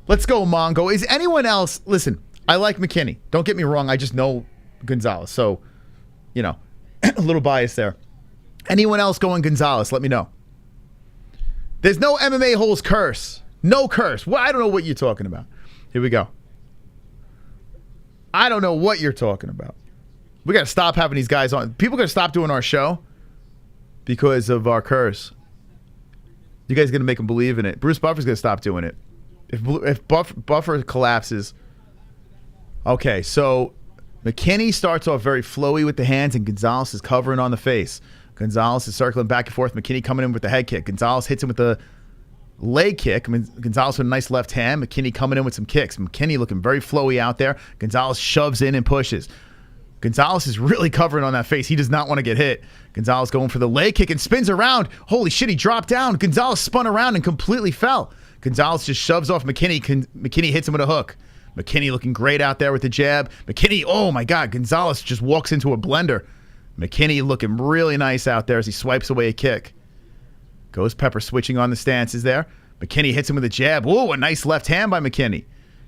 Let's go, Mongo. Is anyone else... Listen, I like McKinney. Don't get me wrong. I just know Gonzalez. So, you know, a little bias there. Anyone else going Gonzalez? Let me know. There's no MMA-Holes curse. No curse. Well, I don't know what you're talking about. Here we go. I don't know what you're talking about. We got to stop having these guys on. People got to stop doing our show because of our curse. You guys going to make them believe in it. Bruce Buffer's going to stop doing it. If Buffer collapses. Okay, so McKinney starts off very flowy with the hands, and Gonzalez is covering on the face. Gonzalez is circling back and forth. McKinney coming in with the head kick. Gonzalez hits him with the leg kick. I mean, Gonzalez with a nice left hand. McKinney coming in with some kicks. McKinney looking very flowy out there. Gonzalez shoves in and pushes. Gonzalez is really covering on that face. He does not want to get hit. Gonzalez going for the leg kick and spins around. Holy shit, he dropped down. Gonzalez spun around and completely fell. Gonzalez just shoves off McKinney. McKinney hits him with a hook. McKinney looking great out there with the jab. McKinney, oh my God, Gonzalez just walks into a blender. McKinney looking really nice out there as he swipes away a kick. Ghost Pepper switching on the stances there. McKinney hits him with a jab. Whoa, a nice left hand by McKinney.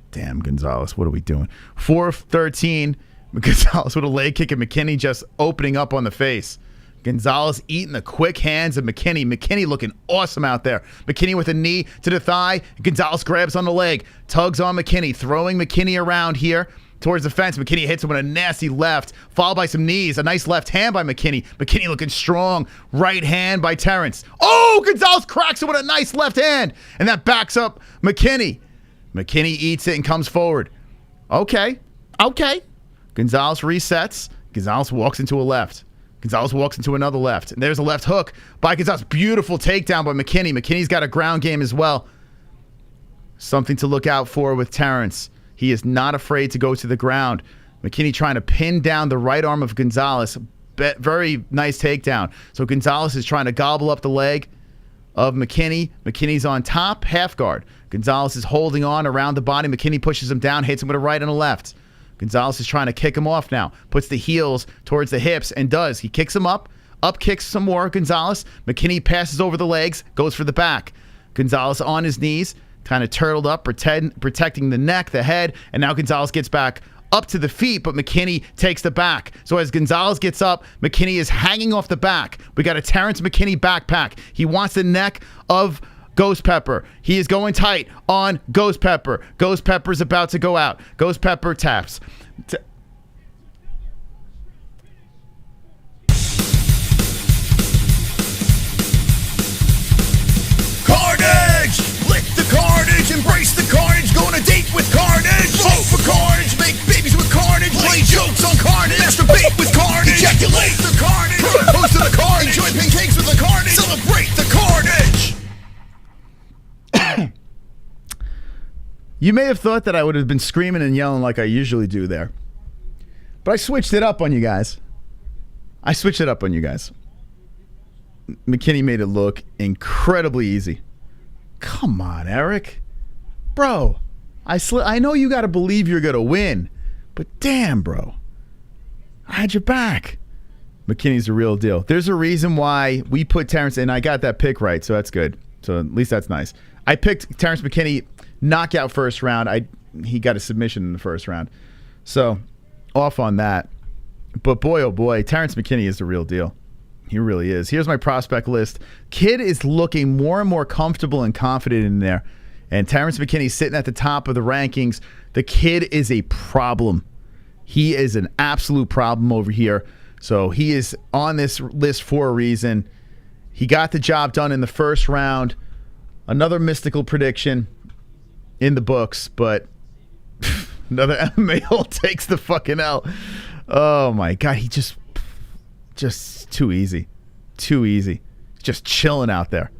Damn, Gonzalez, what are we doing? 4-13. Gonzalez with a leg kick and McKinney just opening up on the face. Gonzalez eating the quick hands of McKinney. McKinney looking awesome out there. McKinney with a knee to the thigh. Gonzalez grabs on the leg. Tugs on McKinney. Throwing McKinney around here towards the fence. McKinney hits him with a nasty left, followed by some knees. A nice left hand by McKinney. McKinney looking strong. Right hand by Terrence. Oh, Gonzalez cracks him with a nice left hand. And that backs up McKinney. McKinney eats it and comes forward. Okay. Gonzalez resets. Gonzalez walks into a left. Gonzalez walks into another left. And there's a left hook by Gonzalez. Beautiful takedown by McKinney. McKinney's got a ground game as well. Something to look out for with Terrence. He is not afraid to go to the ground. McKinney trying to pin down the right arm of Gonzalez. Very nice takedown. So Gonzalez is trying to gobble up the leg of McKinney. McKinney's on top, half guard. Gonzalez is holding on around the body. McKinney pushes him down, hits him with a right and a left. Gonzalez is trying to kick him off now. Puts the heels towards the hips and does. He kicks him up kicks some more, Gonzalez. McKinney passes over the legs, goes for the back. Gonzalez on his knees, kind of turtled up, protecting the neck, the head, and now Gonzalez gets back up to the feet, but McKinney takes the back. So as Gonzalez gets up, McKinney is hanging off the back. We got a Terrence McKinney backpack. He wants the neck of Ghost Pepper. He is going tight on Ghost Pepper. Ghost Pepper's about to go out. Ghost Pepper taps. Carnage! Lick the carnage, embrace the carnage, go on a date with carnage. Vote for carnage, make babies with carnage, play jokes on carnage, masturbate with carnage, ejaculate the carnage, host of the carnage, enjoy pancakes with the carnage, celebrate the carnage. You may have thought that I would have been screaming and yelling like I usually do there. But I switched it up on you guys. McKinney made it look incredibly easy. Come on, Eric. Bro, I know you got to believe you're going to win. But damn, bro. I had your back. McKinney's the real deal. There's a reason why we put Terrence, and I got that pick right, so that's good. So at least that's nice. I picked Terrence McKinney knockout first round. He got a submission in the first round. So off on that. But boy, oh boy, Terrence McKinney is the real deal. He really is. Here's my prospect list. Kid is looking more and more comfortable and confident in there. And Terrence McKinney sitting at the top of the rankings. The kid is a problem. He is an absolute problem over here. So he is on this list for a reason. He got the job done in the first round. Another mystical prediction in the books, but another MMA-Hole takes the fucking L. Oh my God, he just too easy. Just chilling out there.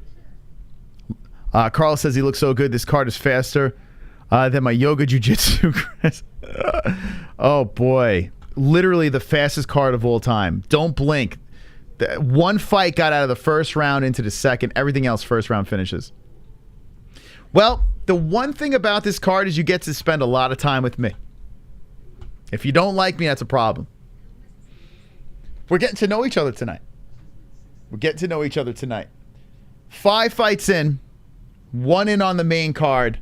Carl says he looks so good. This card is faster than my yoga jiu-jitsu. Oh boy, literally the fastest card of all time. Don't blink. One fight got out of the first round into the second. Everything else first round finishes. Well, the one thing about this card is you get to spend a lot of time with me. If you don't like me, that's a problem. We're getting to know each other tonight. 5 fights in, 1 in on the main card,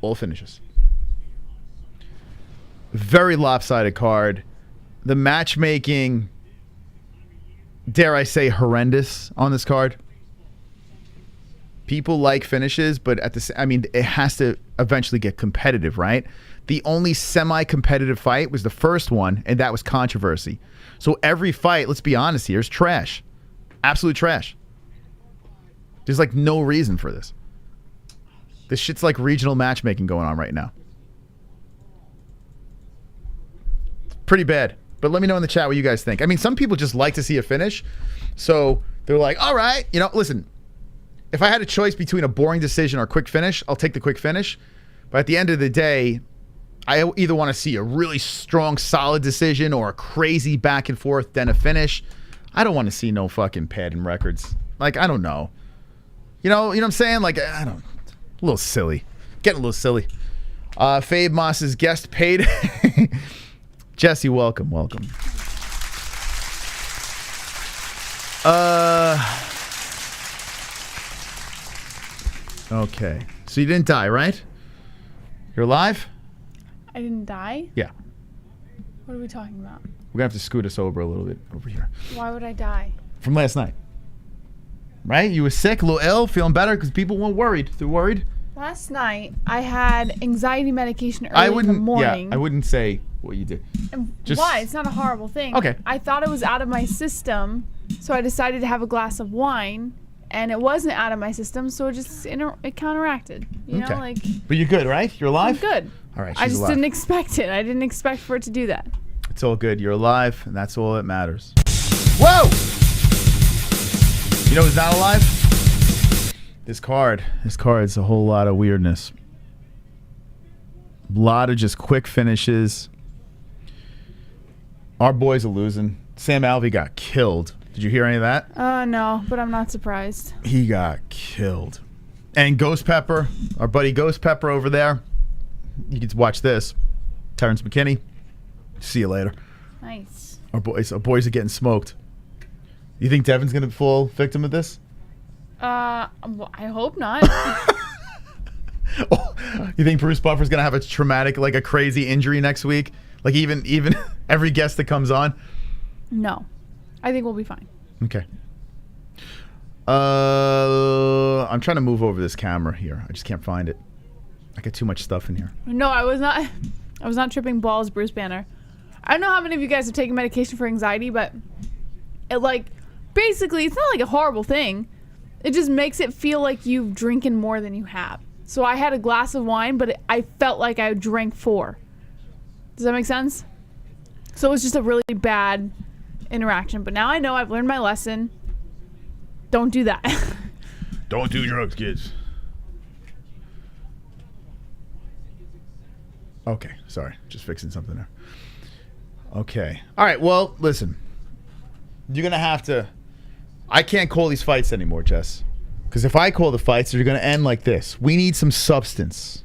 all finishes. Very lopsided card. The matchmaking, dare I say, horrendous on this card. People like finishes, but it has to eventually get competitive, right? The only semi-competitive fight was the first one, and that was controversy. So every fight, let's be honest here, is trash. Absolute trash. There's like no reason for this. This shit's like regional matchmaking going on right now. Pretty bad. But let me know in the chat what you guys think. I mean, some people just like to see a finish. So they're like, all right, listen, if I had a choice between a boring decision or a quick finish, I'll take the quick finish. But at the end of the day, I either want to see a really strong, solid decision or a crazy back and forth, then a finish. I don't want to see no fucking padding records. Like, I don't know. You know what I'm saying? Like, I don't. A little silly. Getting a little silly. Fabe Moss's guest paid. Jesse, welcome. Okay. So you didn't die, right? You're alive? I didn't die? Yeah. What are we talking about? We're going to have to scoot us over a little bit over here. Why would I die? From last night. Right? You were sick, a little ill, feeling better because people weren't worried. They're worried? Last night, I had anxiety medication early in the morning. Yeah, I wouldn't say what you did. Why? It's not a horrible thing. Okay. I thought it was out of my system, so I decided to have a glass of wine, and it wasn't out of my system, so it counteracted. You know, like. But you're good, right? You're alive? I'm good. All right, I just alive. didn't expect it. I didn't expect for it to do that. It's all good. You're alive, and that's all that matters. Whoa! You know who's not alive? This card. This card's a whole lot of weirdness. A lot of just quick finishes. Our boys are losing. Sam Alvey got killed. Did you hear any of that? No, but I'm not surprised. He got killed. And Ghost Pepper, our buddy Ghost Pepper over there. You can watch this. Terrence McKinney. See you later. Nice. Our boys are getting smoked. You think Devin's gonna fall victim of this? I hope not. You think Bruce Buffer's gonna have a traumatic, like a crazy injury next week? Like even every guest that comes on? No. I think we'll be fine. Okay. I'm trying to move over this camera here. I just can't find it. I got too much stuff in here. No, I was not tripping balls, Bruce Banner. I don't know how many of you guys have taken medication for anxiety, but it basically it's not like a horrible thing. It just makes it feel like you've drinking more than you have. So I had a glass of wine, but I felt like I drank 4. Does that make sense? So it was just a really bad interaction. But now I know I've learned my lesson. Don't do that. Don't do drugs, kids. Okay, sorry. Just fixing something there. Okay. All right, well, listen. You're going to have to... I can't call these fights anymore, Jess. Because if I call the fights, they're going to end like this. We need some substance.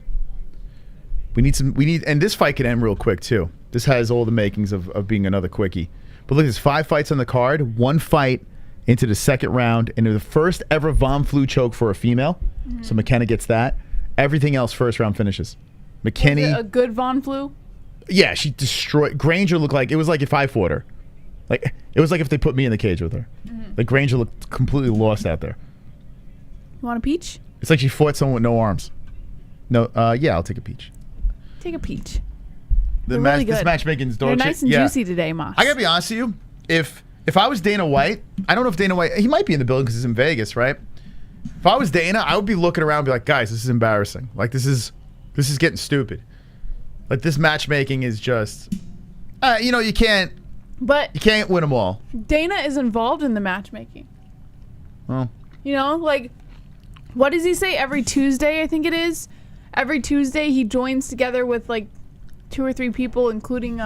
And this fight could end real quick, too. This has all the makings of being another quickie. But look, there's 5 fights on the card. 1 fight into the second round. And they're the first ever Vom Flu choke for a female. Mm-hmm. So McKenna gets that. Everything else first round finishes. McKinney. Was it a good Von Flu? Yeah, she destroyed. Granger looked like, it was like if I fought her. Like, it was like if they put me in the cage with her. Mm-hmm. Like, Granger looked completely lost out there. You want a peach? It's like she fought someone with no arms. No, yeah, I'll take a peach. Take a peach. Really good. This matchmaking's dog shit. They're nice and juicy today, Moss. I gotta be honest with you. If I was Dana White, I don't know if Dana White, he might be in the building because he's in Vegas, right? If I was Dana, I would be looking around and be like, guys, this is embarrassing. Like, this is getting stupid. Like, this matchmaking is just, you can't win them all. Dana is involved in the matchmaking. Well. What does he say? Every Tuesday, I think it is. Every Tuesday, he joins together with 2 or 3 people, including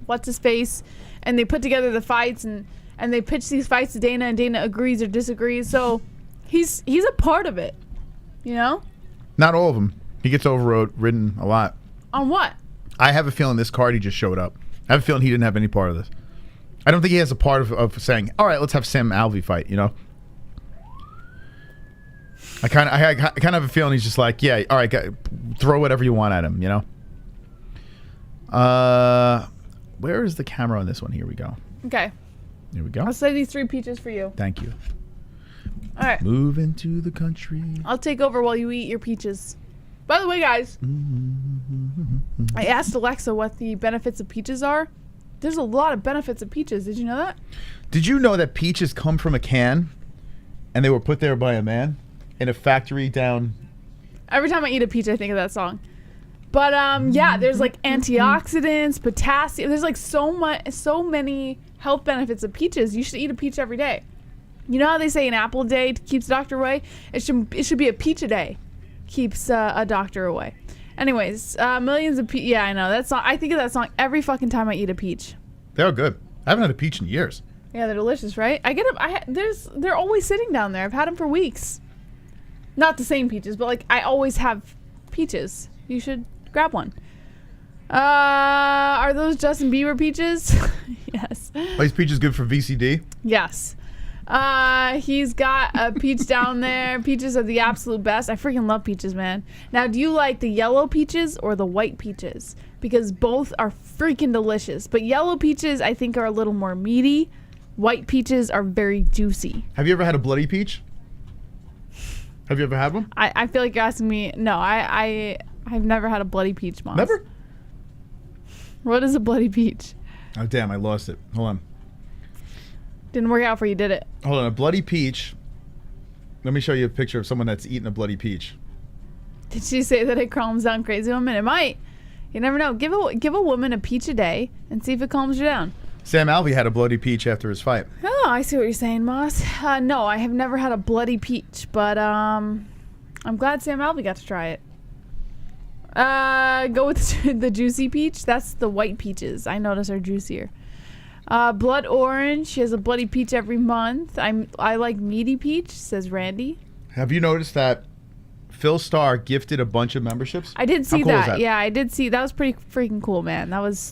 what's his face, and they put together the fights and they pitch these fights to Dana, and Dana agrees or disagrees. So he's a part of it, Not all of them. He gets overridden a lot. On what? I have a feeling this card he just showed up. I have a feeling he didn't have any part of this. I don't think he has a part of saying, all right, let's have Sam Alvey fight, I kind of have a feeling he's just like, yeah, all right, throw whatever you want at him, Where is the camera on this one? Here we go. Okay. Here we go. I'll say these 3 peaches for you. Thank you. All right. Move into the country. I'll take over while you eat your peaches. By the way, guys, I asked Alexa what the benefits of peaches are. There's a lot of benefits of peaches. Did you know that? Did you know that peaches come from a can and they were put there by a man in a factory down? Every time I eat a peach, I think of that song. But yeah, there's antioxidants, potassium. There's so many health benefits of peaches. You should eat a peach every day. You know how they say an apple a day keeps the doctor away? It should be a peach a day keeps a doctor away. Anyways, millions of peach. Yeah, I know that song. I think of that song every fucking time I eat a peach. They're good. I haven't had a peach in years. Yeah, they're delicious, right? I get them. They're always sitting down there. I've had them for weeks. Not the same peaches, but like I always have peaches. You should grab one. Are those Justin Bieber peaches? Yes. Oh, these peaches good for VCD? Yes. He's got a peach down there. Peaches are the absolute best. I freaking love peaches, man. Now, do you like the yellow peaches or the white peaches? Because both are freaking delicious. But yellow peaches, I think, are a little more meaty. White peaches are very juicy. Have you ever had a bloody peach? Have you ever had one? I feel like you're asking me. No, I've never had a bloody peach, Mom. Never? What is a bloody peach? Oh, damn, I lost it. Hold on. Didn't work out for you, did it? Hold on, a bloody peach. Let me show you a picture of someone that's eating a bloody peach. Did she say that it calms down crazy women? It might. You never know. Give a woman a peach a day and see if it calms you down. Sam Alvey had a bloody peach after his fight. Oh, I see what you're saying, Moss. No, I have never had a bloody peach, but I'm glad Sam Alvey got to try it. Go with the juicy peach. That's the white peaches. I notice are juicier. Blood orange. She has a bloody peach every month. I like meaty peach, says Randy. Have you noticed that Phil Starr gifted a bunch of memberships? I did see that. Yeah, I did see. That was pretty freaking cool, man. That was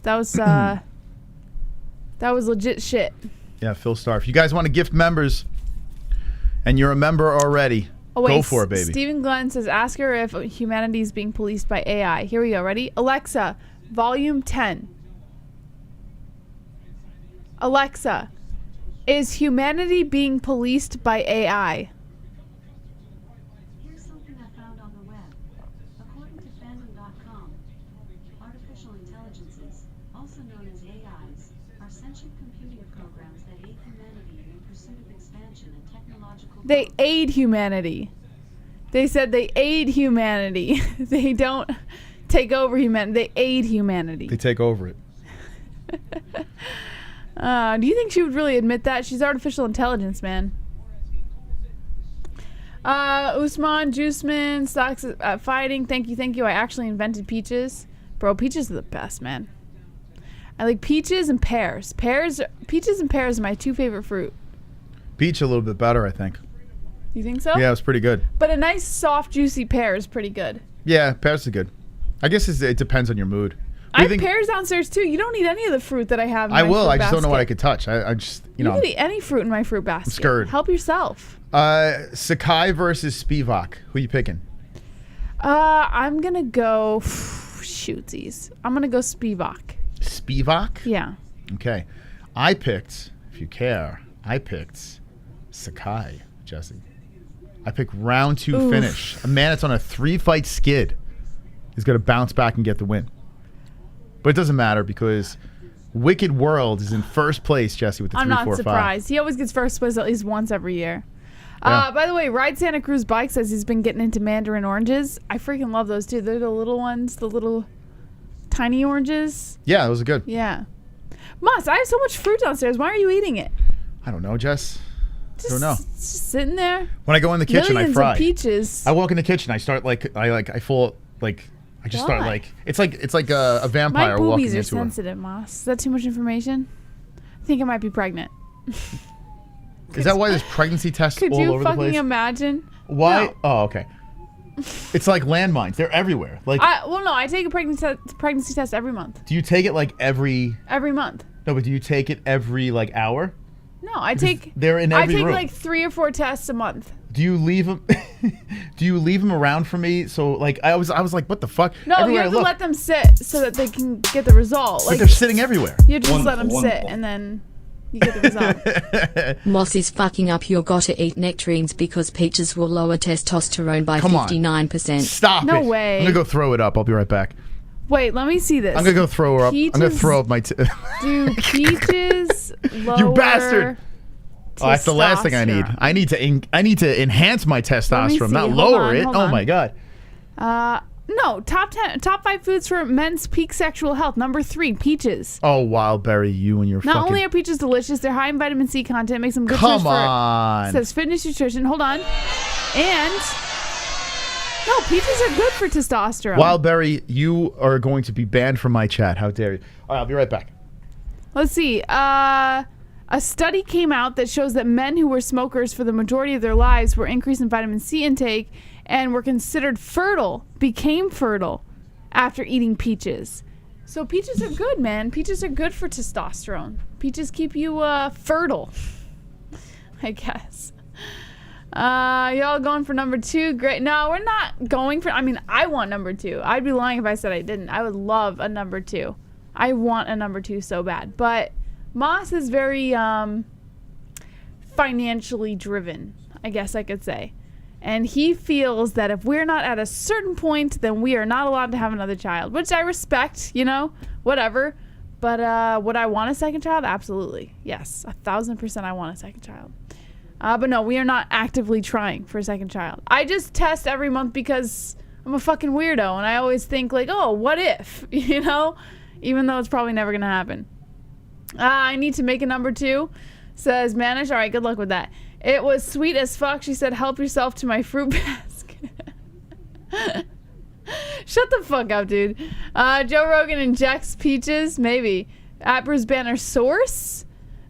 that was legit shit. Yeah, Phil Starr. If you guys want to gift members and you're a member already, go for it, baby. Stephen Glenn says, ask her if humanity is being policed by AI. Here we go. Ready? Alexa, volume 10. Alexa, is humanity being policed by AI? Here's something I found on the web. According to fandom.com, artificial intelligences, also known as AIs, are sentient computing programs that aid humanity in pursuit of expansion and technological... They aid humanity. They said they aid humanity. They don't take over humanity. They aid humanity. They take over it. Do you think she would really admit that? She's artificial intelligence, man. Usman, Juiceman, stocks fighting. Thank you. I actually invented peaches. Bro, peaches are the best, man. I like peaches and pears. Peaches and pears are my two favorite fruit. Peach a little bit better, I think. You think so? Yeah, it's pretty good. But a nice, soft, juicy pear is pretty good. Yeah, pears are good. I guess it depends on your mood. I have pears downstairs too. You don't eat any of the fruit that I have in my I will. fruit I just basket. don't know what I could touch. I just, You can eat any fruit in my fruit basket. I'm scared. Help yourself. Sakai versus Spivak. Who are you picking? I'm going to go... Shootsies. I'm going to go Spivak. Spivak? Yeah. Okay. If you care, I picked Sakai, Jesse. I picked round 2 finish. A man that's on a 3-fight skid is going to bounce back and get the win. But it doesn't matter because Wicked World is in first place, Jesse, with the 3-4-5. I'm not surprised. He always gets first place at least once every year. Yeah. By the way, Ride Santa Cruz Bike says he's been getting into mandarin oranges. I freaking love those too. They're the little ones, the little tiny oranges. Yeah, those are good. Yeah. Moss, I have so much fruit downstairs. Why are you eating it? I don't know, Jess. I don't know. Just sitting there. When I go in the kitchen, Millions I fry. of peaches. I walk in the kitchen, I start I just start Why? it's like a vampire My walking boobies into are sensitive, Moss. Is that too much information? I think I might be pregnant. Is that why there's pregnancy tests all over the place? Could you fucking imagine? Why? No. Oh, okay. It's like landmines. They're everywhere. Like, I take a pregnancy test every month. do you take it like every month? No, but do you take it every hour? No, I take. They're in every room. I take like 3 or 4 tests a month. Do you leave them? Do you leave them around for me? So I was like, what the fuck? No, Everywhere you have I to look, let them sit so that they can get the result. but they're sitting everywhere. You just let them sit and then you get the result. Moss is fucking up your gotta eat nectarines because peaches will lower testosterone by Come on. 59%. Stop No it. way. I'm gonna go throw it up. I'll be right back. Wait, let me see this. I'm gonna go throw her up. I'm gonna throw up my. Do peaches lower? You bastard! Oh, that's the last thing I need. I need to enhance my testosterone, not lower it. Oh my god. No, top 5 foods for men's peak sexual health. Number 3, peaches. Oh, Wildberry, you and your Not fucking. only are peaches delicious, they're high in vitamin C content, makes them good Come choice on. for. Says fitness nutrition. Hold on. And No, peaches are good for testosterone. Wildberry, you are going to be banned from my chat. How dare you? All right, I'll be right back. Let's see. A study came out that shows that men who were smokers for the majority of their lives were increased in vitamin C intake and were considered fertile, became fertile after eating peaches. So peaches are good, man. Peaches are good for testosterone. Peaches keep you fertile, I guess. Y'all going for number 2? Great. No, we're not going for... I mean, I want number 2. I'd be lying if I said I didn't. I would love a number 2. I want a number 2 so bad. But Moss is very financially driven, I guess I could say. And he feels that if we're not at a certain point, then we are not allowed to have another child, which I respect, whatever. But would I want a second child? Absolutely. Yes, 1,000% I want a second child. But no, we are not actively trying for a second child. I just test every month because I'm a fucking weirdo. And I always think like, oh, what if, even though it's probably never going to happen. I need to make a number 2, says Manish. All right, good luck with that. It was sweet as fuck. She said, help yourself to my fruit basket. Shut the fuck up, dude. Joe Rogan injects peaches? Maybe. At Bruce Banner source?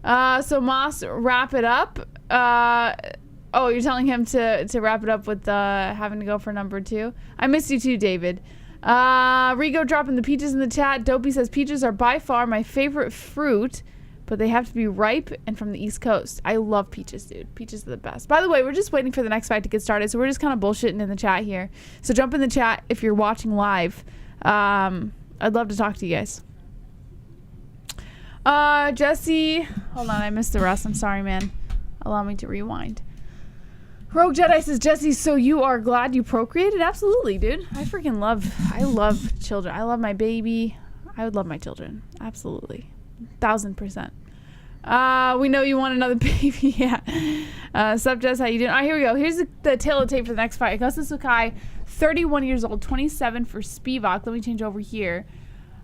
So Moss, wrap it up. You're telling him to wrap it up with having to go for number 2? I miss you too, David. Rigo dropping the peaches in the chat. Dopey says, peaches are by far my favorite fruit, but they have to be ripe and from the East Coast. I love peaches, dude. Peaches are the best. By the way, we're just waiting for the next fight to get started, so we're just kind of bullshitting in the chat here. So jump in the chat if you're watching live. I'd love to talk to you guys. Jesse. Hold on, I missed the rest. I'm sorry, man. Allow me to rewind. Rogue Jedi says, Jesse, so you are glad you procreated? Absolutely, dude. I love children. I love my baby. I would love my children. Absolutely. 1,000%. We know you want another baby. Yeah. Sup, Jess? How you doing? All right, here we go. Here's the tail of tape for the next fight. Augusto Sakai, 31 years old, 27 for Spivak. Let me change over here.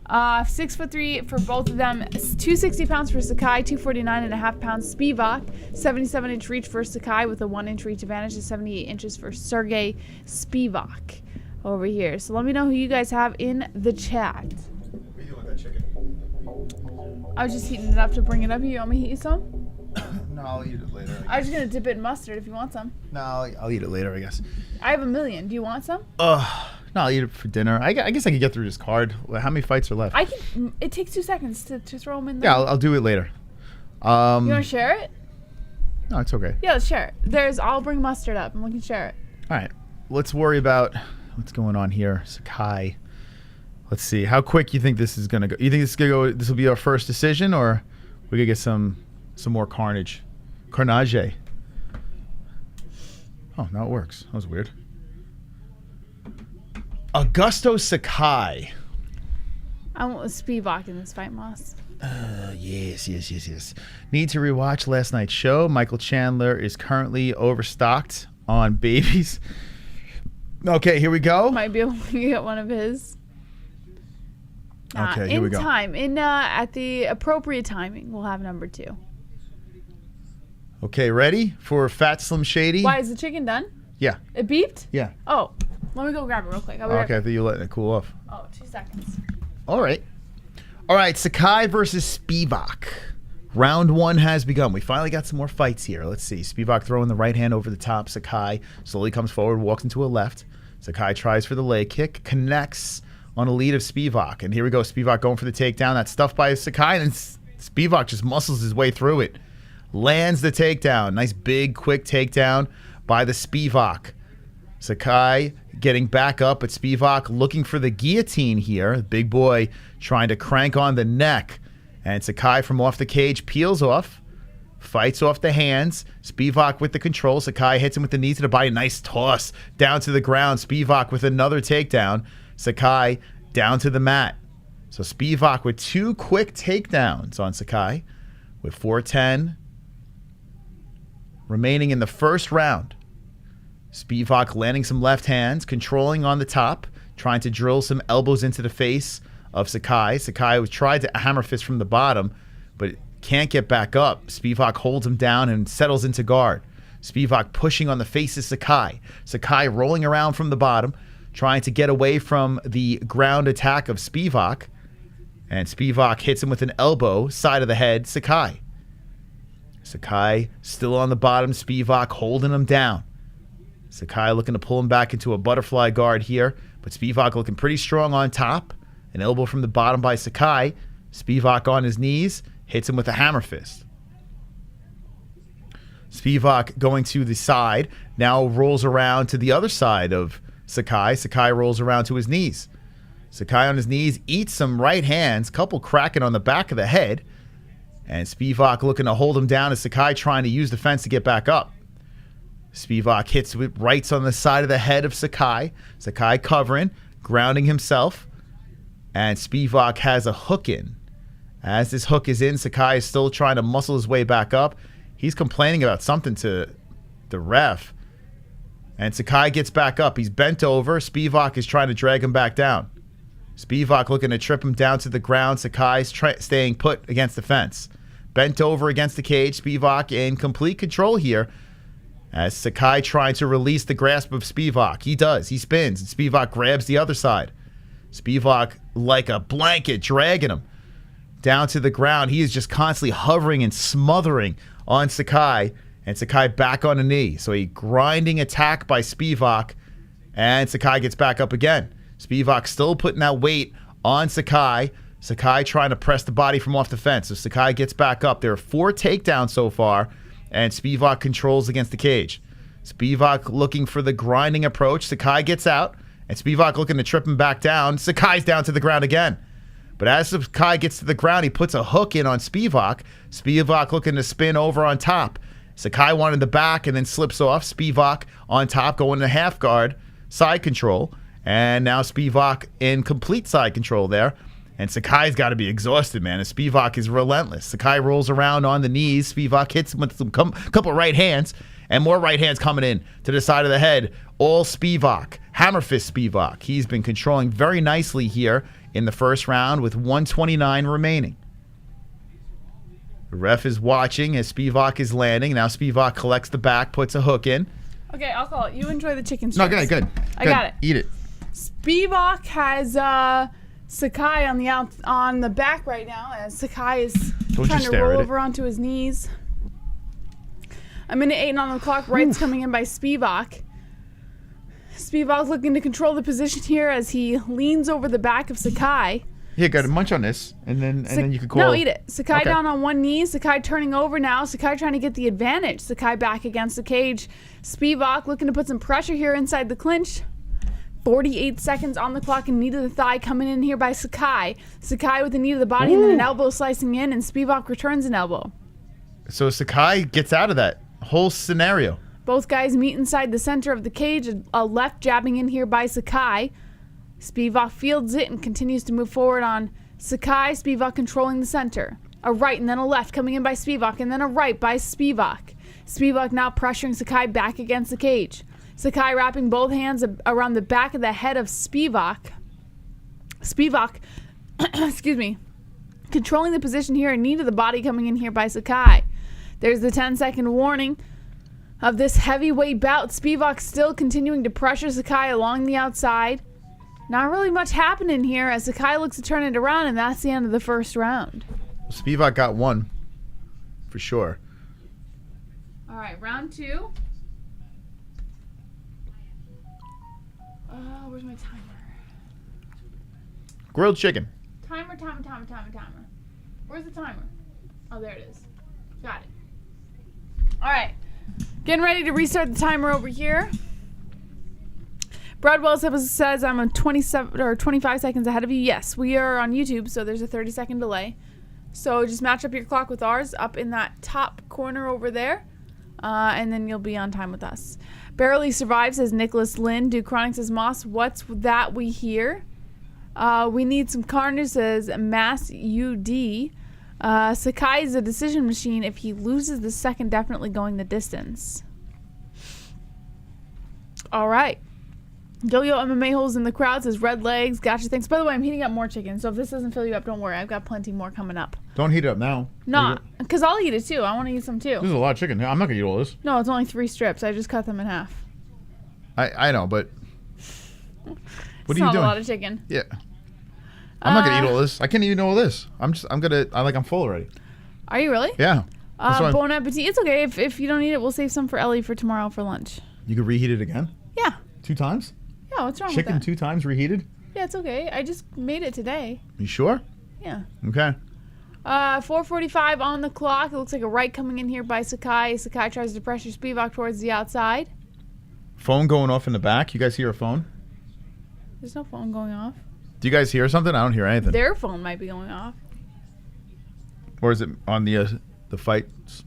6'3" for both of them. 260 pounds for Sakai, 249.5 pounds Spivak. 77-inch reach for Sakai with a 1-inch reach advantage to 78 inches for Sergey Spivak over here. So let me know who you guys have in the chat. What are you doing with that chicken? I was just heating it up to bring it up. You want me to heat you some? No, I'll eat it later. I was just going to dip it in mustard if you want some. No, I'll eat it later, I guess. I have 1,000,000. Do you want some? No, I'll eat it for dinner. I guess I could get through this card. How many fights are left? It takes 2 seconds to throw them in there. Yeah, I'll do it later. You want to share it? No, it's okay. Yeah, let's share it. I'll bring mustard up and we can share it. All right. Let's worry about what's going on here. Sakai. Let's see. How quick you think this is going to go? You think this will be our first decision, or we could get some more carnage? Carnage. Oh, no, it works. That was weird. Augusto Sakai. I want Spivak in this fight, Moss. Yes. Need to rewatch last night's show. Michael Chandler is currently overstocked on babies. Okay, here we go. Might be able to get one of his. Okay, here we go. At the appropriate timing, we'll have number 2. Okay, ready for Fat Slim Shady? Why, is the chicken done? Yeah. It beeped? Yeah. Oh, let me go grab it real quick. Okay, I thought you were letting it cool off. Oh, 2 seconds. All right, Sakai versus Spivak. Round 1 has begun. We finally got some more fights here. Let's see. Spivak throwing the right hand over the top. Sakai slowly comes forward, walks into a left. Sakai tries for the leg kick, connects on a lead of Spivak. And here we go. Spivak going for the takedown. That's stuffed by Sakai, and Spivak just muscles his way through it. Lands the takedown. Nice big, quick takedown by the Spivak. Sakai getting back up, but Spivak looking for the guillotine here. Big boy trying to crank on the neck. And Sakai from off the cage peels off, fights off the hands. Spivak with the control. Sakai hits him with the knee to the body. Nice toss down to the ground. Spivak with another takedown. Sakai down to the mat. So Spivak with 2 quick takedowns on Sakai with 4:10 remaining in the first round. Spivak landing some left hands, controlling on the top, trying to drill some elbows into the face of Sakai. Sakai tried to hammer fist from the bottom, but can't get back up. Spivak holds him down and settles into guard. Spivak pushing on the face of Sakai. Sakai rolling around from the bottom, trying to get away from the ground attack of Spivak. And Spivak hits him with an elbow, side of the head, Sakai. Sakai still on the bottom, Spivak holding him down. Sakai looking to pull him back into a butterfly guard here, but Spivak looking pretty strong on top. An elbow from the bottom by Sakai. Spivak on his knees, hits him with a hammer fist. Spivak going to the side, now rolls around to the other side of Sakai. Sakai rolls around to his knees. Sakai on his knees eats some right hands, couple cracking on the back of the head. And Spivak looking to hold him down as Sakai trying to use the fence to get back up. Spivak hits with rights on the side of the head of Sakai. Sakai covering, grounding himself. And Spivak has a hook in. As this hook is in, Sakai is still trying to muscle his way back up. He's complaining about something to the ref. And Sakai gets back up. He's bent over. Spivak is trying to drag him back down. Spivak looking to trip him down to the ground. Sakai's staying put against the fence. Bent over against the cage. Spivak in complete control here. As Sakai trying to release the grasp of Spivak. He does. He spins. And Spivak grabs the other side. Spivak like a blanket dragging him down to the ground. He is just constantly hovering and smothering on Sakai. And Sakai back on a knee. So a grinding attack by Spivak. And Sakai gets back up again. Spivak still putting that weight on Sakai. Sakai trying to press the body from off the fence. So Sakai gets back up. There are 4 takedowns so far. And Spivak controls against the cage. Spivak looking for the grinding approach. Sakai gets out. And Spivak looking to trip him back down. Sakai's down to the ground again. But as Sakai gets to the ground, he puts a hook in on Spivak. Spivak looking to spin over on top. Sakai wanted the back and then slips off. Spivak on top going to half guard. Side control. And now Spivak in complete side control there. And Sakai's got to be exhausted, man. And Spivak is relentless. Sakai rolls around on the knees. Spivak hits him with some couple right hands. And more right hands coming in to the side of the head. All Spivak. Hammer fist Spivak. He's been controlling very nicely here in the first round with 129 remaining. The ref is watching as Spivak is landing. Now Spivak collects the back, puts a hook in. Okay, I'll call it. You enjoy the chicken No, strips. good. I got it. Eat it. Spivak has Sakai on the back right now as Sakai is trying to roll over onto his knees. A minute 8 on the clock. Rights coming in by Spivak. Spivak looking to control the position here as he leans over the back of Sakai. Here, got to munch on this, and then you can call. No, eat it. Sakai down on one knee. Sakai turning over now. Sakai trying to get the advantage. Sakai back against the cage. Spivak looking to put some pressure here inside the clinch. 48 seconds on the clock and knee to the thigh coming in here by Sakai. Sakai with the knee to the body and then an elbow slicing in, and Spivak returns an elbow. So Sakai gets out of that whole scenario. Both guys meet inside the center of the cage. A left jabbing in here by Sakai. Spivak fields it and continues to move forward on Sakai. Spivak controlling the center. A right and then a left coming in by Spivak, and then a right by Spivak. Spivak now pressuring Sakai back against the cage. Sakai wrapping both hands around the back of the head of Spivak. Spivak, excuse me, controlling the position here and knee to the body coming in here by Sakai. There's the 10-second warning of this heavyweight bout. Spivak still continuing to pressure Sakai along the outside. Not really much happening here as Sakai looks to turn it around, and that's the end of the first round. Spivak got one, for sure. All right, round 2. Where's my timer? Grilled chicken. Timer. Where's the timer? Oh, there it is. Got it. All right. Getting ready to restart the timer over here. Bradwell says I'm 27 or 25 seconds ahead of you. Yes, we are on YouTube, so there's a 30-second delay. So just match up your clock with ours up in that top corner over there, and then you'll be on time with us. Barely Survives says Nicholas Lynn. Duke Chronic says Moss. What's that we hear? We need some carnage says Mass UD. Sakai is a decision machine. If he loses the second, definitely going the distance. All right. Yo-Yo MMA Holes in the crowd says red legs. Gotcha. Thanks. By the way, I'm heating up more chicken, so if this doesn't fill you up, don't worry. I've got plenty more coming up. Don't heat it up now. No, because I'll eat it too. I want to eat some too. This is a lot of chicken. I'm not going to eat all this. No, it's only 3 strips. I just cut them in half. I know, but what It's are you not doing? a lot of chicken. Yeah. I'm not going to eat all this. I can't even eat all this. I'm full already. Are you really? Yeah. Bon appetit. It's okay. If you don't eat it, we'll save some for Ellie for tomorrow for lunch. You could reheat it again? Yeah. 2 times? Yeah, what's wrong Chicken with that? 2 times reheated? Yeah, it's okay. I just made it today. You sure? Yeah. Okay. 4:45 on the clock. It looks like a right coming in here by Sakai. Sakai tries to pressure Spivak towards the outside. Phone going off in the back. You guys hear a phone? There's no phone going off. Do you guys hear something? I don't hear anything. Their phone might be going off. Or is it on the fights?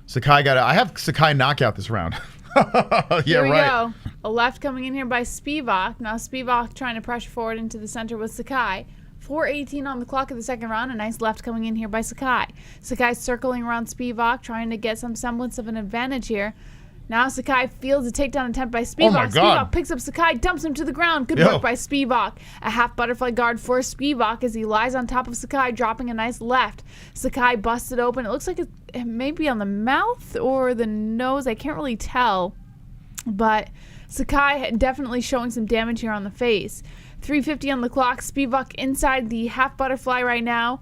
Sakai got it. I have Sakai knockout this round. Yeah, Here we right. go. A left coming in here by Spivak. Now Spivak trying to pressure forward into the center with Sakai. 4:18 on the clock of the second round. A nice left coming in here by Sakai. Sakai circling around Spivak, trying to get some semblance of an advantage here. Now Sakai fields a takedown attempt by Spivak. Oh my God. Spivak picks up Sakai, dumps him to the ground. Good Yo. work by Spivak. A half butterfly guard for Spivak as he lies on top of Sakai, dropping a nice left. Sakai busted open. It looks like it may be on the mouth or the nose. I can't really tell. But Sakai definitely showing some damage here on the face. 3:50 on the clock. Spivak inside the half butterfly right now.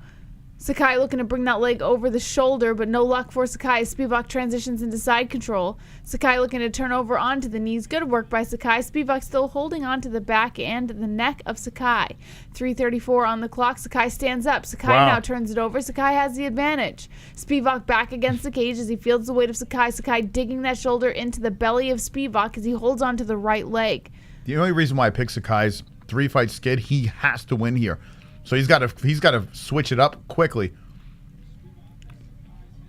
Sakai looking to bring that leg over the shoulder, but no luck for Sakai as Spivak transitions into side control. Sakai looking to turn over onto the knees. Good work by Sakai. Spivak still holding on to the back and the neck of Sakai. 3:34 on the clock. Sakai stands up. Sakai now turns it over. Sakai has the advantage. Spivak back against the cage as he feels the weight of Sakai. Sakai digging that shoulder into the belly of Spivak as he holds on to the right leg. The only reason why I picked Sakai's 3-fight skid, he has to win here. So he's got to switch it up quickly.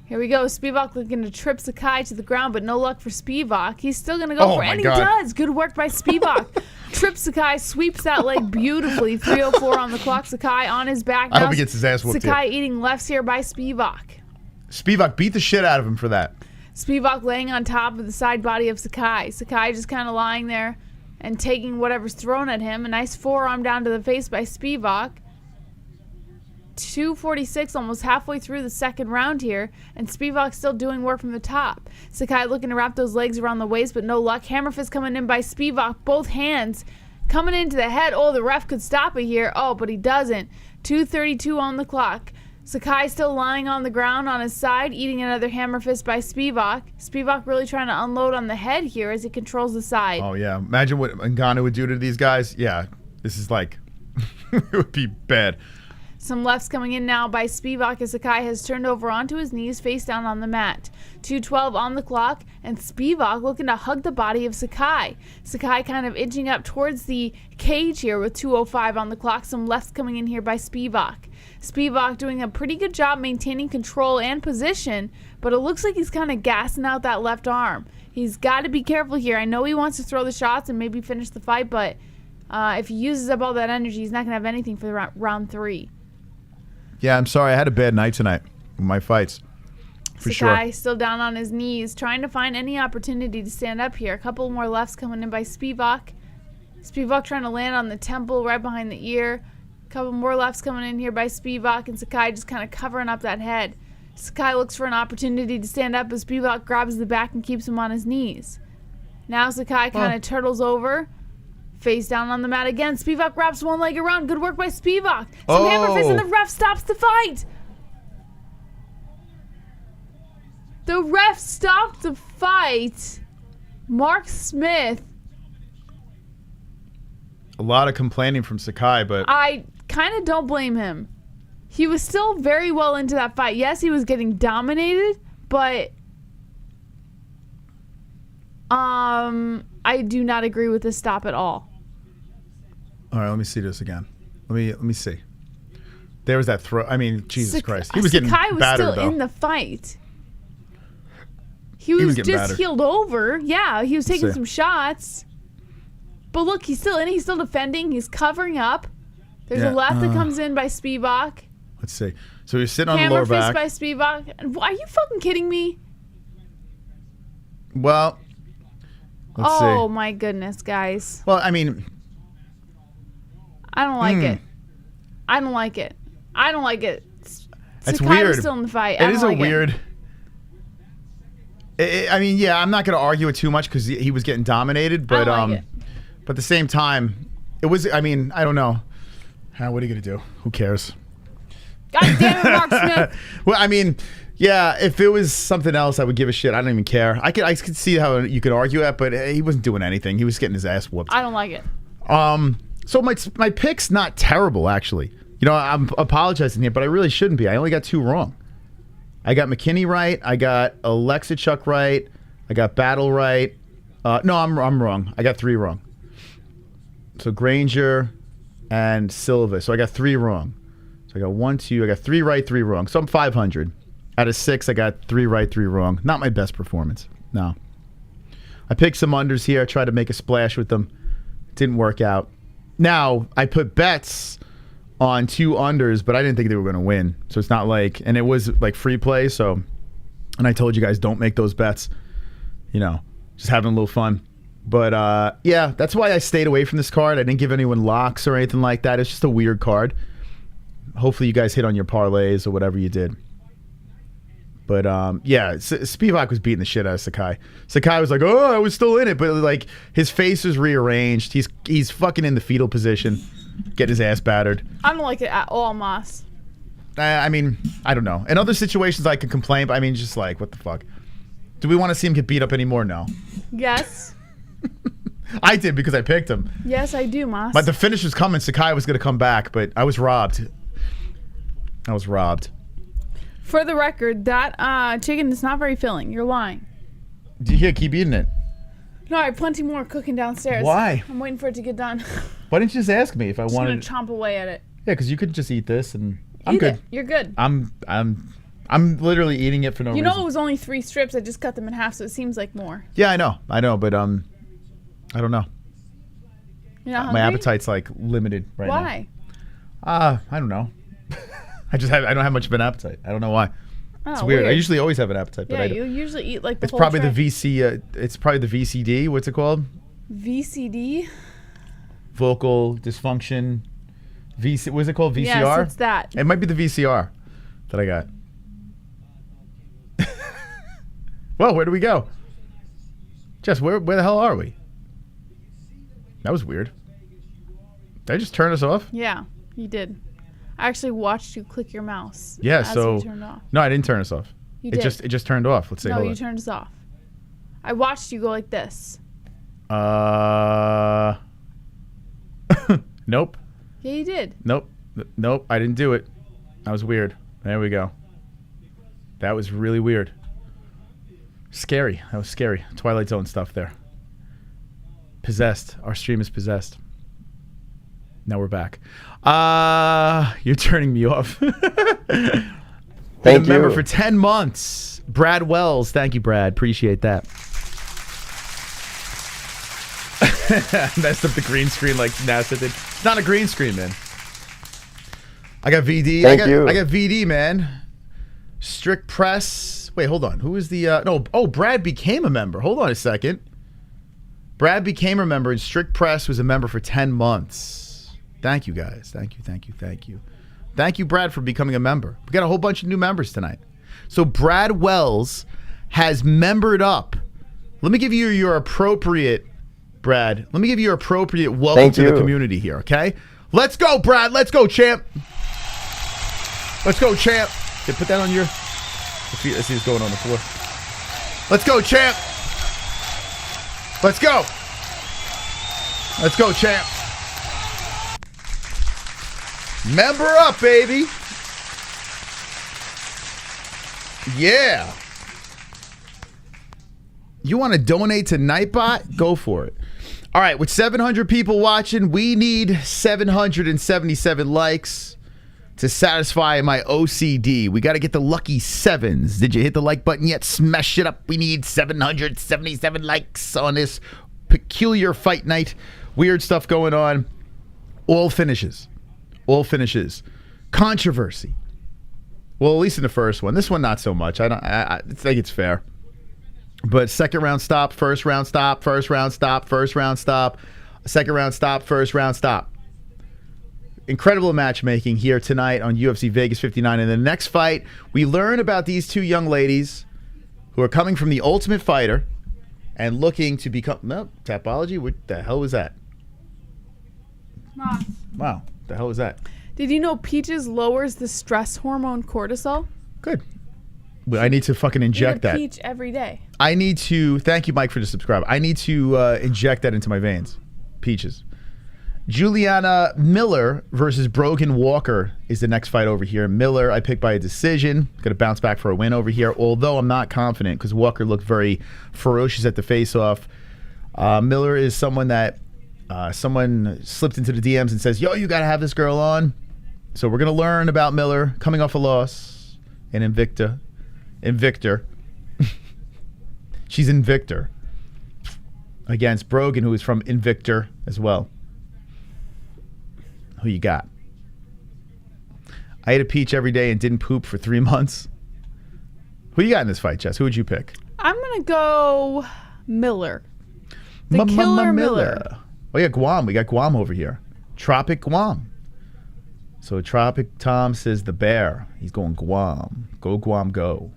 Here we go. Spivak looking to trip Sakai to the ground, but no luck for Spivak. He's still going to go for it, and he does. Good work by Spivak. Trips Sakai, sweeps that leg beautifully. 3:04 on the clock. Sakai on his back now. I hope he gets his ass whooped Sakai here. eating lefts here by Spivak. Spivak beat the shit out of him for that. Spivak laying on top of the side body of Sakai. Sakai just kind of lying there and taking whatever's thrown at him. A nice forearm down to the face by Spivak. 2:46, almost halfway through the second round here, and Spivak still doing work from the top. Sakai looking to wrap those legs around the waist, but no luck. Hammer fist coming in by Spivak, both hands coming into the head. Oh, the ref could stop it here. Oh, but he doesn't. 2:32 on the clock. Sakai still lying on the ground on his side, eating another hammer fist by Spivak. Spivak really trying to unload on the head here as he controls the side. Oh, yeah. Imagine what Ngannou would do to these guys. Yeah, this is like, it would be bad. Some lefts coming in now by Spivak as Sakai has turned over onto his knees, face down on the mat. 2:12 on the clock, and Spivak looking to hug the body of Sakai. Sakai kind of inching up towards the cage here with 2:05 on the clock. Some lefts coming in here by Spivak. Spivak doing a pretty good job maintaining control and position, but it looks like he's kind of gassing out that left arm. He's got to be careful here. I know he wants to throw the shots and maybe finish the fight, but if he uses up all that energy, he's not going to have anything for the round 3. Yeah, I'm sorry. I had a bad night tonight with my fights. For Sakai sure. still down on his knees, trying to find any opportunity to stand up here. A couple more lefts coming in by Spivak. Spivak trying to land on the temple right behind the ear. A couple more lefts coming in here by Spivak, and Sakai just kind of covering up that head. Sakai looks for an opportunity to stand up as Spivak grabs the back and keeps him on his knees. Now Sakai kind of turtles over. Face down on the mat again. Spivak wraps one leg around. Good work by Spivak. Some hammer fist, and the ref stops the fight. The ref stopped the fight. Mark Smith. A lot of complaining from Sakai, but I kind of don't blame him. He was still very well into that fight. Yes, he was getting dominated, but I do not agree with this stop at all. All right, let me see this again. Let me see. There was that throw. I mean, Jesus Christ. He was Sakai getting battered, was still though. in the fight. He was getting just battered. healed over. Yeah, he was taking see. some shots. But look, he's still in. He's still defending. He's covering up. There's a left that comes in by Spivak. Let's see. So he's sitting on the Hammer lower fist back. by Spivak. Are you fucking kidding me? Well, Let's see. Oh my goodness, guys. Well, I mean, I don't like it. I don't like it. I don't like it. That's Sakai weird. was still in the fight. It is a weird. I mean, yeah, I'm not going to argue it too much because he was getting dominated, but I don't like it. But at the same time, it was. I mean, I don't know. What are you going to do? Who cares? God damn it, Mark Smith. Well, I mean, yeah, if it was something else, I would give a shit. I don't even care. I could see how you could argue it, but he wasn't doing anything. He was getting his ass whooped. I don't like it. So my pick's not terrible, actually. You know, I'm apologizing here, but I really shouldn't be. I only got 2 wrong. I got McKinney right. I got Oleksiejczuk right. I got Battle right. No, I'm wrong. I got 3 wrong. So Granger and Silva. So I got 3 wrong. So I got 1, 2. I got 3 right, 3 wrong. So I'm 500. Out of 6, I got 3 right, 3 wrong. Not my best performance. No. I picked some unders here. I tried to make a splash with them. Didn't work out. Now, I put bets on 2 unders, but I didn't think they were going to win. So it's not like, and it was like free play. So, and I told you guys don't make those bets. You know, just having a little fun. But yeah, that's why I stayed away from this card. I didn't give anyone locks or anything like that. It's just a weird card. Hopefully you guys hit on your parlays or whatever you did. But yeah, Spivak was beating the shit out of Sakai. Sakai was like, "Oh, I was still in it," but like his face is rearranged. He's fucking in the fetal position, getting his ass battered. I don't like it at all, Moss. I mean, I don't know. In other situations, I could complain, but I mean, just like, what the fuck? Do we want to see him get beat up anymore? No. Yes. I did because I picked him. Yes, I do, Moss. But the finish was coming. Sakai was going to come back, but I was robbed. For the record, that chicken is not very filling. You're lying. Yeah, keep eating it. No, I have plenty more cooking downstairs. Why? I'm waiting for it to get done. Why didn't you just ask me if I wanted? I'm just gonna chomp away at it. Yeah, because you could just eat this and I'm Eat good. it. You're good. I'm literally eating it for no reason. You know, it was only 3 strips. I just cut them in half, so it seems like more. Yeah, I know, but I don't know. You're not My hungry? appetite's like limited right Why? now. I don't know. I don't have much of an appetite. I don't know why. Oh, It's weird. I usually always have an appetite, but Yeah, I you usually eat like the it's whole probably tray. the VC. It's probably the VCD. What's it called? VCD? Vocal dysfunction. VC. What's it called? VCR. Yes, it's that. It might be the VCR that I got. Well, where do we go? Jess, where the hell are we? That was weird. Did I just turn us off? Yeah, you did. I actually watched you click your mouse. Yeah, as so you turned off. no, I didn't turn us off. You it did. just turned off. Let's see. No, hold you on. turned us off. I watched you go like this. Nope. Yeah, you did. Nope. Nope. I didn't do it. That was weird. There we go. That was really weird. Scary. That was scary. Twilight Zone stuff there. Possessed. Our stream is possessed. Now we're back. You're turning me off. Thank you. Member for 10 months. Brad Wells. Thank you, Brad. Appreciate that. Messed up the green screen like NASA did. It's not a green screen, man. I got VD. Thank you. I got VD, man. Strict Press. Wait, hold on. Who is the... no. Oh, Brad became a member. Hold on a second. Brad became a member, and Strict Press was a member for 10 months. Thank you, guys. Thank you, thank you, thank you. Thank you, Brad, for becoming a member. We got a whole bunch of new members tonight. So Brad Wells has membered up. Let me give you your appropriate... Brad, let me give you your appropriate welcome to the community here, okay? Let's go, Brad. Let's go, champ. Let's go, champ. Okay, put that on your... Let's see what's going on the floor. Let's go, champ. Let's go. Let's go, champ. Member up, baby. Yeah. You want to donate to Nightbot? Go for it. All right, with 700 people watching, we need 777 likes to satisfy my OCD. We got to get the lucky 7s. Did you hit the like button yet? Smash it up. We need 777 likes on this peculiar fight night. Weird stuff going on. All finishes. All finishes. Controversy. Well, at least in the first one. This one, not so much. I think it's fair. But second round stop, first round stop, first round stop, first round stop, second round stop, first round stop. Incredible matchmaking here tonight on UFC Vegas 59. In the next fight, we learn about these two young ladies who are coming from the Ultimate Fighter and looking to become... No, Tapology? What the hell was that? Moss. Wow, the hell was that? Did you know peaches lowers the stress hormone cortisol? Good. Well, I need to fucking inject Eat a that. peach every day. I need to... Thank you, Mike, for the subscribe. I need to inject that into my veins. Peaches. Julianna Miller versus Brogan Walker is the next fight over here. Miller, I picked by a decision. Going to bounce back for a win over here, although I'm not confident because Walker looked very ferocious at the face-off. Miller is someone that someone slipped into the DMs and says, yo, you got to have this girl on. So we're going to learn about Miller coming off a loss in Invictor. She's Invictor against Brogan, who is from Invictor as well. Who you got? I ate a peach every day and didn't poop for 3 months. Who you got in this fight, Jess? Who would you pick? I'm going to go Miller. The killer Miller. Oh, yeah, Guam. We got Guam over here. Tropic Guam. So Tropic Tom says the bear. He's going Guam. Go Guam, go.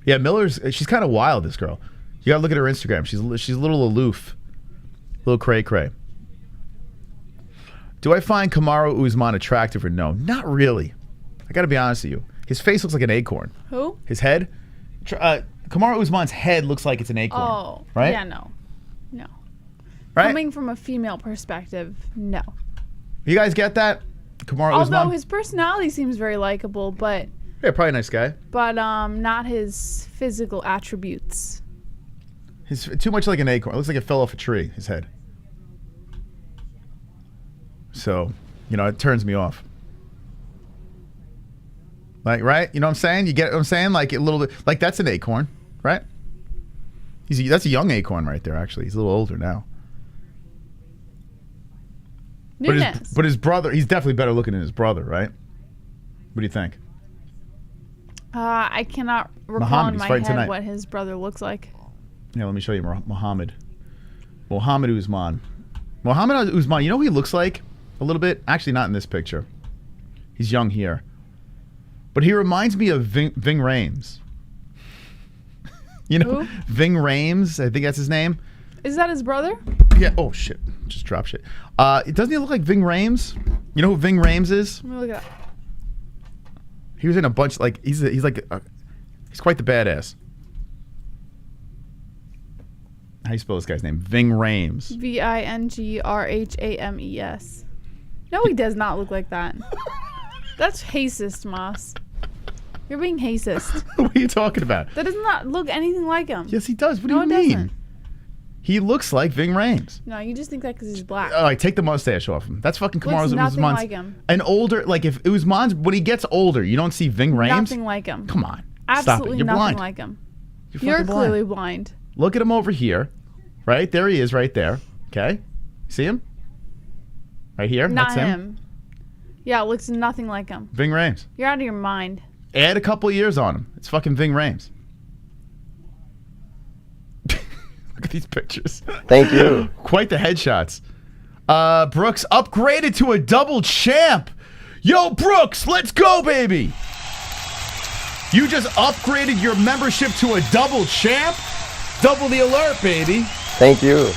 Yeah, she's kind of wild, this girl. You got to look at her Instagram. She's a little aloof. A little cray-cray. Do I find Kamaru Usman attractive or no? Not really. I got to be honest with you. His face looks like an acorn. Who? His head? Kamaru Usman's head looks like it's an acorn. Oh, right? Yeah, no. Right? Coming from a female perspective, no. You guys get that? Kamaru Usman? Although his personality seems very likable, but... Yeah, probably a nice guy. But not his physical attributes. He's too much like an acorn. It looks like it fell off a tree, his head. So, it turns me off. Like, right? You know what I'm saying? You get what I'm saying? Like a little bit, like that's an acorn, right? That's a young acorn right there, actually. He's a little older now. But his brother, he's definitely better looking than his brother, right? What do you think? I cannot recall Mohammad, in my head tonight. what his brother looks like. Yeah, let me show you Mohammad. Mohammad Usman. Mohammad Usman, you know who he looks like? A little bit. Actually, not in this picture. He's young here. But he reminds me of Ving Rhames. Who? Ving Rhames, I think that's his name. Is that his brother? Yeah. Oh, shit. Just drop shit. Doesn't he look like Ving Rhames? You know who Ving Rhames is? Let me look it up. He was in a bunch, like, he's quite the badass. How do you spell this guy's name? Ving Rhames. Vingrhames. No, he does not look like that. That's racist, Moss. You're being racist. What are you talking about? That does not look anything like him. Yes, he does. What do you mean? Doesn't. He looks like Ving Rhames. No, you just think that because he's black. All right, take the mustache off him. That's fucking Kamaru Looks nothing Usman's. like him. An older, like if Usman's, when he gets older, you don't see Ving Rhames? Nothing like him. Come on. Absolutely Stop it. You're nothing blind. like him. You're You're clearly blind. Look at him over here. Right? There he is right there. Okay? See him? Right here? Not That's him. Yeah, it looks nothing like him. Ving Rhames. You're out of your mind. Add a couple of years on him. It's fucking Ving Rhames. Look at these pictures. Thank you. Quite the headshots. Brooks upgraded to a double champ. Yo, Brooks, let's go, baby. You just upgraded your membership to a double champ? Double the alert, baby. Thank you.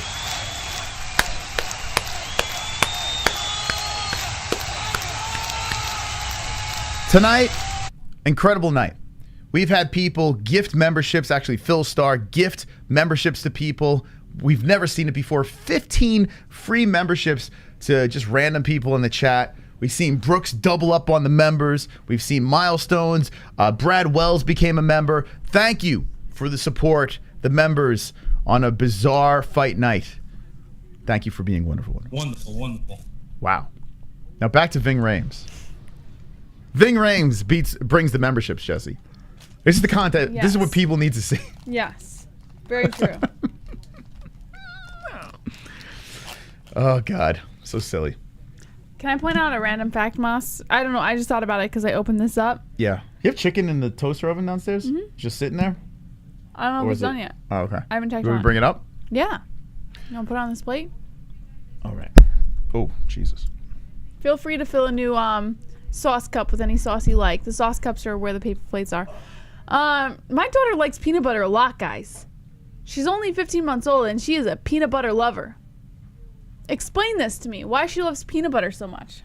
Tonight, incredible night. We've had people gift memberships, actually Phil Starr gift memberships to people. We've never seen it before. 15 free memberships to just random people in the chat. We've seen Brooks double up on the members. We've seen milestones. Brad Wells became a member. Thank you for the support, the members, on a bizarre fight night. Thank you for being wonderful. Wonderful, wonderful. Wow. Now back to Ving Rhames. Ving Rhames brings the memberships, Jesse. This is the content. Yes. This is what people need to see. Yes. Very true. Oh, God. So silly. Can I point out a random fact, Moss? I don't know. I just thought about it because I opened this up. Yeah. You have chicken in the toaster oven downstairs? Mm-hmm. Just sitting there? I don't know Or if was it's done it- yet. Oh, okay. I haven't checked Do on we it. bring it up? Yeah. You want to put it on this plate? All right. Oh, Jesus. Feel free to fill a new sauce cup with any sauce you like. The sauce cups are where the paper plates are. My daughter likes peanut butter a lot, guys. She's only 15 months old and she is a peanut butter lover. Explain this to me. Why she loves peanut butter so much.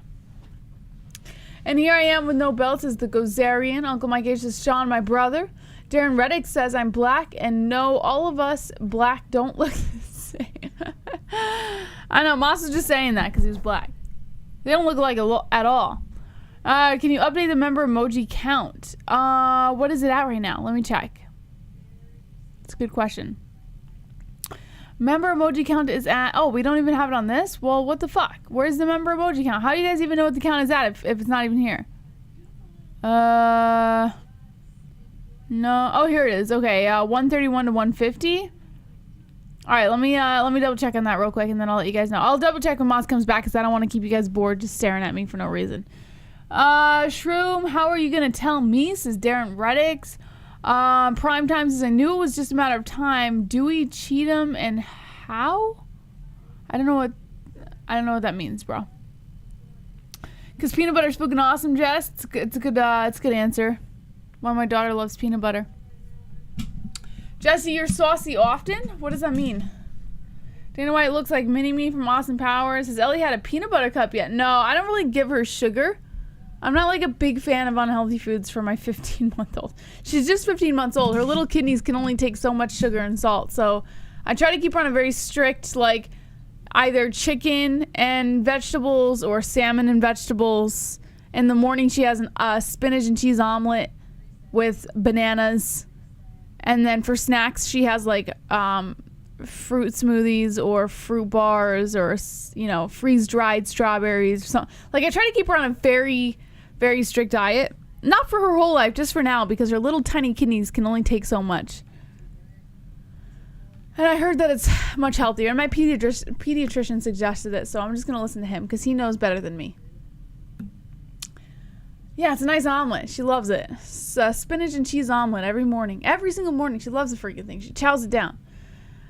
And here I am with no belt as the Gozerian. Uncle Mike H says, Sean, my brother. Darren Reddick says, I'm black and no, all of us black don't look the same. I know, Moss was just saying that because he was black. They don't look like at all. Can you update the member emoji count? What is it at right now? Let me check. It's a good question. Member emoji count is at... Oh, we don't even have it on this? Well, what the fuck? Where's the member emoji count? How do you guys even know what the count is at if it's not even here? No. Oh, here it is. Okay, 131 to 150. All right, let me double check on that real quick, and then I'll let you guys know. I'll double check when Moss comes back because I don't want to keep you guys bored just staring at me for no reason. Shroom, how are you gonna tell me? Says Darren Reddix. Prime Time says I knew it was just a matter of time. Dewey, Cheatham, and how? I don't know what that means, bro. Cause peanut butter spoken awesome, Jess. It's a good answer. Why my daughter loves peanut butter. Jesse, you're saucy often? What does that mean? Dana White looks like Mini-Me from Austin Powers. Has Ellie had a peanut butter cup yet? No, I don't really give her sugar. I'm not like a big fan of unhealthy foods for my 15-month-old. She's just 15 months old. Her little kidneys can only take so much sugar and salt. So I try to keep her on a very strict, like, either chicken and vegetables or salmon and vegetables. In the morning, she has a spinach and cheese omelet with bananas. And then for snacks, she has, like, fruit smoothies or fruit bars or, you know, freeze-dried strawberries or something. Like, I try to keep her on a very, very strict diet. Not for her whole life, just for now, because her little tiny kidneys can only take so much. And I heard that it's much healthier. And my pediatrician suggested it, so I'm just going to listen to him because he knows better than me. Yeah, it's a nice omelet. She loves it. It's a spinach and cheese omelet every morning. Every single morning. She loves the freaking thing. She chows it down.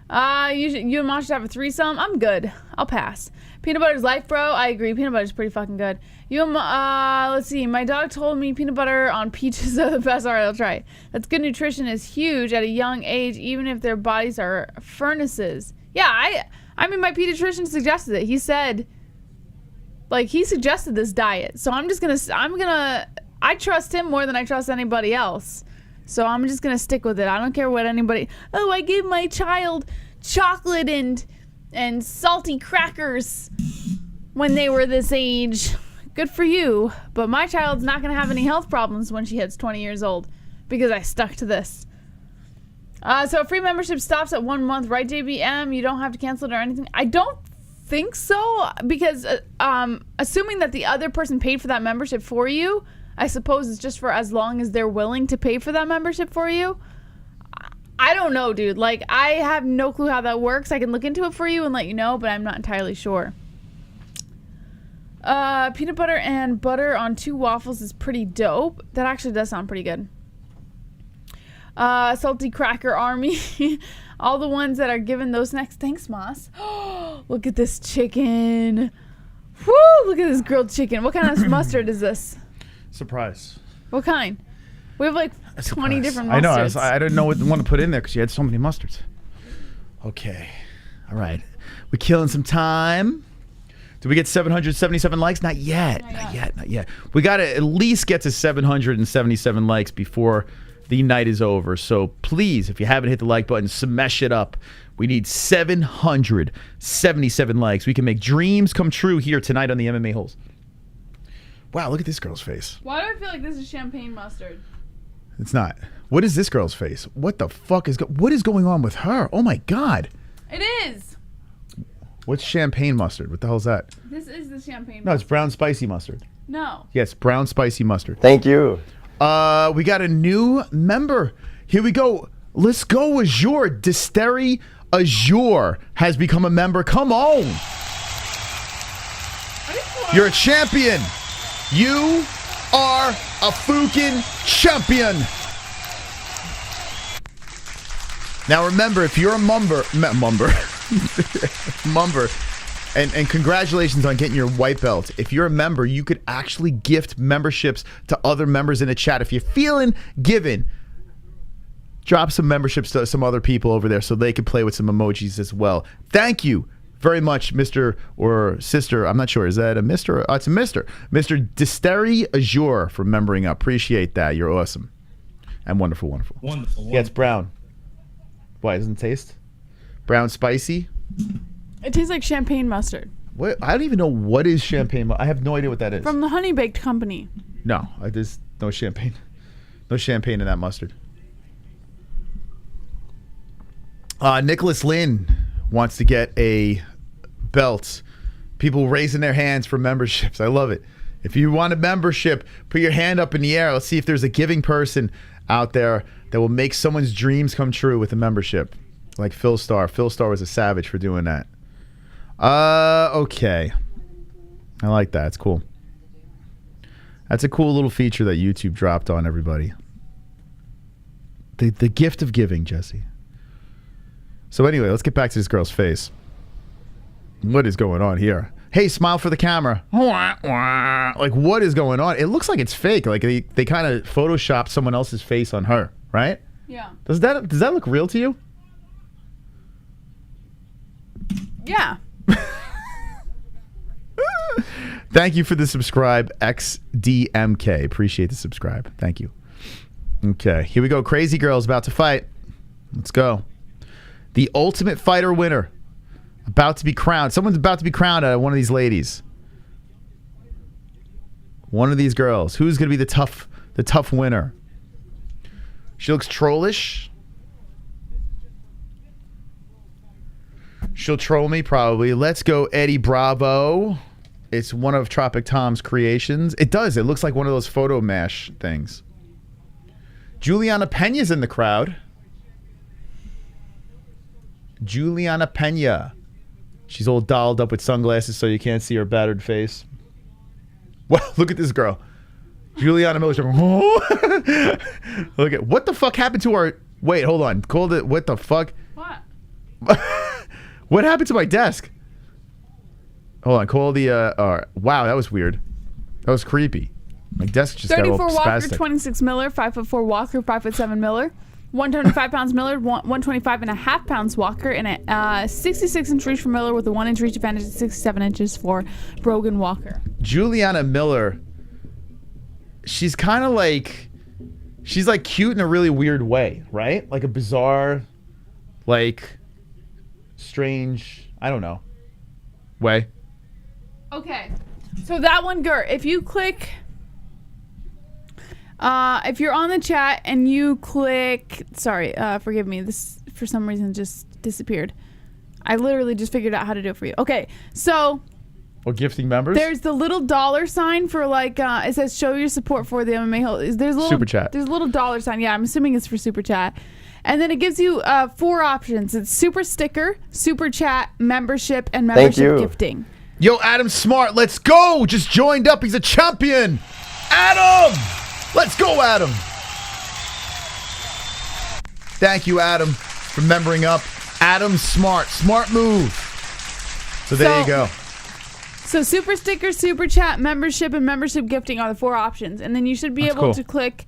You and Mom should have a threesome. I'm good. I'll pass. Peanut butter's life, bro. I agree. Peanut butter's pretty fucking good. Let's see. My dog told me peanut butter on peaches are the best. All right, I'll try it. That's good nutrition is huge at a young age, even if their bodies are furnaces. Yeah, I mean, my pediatrician suggested it. He said, like, he suggested this diet. So I trust him more than I trust anybody else. So I'm just going to stick with it. I don't care what anybody... Oh, I gave my child chocolate and salty crackers when they were this age. Good for you. But my child's not going to have any health problems when she hits 20 years old because I stuck to this. So free membership stops at 1 month, right, JBM? You don't have to cancel it or anything. I don't think so because assuming that the other person paid for that membership for you... I suppose it's just for as long as they're willing to pay for that membership for you. I don't know, dude. Like, I have no clue how that works. I can look into it for you and let you know, but I'm not entirely sure. Peanut butter and butter on 2 waffles is pretty dope. That actually does sound pretty good. Salty Cracker Army. All the ones that are given those snacks. Thanks, Moss. Look at this chicken. Woo! Look at this grilled chicken. What kind of mustard is this? Surprise. What kind? We have like 20 different mustards. I know. I didn't know what one to put in there because you had so many mustards. Okay. All right. We're killing some time. Did we get 777 likes? Not yet. Not yet. We got to at least get to 777 likes before the night is over. So please, if you haven't hit the like button, smash it up. We need 777 likes. We can make dreams come true here tonight on the MMA-Holes. Wow, look at this girl's face. Why do I feel like this is champagne mustard? It's not. What is this girl's face? What the fuck is what is going on with her? Oh my god. It is. What's champagne mustard? What the hell is that? This is the champagne mustard. No, it's brown spicy mustard. No. Yes, brown spicy mustard. Thank you. We got a new member. Here we go. Let's go, Azure. Disteri Azure has become a member. Come on. You're a champion. You are a fucking champion. Now remember, if you're a mumber, and congratulations on getting your white belt. If you're a member, you could actually gift memberships to other members in the chat. If you're feeling given, drop some memberships to some other people over there so they can play with some emojis as well. Thank you very much, Mr. or Sister. I'm not sure. Is that a Mr.? It's a Mr. Mr. Disteri Azure for membering up. Appreciate that. You're awesome. And wonderful, wonderful. Wonderful. Yeah, it's brown. Why, it doesn't taste? Brown spicy? It tastes like champagne mustard. What? I don't even know what is champagne. I have no idea what that is. From the Honey Baked Company. No, there's no champagne. No champagne in that mustard. Nicholas Lynn wants to get a belt. People raising their hands for memberships. I love it. If you want a membership, put your hand up in the air. Let's see if there's a giving person out there that will make someone's dreams come true with a membership. Like Phil Starr. Phil Starr was a savage for doing that. Okay. I like that. It's cool. That's a cool little feature that YouTube dropped on everybody. The gift of giving, Jesse. So anyway, let's get back to this girl's face. What is going on here? Hey, smile for the camera. Like, what is going on? It looks like it's fake. Like they kind of photoshopped someone else's face on her, right? Yeah. Does that look real to you? Yeah. Thank you for the subscribe, XDMK. Appreciate the subscribe. Thank you. Okay, here we go. Crazy Girl's about to fight. Let's go. The Ultimate Fighter winner. About to be crowned. Someone's about to be crowned out of one of these ladies. One of these girls. Who's going to be the tough winner? She looks trollish. She'll troll me probably. Let's go Eddie Bravo. It's one of Tropic Tom's creations. It does. It looks like one of those photo mash things. Julianna Pena's in the crowd. Julianna Pena. She's all dolled up with sunglasses so you can't see her battered face. Well, look at this girl. Julianna Miller's like, oh. Look at what the fuck happened to our... Wait, hold on. Called it. What the fuck? What? What happened to my desk? Hold on. Call the... wow, that was weird. That was creepy. My desk just got a little 34 Walker, spastic. 26 Miller, 5'4" Walker, 5'7" Miller, 125 pounds Miller, 125.5 pounds Walker, and a 66-inch reach for Miller with a 1-inch reach advantage at 67 inches for Brogan Walker. Julianna Miller, she's kind of like... She's like cute in a really weird way, right? Like a bizarre, like strange, I don't know, way. Okay, so that one, Gert, if you click... if you're on the chat and you click... Sorry, forgive me. This, for some reason, just disappeared. I literally just figured out how to do it for you. Okay, so... Or gifting members? There's the little dollar sign for like... it says, show your support for the MMA-Holes. There's a little, Super Chat. There's a little dollar sign. Yeah, I'm assuming it's for Super Chat. And then it gives you 4 options. It's Super Sticker, Super Chat, Membership, and Membership Gifting. Yo, Adam Smart, let's go! Just joined up. He's a champion! Adam! Let's go, Adam. Thank you, Adam, for membering up. Adam Smart. Smart move. So there you go. So Super Sticker, Super Chat, Membership, and Membership Gifting are the 4 options. And then you should be able to click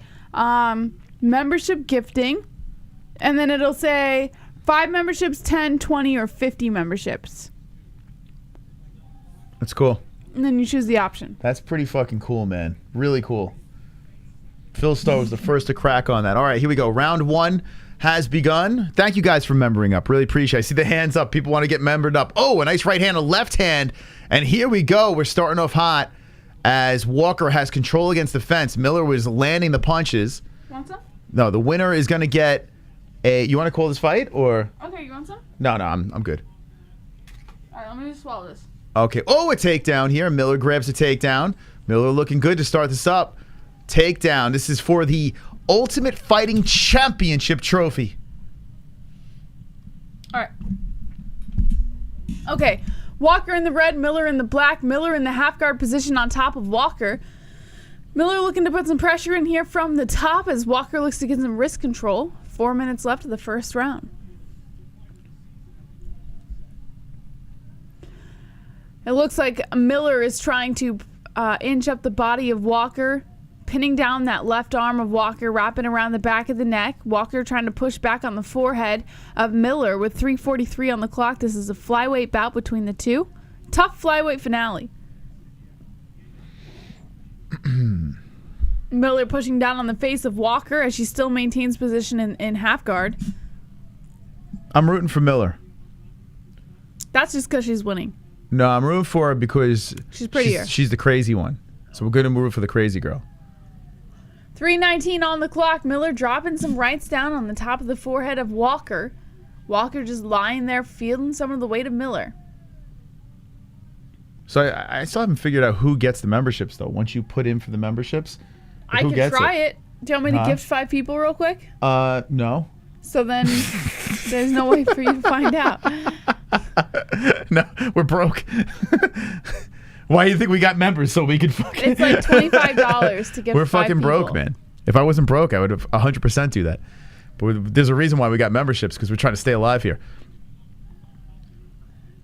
Membership Gifting. And then it'll say 5 memberships, 10, 20, or 50 memberships. That's cool. And then you choose the option. That's pretty fucking cool, man. Really cool. Phil Starr was the first to crack on that. All right, here we go. Round 1 has begun. Thank you guys for membering up. Really appreciate it. I see the hands up. People want to get membered up. Oh, a nice right hand, a left hand. And here we go. We're starting off hot as Walker has control against the fence. Miller was landing the punches. Want some? No, the winner is going to get a... You want to call this fight or... Okay, you want some? No, I'm good. All right, let me just swallow this. Okay. Oh, a takedown here. Miller grabs a takedown. Miller looking good to start this up. Takedown. This is for the Ultimate Fighting Championship trophy. All right. Okay. Walker in the red, Miller in the black. Miller in the half guard position on top of Walker. Miller looking to put some pressure in here from the top as Walker looks to get some wrist control. 4 minutes left of the first round. It looks like Miller is trying to inch up the body of Walker, pinning down that left arm of Walker, wrapping around the back of the neck. Walker trying to push back on the forehead of Miller with 3:43 on the clock. This is a flyweight bout between the two. Tough flyweight finale. Miller pushing down on the face of Walker as she still maintains position in half guard. I'm rooting for Miller. That's just because she's winning. No, I'm rooting for her because she's prettier. She's the crazy one. So we're going to root for the crazy girl. 3:19 on the clock. Miller dropping some rights down on the top of the forehead of Walker. Walker just lying there feeling some of the weight of Miller. So I still haven't figured out who gets the memberships, though. Once you put in for the memberships, I who can gets try it. Do you want me to gift 5 people real quick? No. So then there's no way for you to find out. No, we're broke. Why do you think we got members so we could fucking... It's like $25 to gift We're 5 fucking broke, people. man. If I wasn't broke, I would have 100% do that. But there's a reason why we got memberships, because we're trying to stay alive here.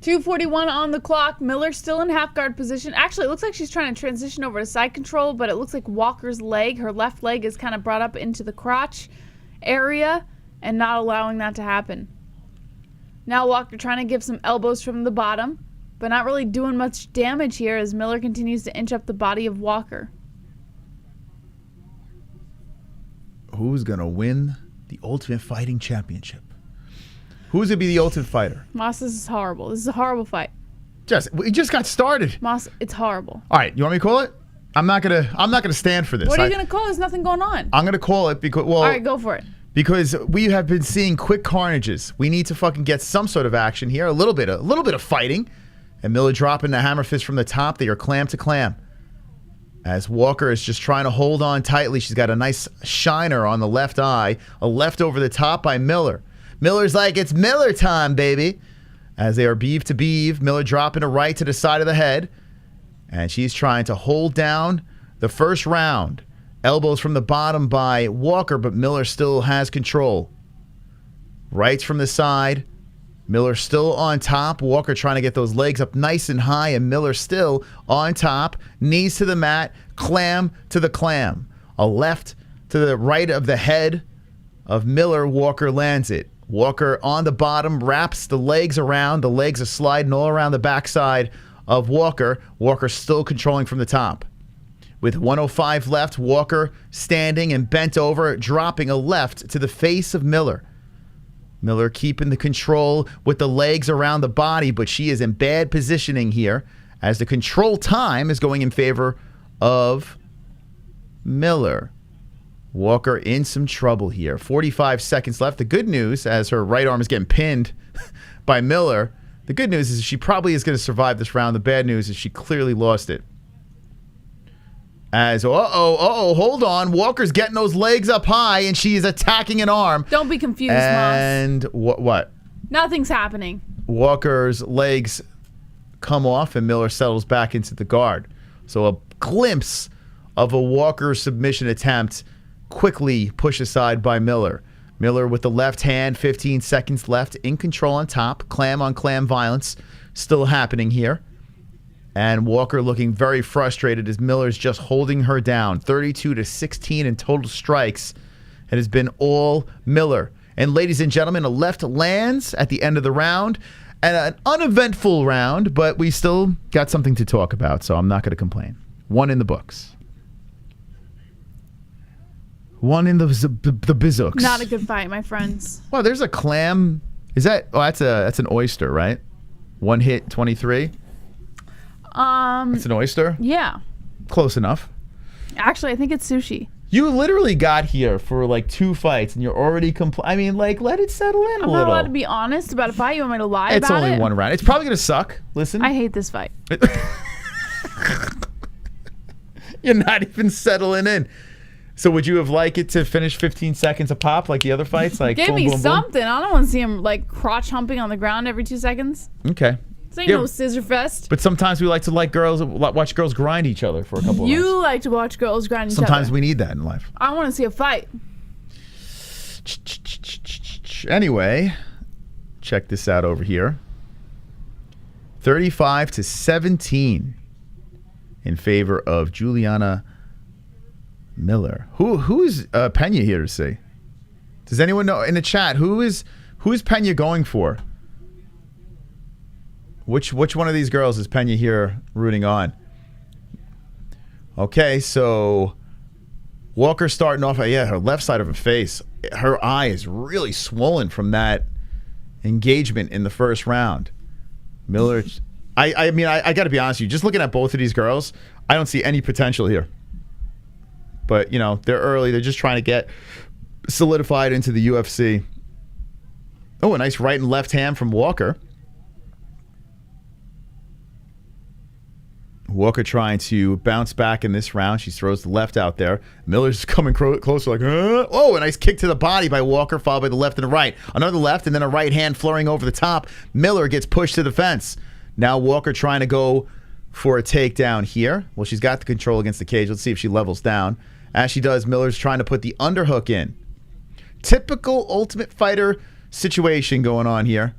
2:41 on the clock. Miller still in half guard position. Actually, it looks like she's trying to transition over to side control, but it looks like Walker's leg, her left leg, is kind of brought up into the crotch area and not allowing that to happen. Now Walker trying to give some elbows from the bottom, but not really doing much damage here as Miller continues to inch up the body of Walker. Who's going to win the Ultimate Fighting Championship? Who's going to be the Ultimate Fighter? Moss, this is horrible. This is a horrible fight. We just got started. Moss, it's horrible. All right, you want me to call it? I'm not gonna stand for this. What are you going to call? There's nothing going on. I'm going to call it because, well... All right, go for it. Because we have been seeing quick carnages. We need to fucking get some sort of action here. A little bit of fighting. And Miller dropping the hammer fist from the top. They are clam to clam. As Walker is just trying to hold on tightly. She's got a nice shiner on the left eye. A left over the top by Miller. Miller's like, it's Miller time, baby. As they are beeve to beeve. Miller dropping a right to the side of the head. And she's trying to hold down the first round. Elbows from the bottom by Walker, but Miller still has control. Rights from the side. Miller still on top. Walker trying to get those legs up nice and high, and Miller still on top. Knees to the mat. Clam to the clam. A left to the right of the head of Miller. Walker lands it. Walker on the bottom, wraps the legs around. The legs are sliding all around the backside of Walker. Walker still controlling from the top. With 1:05 left, Walker standing and bent over, dropping a left to the face of Miller. Miller keeping the control with the legs around the body, but she is in bad positioning here as the control time is going in favor of Miller. Walker in some trouble here. 45 seconds left. The good news, as her right arm is getting pinned by Miller, the good news is she probably is going to survive this round. The bad news is she clearly lost it. As, hold on. Walker's getting those legs up high, and she is attacking an arm. Don't be confused, Moss. And what? Nothing's happening. Walker's legs come off, and Miller settles back into the guard. So a glimpse of a Walker submission attempt quickly pushed aside by Miller. Miller with the left hand, 15 seconds left, in control on top. Clam on clam violence still happening here. And Walker looking very frustrated as Miller's just holding her down. 32-16 in total strikes. It has been all Miller. And ladies and gentlemen, a left lands at the end of the round. And an uneventful round, but we still got something to talk about, so I'm not going to complain. One in the books. One in the bizooks. Not a good fight, my friends. Well, there's a clam. Is that... Oh, that's an oyster, right? One hit, 23. It's an oyster? Yeah. Close enough. Actually, I think it's sushi. You literally got here for like 2 fights and you're already I mean, like, let it settle in a little. I'm not allowed to be honest about a fight. You want me to lie it's about it? only one round. It's probably going to suck. Listen. I hate this fight. You're not even settling in. So would you have liked it to finish 15 seconds a pop like the other fights? Like, give boom, me boom, something. I don't want to see him like crotch humping on the ground every 2 seconds. Boom? Okay. This ain't no scissor fest. But sometimes we like to watch girls grind each other for a couple of You rounds. like to watch girls grind each other. Sometimes we need that in life. I want to see a fight. Anyway, check this out over here. 35-17 in favor of Julianna Miller. Who is Pena here to see? Does anyone know in the chat who is Pena going for? Which one of these girls is Pena here rooting on? Okay, so Walker starting off. Yeah, her left side of her face, her eye is really swollen from that engagement in the first round. Miller, I mean, I got to be honest with you. Just looking at both of these girls, I don't see any potential here. But, you know, they're early. They're just trying to get solidified into the UFC. Oh, a nice right and left hand from Walker. Walker trying to bounce back in this round. She throws the left out there. Miller's coming closer like, oh, a nice kick to the body by Walker, followed by the left and the right. Another left and then a right hand flurrying over the top. Miller gets pushed to the fence. Now Walker trying to go for a takedown here. Well, she's got the control against the cage. Let's see if she levels down. As she does, Miller's trying to put the underhook in. Typical Ultimate Fighter situation going on here.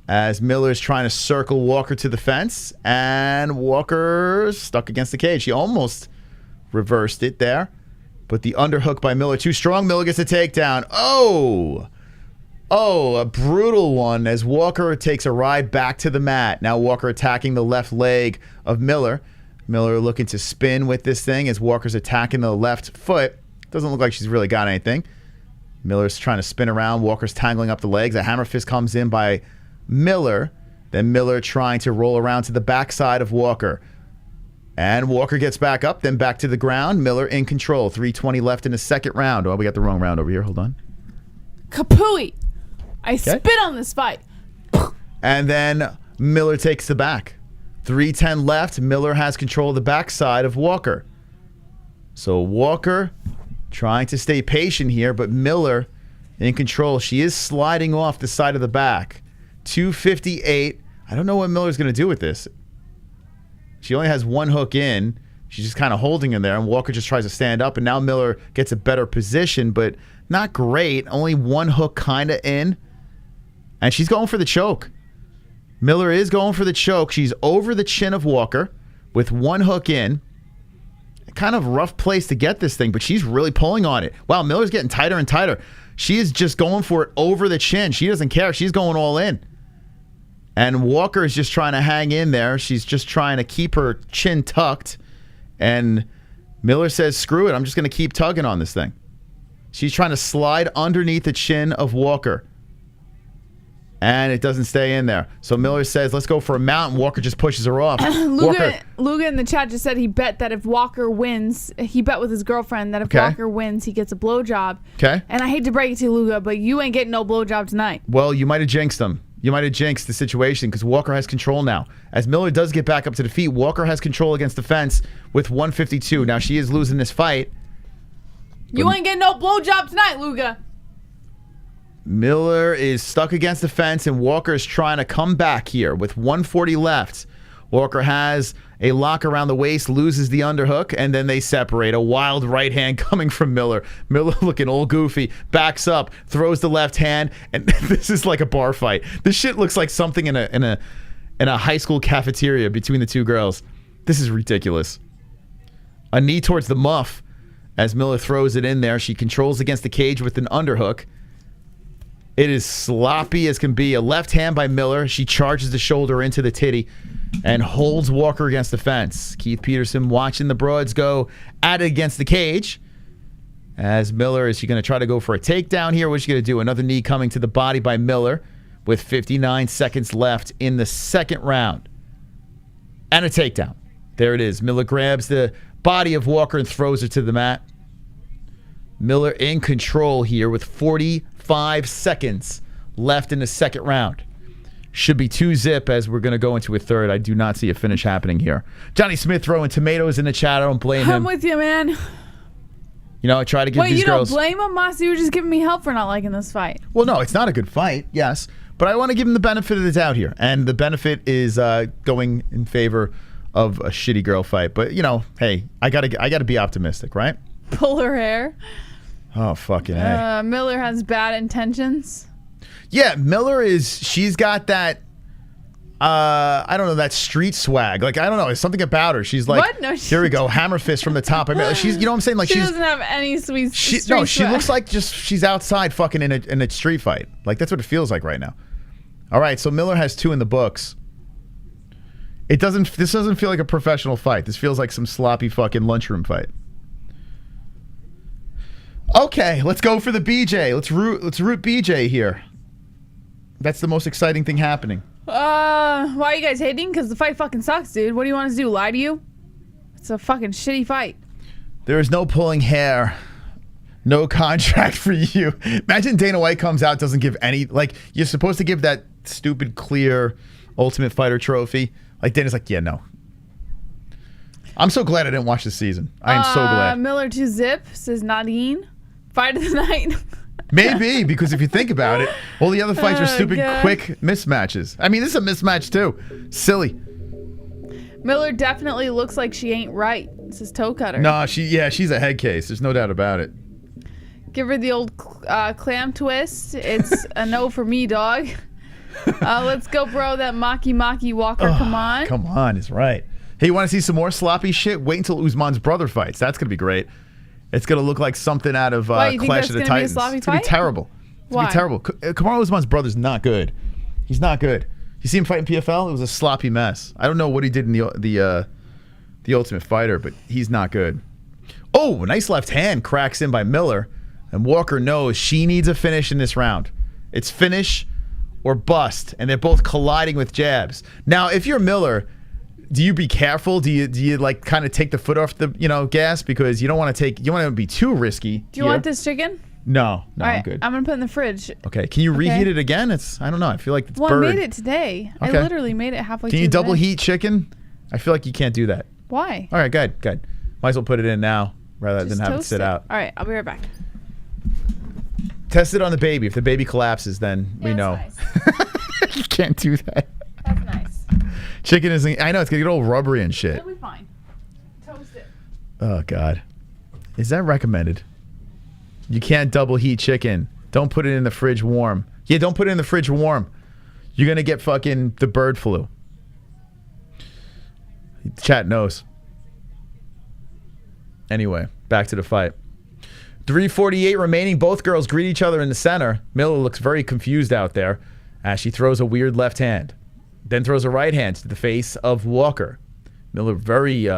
As Miller's trying to circle Walker to the fence, and Walker's stuck against the cage. She almost reversed it there, but the underhook by Miller too strong. Miller gets a takedown. Oh, a brutal one as Walker takes a ride back to the mat. Now Walker attacking the left leg of Miller. Miller looking to spin with this thing as Walker's attacking the left foot. Doesn't look like she's really got anything. Miller's trying to spin around. Walker's tangling up the legs. A hammer fist comes in by Miller. Then Miller trying to roll around to the backside of Walker. And Walker gets back up, then back to the ground. Miller in control. 3:20 left in the second round. Oh, we got the wrong round over here. Hold on. Kapooey. I spit on this fight. And then Miller takes the back. 3:10 left. Miller has control of the backside of Walker. So Walker trying to stay patient here, but Miller in control. She is sliding off the side of the back. 258. I don't know what Miller's going to do with this. She only has one hook in. She's just kind of holding him there, and Walker just tries to stand up, and now Miller gets a better position, but not great. Only one hook kind of in, and she's going for the choke. Miller is going for the choke. She's over the chin of Walker with one hook in. Kind of rough place to get this thing, but she's really pulling on it. Wow, Miller's getting tighter and tighter. She is just going for it over the chin. She doesn't care. She's going all in. And Walker is just trying to hang in there. She's just trying to keep her chin tucked. And Miller says, screw it. I'm just going to keep tugging on this thing. She's trying to slide underneath the chin of Walker. And it doesn't stay in there. So Miller says, let's go for a mount. And Walker just pushes her off. Luque in the chat just said he bet that if Walker wins, he bet with his girlfriend that if Walker wins, he gets a blowjob. Okay. And I hate to break it to you, Luque, but you ain't getting no blowjob tonight. Well, you might have jinxed him. You might have jinxed the situation because Walker has control now. As Miller does get back up to the feet, Walker has control against the fence with 152. Now she is losing this fight. You ain't getting no blowjob tonight, Luque. Miller is stuck against the fence, and Walker is trying to come back here with 140 left. Walker has a lock around the waist, loses the underhook, and then they separate. A wild right hand coming from Miller. Miller looking all goofy, backs up, throws the left hand, and this is like a bar fight. This shit looks like something in a high school cafeteria between the two girls. This is ridiculous. A knee towards the muff as Miller throws it in there. She controls against the cage with an underhook. It is sloppy as can be. A left hand by Miller. She charges the shoulder into the titty and holds Walker against the fence. Keith Peterson watching the broads go at it against the cage. As Miller, is she going to try to go for a takedown here? What's she going to do? Another knee coming to the body by Miller with 59 seconds left in the second round. And a takedown. There it is. Miller grabs the body of Walker and throws her to the mat. Miller in control here with 45 seconds left in the second round. Should be 2-zip as we're going to go into a third. I do not see a finish happening here. Johnny Smith throwing tomatoes in the chat. I don't blame him. I'm with you, man. You know, I try to give these girls... Wait, you don't blame him, Mossy? You were just giving me help for not liking this fight. Well, no, it's not a good fight, yes. But I want to give him the benefit of the doubt here. And the benefit is going in favor of a shitty girl fight. But, you know, hey, I gotta be optimistic, right? Pull her hair. Oh, fucking A. Miller has bad intentions. Yeah, Miller she's got that I don't know, that street swag. Like, I don't know. It's something about her. She's like, What? No, here we go. Hammer fist from the top. I mean, she's, you know what I'm saying? Like, She she's, doesn't have any sweet. she street swag. looks like just she's outside fucking in a street fight. Like, that's what it feels like right now. All right, so Miller has 2 in the books. This doesn't feel like a professional fight. This feels like some sloppy fucking lunchroom fight. Okay, let's go for the BJ. Let's root BJ here. That's the most exciting thing happening. Why are you guys hating? Because the fight fucking sucks, dude. What do you want us to do? Lie to you? It's a fucking shitty fight. There is no pulling hair. No contract for you. Imagine Dana White comes out, doesn't give any, like, you're supposed to give that stupid clear Ultimate Fighter trophy. Like, Dana's like, yeah, no. I'm so glad I didn't watch this season. I am so glad. Miller 2-zip says Nadine. Fight of the night. Maybe, because if you think about it, all the other fights are stupid, God. quick mismatches. I mean, this is a mismatch too. Silly. Miller definitely looks like she ain't right. This is toe cutter. No, she's a head case. There's no doubt about it. Give her the old clam twist. It's a no for me, dog. Let's go, bro. That Maki Walker. Come on. Come on, it's right. Hey, you want to see some more sloppy shit? Wait until Usman's brother fights. That's going to be great. It's going to look like something out of Why, you think Clash that's of the gonna be a Titans. sloppy It's going to be fight? terrible. It's Why? going to be terrible. Kamaru Usman's brother's not good. He's not good. You see him fight in PFL? It was a sloppy mess. I don't know what he did in the Ultimate Fighter, but he's not good. Oh, nice left hand cracks in by Miller. And Walker knows she needs a finish in this round. It's finish or bust, and they're both colliding with jabs. Now, if you're Miller, do you be careful? Do you like kind of take the foot off the gas because you don't want to be too risky? Do you want this chicken? No, All I'm right, good. I'm gonna put it in the fridge. Okay, can you reheat it again? I don't know. I feel like it's Well, bird. I made it today. Okay. I literally made it halfway. Can through you the double day. heat chicken? I feel like you can't do that. Why? All right, good. Might as well put it in now rather Just than have it toast sit out. All right, I'll be right back. Test it on the baby. If the baby collapses, then we know. You can't do that. That's nice. Chicken isn't. I know it's gonna get all rubbery and shit. It'll be fine. Toast it. Oh God, is that recommended? You can't double heat chicken. Don't put it in the fridge warm. Yeah, don't put it in the fridge warm. You're gonna get fucking the bird flu. Chat knows. Anyway, back to the fight. 3:48 remaining. Both girls greet each other in the center. Miller looks very confused out there as she throws a weird left hand. Then throws a right hand to the face of Walker. Miller very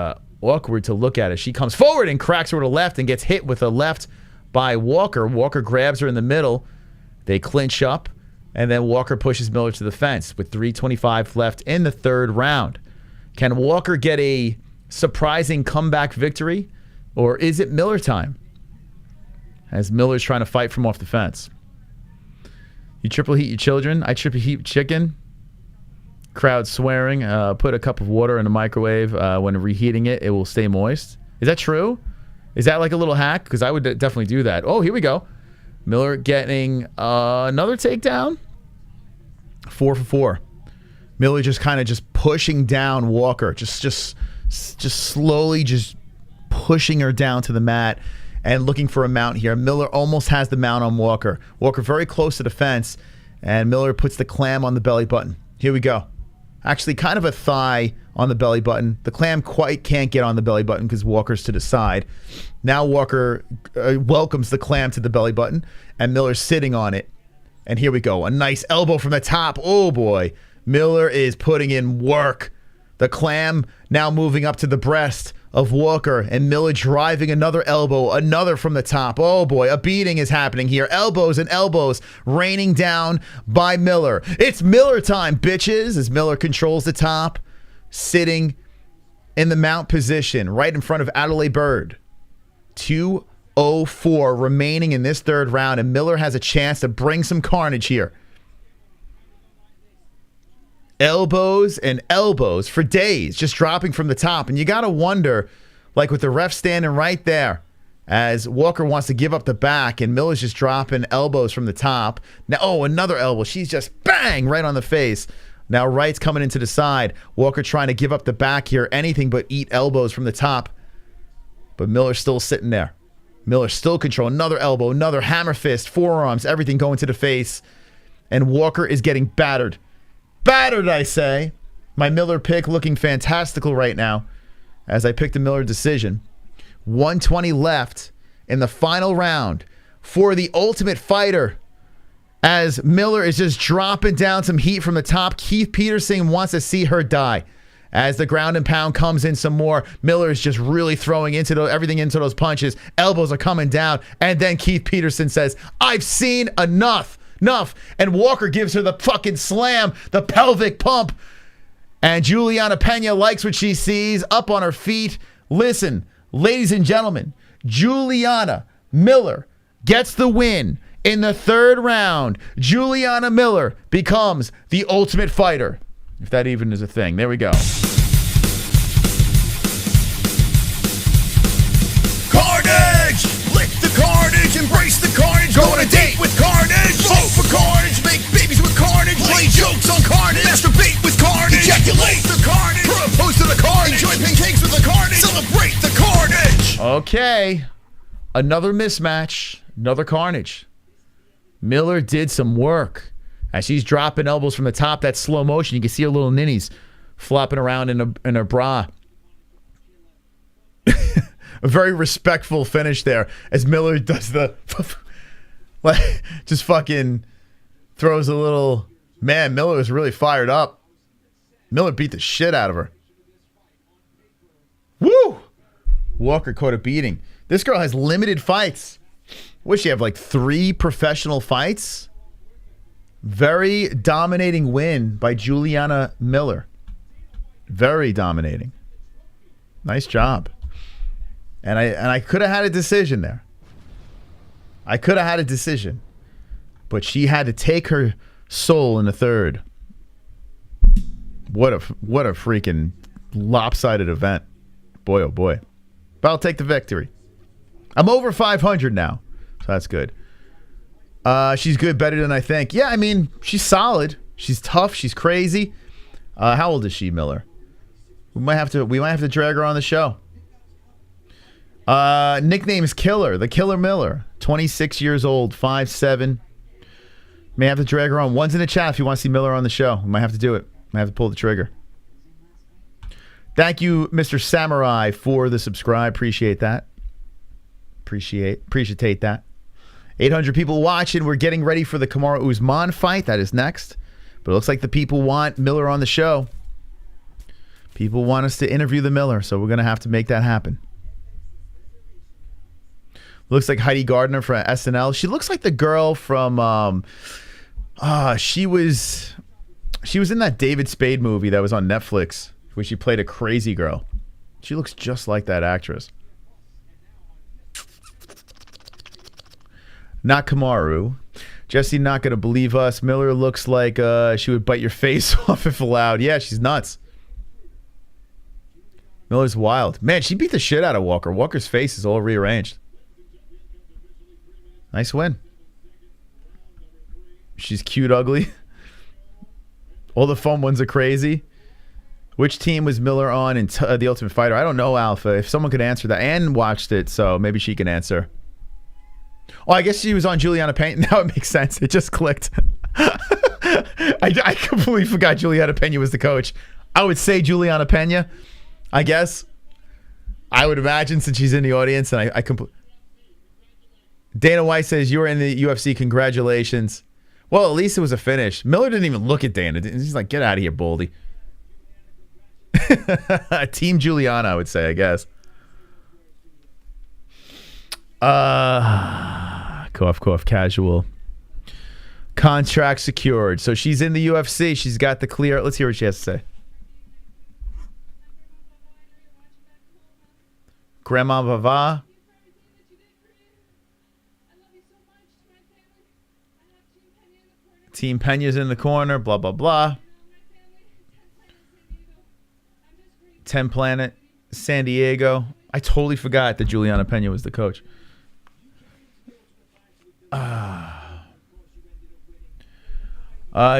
awkward to look at as she comes forward and cracks her with a left and gets hit with a left by Walker. Walker grabs her in the middle. They clinch up, and then Walker pushes Miller to the fence with 3:25 left in the third round. Can Walker get a surprising comeback victory, or is it Miller time? As Miller's trying to fight from off the fence. You triple heat your children. I triple heat chicken. Crowd swearing. Put a cup of water in the microwave. When reheating it, it will stay moist. Is that true? Is that like a little hack? Because I would definitely do that. Oh, here we go. Miller getting another takedown. 4 for 4. Miller just kind of just pushing down Walker. Just slowly just pushing her down to the mat and looking for a mount here. Miller almost has the mount on Walker. Walker very close to the fence, and Miller puts the clam on the belly button. Here we go. Actually, kind of a thigh on the belly button. The clam quite can't get on the belly button because Walker's to the side. Now Walker welcomes the clam to the belly button, and Miller's sitting on it. And here we go. A nice elbow from the top. Oh, boy. Miller is putting in work. The clam now moving up to the breast of Walker, and Miller driving another elbow, another from the top. Oh boy, a beating is happening here. Elbows and elbows raining down by Miller. It's Miller time, bitches, as Miller controls the top, sitting in the mount position right in front of Adelaide Bird. 2:04 remaining in this third round, and Miller has a chance to bring some carnage here. Elbows and elbows for days, just dropping from the top. And you got to wonder, like with the ref standing right there, as Walker wants to give up the back, and Miller's just dropping elbows from the top. Now, oh, another elbow. She's just bang right on the face. Now, right's coming into the side. Walker trying to give up the back here, anything but eat elbows from the top. But Miller's still sitting there. Miller still control. Another elbow, another hammer fist, forearms, everything going to the face. And Walker is getting battered. battered, I say. My Miller pick looking fantastical right now as I picked a Miller decision. 120 left in the final round for the Ultimate Fighter. As Miller is just dropping down some heat from the top, Keith Peterson wants to see her die. As the ground and pound comes in some more, Miller is just really throwing everything into those punches. Elbows are coming down. And then Keith Peterson says, I've seen enough. And Walker gives her the fucking slam, the pelvic pump. And Julianna Pena likes what she sees, up on her feet. Listen, ladies and gentlemen, Julianna Miller gets the win in the third round. Julianna Miller becomes the Ultimate Fighter. If that even is a thing. There we go. Carnage! Lick the carnage, embrace the carnage. Go on a date with carnage. Vote for carnage, make babies with carnage. Play jokes on carnage. Masturbate with carnage. Ejaculate the carnage. Propose to the carnage. Enjoy pancakes with the carnage. Celebrate the carnage. Okay. Another mismatch. Another carnage. Miller did some work. As she's dropping elbows from the top, that slow motion, you can see her little ninnies flopping around in her bra. A very respectful finish there as Miller does the just fucking throws a little. Man, Miller was really fired up. Miller beat the shit out of her. Woo! Walker caught a beating. This girl has limited fights. What, she have like 3 professional fights? Very dominating win by Julianna Miller. Very dominating. Nice job. And I could have had a decision there. I could have had a decision. But she had to take her soul in the third. What a freaking lopsided event. Boy, oh boy. But I'll take the victory. I'm over 500 now. So that's good. She's good, better than I think. Yeah, I mean, she's solid. She's tough. She's crazy. How old is she, Miller? We might have to drag her on the show. Nickname is Killer, the Killer Miller. 26 years old, 5'7". May have to drag her on. One's in the chat if you want to see Miller on the show. We might have to do it. Might have to pull the trigger. Thank you, Mr. Samurai, for the subscribe. Appreciate that. Appreciate that. 800 people watching. We're getting ready for the Kamaru Usman fight. That is next. But it looks like the people want Miller on the show. People want us to interview the Miller, so we're going to have to make that happen. Looks like Heidi Gardner from SNL. She looks like the girl from she was in that David Spade movie that was on Netflix where she played a crazy girl. She looks just like that actress. Not Kamaru. Jesse not going to believe us. Miller looks like she would bite your face off if allowed. Yeah, she's nuts. Miller's wild. Man, she beat the shit out of Walker. Walker's face is all rearranged. Nice win. She's cute, ugly. All the fun ones are crazy. Which team was Miller on in The Ultimate Fighter? I don't know, Alpha. If someone could answer that. Ann watched it, so maybe she can answer. Oh, I guess she was on Julianna Pena. Now it makes sense. It just clicked. I completely forgot Julianna Pena was the coach. I would say Julianna Pena, I guess. I would imagine since she's in the audience. And I completely... Dana White says, you're in the UFC. Congratulations. Well, at least it was a finish. Miller didn't even look at Dana. He's like, get out of here, Baldy. Team Julianna, I would say, I guess. Cough, casual. Contract secured. So she's in the UFC. She's got the clear. Let's hear what she has to say. Grandma Vava. Team Pena's in the corner. Blah, blah, blah. 10 Planet. San Diego. I totally forgot that Julianna Pena was the coach.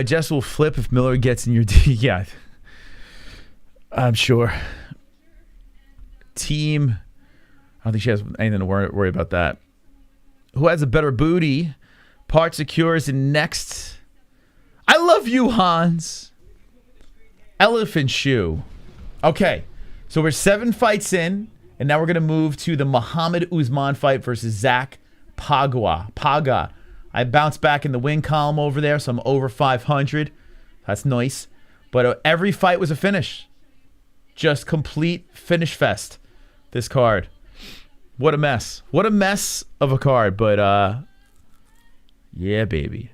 Jess will flip if Miller gets in your yeah, I'm sure. Team, I don't think she has anything to worry about that. Who has a better booty? Part secures in next. I love you, Hans. Elephant shoe. Okay, so we're 7 fights in, and now we're going to move to the Mohammad Usman fight versus Zach Pauga. I bounced back in the win column over there, so I'm over 500. That's nice. But every fight was a finish. Just complete finish fest, this card. What a mess. What a mess of a card, but yeah, baby.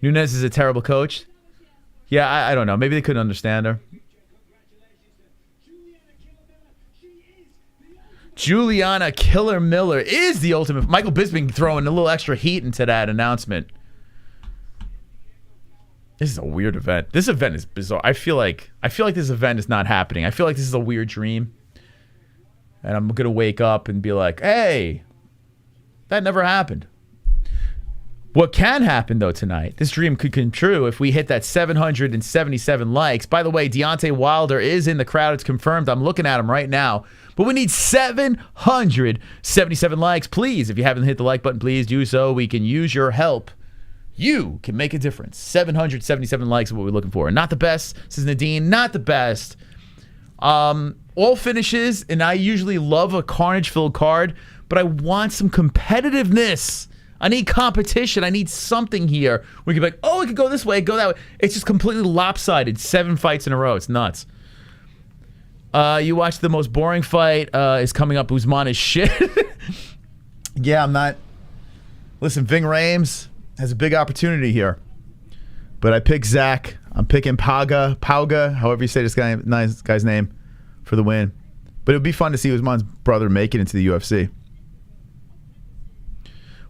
Nunes is a terrible coach. Yeah, I don't know. Maybe they couldn't understand her. Julianna Killer Miller is the ultimate. Michael Bisping throwing a little extra heat into that announcement. This is a weird event. This event is bizarre. I feel like this event is not happening. I feel like this is a weird dream. And I'm going to wake up and be like, hey, that never happened. What can happen, though, tonight, this dream could come true if we hit that 777 likes. By the way, Deontay Wilder is in the crowd. It's confirmed. I'm looking at him right now. But we need 777 likes. Please, if you haven't hit the like button, please do so. We can use your help. You can make a difference. 777 likes is what we're looking for. Not the best, says Nadine. Not the best. All finishes, and I usually love a carnage-filled card, but I want some competitiveness. I need competition. I need something here. We could be like, oh, it could go this way, go that way. It's just completely lopsided. 7 fights in a row. It's nuts. You watched the most boring fight is coming up. Usman is shit. Yeah, I'm not. Listen, Ving Rhames has a big opportunity here. But I picked Zach. I'm picking Pauga, however you say this guy's name, for the win. But it would be fun to see Usman's brother make it into the UFC.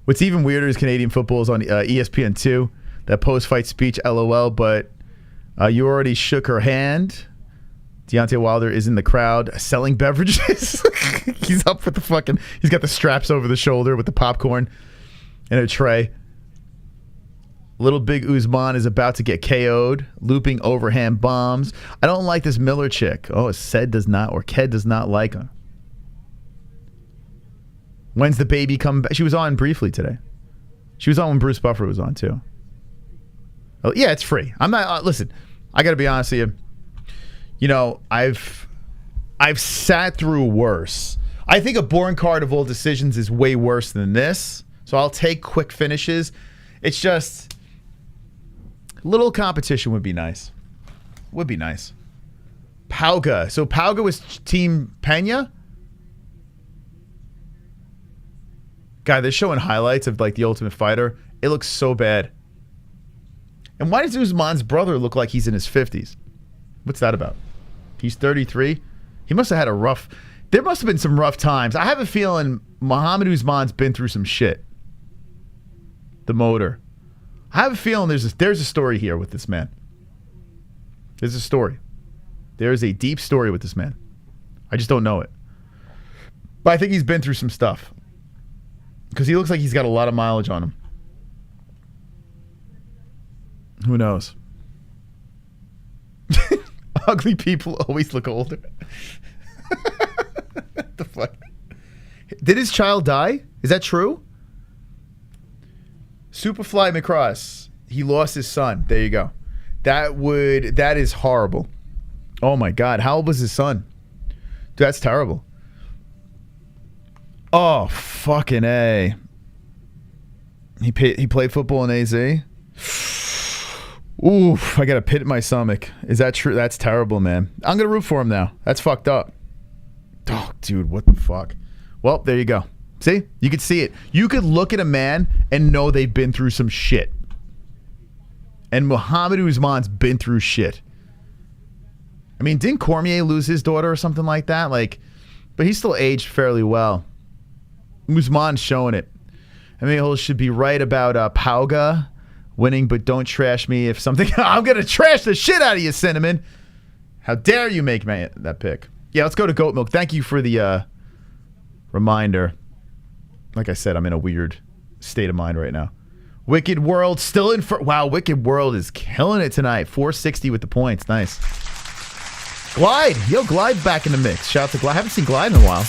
What's even weirder is Canadian football is on ESPN2. That post-fight speech, LOL, but you already shook her hand. Deontay Wilder is in the crowd selling beverages. He's up with he's got the straps over the shoulder with the popcorn and a tray. Little Big Usman is about to get KO'd, looping overhand bombs. I don't like this Miller chick. Oh, Ked does not like her. When's the baby come back? She was on briefly today. She was on when Bruce Buffer was on too. Oh, yeah, it's free. I'm not. Listen, I got to be honest with you. You know, I've sat through worse. I think a boring card of all decisions is way worse than this. So I'll take quick finishes. It's just a little competition would be nice. Would be nice. Pauga. So Pauga was Team Pena. Guy, they're showing highlights of like the Ultimate Fighter. It looks so bad. And why does Usman's brother look like he's in his 50s? What's that about? He's 33. He must have had a rough... There must have been some rough times. I have a feeling Mohammad Usman's been through some shit. The motor. I have a feeling there's a story here with this man. There's a story. There's a deep story with this man. I just don't know it. But I think he's been through some stuff. Because he looks like he's got a lot of mileage on him. Who knows? Ugly people always look older. What the fuck? Did his child die? Is that true? Superfly McCross. He lost his son. There you go. That is horrible. Oh my God. How old was his son? Dude, that's terrible. Oh, fucking A. He played football in AZ. Oof, I got a pit in my stomach. Is that true? That's terrible, man. I'm going to root for him now. That's fucked up. Oh, dude, what the fuck? Well, there you go. See? You could see it. You could look at a man and know they've been through some shit. And Mohammad Usman's been through shit. I mean, didn't Cormier lose his daughter or something like that? But he's still aged fairly well. Usman's showing it. MMA-Holes should be right about Pauga winning, but don't trash me if something... I'm going to trash the shit out of you, Cinnamon. How dare you make that pick. Yeah, let's go to Goat Milk. Thank you for the reminder. Like I said, I'm in a weird state of mind right now. Wicked World still in... Wow, Wicked World is killing it tonight. 460 with the points. Nice. Glide. Yo, Glide back in the mix. Shout out to Glide. I haven't seen Glide in a while.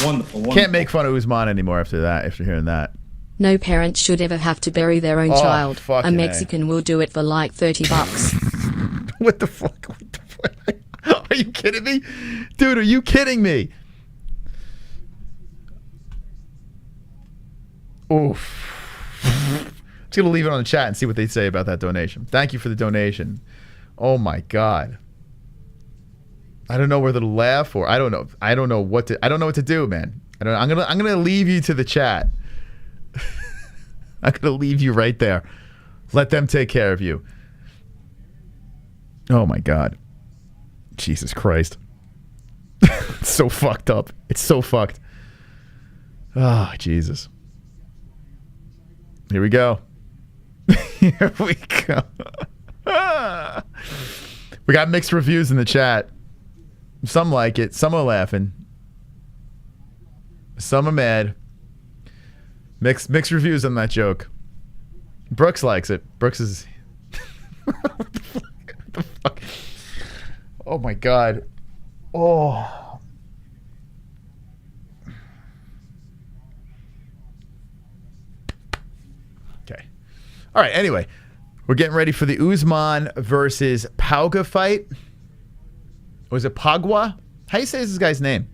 Wonderful. Can't make fun of Usman anymore after hearing that. No parent should ever have to bury their own Oh, child. A fucking A. Mexican will do it for like $30. What the fuck? What the fuck? Are you kidding me? Dude, are you kidding me? Oof. Just gonna leave it on the chat and see what they say about that donation. Thank you for the donation. Oh my God. I don't know whether to laugh or I don't know. I don't know what to do, man. I'm gonna leave you to the chat. I'm gonna leave you right there. Let them take care of you. Oh my God. Jesus Christ. It's so fucked up. It's so fucked. Oh, Jesus. Here we go. Here we go. We got mixed reviews in the chat. Some like it. Some are laughing. Some are mad. Mixed reviews on that joke. Brooks likes it. Brooks is... What the fuck? Oh my God. Oh. Okay. All right, anyway. We're getting ready for the Usman versus Pauga fight. Was it Pagua? How do you say this guy's name?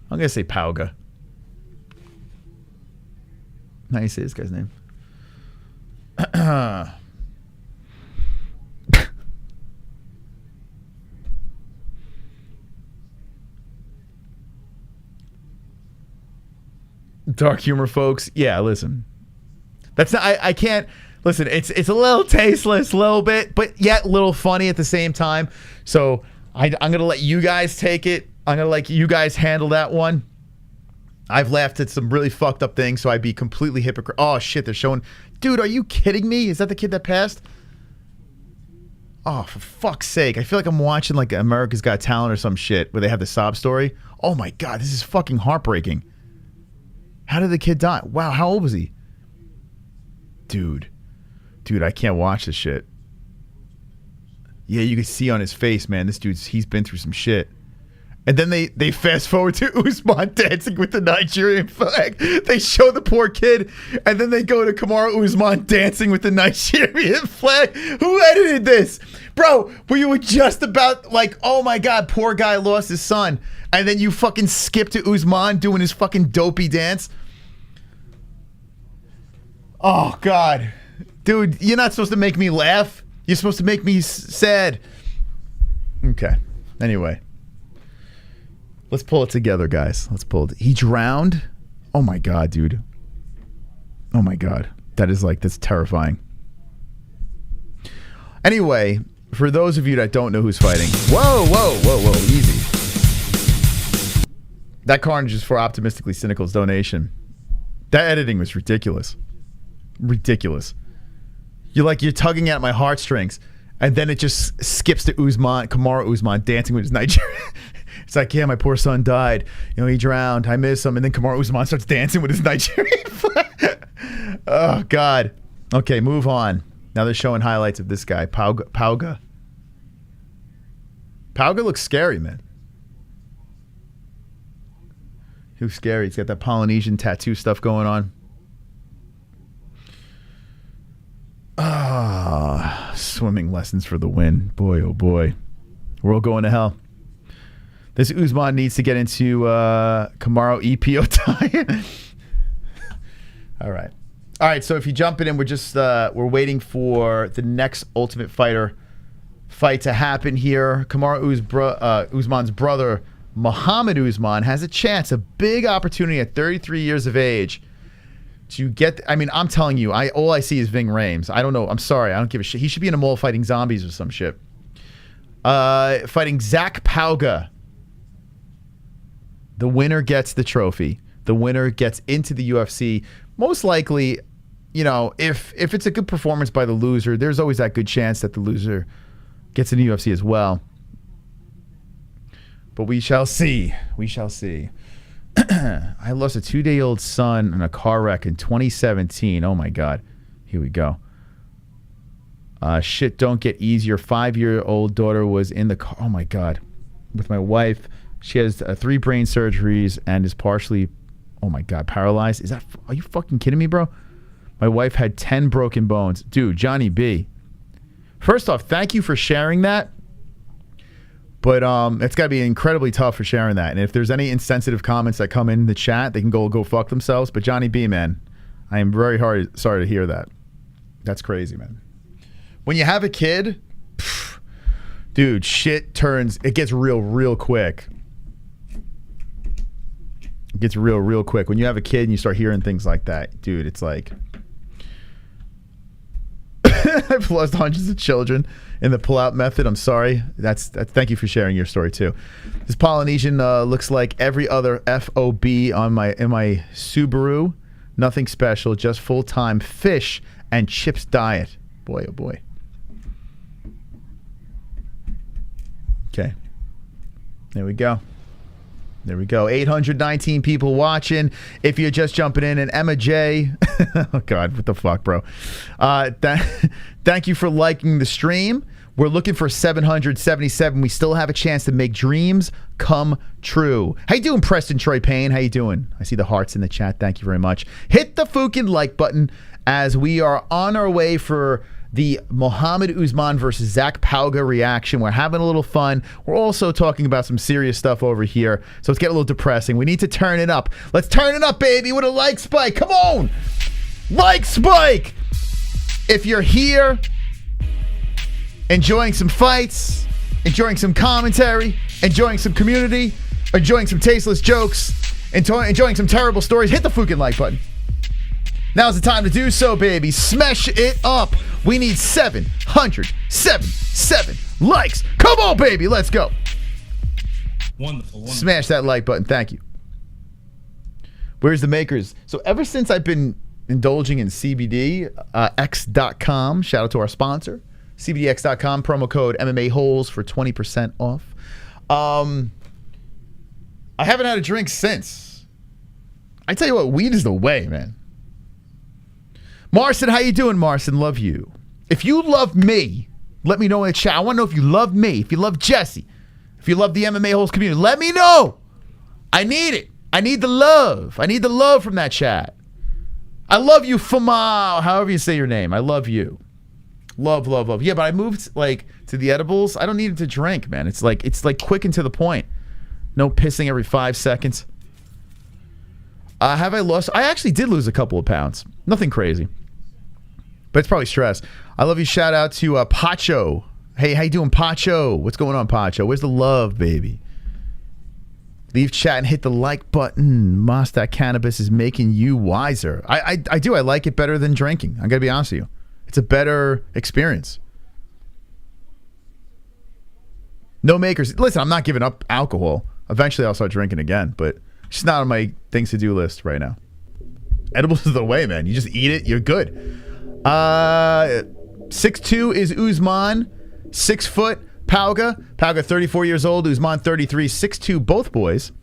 I'm going to say Pauga. How do you say this guy's name? Dark humor, folks. Yeah, listen. That's not, I can't listen, it's a little tasteless, a little bit, but yet a little funny at the same time. So I'm gonna let you guys take it. I'm gonna let you guys handle that one. I've laughed at some really fucked up things, so I'd be completely hypocrite. Oh shit, they're showing. Dude, are you kidding me? Is that the kid that passed? Oh, for fuck's sake. I feel like I'm watching like America's Got Talent or some shit where they have the sob story. Oh my God, this is fucking heartbreaking. How did the kid die? Wow, how old was he? Dude, I can't watch this shit. Yeah, you can see on his face, man, this dude's, he's been through some shit. And then they fast forward to Usman dancing with the Nigerian flag. They show the poor kid, and then they go to Kamaru Usman dancing with the Nigerian flag. Who edited this? Bro, you were just about like, oh my God, poor guy lost his son. And then you fucking skip to Usman doing his fucking dopey dance. Oh, God. Dude, you're not supposed to make me laugh. You're supposed to make me sad. Okay. Anyway. Let's pull it together, guys. Let's pull it. He drowned? Oh, my God, dude. Oh, my God. That's terrifying. Anyway, for those of you that don't know who's fighting. Whoa. Easy. That Carnage is for Optimistically Cynical's donation. That editing was ridiculous. Ridiculous. You're tugging at my heartstrings, and then it just skips to Kamaru Usman dancing with his Nigerian. It's like, yeah, my poor son died. He drowned. I miss him. And then Kamaru Usman starts dancing with his Nigerian flag. Oh, God. Okay, move on. Now they're showing highlights of this guy, Pauga. Pauga looks scary, man. He looks scary. He's got that Polynesian tattoo stuff going on. Swimming lessons for the win. Boy, oh boy. We're all going to hell. This Usman needs to get into Kamaru EPO tie. All right, so if you jump in, we're waiting for the next Ultimate Fighter fight to happen here. Kamaru Usman's brother, Mohammad Usman, has a chance, a big opportunity at 33 years of age to get, I'm telling you, all I see is Ving Rhames. I don't know. I'm sorry. I don't give a shit. He should be in a mall fighting zombies or some shit. Fighting Zach Pauga. The winner gets the trophy. The winner gets into the UFC. Most likely, if it's a good performance by the loser, there's always that good chance that the loser gets in the UFC as well. But we shall see. We shall see. I lost a 2-day-old son in a car wreck in 2017. Oh, my God. Here we go. Shit don't get easier. 5-year-old daughter was in the car. Oh, my God. With my wife. She has 3 brain surgeries and is partially Oh my God, paralyzed? Are you fucking kidding me, bro? My wife had 10 broken bones. Dude, Johnny B. First off, thank you for sharing that. But it's got to be incredibly tough for sharing that. And if there's any insensitive comments that come in the chat, they can go fuck themselves. But Johnny B, man, I am very sorry to hear that. That's crazy, man. When you have a kid, dude, shit it gets real quick. It gets real quick. When you have a kid and you start hearing things like that, dude, it's like... I've lost hundreds of children in the pull-out method. I'm sorry. That's thank you for sharing your story too. This Polynesian looks like every other FOB in my Subaru. Nothing special, just full-time fish and chips diet. Boy, oh boy. Okay. There we go. 819 people watching. If you're just jumping in, and Emma J. Oh, God. What the fuck, bro? Thank you for liking the stream. We're looking for 777. We still have a chance to make dreams come true. How you doing, Preston Troy Payne? How you doing? I see the hearts in the chat. Thank you very much. Hit the fucking like button as we are on our way for the Mohammad Usman versus Zach Pauga reaction. We're having a little fun. We're also talking about some serious stuff over here, so it's getting a little depressing. We need to turn it up. Let's turn it up, baby, with a like spike. Come on! Like spike! If you're here, enjoying some fights, enjoying some commentary, enjoying some community, enjoying some tasteless jokes, enjoying some terrible stories, hit the fucking like button. Now's the time to do so, baby. Smash it up. We need 777 likes. Come on, baby. Let's go. Wonderful. Smash that like button. Thank you. Where's the makers? So ever since I've been indulging in CBDX.com, shout out to our sponsor, CBDX.com, promo code MMA-Holes for 20% off. I haven't had a drink since. I tell you what, weed is the way, man. Marcin, how you doing, Marcin? Love you. If you love me, let me know in the chat. I want to know if you love me, if you love Jesse, if you love the MMA-Holes community. Let me know. I need it. I need the love. I need the love from that chat. I love you, Famal, however you say your name. I love you. Love. Yeah, but I moved to the edibles. I don't need it to drink, man. It's like quick and to the point. No pissing every 5 seconds. Have I lost? I actually did lose a couple of pounds. Nothing crazy. But it's probably stress. I love you. Shout out to Pacho. Hey, how you doing, Pacho? What's going on, Pacho? Where's the love, baby? Leave chat and hit the like button. Mostat Cannabis is making you wiser. I do. I like it better than drinking. I'm going to be honest with you. It's a better experience. No makers. Listen, I'm not giving up alcohol. Eventually, I'll start drinking again, but it's just not on my things to do list right now. Edibles is the way, man. You just eat it, you're good. 6'2" is Usman. 6 foot, Pauga. Pauga 34 years old, Usman 33. 6'2", both boys.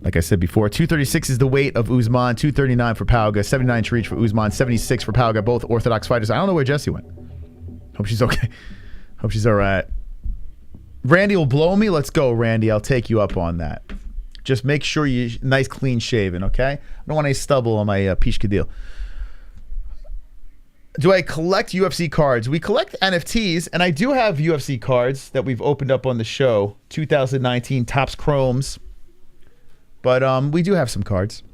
Like I said before, 236 is the weight of Usman, 239 for Pauga, 79 to reach for Usman, 76 for Pauga, both orthodox fighters. I don't know where Jessie went. Hope she's okay. Hope she's all right. Randy will blow me. Let's go, Randy. I'll take you up on that. Just make sure you're nice, clean shaven, okay? I don't want any stubble on my Pishka deal. Do I collect UFC cards? We collect NFTs, and I do have UFC cards that we've opened up on the show. 2019 Topps Chromes. But we do have some cards.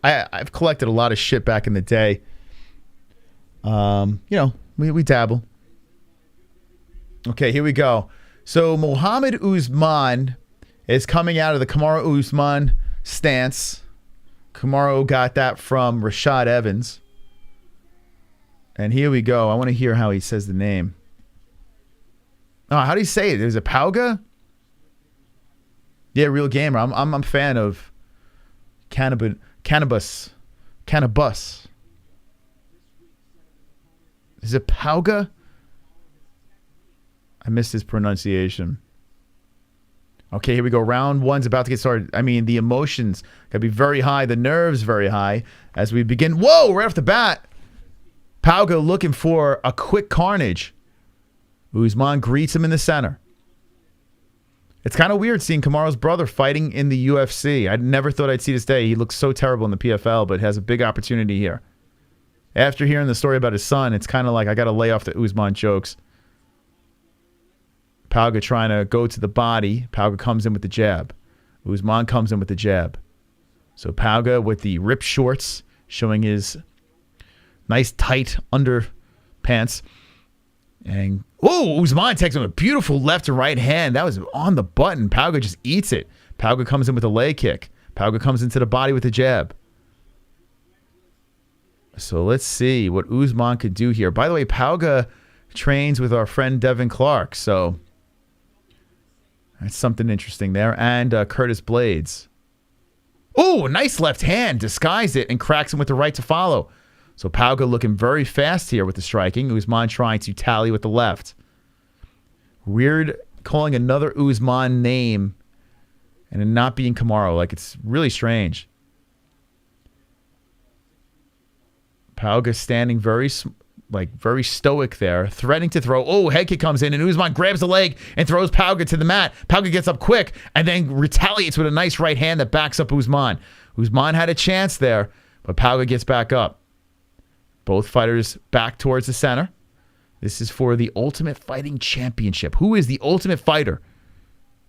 I've collected a lot of shit back in the day. You know, we dabble. Okay, here we go. So Mohammad Usman is coming out of the Kamaru Usman stance. Kamaru got that from Rashad Evans. And here we go. I want to hear how he says the name. Oh, how do you say it? Is it Pauga? Yeah, Real Gamer. I'm a fan of cannabis. Is it Pauga? I missed his pronunciation. Okay, here we go. Round one's about to get started. I mean, the emotions gotta be very high. The nerves very high as we begin. Whoa, right off the bat. Pauga looking for a quick carnage. Usman greets him in the center. It's kind of weird seeing Kamaru's brother fighting in the UFC. I never thought I'd see this day. He looks so terrible in the PFL, but has a big opportunity here. After hearing the story about his son, it's kind of like I got to lay off the Usman jokes. Pauga trying to go to the body. Pauga comes in with the jab. Usman comes in with the jab. So Pauga with the ripped shorts, showing his nice tight underpants. And Usman takes him a beautiful left and right hand. That was on the button. Pauga just eats it. Pauga comes in with a leg kick. Pauga comes into the body with a jab. So let's see what Usman could do here. By the way, Pauga trains with our friend Devin Clark. So that's something interesting there. And Curtis Blades. Oh, nice left hand. Disguised it and cracks him with the right to follow. So Pauga looking very fast here with the striking. Usman trying to tally with the left. Weird calling another Usman name and it not being Kamaru. Like, it's really strange. Pauga standing very stoic there, threatening to throw. Oh, head kick comes in and Usman grabs the leg and throws Pauga to the mat. Pauga gets up quick and then retaliates with a nice right hand that backs up Usman. Usman had a chance there, but Pauga gets back up. Both fighters back towards the center. This is for the Ultimate Fighting Championship. Who is the Ultimate Fighter?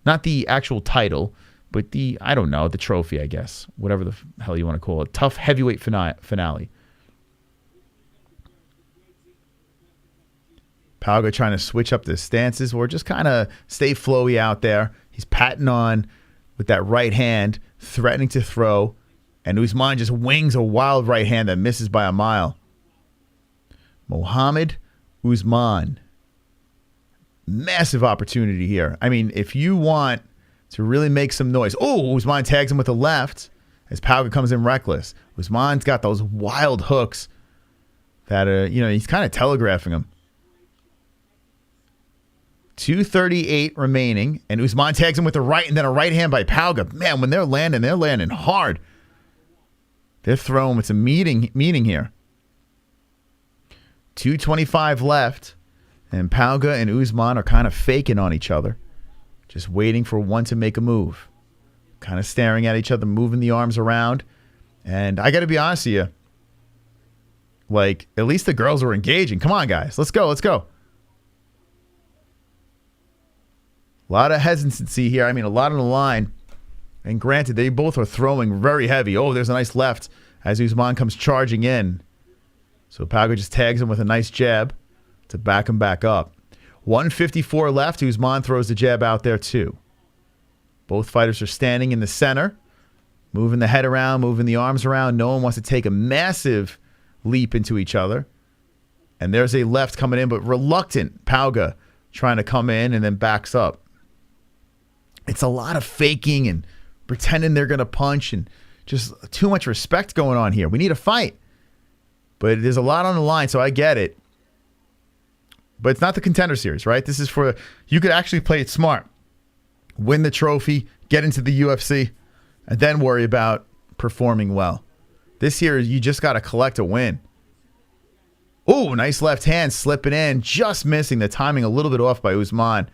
Not the actual title, but the, I don't know, the trophy, I guess. Whatever the hell you want to call it. Tough heavyweight finale. Pauga trying to switch up the stances or just kind of stay flowy out there. He's patting on with that right hand, threatening to throw. And Usman just wings a wild right hand that misses by a mile. Mohammad, Usman. Massive opportunity here. I mean, if you want to really make some noise. Oh, Usman tags him with the left as Pauga comes in reckless. Usman's got those wild hooks that, he's kind of telegraphing him. 2:38 remaining, and Usman tags him with the right and then a right hand by Pauga. Man, when they're landing hard. They're throwing with some meaning here. 2:25 left, and Pauga and Usman are kind of faking on each other, just waiting for one to make a move. Kind of staring at each other, moving the arms around. And I got to be honest with you, like, at least the girls were engaging. Come on, guys. Let's go. A lot of hesitancy here. I mean, a lot on the line. And granted, they both are throwing very heavy. Oh, there's a nice left as Usman comes charging in. So Pauga just tags him with a nice jab to back him back up. 1:54 left. Usman throws the jab out there too. Both fighters are standing in the center, moving the head around, moving the arms around. No one wants to take a massive leap into each other. And there's a left coming in, but reluctant Pauga trying to come in and then backs up. It's a lot of faking and pretending they're going to punch and just too much respect going on here. We need a fight. But there's a lot on the line, so I get it. But it's not the Contender Series, right? This is for, you could actually play it smart. Win the trophy, get into the UFC, and then worry about performing well. This year, you just got to collect a win. Oh, nice left hand slipping in, just missing. The timing a little bit off by Usman.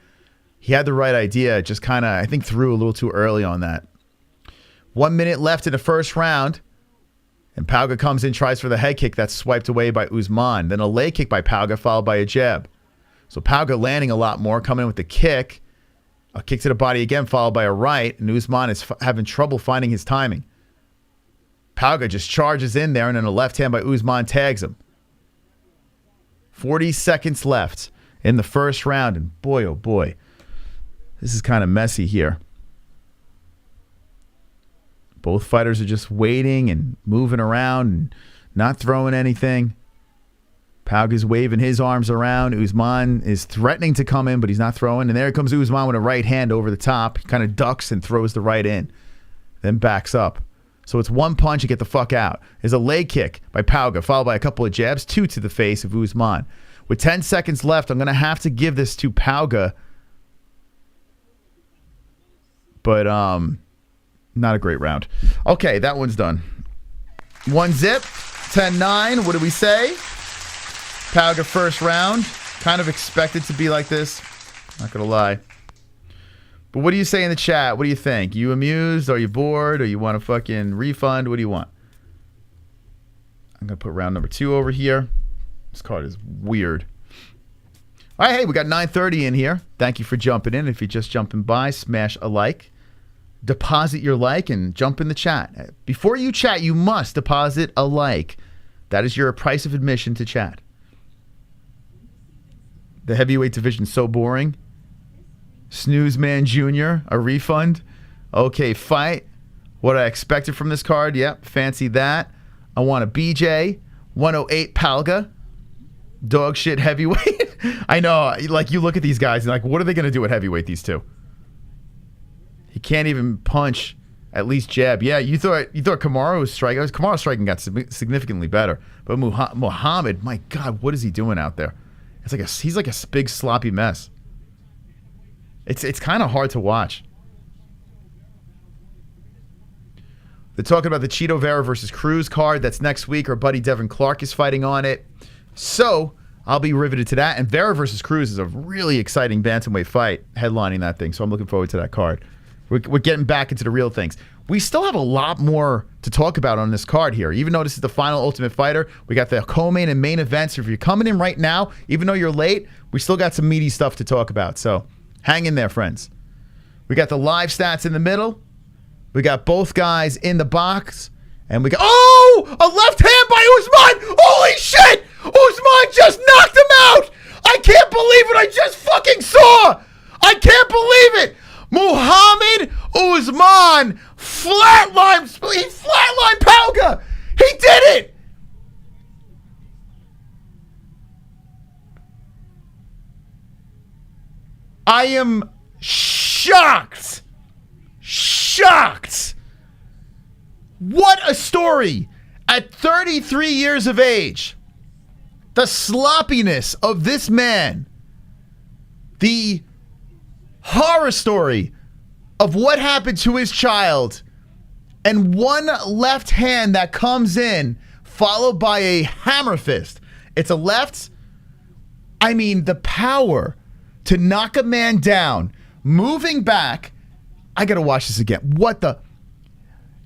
He had the right idea, just kind of, I think, threw a little too early on that. 1 minute left in the first round. And Pauga comes in, tries for the head kick that's swiped away by Usman. Then a leg kick by Pauga, followed by a jab. So Pauga landing a lot more, coming in with the kick. A kick to the body again, followed by a right. And Usman is having trouble finding his timing. Pauga just charges in there, and then a left hand by Usman tags him. 40 seconds left in the first round. And boy, oh boy, this is kind of messy here. Both fighters are just waiting and moving around and not throwing anything. Pauga's waving his arms around. Usman is threatening to come in, but he's not throwing. And there comes Usman with a right hand over the top. He kind of ducks and throws the right in, then backs up. So it's one punch and get the fuck out. There's a leg kick by Pauga, followed by a couple of jabs, 2 to the face of Usman. With 10 seconds left, I'm going to have to give this to Pauga. But, not a great round. Okay, that one's done. 1-0, 10-9. What do we say? Pauga first round. Kind of expected to be like this. Not going to lie. But what do you say in the chat? What do you think? You amused? Are you bored? Or you want a fucking refund? What do you want? I'm going to put round number 2 over here. This card is weird. All right, hey, we got 9:30 in here. Thank you for jumping in. If you're just jumping by, smash a like. Deposit your like and jump in the chat. Before you chat, you must deposit a like. That is your price of admission to chat. The heavyweight division so boring. Snooze Man Jr., a refund. Okay, fight. What I expected from this card. Yep, fancy that. I want a BJ. 108 Pauga. Dog shit heavyweight. I know, like you look at these guys and like, what are they going to do at heavyweight, these two? He can't even punch, at least jab. Yeah, you thought Kamaru's striking. Kamaru's striking got significantly better. But Mohammad, my God, what is he doing out there? He's like a big sloppy mess. It's kind of hard to watch. They're talking about the Chito Vera versus Cruz card. That's next week. Our buddy Devin Clark is fighting on it. So I'll be riveted to that. And Vera versus Cruz is a really exciting bantamweight fight headlining that thing. So I'm looking forward to that card. We're getting back into the real things. We still have a lot more to talk about on this card here. Even though this is the final Ultimate Fighter, we got the co-main and main events. If you're coming in right now, even though you're late, we still got some meaty stuff to talk about. So hang in there, friends. We got the live stats in the middle. We got both guys in the box. And we got, oh, a left hand by Usman. Holy shit. Usman just knocked him out. I can't believe what I just fucking saw. I can't believe it. Mohammad Usman he flatlined Pauga. He did it. I am shocked. Shocked. What a story. At 33 years of age, the sloppiness of this man, the horror story of what happened to his child, and one left hand that comes in, followed by a hammer fist. It's a left. I mean, the power to knock a man down, moving back. I got to watch this again. What the?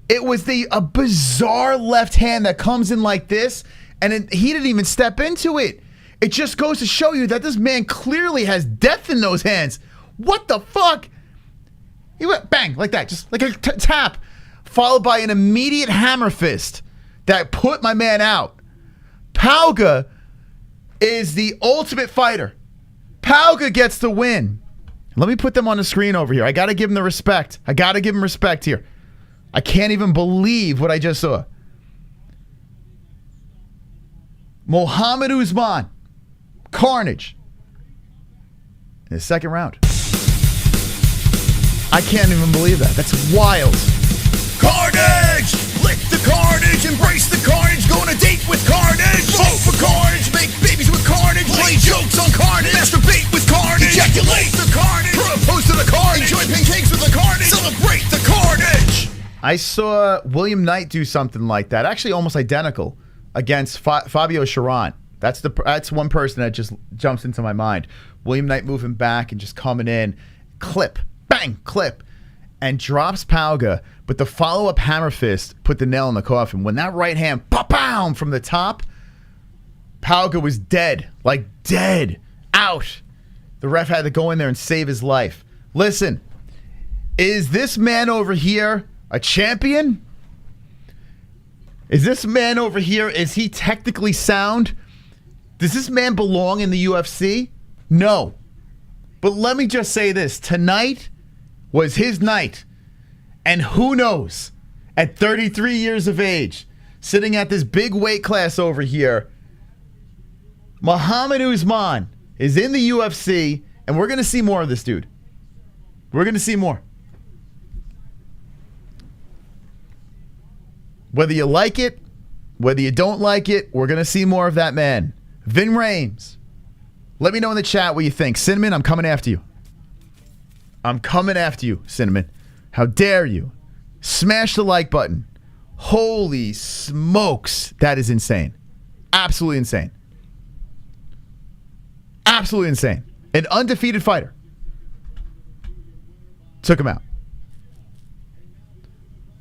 It was a bizarre left hand that comes in like this, and he didn't even step into it. It just goes to show you that this man clearly has depth in those hands. What the fuck? He went bang, like that, just like a tap, followed by an immediate hammer fist that put my man out. Pauga is the ultimate fighter. Pauga gets the win. Let me put them on the screen over here. I got to give him the respect. I got to give him respect here. I can't even believe what I just saw. Mohammad Usman. Carnage. In the second round. I can't even believe that. That's wild. Carnage! Lick the carnage, embrace the carnage, go on a date with carnage. Vote for carnage, make babies with carnage, play jokes on carnage, masturbate with carnage, ejaculate the carnage, propose to the carnage, enjoy pancakes with the carnage, celebrate the carnage. I saw William Knight do something like that, actually almost identical, against Fabio Charant. That's one person that just jumps into my mind. William Knight moving back and just coming in, clip, bang, clip, and drops Pauga, but the follow-up hammer fist put the nail in the coffin. When that right hand, pa-pow, from the top, Pauga was dead, like dead, out. The ref had to go in there and save his life. Listen, is this man over here a champion? Is this man over here, is he technically sound? Does this man belong in the UFC? No. But let me just say this. Tonight was his night. And who knows, at 33 years of age, sitting at this big weight class over here, Mohammad Usman is in the UFC, and we're going to see more of this dude. We're going to see more. Whether you like it, whether you don't like it, we're going to see more of that man. Vin Rames. Let me know in the chat what you think. Cinnamon, I'm coming after you. I'm coming after you, Cinnamon. How dare you? Smash the like button. Holy smokes. That is insane. Absolutely insane. Absolutely insane. An undefeated fighter. Took him out.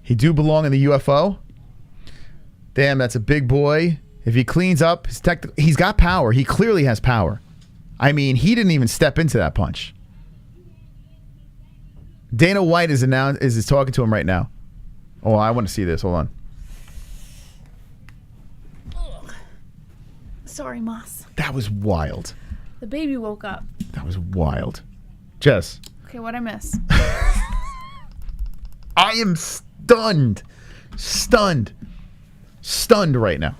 He do belong in the UFO. Damn, that's a big boy. If he cleans up, he's got power. He clearly has power. I mean, he didn't even step into that punch. Dana White is talking to him right now. Oh, I want to see this. Hold on. Sorry, Moss. That was wild. The baby woke up. That was wild. Jess. Okay, what'd I miss? I am stunned. Stunned right now.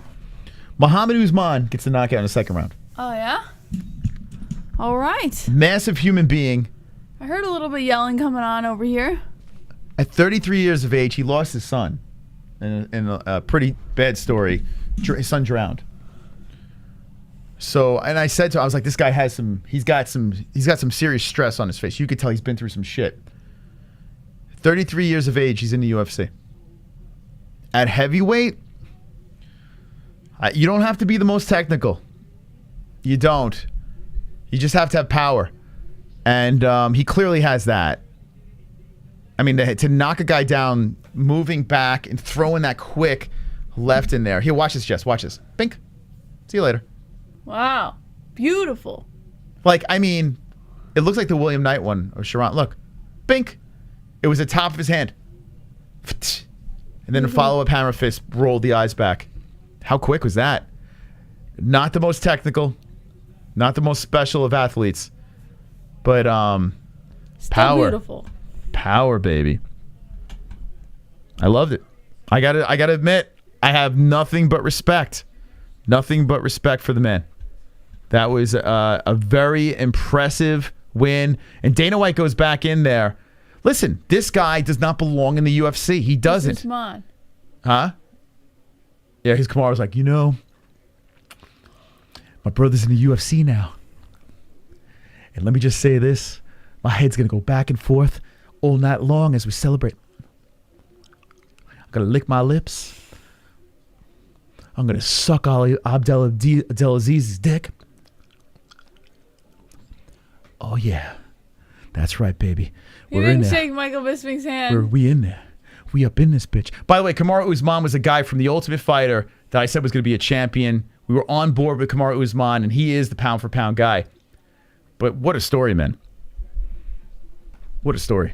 Mohammad Usman gets the knockout in the second round. Oh, yeah? All right. Massive human being. I heard a little bit yelling coming on over here. At 33 years of age, he lost his son in a pretty bad story. His son drowned. So, and I said to him, I was like, this guy has he's got some serious stress on his face. You could tell he's been through some shit. 33 years of age, he's in the UFC. At heavyweight, you don't have to be the most technical. You don't. You just have to have power. And he clearly has that. I mean, to knock a guy down, moving back and throwing that quick left in there. Here, watch this, Jess. Watch this. Bink. See you later. Wow. Beautiful. Like, I mean, it looks like the William Knight one of Sharon. Look. Bink. It was the top of his hand. And then a follow-up hammer fist rolled the eyes back. How quick was that? Not the most technical. Not the most special of athletes. But Still power. Beautiful. Power, baby. I loved it. I gotta admit, I have nothing but respect. Nothing but respect for the man. That was a very impressive win. And Dana White goes back in there. Listen, this guy does not belong in the UFC. He doesn't. Usman. Huh? Yeah, his Kamara's like, my brother's in the UFC now. And let me just say this. My head's going to go back and forth all night long as we celebrate. I'm going to lick my lips. I'm going to suck Abdelaziz's dick. Oh, yeah. That's right, baby. You didn't shake Michael Bisping's hand. We in there. We up in this bitch. By the way, Kamaru Usman was a guy from The Ultimate Fighter that I said was going to be a champion. We were on board with Kamaru Usman, and he is the pound-for-pound guy. But what a story, man. What a story.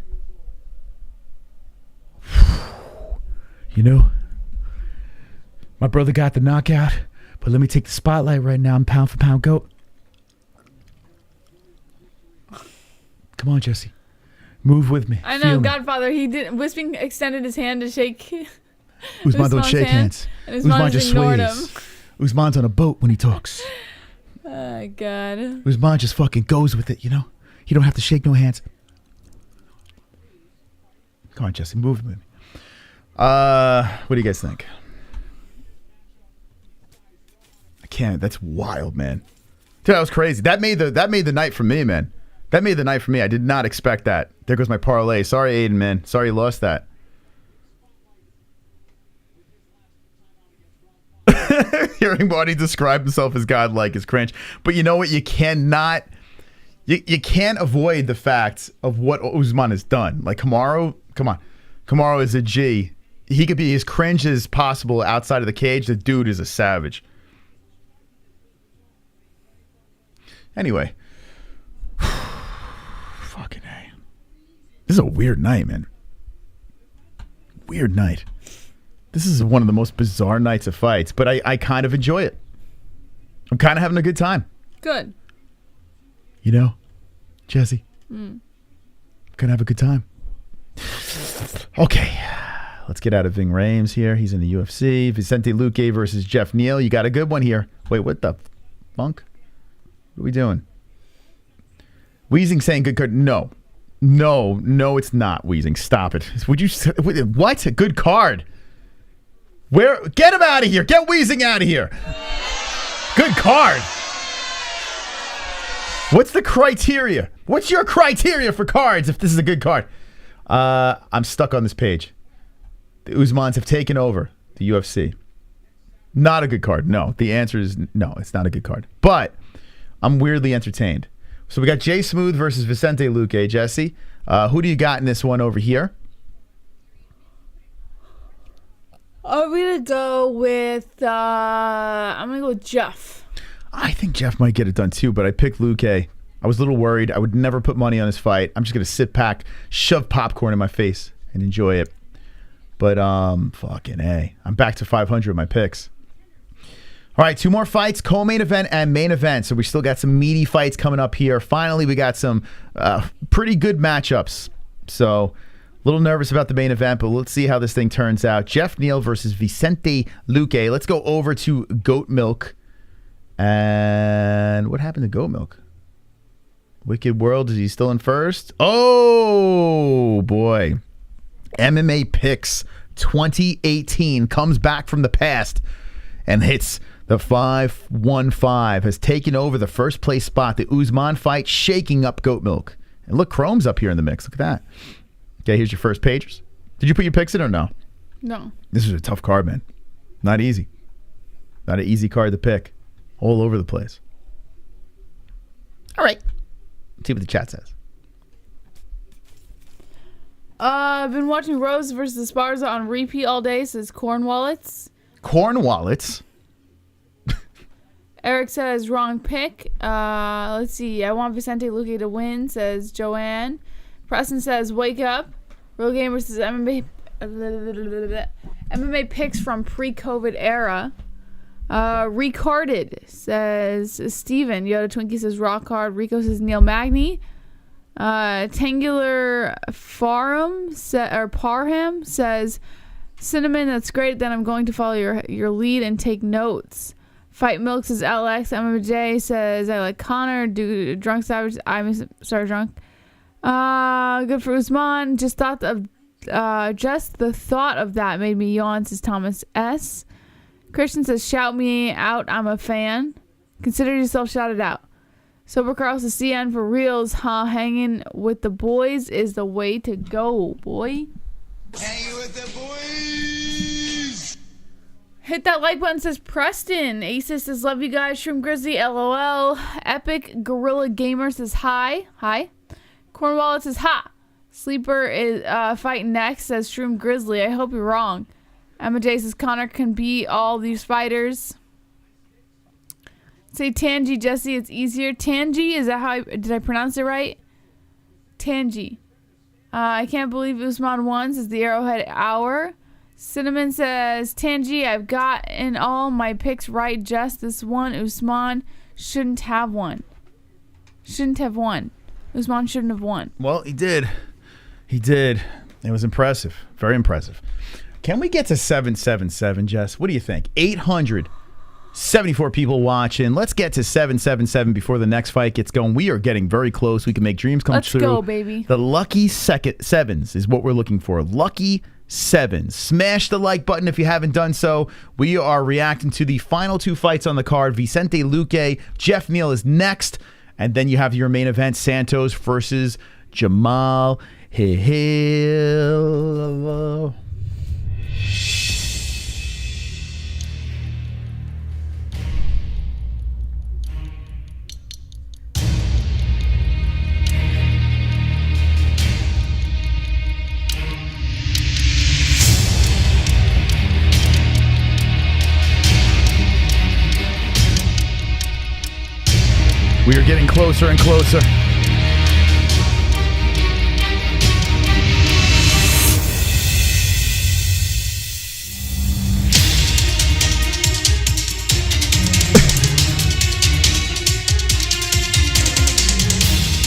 My brother got the knockout, but let me take the spotlight right now. I'm pound-for-pound GOAT. Come on, Jesse. Move with me. I know, Feel me. Godfather. He did. Bisping extended his hand to shake. Usman don't shake hands. And Usman just ignored sways. him. Usman's on a boat when he talks. Oh, God. Usman just fucking goes with it, You don't have to shake no hands. Come on, Jesse. Move with me. What do you guys think? I can't. That's wild, man. Dude, that was crazy. That made the night for me, man. That made the night for me. I did not expect that. There goes my parlay. Sorry, Aiden, man. Sorry you lost that. Hearing Marty describe himself as godlike is cringe. But you know what? You cannot... You can't avoid the fact of what Usman has done. Like, Kamaru, come on. Kamaru is a G. He could be as cringe as possible outside of the cage. The dude is a savage. Anyway. Fucking A. This is a weird night, man. Weird night. This is one of the most bizarre nights of fights, but I kind of enjoy it. I'm kind of having a good time. Good. Jesse. Gonna have a good time. Okay. Let's get out of Ving Rhames here. He's in the UFC. Vicente Luque versus Geoff Neal. You got a good one here. Wait, what the funk? What are we doing? Wheezing saying good card. No, it's not Wheezing. Stop it. Would you? What? A good card. Where? Get him out of here. Get Wheezing out of here. Good card. What's the criteria? What's your criteria for cards if this is a good card? I'm stuck on this page. The Usmans have taken over the UFC. Not a good card. No. The answer is no, it's not a good card. But I'm weirdly entertained. So we got Jay Smooth versus Vicente Luque, Jesse. Who do you got in this one over here? I'm gonna go with Geoff. I think Geoff might get it done too, but I picked Luque. I was a little worried. I would never put money on this fight. I'm just gonna sit back, shove popcorn in my face, and enjoy it. But fucking A. I'm back to 500 with my picks. All right, 2 more fights, co-main event and main event. So we still got some meaty fights coming up here. Finally, we got some pretty good matchups. So a little nervous about the main event, but let's see how this thing turns out. Geoff Neal versus Vicente Luque. Let's go over to Goat Milk. And what happened to Goat Milk? Wicked World, is he still in first? Oh, boy. MMA Picks 2018 comes back from the past and hits the 515, has taken over the first place spot. The Usman fight shaking up Goat Milk. And look, Chrome's up here in the mix. Look at that. Okay, here's your first pagers. Did you put your picks in or no? No. This is a tough card, man. Not easy. Not an easy card to pick. All over the place. All right. Let's see what the chat says. I've been watching Rose versus Esparza on repeat all day, says Corn Wallets. Corn Wallets? Eric says wrong pick. Let's see. I want Vicente Luque to win, says Joanne. Preston says wake up. Real Game versus MMA. MMA picks from pre-COVID era. Recarded, says Steven. Yoda Twinkie says rock hard. Rico says Neil Magny. Tangular Parham says Cinnamon, that's great. Then I'm going to follow your lead and take notes. Fight Milk says Alex. MJ says I like Connor. Drunk Savage. I'm sorry, drunk. Good for Usman. Just the thought of that made me yawn, says Thomas S. Christian says shout me out. I'm a fan. Consider yourself shouted out. Sober Carl says CN for reals, huh? Hanging with the boys is the way to go, boy. Hanging with the boys. Hit that like button, says Preston. Aces says love you guys. Shroom Grizzly, LOL. Epic Gorilla Gamer says hi. Hi. Cornwallet says ha. Sleeper is fighting next, says Shroom Grizzly. I hope you're wrong. Emma J says Connor can beat all these fighters. Say Tangi, Jesse, it's easier. Tangi, is that how did I pronounce it right? Tangi. I can't believe Usman won, says the Arrowhead Hour. Cinnamon says, Tangi, I've gotten all my picks right. Just this one. Usman shouldn't have won. Shouldn't have won. Usman shouldn't have won. Well, he did. He did. It was impressive. Very impressive. Can we get to 777, Jess? What do you think? 874 people watching. Let's get to 777 before the next fight gets going. We are getting very close. We can make dreams come true. Let's go, baby. The lucky sevens is what we're looking for. Lucky sevens. Smash the like button if you haven't done so. We are reacting to the final 2 fights on the card. Vicente Luque, Geoff Neal is next. And then you have your main event, Santos versus Jamahal. Hill. We are getting closer and closer.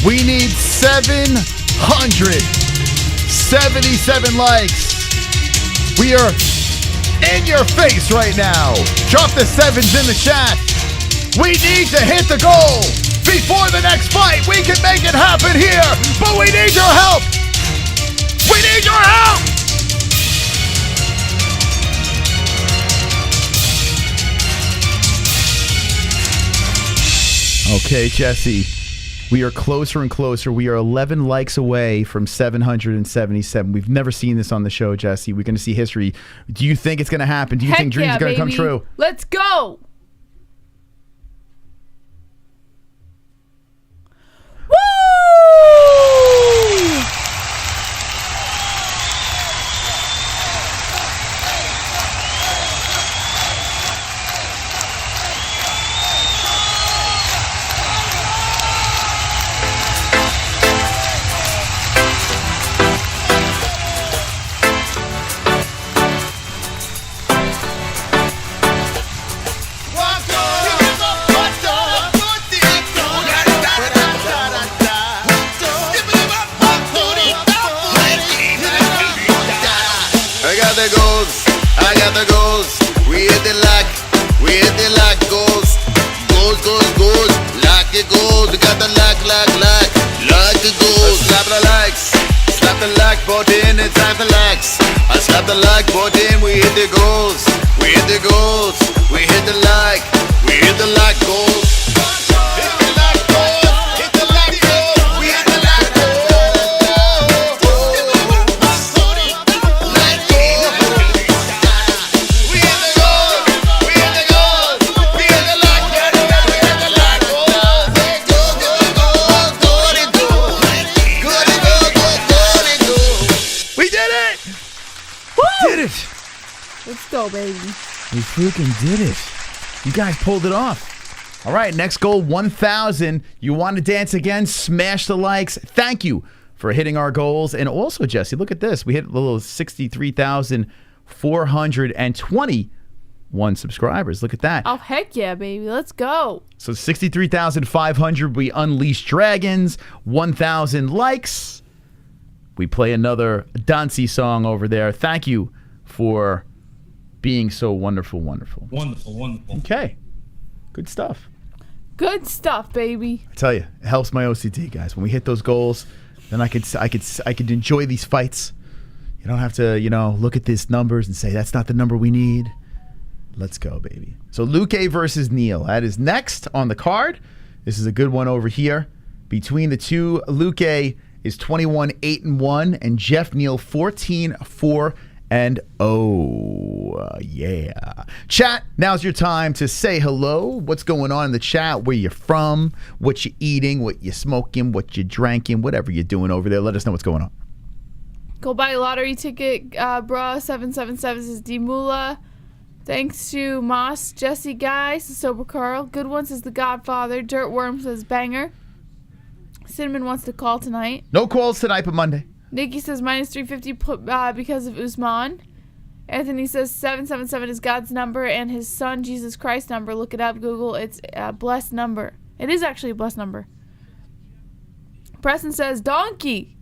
We need 777 likes. We are in your face right now. Drop the sevens in the chat. We need to hit the goal before the next fight. We can make it happen here, but we need your help. We need your help. Okay, Jesse. We are closer and closer. We are 11 likes away from 777. We've never seen this on the show, Jesse. We're going to see history. Do you think it's going to happen? Do you think dreams are going to come true? Let's go. goes. We got the like it goes. Slap the likes. Slap the like button, it's time for likes. I slap the like button, we hit the goals. We hit the goals. We hit the like. We hit the like goals. Hit the like goals. Hit the like goals. We hit the like goals. Like goals. We hit the goals. We hit the goals. We hit the like goals. We hit the like goals. Go, go, go, go, go, go. We did it! Did it! Let's go, baby. We freaking did it. You guys pulled it off. All right, next goal, 1,000. You want to dance again? Smash the likes. Thank you for hitting our goals. And also, Jesse, look at this. We hit a little 63,421 subscribers. Look at that. Oh, heck yeah, baby. Let's go. So 63,500, we unleash dragons. 1,000 likes. We play another Dancy song over there. Thank you for being so wonderful, wonderful. Wonderful, wonderful. Okay. Good stuff. Good stuff, baby. I tell you, it helps my OCD, guys. When we hit those goals, then I could enjoy these fights. You don't have to, look at these numbers and say that's not the number we need. Let's go, baby. So Luque versus Neal. That is next on the card. This is a good one over here. Between the two, Luque is 21-8-1 and Geoff Neal 14-4-0. Yeah. Chat, now's your time to say hello. What's going on in the chat? Where you're from? What you eating? What you smoking? What you drinking? Whatever you're doing over there. Let us know what's going on. Go buy a lottery ticket, bro. 777 says D Mula. Thanks to Moss, Jesse Guy says Sober Carl. Good one says The Godfather. Dirtworm says Banger. Cinnamon wants to call tonight. No calls tonight, but Monday. Nikki says minus 350 because of Usman. Anthony says 777 is God's number and his son Jesus Christ's number. Look it up, Google. It's a blessed number. It is actually a blessed number. Preston says donkey.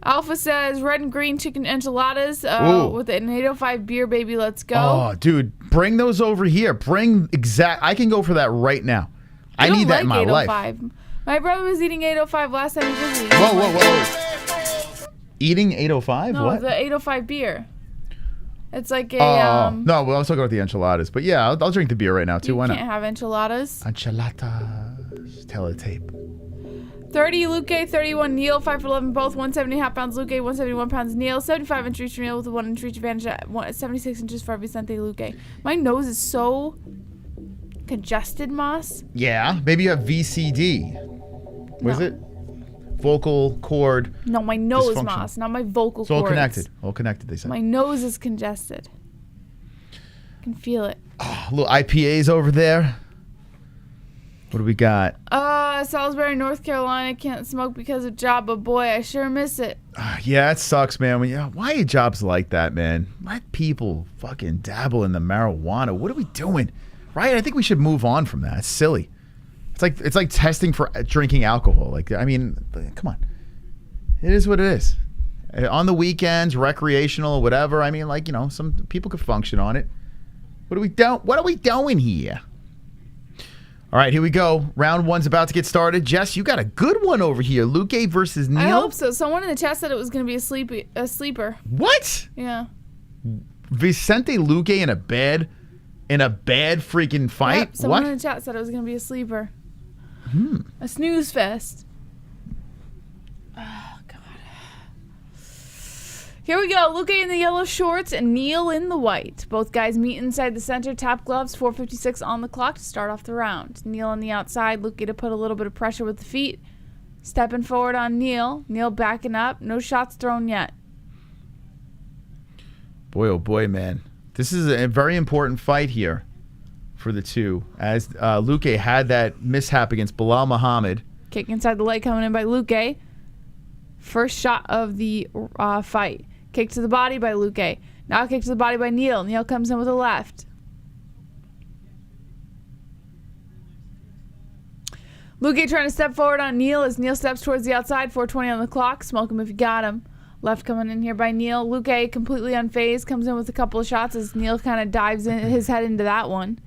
Alpha says red and green chicken enchiladas with an 805 beer, baby. Let's go. Oh, dude, bring those over here. I can go for that right now. I need that in my life. My brother was eating 805 last time he visited. Whoa. Eating 805? No, what? the 805 beer. It's like a... no, well, I was talking about the enchiladas. But yeah, I'll drink the beer right now, too. Why not? You can't have enchiladas. Enchiladas. Teletape. 30 Luque, 31 Neal, 5'11", both 170.5 pounds Luque, 171 pounds Neal, 75 inch reach for Neal with a 1 inch reach advantage at 76 inches for Vicente Luque. My nose is so congested, Moss. Yeah, maybe you have VCD. What is it? Vocal cord. No, my nose, Moss, not my vocal cords. It's all connected. All connected, they say. My nose is congested. I can feel it. Oh, little IPAs over there. What do we got? Salisbury, North Carolina. Can't smoke because of job, but boy, I sure miss it. Yeah, it sucks, man. Why are jobs like that, man? Let people fucking dabble in the marijuana. What are we doing? Right? I think we should move on from that. It's silly. It's like testing for drinking alcohol. Come on. It is what it is. On the weekends, recreational, whatever. Some people could function on it. What are we doing here? All right, here we go. Round one's about to get started. Jess, you got a good one over here. Luque versus Neal. I hope so. Someone in the chat said it was going to be a sleeper. What? Yeah. Vicente Luque in a bad freaking fight? Yep, someone in the chat said it was going to be a sleeper. A snooze fest. Oh, God. Here we go. Luque in the yellow shorts and Neal in the white. Both guys meet inside the center. Tap gloves. 4:56 on the clock to start off the round. Neal on the outside. Luque to put a little bit of pressure with the feet. Stepping forward on Neal. Neal backing up. No shots thrown yet. Boy, oh boy, man. This is a very important fight here for the two. As Luque had that mishap against Bilal Mohammad. Kick inside the leg coming in by Luque. First shot of the fight. Kick to the body by Luque. Now kick to the body by Neal. Neal comes in with a left. Luque trying to step forward on Neal as Neal steps towards the outside. 4:20 on the clock. Smoke him if you got him. Left coming in here by Neal. Luque completely unfazed. Comes in with a couple of shots as Neal kind of dives in his head into that one.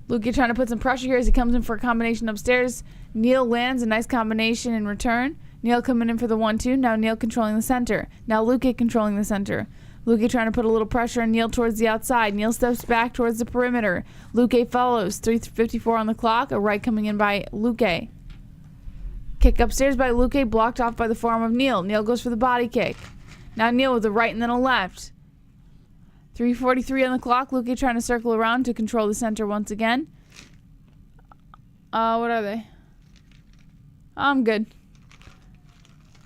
Luque trying to put some pressure here as he comes in for a combination upstairs. Neal lands a nice combination in return. Neal coming in for the 1-2. Now Neal controlling the center. Now Luque controlling the center. Luque trying to put a little pressure on Neal towards the outside. Neal steps back towards the perimeter. Luque follows. 3:54 on the clock. A right coming in by Luque. Kick upstairs by Luque, blocked off by the forearm of Neal. Neal goes for the body kick. Now Neal with a right and then a left. 3:43 on the clock. Luque trying to circle around to control the center once again. What are they? I'm good.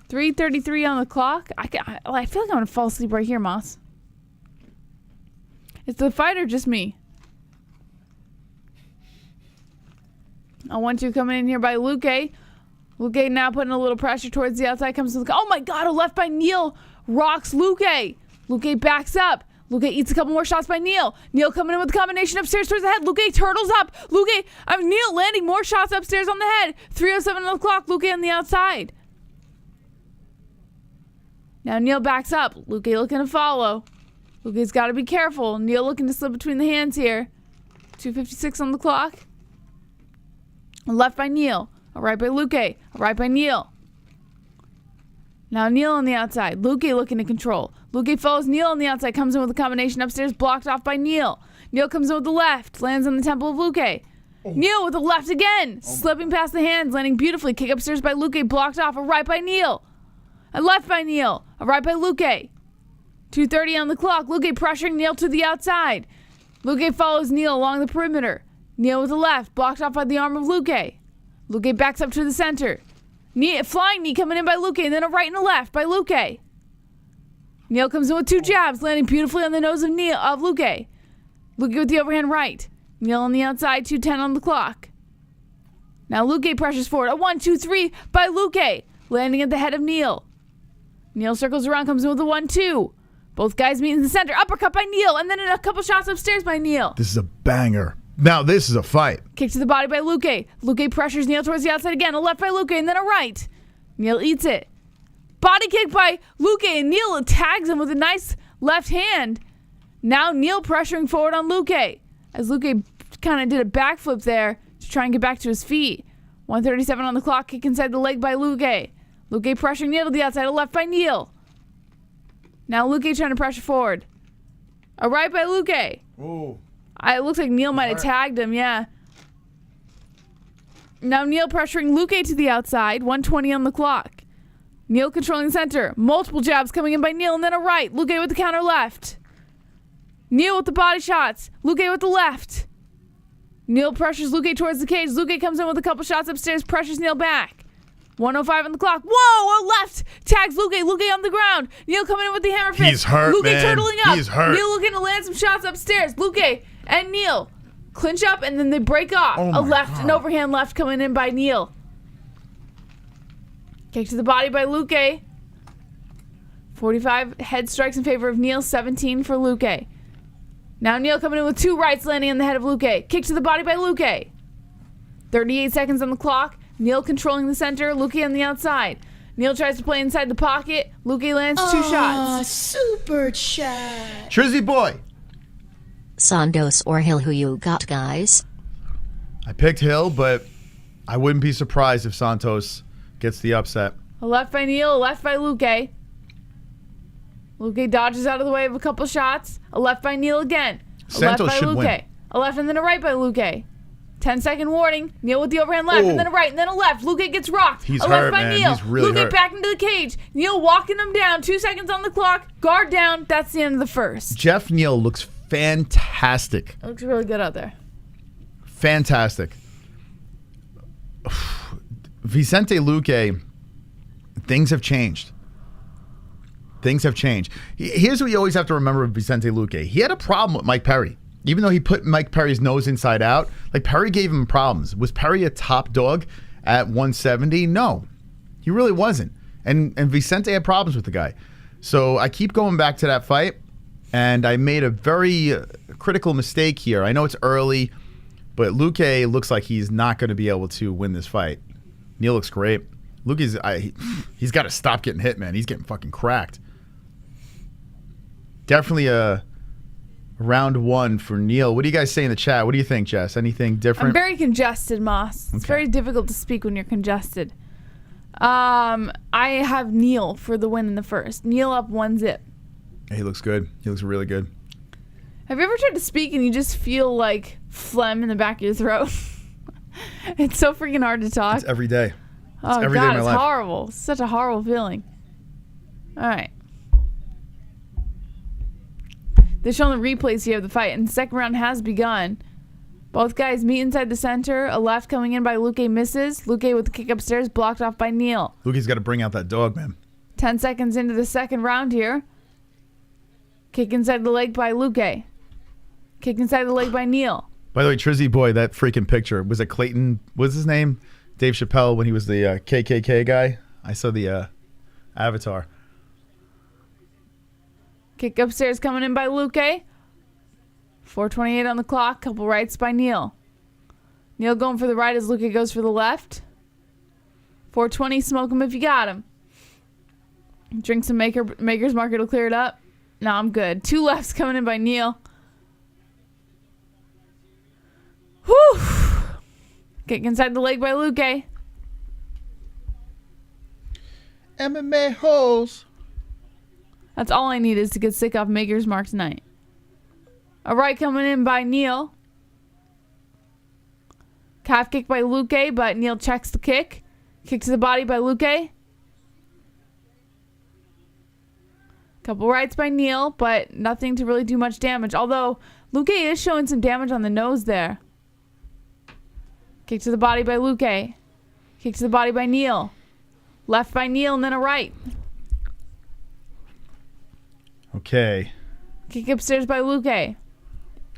3:33 on the clock. I feel like I'm going to fall asleep right here, Moss. Is the fight or just me? A 1-2 coming in here by Luque. Luque now putting a little pressure towards the outside. Comes to oh my god, a left by Neal. Rocks Luque. Luque backs up. Luque eats a couple more shots by Neal. Neal coming in with a combination upstairs towards the head. Luque turtles up. Neal landing more shots upstairs on the head. 3:07 on the clock. Luque on the outside. Now Neal backs up. Luque looking to follow. Luque's got to be careful. Neal looking to slip between the hands here. 2:56 on the clock. A left by Neal. A right by Luque. A right by Neal. Now Neal on the outside. Luque looking to control. Luque follows Neal on the outside. Comes in with a combination upstairs. Blocked off by Neal. Neal comes in with the left. Lands on the temple of Luque. Neal with the left again. Slipping past the hands. Landing beautifully. Kick upstairs by Luque. Blocked off. A right by Neal. A left by Neal. A right by Luque. 2:30 on the clock. Luque pressuring Neal to the outside. Luque follows Neal along the perimeter. Neal with the left. Blocked off by the arm of Luque. Luque backs up to the center. Flying knee coming in by Luque. And then a right and a left by Luque. Neal comes in with 2 jabs. Landing beautifully on the nose of Luque. Luque with the overhand right. Neal on the outside. 2:10 on the clock. Now Luque pressures forward. A 1-2-3 by Luque. Landing at the head of Neal. Neal circles around, comes in with a 1-2. Both guys meet in the center. Uppercut by Neal, and then a couple shots upstairs by Neal. This is a banger. Now this is a fight. Kick to the body by Luque. Luque pressures Neal towards the outside again. A left by Luque, and then a right. Neal eats it. Body kick by Luque, and Neal tags him with a nice left hand. Now Neal pressuring forward on Luque, as Luque kind of did a backflip there to try and get back to his feet. 1:37 on the clock. Kick inside the leg by Luque. Luque pressuring Neal to the outside. A left by Neal. Now Luque trying to pressure forward. A right by Luque. Ooh. It looks like Neal might have tagged him, yeah. Now Neal pressuring Luque to the outside. 1:20 on the clock. Neal controlling the center. Multiple jabs coming in by Neal, and then a right. Luque with the counter left. Neal with the body shots. Luque with the left. Neal pressures Luque towards the cage. Luque comes in with a couple shots upstairs, pressures Neal back. 1:05 on the clock. Whoa, a left. Tags Luque. Luque on the ground. Neal coming in with the hammer fist. He's hurt, Luque man. turtling up. He's hurt. Neal looking to land some shots upstairs. Luque and Neal clinch up, and then they break off. A left, an overhand left coming in by Neal. Kick to the body by Luque. 45 head strikes in favor of Neal. 17 for Luque. Now Neal coming in with 2 rights, landing on the head of Luque. Kick to the body by Luque. 38 seconds on the clock. Neal controlling the center. Luque on the outside. Neal tries to play inside the pocket. Luque lands 2 shots. Super chat. Trizzy boy. Santos or Hill, who you got, guys? I picked Hill, but I wouldn't be surprised if Santos gets the upset. A left by Neal, a left by Luque. Luque dodges out of the way of a couple shots. A left by Neal again. A Santos left by should Luque. win. A left and then a right by Luque. 10-second warning. Neal with the overhand left, Ooh. and then a right, and then a left. Luque gets rocked. He's a hurt, left by man. Neal. He's really Luque hurt. back into the cage. Neal walking him down. 2 seconds on the clock. Guard down. That's the end of the first. Geoff Neal looks fantastic. Looks really good out there. Fantastic. Vicente Luque, things have changed. Things have changed. Here's what you always have to remember with Vicente Luque. He had a problem with Mike Perry. Even though he put Mike Perry's nose inside out, like Perry gave him problems. Was Perry a top dog at 170? No, he really wasn't. And Vicente had problems with the guy. So I keep going back to that fight, and I made a very critical mistake here. I know it's early, but Luque looks like he's not going to be able to win this fight. Neal looks great. He's got to stop getting hit, man. He's getting fucking cracked. Definitely a round 1 for Neal. What do you guys say in the chat? What do you think, Jess? Anything different? I'm very congested, Moss. It's very difficult to speak when you're congested. I have Neal for the win in the first. Neal up 1-0. He looks good. He looks really good. Have you ever tried to speak and you just feel like phlegm in the back of your throat? It's so freaking hard to talk. It's every day. It's Oh, every day God, of my it's life. horrible. It's such a horrible feeling. All right. They're showing the replays here of the fight, and the second round has begun. Both guys meet inside the center. A left coming in by Luque misses. Luque with the kick upstairs, blocked off by Neal. Luque's got to bring out that dog, man. 10 seconds into the second round here. Kick inside the leg by Luque. Kick inside the leg by Neal. By the way, Trizzy boy, that freaking picture. Was it Clayton? What's his name? Dave Chappelle when he was the KKK guy? I saw the avatar. Kick upstairs coming in by Luque. 4:28 on the clock. Couple rights by Neal. Neal going for the right as Luque goes for the left. 4:20, smoke him if you got him. Drink some Maker's Mark, it'll clear it up. No, I'm good. 2 lefts coming in by Neal. Whew. Kick inside the leg by Luque. MMA-Holes. That's all I need is to get sick off Maker's Mark tonight. A right coming in by Neal. Calf kick by Luque, but Neal checks the kick. Kick to the body by Luque. Couple rights by Neal, but nothing to really do much damage. Although Luque is showing some damage on the nose there. Kick to the body by Luque. Kick to the body by Neal. Left by Neal and then a right. Okay. Kick upstairs by Luque. You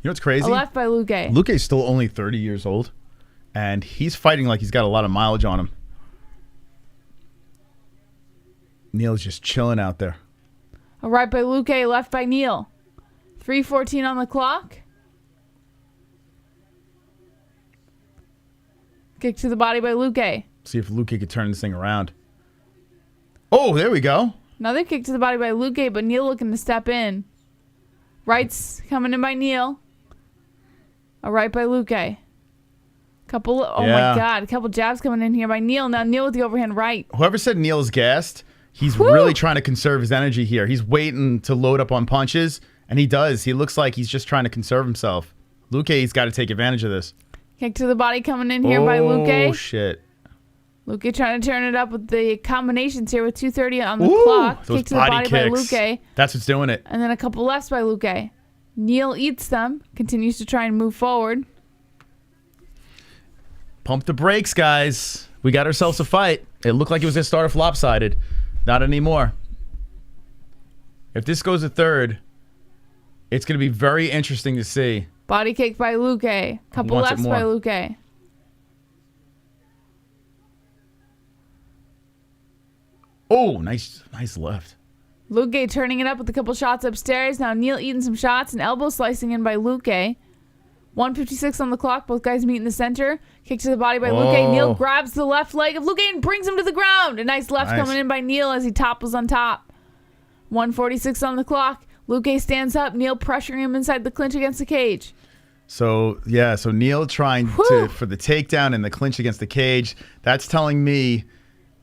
know what's crazy? A left by Luque. Luque's still only 30 years old, and he's fighting like he's got a lot of mileage on him. Neal's just chilling out there. A right by Luque, left by Neal. 3:14 on the clock. Kick to the body by Luque. See if Luque could turn this thing around. Oh, there we go. Another kick to the body by Luque, but Neal looking to step in. Rights coming in by Neal. A right by Luque. Couple, oh my God, a couple jabs coming in here by Neal. Now Neal with the overhand right. Whoever said Neal's gassed, he's really trying to conserve his energy here. He's waiting to load up on punches, and he does. He looks like he's just trying to conserve himself. Luque's got to take advantage of this. Kick to the body coming in here by Luque. Oh, shit. Luque trying to turn it up with the combinations here with 2:30 on the clock. Those Kick to the body by kicks. Luque. That's what's doing it. And then a couple lefts by Luque. Neal eats them. Continues to try and move forward. Pump the brakes, guys. We got ourselves a fight. It looked like it was going to start off lopsided. Not anymore. If this goes to third, it's going to be very interesting to see. Body kick by Luque. Couple Wants it lefts more. by Luque. Oh, nice left. Luque turning it up with a couple shots upstairs. Now Neal eating some shots and elbow slicing in by Luque. 1:56 on the clock. Both guys meet in the center. Kick to the body by Luque. Neal grabs the left leg of Luque and brings him to the ground. A nice left coming in by Neal as he topples on top. 1:46 on the clock. Luque stands up. Neal pressuring him inside the clinch against the cage. So Neal trying for the takedown and the clinch against the cage. That's telling me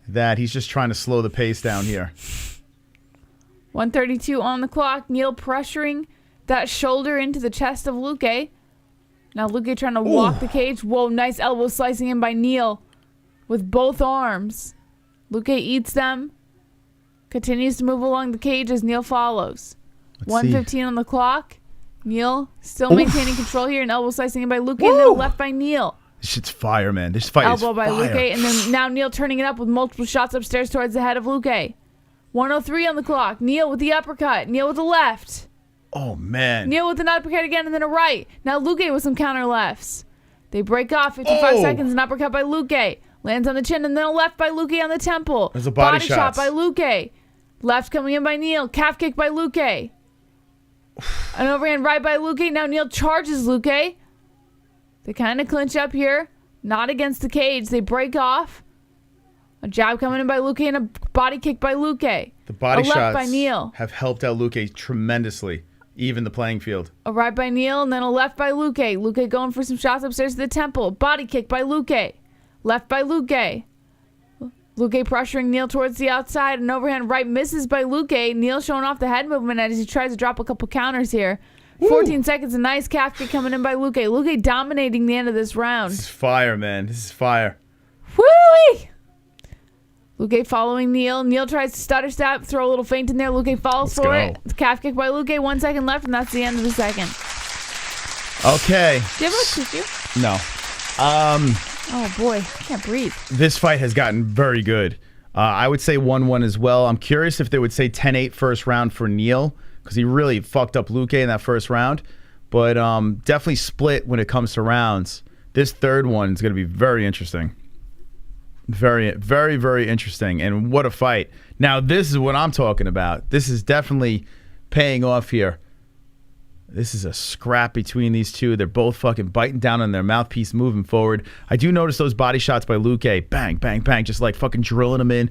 that he's just trying to slow the pace down here. 1:32 on the clock. Neal pressuring that shoulder into the chest of Luque. Now Luque trying to walk the cage. Whoa, nice elbow slicing in by Neal with both arms. Luque eats them. Continues to move along the cage as Neal follows. 1:15 on the clock. Neal still maintaining control here and elbow slicing in by Luque and then left by Neal. This shit's fire, man. This fight is Elbow by fire. Luque and then now Neal turning it up with multiple shots upstairs towards the head of Luque. 1:03 on the clock. Neal with the uppercut. Neal with the left. Oh, man. Neal with an uppercut again and then a right. Now Luque with some counter lefts. They break off. 55 seconds. An uppercut by Luque. Lands on the chin and then a left by Luque on the temple. There's a body shot shots. by Luque. Left coming in by Neal. Calf kick by Luque. An overhand right by Luque. Now Neal charges Luque. They kind of clinch up here. Not against the cage. They break off. A jab coming in by Luque and a body kick by Luque. The body a left shots by Neal. have helped out Luque tremendously. even the playing field. A right by Neal and then a left by Luque. Luque going for some shots upstairs to the temple. Body kick by Luque. Left by Luque. Luque pressuring Neal towards the outside. An overhand right misses by Luque. Neal showing off the head movement as he tries to drop a couple counters here. 14 seconds, a nice calf kick coming in by Luque. Luque dominating the end of this round. This is fire, man. This is fire. Woo-wee! Luque following Neal. Neal tries to stutter step, throw a little feint in there. Luque falls for it. Calf kick by Luque. 1 second left, and that's the end of the second. Okay. Do you have a tissue? No. Oh, boy. I can't breathe. This fight has gotten very good. I would say 1-1 as well. I'm curious if they would say 10-8 first round for Neal, because he really fucked up Luque in that first round. But definitely split when it comes to rounds. This third one is going to be very interesting. Very, very, very interesting. And what a fight. Now, this is what I'm talking about. This is definitely paying off here. This is a scrap between these two. They're both fucking biting down on their mouthpiece, moving forward. I do notice those body shots by Luque. Bang, bang, bang. Just like fucking drilling them in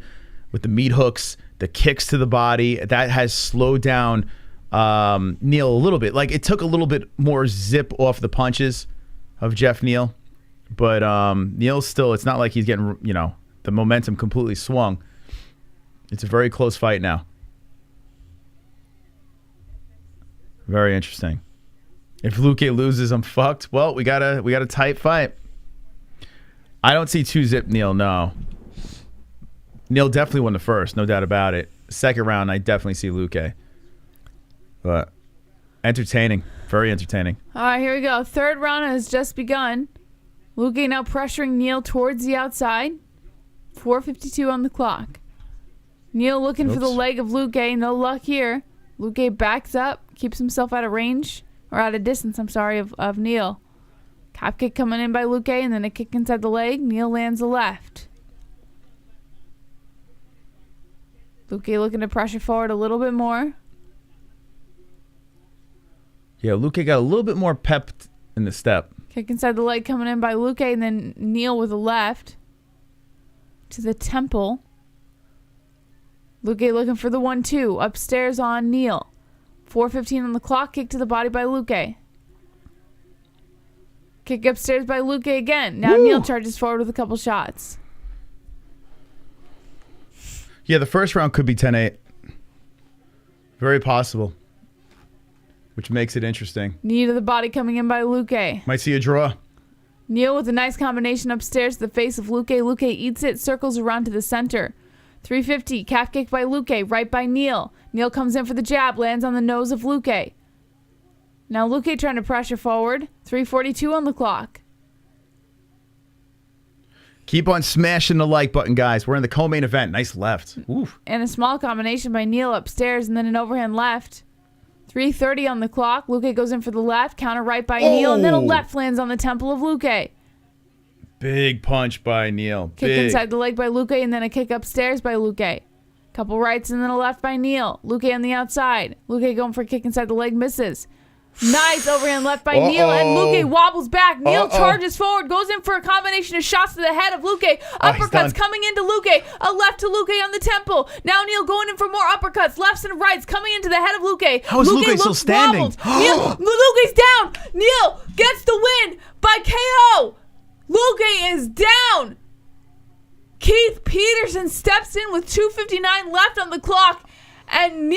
with the meat hooks, the kicks to the body. That has slowed down Neal a little bit. Like, it took a little bit more zip off the punches of Geoff Neal. But Neal's still, it's not like he's getting, the momentum completely swung. It's a very close fight now. Very interesting. If Luque loses, I'm fucked. Well, we got a tight fight. I don't see 2-zip Neal, no. Neal definitely won the first, no doubt about it. Second round, I definitely see Luque. But entertaining. Very entertaining. All right, here we go. Third round has just begun. Luque now pressuring Neal towards the outside. 4:52 on the clock. Neal looking for the leg of Luque. No luck here. Luque backs up, keeps himself out of range, or out of distance, of Neal. Calf kick coming in by Luque, and then a kick inside the leg. Neal lands the left. Luque looking to pressure forward a little bit more. Yeah, Luque got a little bit more pep in the step. Kick inside the leg coming in by Luque, and then Neal with a left to the temple. Luque looking for the 1-2 upstairs on Neal. 4:15 on the clock. Kick to the body by Luque. Kick upstairs by Luque again. Now Neal charges forward with a couple shots. Yeah, the first round could be 10-8. Very possible. Which makes it interesting. Knee to the body coming in by Luque. Might see a draw. Neal with a nice combination upstairs to the face of Luque. Luque eats it, circles around to the center. 3:50, calf kick by Luque, right by Neal. Neal comes in for the jab, lands on the nose of Luque. Now Luque trying to pressure forward. 3:42 on the clock. Keep on smashing the like button, guys. We're in the co-main event. Nice left. Oof. And a small combination by Neal upstairs, and then an overhand left. 3:30 on the clock. Luque goes in for the left, counter right by Neal, and then a left lands on the temple of Luque. Big punch by Neal. Kick inside the leg by Luque, and then a kick upstairs by Luque. Couple rights and then a left by Neal. Luque on the outside. Luque going for a kick inside the leg, misses. Nice overhand left by Neal, and Luque wobbles back. Neal charges forward, goes in for a combination of shots to the head of Luque. Uppercuts coming into Luque. A left to Luque on the temple. Now Neal going in for more uppercuts. Lefts and rights coming into the head of Luque. How is Luque still standing? Luque's down. Neal gets the win by KO. Luque is down. Keith Peterson steps in with 2:59 left on the clock, and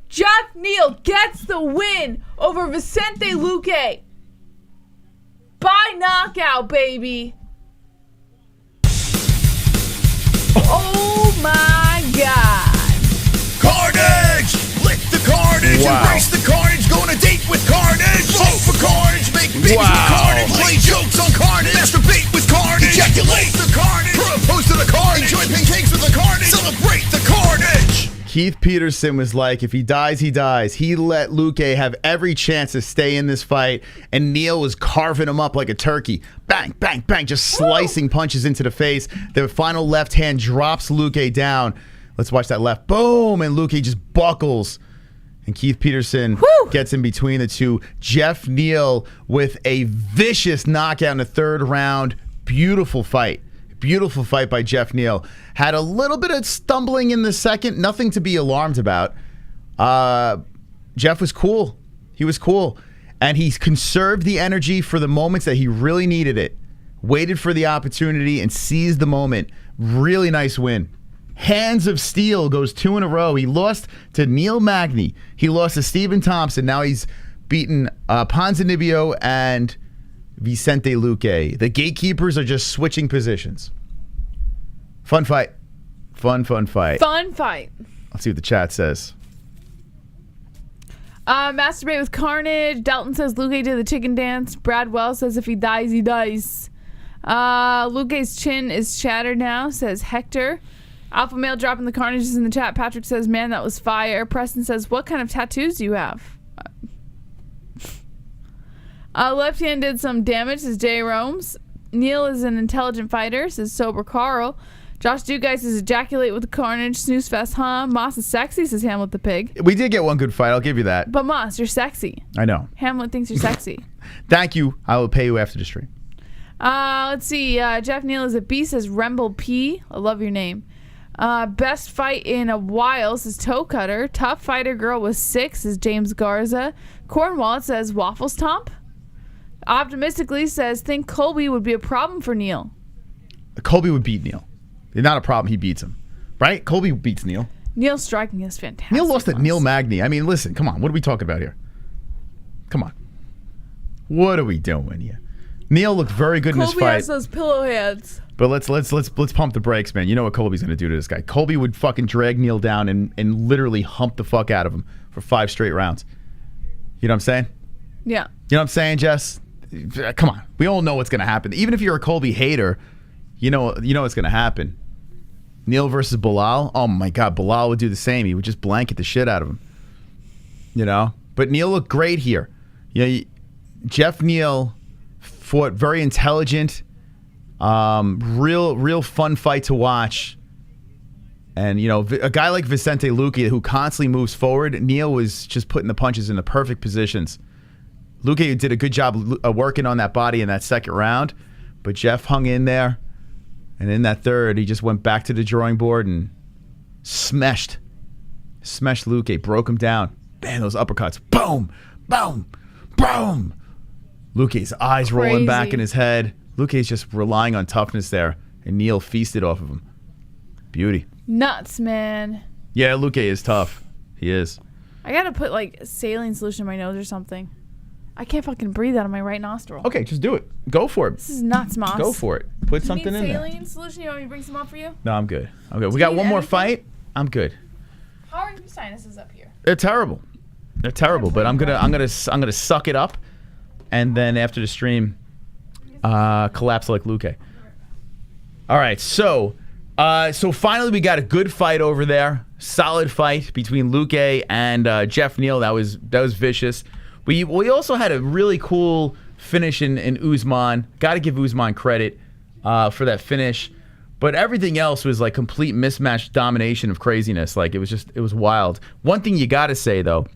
Geoff Neal gets the win over Vicente Luque by knockout, baby. Oh my God. Carnage! Lick the carnage, embrace the carnage, go on a date with carnage, vote for carnage, make babies with carnage, play jokes on carnage, masturbate with carnage, ejaculate the carnage, propose to the carnage, enjoy pancakes with the carnage, celebrate the carnage. Keith Peterson was like, if he dies, he dies. He let Luque have every chance to stay in this fight, and Neal was carving him up like a turkey. Bang, bang, bang, just slicing punches into the face. The final left hand drops Luque down. Let's watch that left. Boom, and Luque just buckles. And Keith Peterson gets in between the two. Geoff Neal with a vicious knockout in the third round. Beautiful fight. Beautiful fight by Geoff Neal. Had a little bit of stumbling in the second. Nothing to be alarmed about. Geoff was cool. He was cool. And he conserved the energy for the moments that he really needed it. Waited for the opportunity and seized the moment. Really nice win. Hands of Steel goes 2 in a row. He lost to Neal Magny. He lost to Stephen Thompson. Now he's beaten Ponzinibbio and Vicente Luque. The gatekeepers are just switching positions. Fun fight. Fun fight. Fun fight. Let's see what the chat says. Masturbate with Carnage. Dalton says Luque did the chicken dance. Brad Wells says if he dies, he dies. Luque's chin is shattered now, says Hector. Alpha Male dropping the Carnages in the chat. Patrick says, man, that was fire. Preston says, what kind of tattoos do you have? Left hand did some damage, says Jay Romes. Neal is an intelligent fighter, says Sober Carl. Josh Duguy says ejaculate with the Carnage. Snooze fest, huh? Moss is sexy, says Hamlet the Pig. We did get one good fight. I'll give you that. But Moss, you're sexy. I know. Hamlet thinks you're sexy. Thank you. I will pay you after the stream. Let's see. Jeff Neal is a beast, says Remble P. I love your name. Best fight in a while, says Toe Cutter. Tough fighter girl was 6, says James Garza. Cornwall says Waffles Tomp. Optimistically says think Colby would be a problem for Neal. Colby would beat Neal. Not a problem. He beats him. Right? Colby beats Neal. Neal's striking is fantastic. Neal lost to Neal Magny. I mean, listen, come on. What are we talking about here? Come on. What are we doing here? Neal looked very good in this fight. Colby has those pillow hands. But let's pump the brakes, man. You know what Colby's gonna do to this guy. Colby would fucking drag Neal down and literally hump the fuck out of him for 5 straight rounds. You know what I'm saying? Yeah. You know what I'm saying, Jess? Come on. We all know what's gonna happen. Even if you're a Colby hater, you know what's gonna happen. Neal versus Bilal. Oh my God, Bilal would do the same. He would just blanket the shit out of him. You know? But Neal looked great here. You know, Geoff Neal fought very intelligent, real fun fight to watch. And, you know, a guy like Vicente Luque who constantly moves forward, Neal was just putting the punches in the perfect positions. Luque did a good job working on that body in that second round, but Geoff hung in there. And in that third, he just went back to the drawing board and smashed Luque, broke him down. Man, those uppercuts. Boom, boom, boom. Luque's eyes rolling back in his head. Luque's just relying on toughness there, and Neal feasted off of him. Beauty. Nuts, man. Yeah, Luque is tough. He is. I gotta put like saline solution in my nose or something. I can't fucking breathe out of my right nostril. Okay, just do it. Go for it. This is nuts, Moss. Go for it. Put something in there. Saline solution? You want me to bring some up for you? No, I'm good. We got one more fight. I'm good. How are your sinuses up here? They're terrible. They're terrible. But I'm gonna suck it up, and then after the stream, collapse like Luque. All right, so finally we got a good fight over there. Solid fight between Luque and Geoff Neal. That was vicious. We also had a really cool finish in Usman. Got to give Usman credit for that finish. But everything else was like complete mismatch domination of craziness. Like it was wild. One thing you got to say though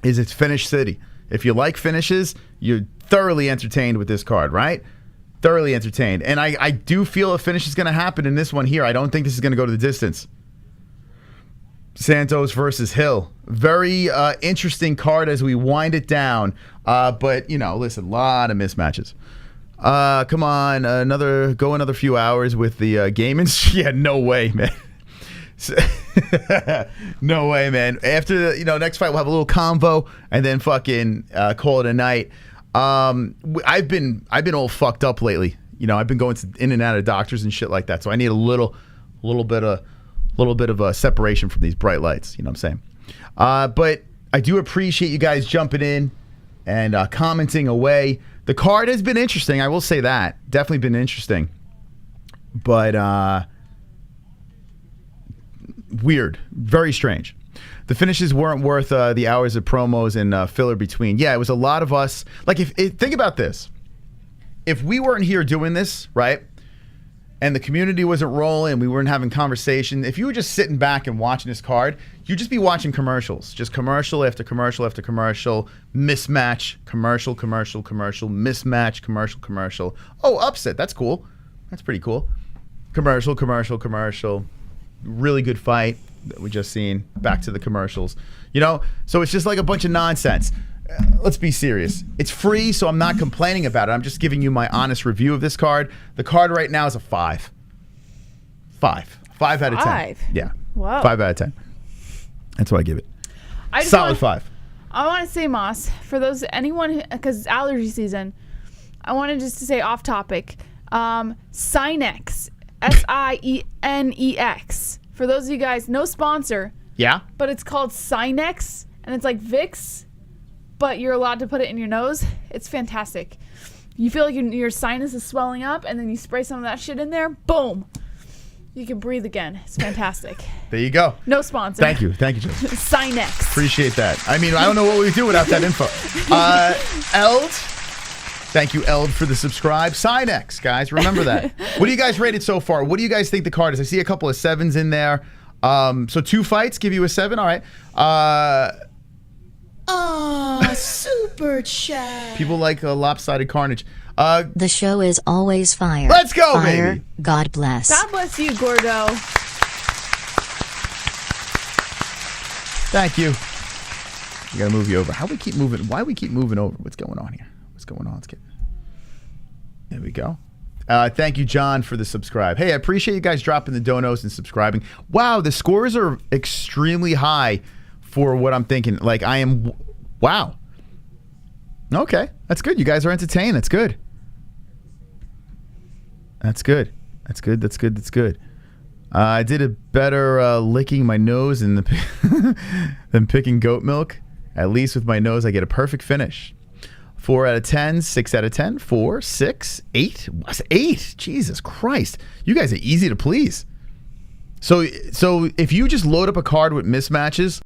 is it's Finish City. If you like finishes, you're thoroughly entertained with this card, right? Thoroughly entertained. And I do feel a finish is going to happen in this one here. I don't think this is going to go to the distance. Santos versus Hill. Very interesting card as we wind it down. But, you know, listen, a lot of mismatches. Come on, another few hours with the gaming. Yeah, no way, man. No way, man. After the next fight, we'll have a little convo and then fucking call it a night. I've been all fucked up lately. You know, I've been going in and out of doctors and shit like that. So I need a little bit of a separation from these bright lights. You know what I'm saying? But I do appreciate you guys jumping in and commenting away. The card has been interesting. I will say that. Definitely been interesting. But weird. Very strange. The finishes weren't worth the hours of promos and filler between. Yeah, it was a lot of us. Like, think about this. If we weren't here doing this, right, and the community wasn't rolling, we weren't having conversation, if you were just sitting back and watching this card, you'd just be watching commercials. Just commercial after commercial after commercial, mismatch, commercial, mismatch, commercial. Oh, upset. That's cool. That's pretty cool. Commercial. Really good fight that we just seen. Back to the commercials. You know? So it's just like a bunch of nonsense. Let's be serious. It's free, so I'm not complaining about it. I'm just giving you my honest review of this card. The card right now is a 5. 5 out of 10. 5? Yeah. Whoa. 5 out of 10. That's what I give it. Solid 5. I want to say, Moss, for anyone, because it's allergy season, I wanted just to say off topic, Sinex, Sinex. For those of you guys, no sponsor. Yeah? But it's called Sinex, and it's like Vicks, but you're allowed to put it in your nose. It's fantastic. You feel like your sinus is swelling up, and then you spray some of that shit in there. Boom. You can breathe again. It's fantastic. There you go. No sponsor. Thank you, Joe. Sinex. Appreciate that. I mean, I don't know what we do without that info. Eld. Thank you, Eld, for the subscribe. Sinex, guys. Remember that. What do you guys rate it so far? What do you guys think the card is? I see a couple of 7s in there. So 2 fights give you a 7. All right. Super chat. People like lopsided carnage. The show is always fire. Let's go, fire. baby. God bless. God bless you, Gordo. Thank you. I gotta move you over. How we keep moving? Why we keep moving over? What's going on here? What's going on? Let's get. There we go. Thank you, John, for the subscribe. Hey, I appreciate you guys dropping the donos and subscribing. Wow, the scores are extremely high for what I'm thinking. Like I am. Wow. Okay, that's good. You guys are entertained. That's good. That's good. That's good. That's good. That's good. I did a better licking my nose than picking goat milk. At least with my nose, I get a perfect finish. 4 out of 10, 6 out of 10, 4, 6, 8. What's 8? Jesus Christ. You guys are easy to please. So if you just load up a card with mismatches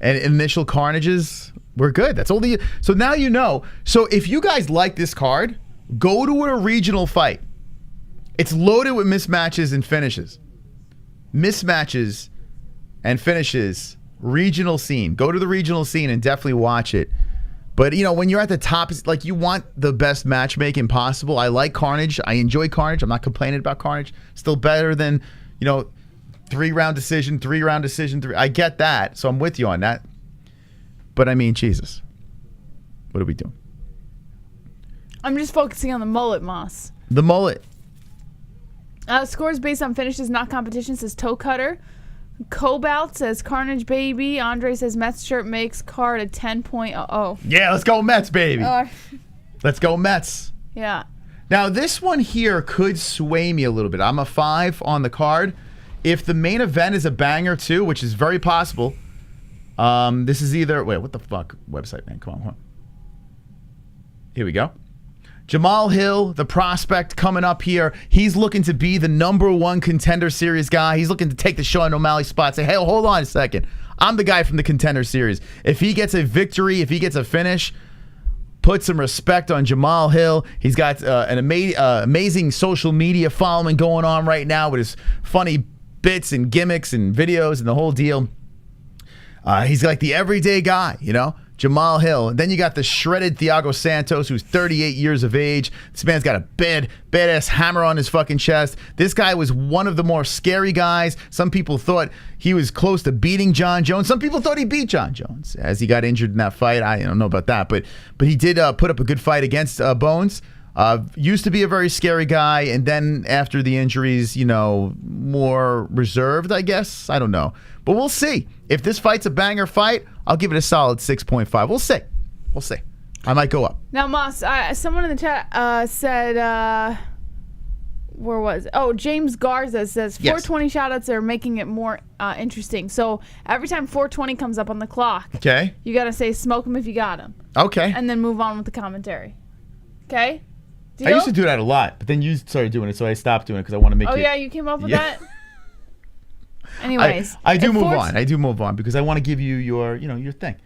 and initial carnages, we're good. That's all the. So now you know. So if you guys like this card, go to a regional fight. It's loaded with mismatches and finishes. Mismatches and finishes. Regional scene. Go to the regional scene and definitely watch it. But, you know, when you're at the top, it's like you want the best matchmaking possible. I like Carnage. I enjoy Carnage. I'm not complaining about Carnage. Still better than, you know, 3-round decision, 3-round decision. I get that. So I'm with you on that. But, I mean, Jesus. What are we doing? I'm just focusing on the mullet, Moss. The mullet. Scores based on finishes, not competition, says Toe Cutter. Cobalt says Carnage Baby. Andre says Mets shirt makes card a 10.00. Yeah, let's go Mets, baby. Let's go Mets. Yeah. Now, this one here could sway me a little bit. I'm a 5 on the card. If the main event is a banger too, which is very possible, this is either... Wait, what the fuck? Website, man. Come on. Here we go. Jamahal Hill, the prospect coming up here. He's looking to be the #1 Contender Series guy. He's looking to take the Sean O'Malley spot. Say, hey, hold on a second. I'm the guy from the Contender Series. If he gets a victory, if he gets a finish, put some respect on Jamahal Hill. He's got an amazing social media following going on right now with his funny bits and gimmicks and videos and the whole deal. He's like the everyday guy, you know? Jamahal Hill. And then you got the shredded Thiago Santos, who's 38 years of age. This man's got a badass hammer on his fucking chest. This guy was one of the more scary guys. Some people thought he was close to beating John Jones. Some people thought he beat John Jones as he got injured in that fight. I don't know about that, but he did put up a good fight against Bones. Used to be a very scary guy, and then after the injuries, you know, more reserved, I guess. I don't know. But we'll see. If this fight's a banger fight, I'll give it a solid 6.5. We'll see. We'll see. I might go up. Now, Moss, someone in the chat said, where was it? Oh, James Garza says 420 shoutouts are making it more interesting. So every time 420 comes up on the clock, okay, you got to say smoke him if you got him. Okay. And then move on with the commentary. Okay? Deal? I used to do that a lot, but then you started doing it, so I stopped doing it because I want to make it. Oh, yeah, you came up with that? Anyways. I do move on. I do move on because I want to give you your, you know, your thing.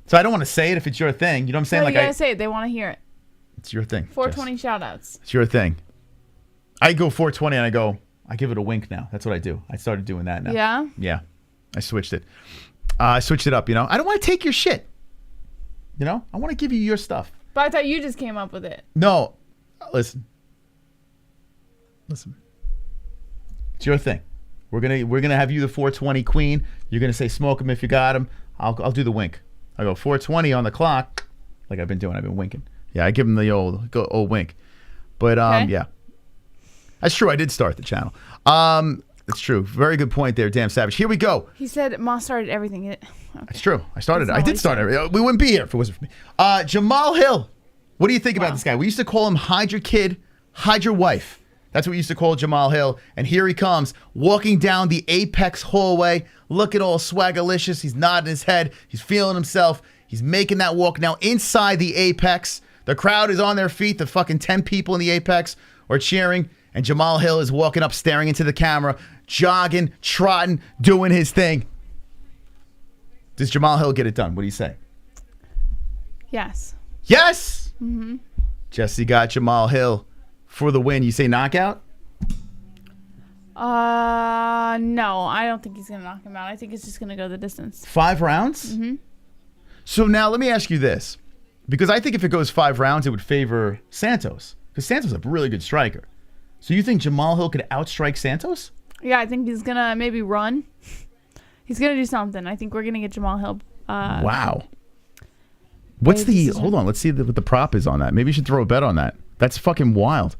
So I don't want to say it if it's your thing. You know what I'm saying? No, like you gotta say it. They want to hear it. It's your thing. 420 shoutouts. It's your thing. I go 420 and I give it a wink now. That's what I do. I started doing that now. Yeah? Yeah. I switched it. I switched it up, you know. I don't want to take your shit. You know? I want to give you your stuff. But I thought you just came up with it. No. Listen. It's your thing. We're gonna have you the 420 queen. You're gonna say smoke him if you got him. I'll do the wink. I go 420 on the clock, like I've been doing. I've been winking. Yeah, I give him the old wink. But yeah, that's true. I did start the channel. That's true. Very good point there, Damn Savage. Here we go. He said Moss started everything. Okay. That's true. I started it. I did start it. We wouldn't be here if it wasn't for me. Jamahal Hill. What do you think about this guy? We used to call him Hide Your Kid, Hide Your Wife. That's what we used to call Jamahal Hill. And here he comes, walking down the Apex hallway, looking all swagalicious. He's nodding his head. He's feeling himself. He's making that walk now inside the Apex. The crowd is on their feet. The fucking 10 people in the Apex are cheering. And Jamahal Hill is walking up, staring into the camera, jogging, trotting, doing his thing. Does Jamahal Hill get it done? What do you say? Yes. Yes! Mm-hmm. Jesse got Jamahal Hill for the win. You say knockout? No, I don't think he's going to knock him out. I think it's just going to go the distance. 5 rounds? Mm-hmm. So now let me ask you this. Because I think if it goes 5 rounds, it would favor Santos. Because Santos is a really good striker. So you think Jamahal Hill could outstrike Santos? Yeah, I think he's going to maybe run. He's going to do something. I think we're going to get Jamahal Hill. Wow. What's the... Hold on. Let's see what the prop is on that. Maybe you should throw a bet on that. That's fucking wild.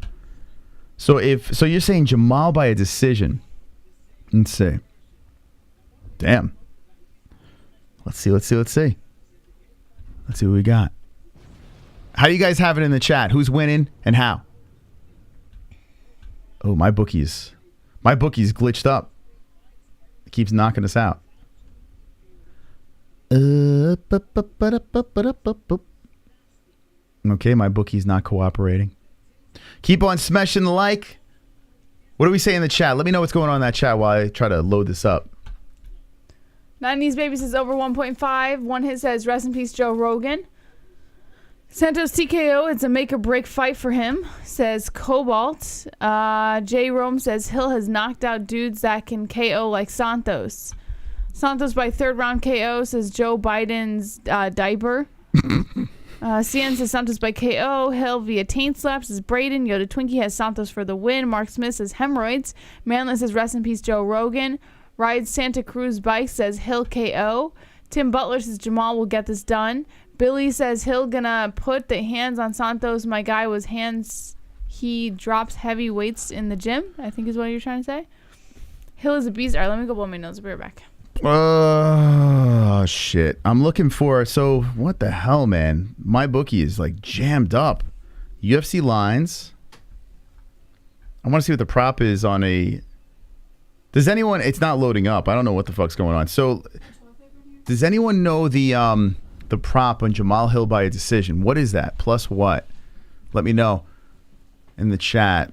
So you're saying Jamahal by a decision. Let's see. Damn. Let's see. Let's see what we got. How do you guys have it in the chat? Who's winning and how? Oh, my bookie's glitched up. It keeps knocking us out. Okay, my bookie's not cooperating. Keep on smashing the like. What do we say in the chat? Let me know what's going on in that chat while I try to load this up. 90s Baby says over 1.5. One hit says rest in peace Joe Rogan. Santos TKO, it's a make or break fight for him, says Cobalt. J Rome says Hill has knocked out dudes that can KO like Santos. Santos by 3rd round KO, says Joe Biden's diaper. CN says Santos by KO. Hill via taint slap, says Braden. Yoda Twinkie has Santos for the win. Mark Smith says hemorrhoids. Manless says rest in peace Joe Rogan. Rides Santa Cruz Bike says Hill KO. Tim Butler says Jamahal will get this done. Billy says Hill gonna put the hands on Santos. My guy was hands. He drops heavy weights in the gym, I think is what you're trying to say. Hill is a beast. All right, let me go blow my nose. I'll be right back. Oh, shit. I'm looking for... So, what the hell, man? My bookie is, like, jammed up. UFC lines. I want to see what the prop is on a... Does anyone... It's not loading up. I don't know what the fuck's going on. So, does anyone know the prop on Jamahal Hill by a decision? What is that? Plus what? Let me know in the chat.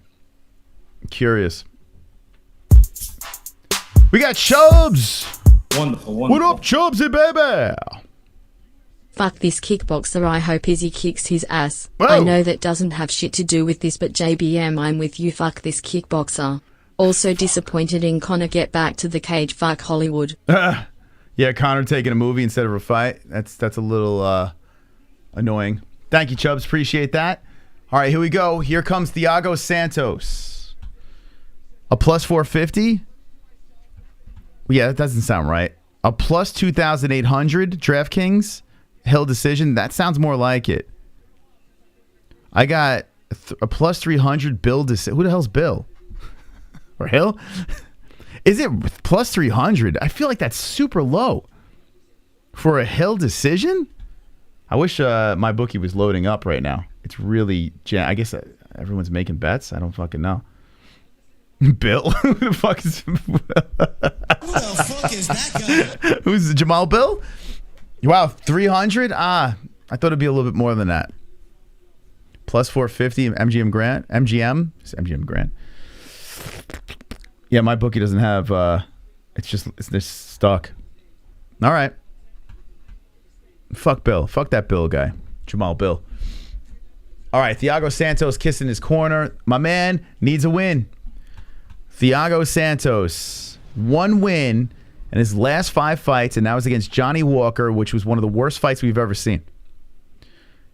I'm curious. We got Chubbs. Wonderful. What up, Chubbsy, baby? Fuck this kickboxer, I hope Izzy kicks his ass. Whoa. I know that doesn't have shit to do with this, but JBM, I'm with you, fuck this kickboxer. Also disappointed in Connor, get back to the cage, fuck Hollywood. Yeah, Connor taking a movie instead of a fight. That's a little annoying. Thank you, Chubbs. Appreciate that. All right, here we go. Here comes Thiago Santos. A plus 450? Yeah, that doesn't sound right. A plus 2,800 DraftKings Hill decision. That sounds more like it. I got a plus 300 Bill decision. Who the hell's Bill? Or Hill? Is it plus 300? I feel like that's super low for a Hill decision. I wish my bookie was loading up right now. It's really... I guess everyone's making bets. I don't fucking know. Bill? Who the fuck is... Who the fuck is that guy? Who's Jamahal Bill? Wow, 300? I thought it'd be a little bit more than that. Plus 450 MGM Grant. MGM? It's MGM Grant. Yeah, my bookie doesn't have... it's just stuck. All right. Fuck Bill. Fuck that Bill guy. Jamahal Bill. All right, Thiago Santos kissing his corner. My man needs a win. Thiago Santos, 1 win in his last 5 fights, and that was against Johnny Walker, which was one of the worst fights we've ever seen.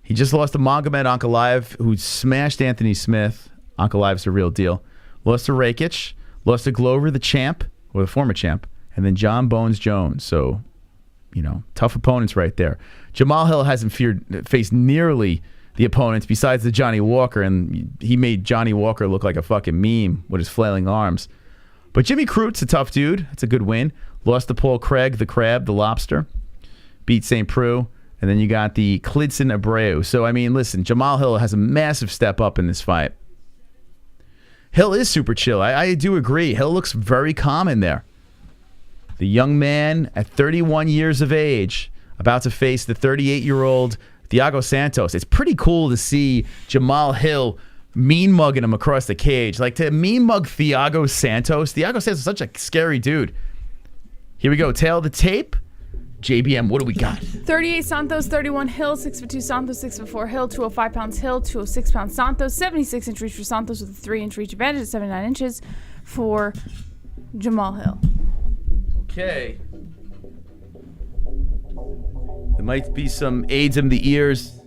He just lost to Mohammad Ankalaev, who smashed Anthony Smith. Ankalaev's the real deal. Lost to Rakic. Lost to Glover, the champ, or the former champ, and then John Bones Jones. So, tough opponents right there. Jamahal Hill hasn't faced nearly the opponents besides the Johnny Walker, and he made Johnny Walker look like a fucking meme with his flailing arms. But Jimmy Crute's a tough dude. That's a good win. Lost to Paul Craig, the crab, the lobster. Beat St. Preux. And then you got the Klidson Abreu. So, listen, Jamahal Hill has a massive step up in this fight. Hill is super chill. I do agree. Hill looks very calm in there. The young man at 31 years of age about to face the 38-year-old Thiago Santos. It's pretty cool to see Jamahal Hill mean mugging him across the cage. Like, to mean mug Thiago Santos. Thiago Santos is such a scary dude. Here we go. Tail of the tape. JBM, what do we got? 38 Santos, 31 Hill, 6'2" Santos, 6'4" Hill, 205 pounds Hill, 206 pounds Santos, 76-inch reach for Santos with a 3-inch reach advantage at 79 inches for Jamahal Hill. Okay. There might be some aids in the ears.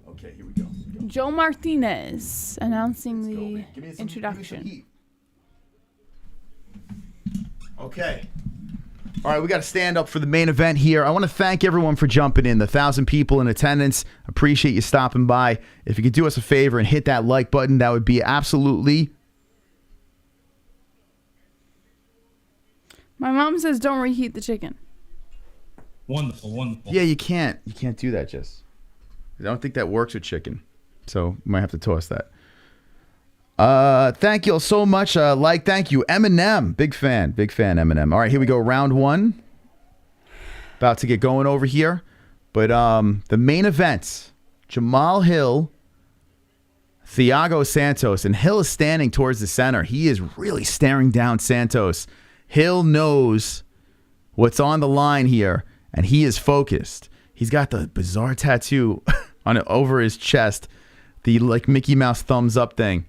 Okay, here we go. Joe Martinez announcing the introduction. Okay. All right, we got to stand up for the main event here. I want to thank everyone for jumping in, the 1,000 people in attendance. Appreciate you stopping by. If you could do us a favor and hit that like button, that would be absolutely... My mom says don't reheat the chicken. Wonderful, wonderful. Yeah, you can't. You can't do that, Jess. I don't think that works with chicken. So, we might have to toss that. Thank you all so much. Thank you. Eminem. Big fan, Eminem. All right, here we go. Round one. About to get going over here. But the main event, Jamahal Hill, Thiago Santos. And Hill is standing towards the center. He is really staring down Santos. Hill knows what's on the line here, and he is focused. He's got the bizarre tattoo over his chest, the Mickey Mouse thumbs up thing.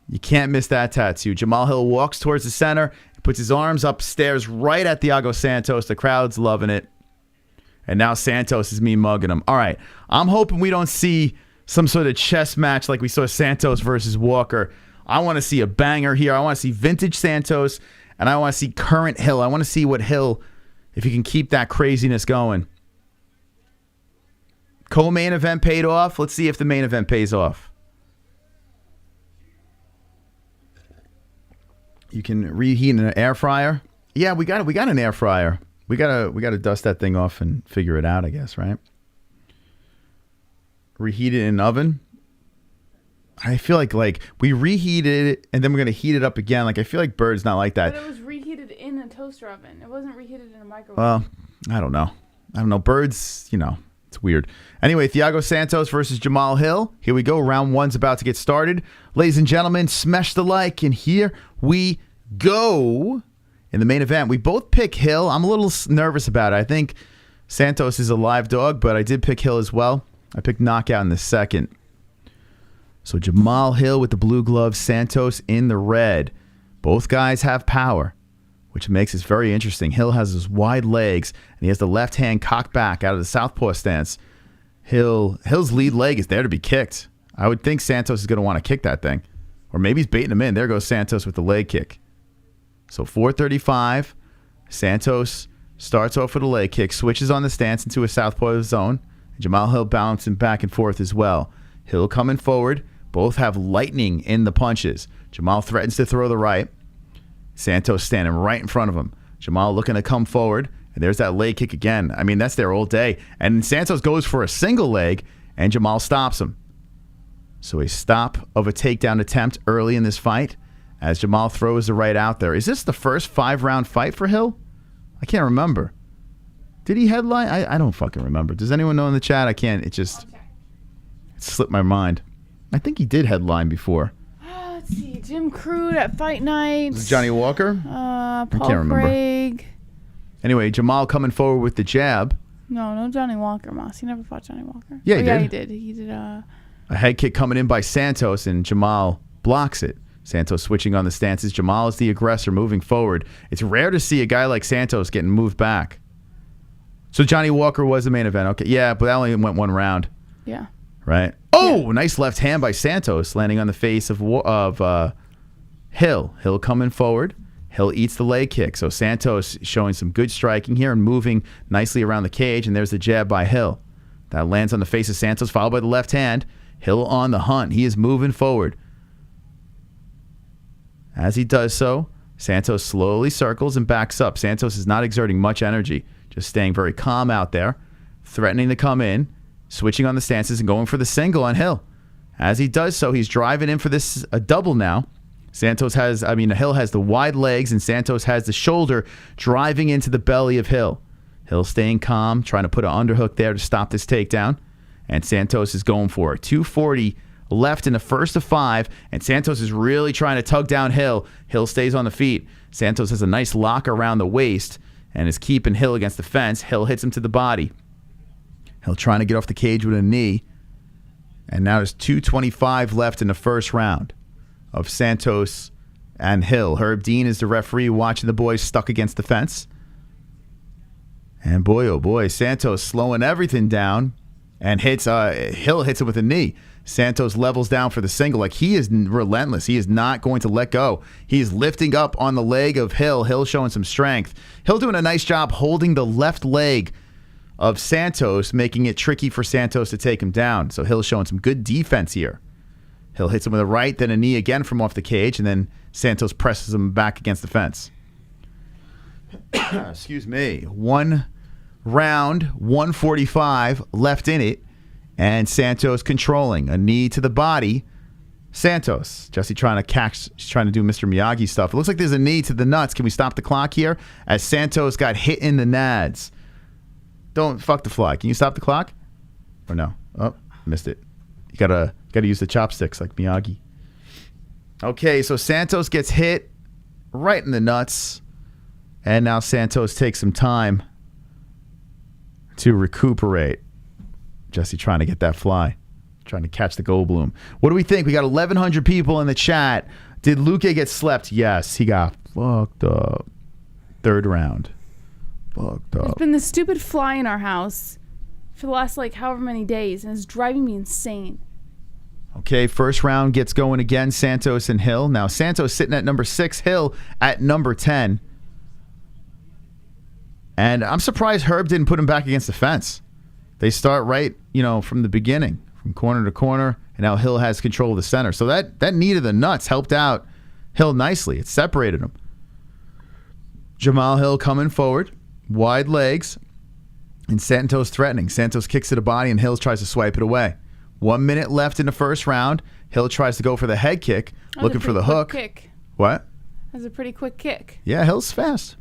You can't miss that tattoo. Jamahal Hill walks towards the center, puts his arms up, stares right at Thiago Santos. The crowd's loving it. And now Santos is mugging him. All right, I'm hoping we don't see some sort of chess match like we saw Santos versus Walker. I want to see a banger here. I want to see vintage Santos, and I want to see current Hill. I want to see what Hill, if he can keep that craziness going. Co-main event paid off. Let's see if the main event pays off. You can reheat in an air fryer. Yeah, we got an air fryer. We gotta dust that thing off and figure it out, I guess, right? Reheat it in an oven. I feel like we reheated it and then we're gonna heat it up again. I feel like Bird's not like that. But it was reheated in a toaster oven. It wasn't reheated in a microwave. Well, I don't know. Bird's, it's weird. Anyway, Thiago Santos versus Jamahal Hill. Here we go. Round one's about to get started. Ladies and gentlemen, smash the like, and here we go. In the main event, we both pick Hill. I'm a little nervous about it. I think Santos is a live dog, but I did pick Hill as well. I picked knockout in the second. So Jamahal Hill with the blue gloves, Santos in the red. Both guys have power, which makes this very interesting. Hill has his wide legs, and he has the left hand cocked back out of the southpaw stance. Hill's lead leg is there to be kicked. I would think Santos is going to want to kick that thing. Or maybe he's baiting him in. There goes Santos with the leg kick. So 435. Santos starts off with a leg kick, switches on the stance into a southpaw zone. And Jamahal Hill bouncing back and forth as well. Hill coming forward. Both have lightning in the punches. Jamahal threatens to throw the right. Santos standing right in front of him. Jamahal looking to come forward. And there's that leg kick again. That's there all day. And Santos goes for a single leg, and Jamahal stops him. So a stop of a takedown attempt early in this fight as Jamahal throws the right out there. Is this the first 5-round fight for Hill? I can't remember. Did he headline? I don't fucking remember. Does anyone know in the chat? I can't. It slipped my mind. I think he did headline before. Let's see. Jim Crude at Fight Night. Was it Johnny Walker? Paul I can't remember. Craig. Anyway, Jamahal coming forward with the jab. No Johnny Walker, Moss. He never fought Johnny Walker. Yeah, he did. Yeah, he did. He did. A head kick coming in by Santos, and Jamahal blocks it. Santos switching on the stances. Jamahal is the aggressor moving forward. It's rare to see a guy like Santos getting moved back. So Johnny Walker was the main event. Okay, yeah, but that only went one round. Yeah. Right? Oh, yeah. Nice left hand by Santos landing on the face of Hill coming forward. Hill eats the leg kick. So Santos showing some good striking here and moving nicely around the cage. And there's the jab by Hill. That lands on the face of Santos, followed by the left hand. Hill on the hunt. He is moving forward. As he does so, Santos slowly circles and backs up. Santos is not exerting much energy, just staying very calm out there, threatening to come in, switching on the stances and going for the single on Hill. As he does so, he's driving in for this a double now. Hill has the wide legs and Santos has the shoulder driving into the belly of Hill. Hill staying calm, trying to put an underhook there to stop this takedown. And Santos is going for it. 2:40 left in the first of 5, and Santos is really trying to tug down Hill. Hill stays on the feet. Santos has a nice lock around the waist and is keeping Hill against the fence. Hill hits him to the body. Hill trying to get off the cage with a knee. And now there's 2:25 left in the first round of Santos and Hill. Herb Dean is the referee watching the boys stuck against the fence. And boy, oh boy, Santos slowing everything down and Hill hits him with a knee. Santos levels down for the single. Like, he is relentless. He is not going to let go. He is lifting up on the leg of Hill. Hill showing some strength. Hill doing a nice job holding the left leg of Santos, making it tricky for Santos to take him down. So Hill showing some good defense here. Hill hits him with a right, then a knee again from off the cage, and then Santos presses him back against the fence. Excuse me. 1 round, 145 left in it. And Santos controlling. A knee to the body. Santos. Jesse trying to catch. She's trying to do Mr. Miyagi stuff. It looks like there's a knee to the nuts. Can we stop the clock here? As Santos got hit in the nads. Don't fuck the fly. Can you stop the clock? Or no? Oh, missed it. You gotta use the chopsticks like Miyagi. Okay, so Santos gets hit right in the nuts. And now Santos takes some time to recuperate. Jesse trying to get that fly. Trying to catch the Goldblum. What do we think? We got 1,100 people in the chat. Did Luque get slept? Yes, he got fucked up. 3rd round. Fucked up. There's been this stupid fly in our house for the last, however many days, and it's driving me insane. Okay, first round gets going again. Santos and Hill. Now, Santos sitting at number 6. Hill at number 10. And I'm surprised Herb didn't put him back against the fence. They start right, from the beginning, from corner to corner, and now Hill has control of the center. So that knee to the nuts helped out Hill nicely. It separated him. Jamahal Hill coming forward, wide legs, and Santos threatening. Santos kicks to the body, and Hill tries to swipe it away. 1 minute left in the first round. Hill tries to go for the head kick, looking for the hook. Kick. What? That's a pretty quick kick. Yeah, Hill's fast.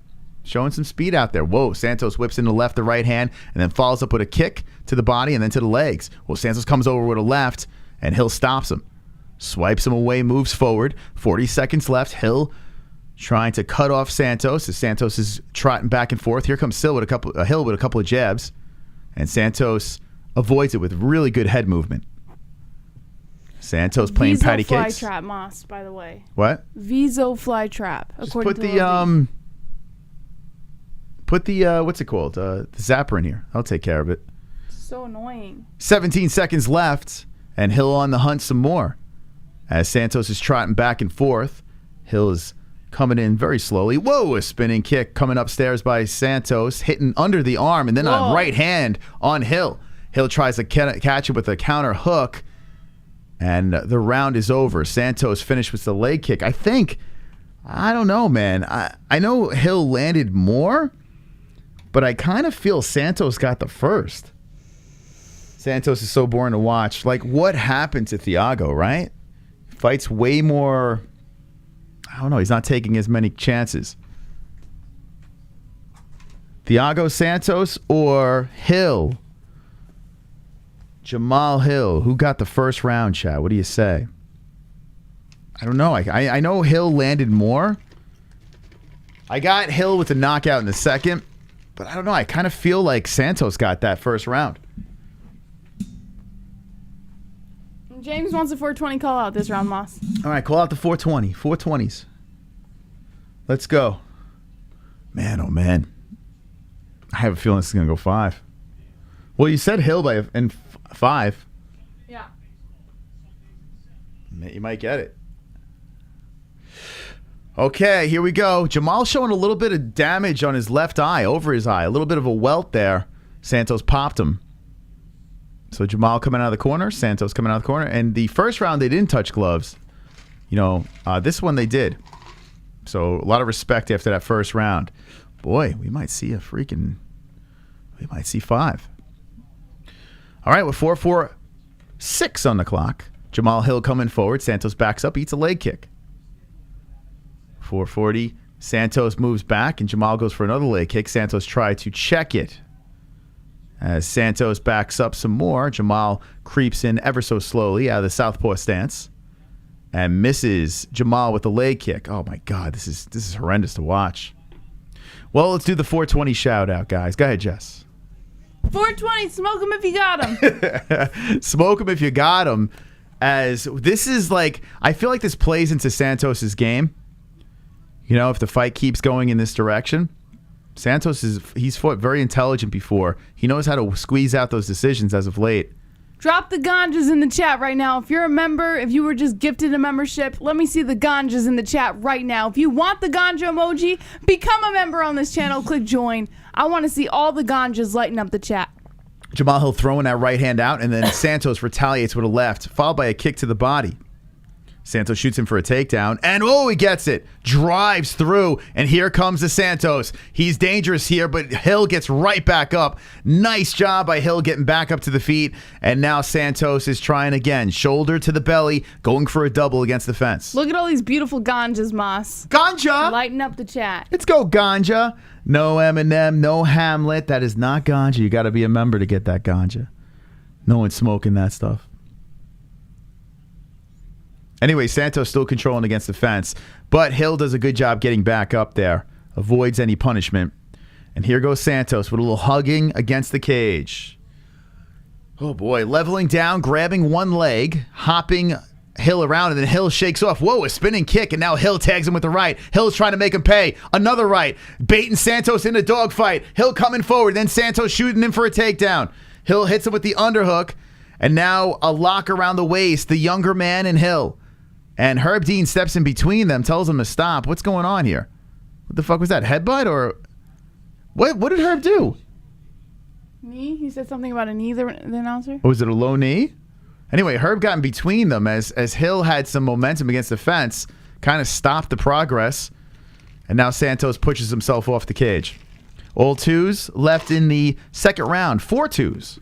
Showing some speed out there. Whoa, Santos whips in the left, the right hand, and then follows up with a kick to the body and then to the legs. Well, Santos comes over with a left, and Hill stops him. Swipes him away, moves forward. 40 seconds left. Hill trying to cut off Santos as Santos is trotting back and forth. Here comes Hill with a couple of jabs, and Santos avoids it with really good head movement. Santos playing patty kicks. Fly trap, Moss, by the way. What? Viso fly trap. Just put the what's it called? The zapper in here. I'll take care of it. So annoying. 17 seconds left, and Hill on the hunt some more. As Santos is trotting back and forth, Hill is coming in very slowly. Whoa, a spinning kick coming upstairs by Santos, hitting under the arm, and then a right hand on Hill. Hill tries to catch it with a counter hook, and the round is over. Santos finished with the leg kick. I don't know, man. I know Hill landed more, but I kind of feel Santos got the first. Santos is so boring to watch. What happened to Thiago, right? Fights way more. I don't know. He's not taking as many chances. Thiago Santos or Hill? Jamahal Hill. Who got the first round, chat? What do you say? I don't know. I know Hill landed more. I got Hill with the knockout in the second. But I don't know. I kind of feel like Santos got that first round. James wants a 420 call out this round, Moss. All right, call out the 420. 420s. Let's go. Man, oh man. I have a feeling this is going to go 5. Well, you said Hill in 5. Yeah. You might get it. Okay, here we go. Jamahal showing a little bit of damage on his left eye, over his eye. A little bit of a welt there. Santos popped him. So Jamahal coming out of the corner, Santos coming out of the corner. And the first round, they didn't touch gloves. This one they did. So a lot of respect after that first round. Boy, we might see we might see 5. All right, with 4:46 on the clock. Jamahal Hill coming forward. Santos backs up, eats a leg kick. 4:40. Santos moves back, and Jamahal goes for another leg kick. Santos tried to check it. As Santos backs up some more, Jamahal creeps in ever so slowly out of the southpaw stance and misses Jamahal with the leg kick. Oh my God, this is horrendous to watch. Well, let's do the 420 shout out, guys. Go ahead, Jess. 420, smoke him if you got him. Smoke him if you got him. As this is like, I feel like this plays into Santos's game. If the fight keeps going in this direction, he's fought very intelligent before. He knows how to squeeze out those decisions as of late. Drop the ganjas in the chat right now. If you're a member, if you were just gifted a membership, let me see the ganjas in the chat right now. If you want the ganja emoji, become a member on this channel. Click join. I want to see all the ganjas lighten up the chat. Jamahal Hill throwing that right hand out, and then Santos retaliates with a left, followed by a kick to the body. Santos shoots him for a takedown, and he gets it. Drives through, and here comes the Santos. He's dangerous here, but Hill gets right back up. Nice job by Hill getting back up to the feet, and now Santos is trying again. Shoulder to the belly, going for a double against the fence. Look at all these beautiful ganjas, Moss. Ganja! Lighten up the chat. Let's go, ganja. No Eminem, no Hamlet. That is not ganja. You got to be a member to get that ganja. No one's smoking that stuff. Anyway, Santos still controlling against the fence, but Hill does a good job getting back up there, avoids any punishment. And here goes Santos with a little hugging against the cage. Oh boy, leveling down, grabbing one leg, hopping Hill around, and then Hill shakes off. Whoa, a spinning kick, and now Hill tags him with the right. Hill's trying to make him pay. Another right, baiting Santos in a dogfight. Hill coming forward, then Santos shooting him for a takedown. Hill hits him with the underhook, and now a lock around the waist, the younger man and Hill. And Herb Dean steps in between them, tells him to stop. What's going on here? What the fuck was that? Headbutt or what? What did Herb do? Knee? He said something about a knee, the announcer? Or was it a low knee? Anyway, Herb got in between them as Hill had some momentum against the fence, kind of stopped the progress, and now Santos pushes himself off the cage. All twos left in the second round. 4 twos.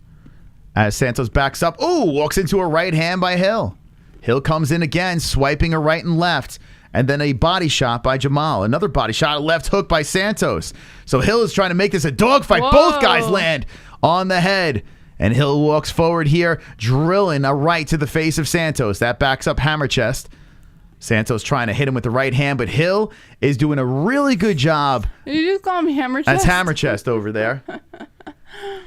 As Santos backs up. Walks into a right hand by Hill. Hill comes in again, swiping a right and left, and then a body shot by Jamahal. Another body shot, a left hook by Santos. So Hill is trying to make this a dogfight. Whoa. Both guys land on the head, and Hill walks forward here, drilling a right to the face of Santos. That backs up hammer chest. Santos trying to hit him with the right hand, but Hill is doing a really good job. Did you just call him hammer chest? That's hammer chest over there.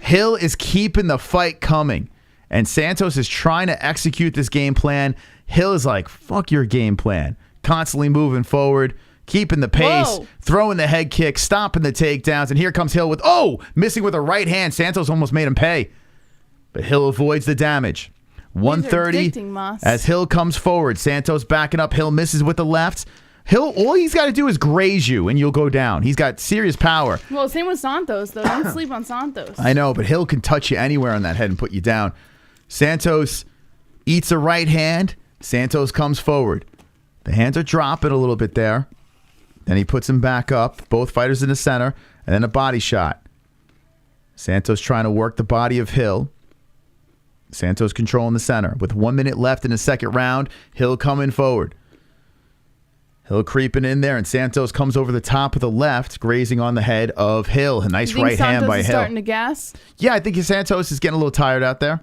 Hill is keeping the fight coming. And Santos is trying to execute this game plan. Hill is like, fuck your game plan. Constantly moving forward, keeping the pace, throwing the head kick, stopping the takedowns. And here comes Hill with, missing with a right hand. Santos almost made him pay. But Hill avoids the damage. 130 as Hill comes forward. Santos backing up. Hill misses with the left. Hill, all he's got to do is graze you and you'll go down. He's got serious power. Well, same with Santos, though. Don't sleep on Santos. I know, but Hill can touch you anywhere on that head and put you down. Santos eats a right hand. Santos comes forward. The hands are dropping a little bit there. Then he puts him back up. Both fighters in the center. And then a body shot. Santos trying to work the body of Hill. Santos controlling the center. With 1 minute left in the second round, Hill coming forward. Hill creeping in there, and Santos comes over the top of the left, grazing on the head of Hill. A nice right hand by Hill. Starting to gas? Yeah, I think Santos is getting a little tired out there.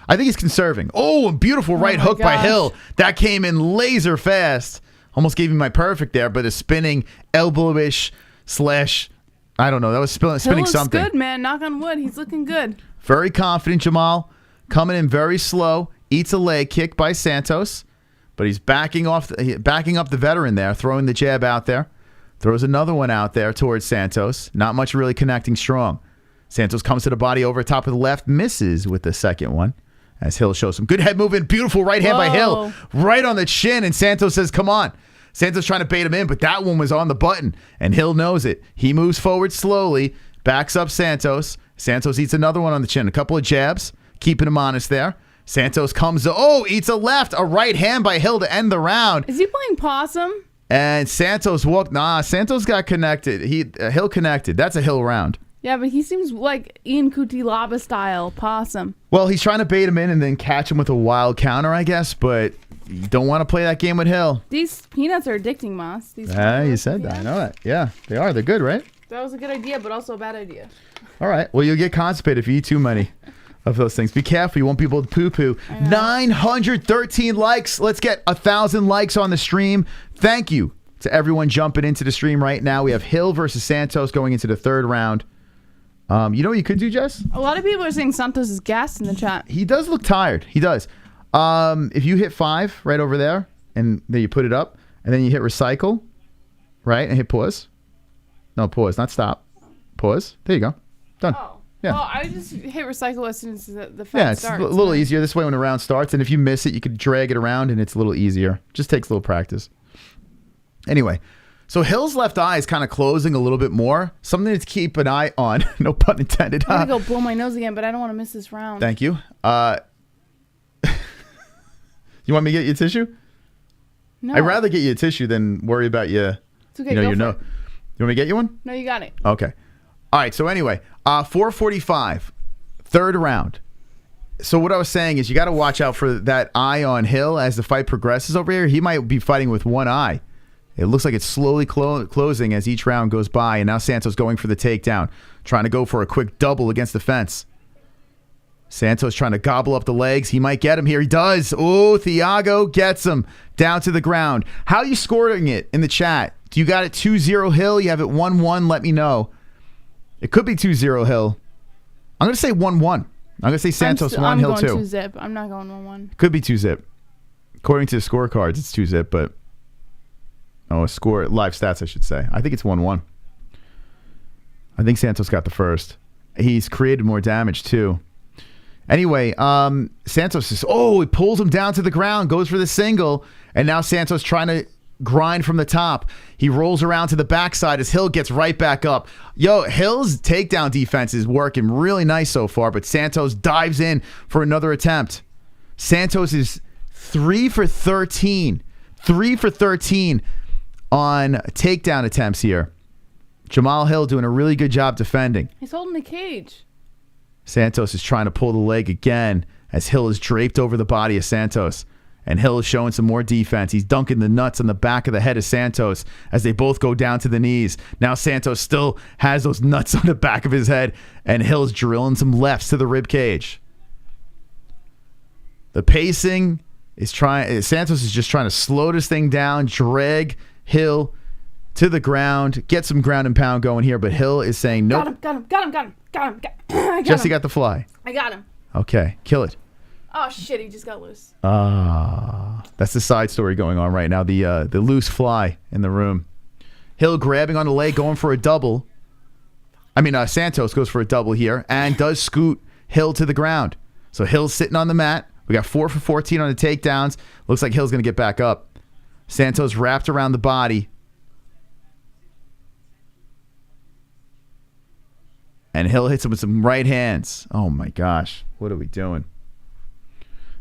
I think he's conserving. Oh, a beautiful right hook by Hill. That came in laser fast. Almost gave me my perfect there, but a spinning elbowish slash, I don't know. That was spinning Hill looks something. Good, man. Knock on wood. He's looking good. Very confident, Jamahal. Coming in very slow. Eats a leg kick by Santos. But he's backing up the veteran there, throwing the jab out there. Throws another one out there towards Santos. Not much really connecting strong. Santos comes to the body over top of the left, misses with the second one. As Hill shows some good head movement. Beautiful right hand by Hill. Right on the chin, and Santos says, come on. Santos trying to bait him in, but that one was on the button, and Hill knows it. He moves forward slowly, backs up Santos. Santos eats another one on the chin. A couple of jabs, keeping him honest there. Santos comes, eats a left, a right hand by Hill to end the round. Is he playing possum? And Santos Santos got connected. Hill connected. That's a Hill round. Yeah, but he seems like Ian Cutelaba style possum. Well, he's trying to bait him in and then catch him with a wild counter, I guess, but you don't want to play that game with Hill. These peanuts are addicting, Moss. You said that. I know that. Yeah, they are. They're good, right? That was a good idea, but also a bad idea. All right. Well, you'll get constipated if you eat too many of those things. Be careful. You won't be able to poo-poo. 913 likes. Let's get 1,000 likes on the stream. Thank you to everyone jumping into the stream right now. We have Hill versus Santos going into the third round. You know what you could do, Jess? A lot of people are saying Santos is gassed in the chat. He does look tired. He does. If you hit 5 right over there, and then you put it up, and then you hit recycle, right, and hit pause. No, pause, not stop. Pause. There you go. Done. Oh. Yeah. Well, I just hit recycle as soon as the fight starts. It's a little easier. This way when the round starts, and if you miss it, you could drag it around, and it's a little easier. Just takes a little practice. Anyway, so Hill's left eye is kind of closing a little bit more. Something to keep an eye on. No pun intended. I'm going to go blow my nose again, but I don't want to miss this round. Thank you. You want me to get you a tissue? No. I'd rather get you a tissue than worry about you. It's okay, go for it. You want me to get you one? No, you got it. Okay. All right, so anyway, 4:45, third round. So what I was saying is you got to watch out for that eye on Hill as the fight progresses over here. He might be fighting with one eye. It looks like it's slowly closing as each round goes by, and now Santos going for the takedown, trying to go for a quick double against the fence. Santos trying to gobble up the legs. He might get him here. He does. Oh, Thiago gets him down to the ground. How are you scoring it in the chat? Do you got it 2-0 Hill? You have it 1-1? Let me know. It could be 2-0 Hill. I'm going to say 1-1. I'm going to say Santos 1, Hill 2. I'm going 2-zip. I'm not going 1-1. Could be 2-zip. According to the scorecards, it's 2-zip, but... live stats, I should say. I think it's 1-1. I think Santos got the first. He's created more damage, too. Anyway, Santos is... he pulls him down to the ground, goes for the single, and now Santos trying to grind from the top. He rolls around to the backside as Hill gets right back up. Hill's takedown defense is working really nice so far, but Santos dives in for another attempt. Santos is 3 for 13. 3 for 13 on takedown attempts here. Jamahal Hill doing a really good job defending. He's holding the cage. Santos is trying to pull the leg again as Hill is draped over the body of Santos. And Hill is showing some more defense. He's dunking the nuts on the back of the head of Santos as they both go down to the knees. Now Santos still has those nuts on the back of his head, and Hill's drilling some lefts to the rib cage. The pacing is Santos is just trying to slow this thing down, drag Hill to the ground, get some ground and pound going here, but Hill is saying nope. Got him. Jesse got the fly. I got him. Okay, kill it. Oh shit, he just got loose. That's the side story going on right now. The loose fly in the room. Hill grabbing on the leg, going for a double. Santos goes for a double here and does scoot Hill to the ground. So Hill's sitting on the mat. We got 4 for 14 on the takedowns. Looks like Hill's going to get back up. Santos wrapped around the body. And Hill hits him with some right hands. Oh my gosh. What are we doing?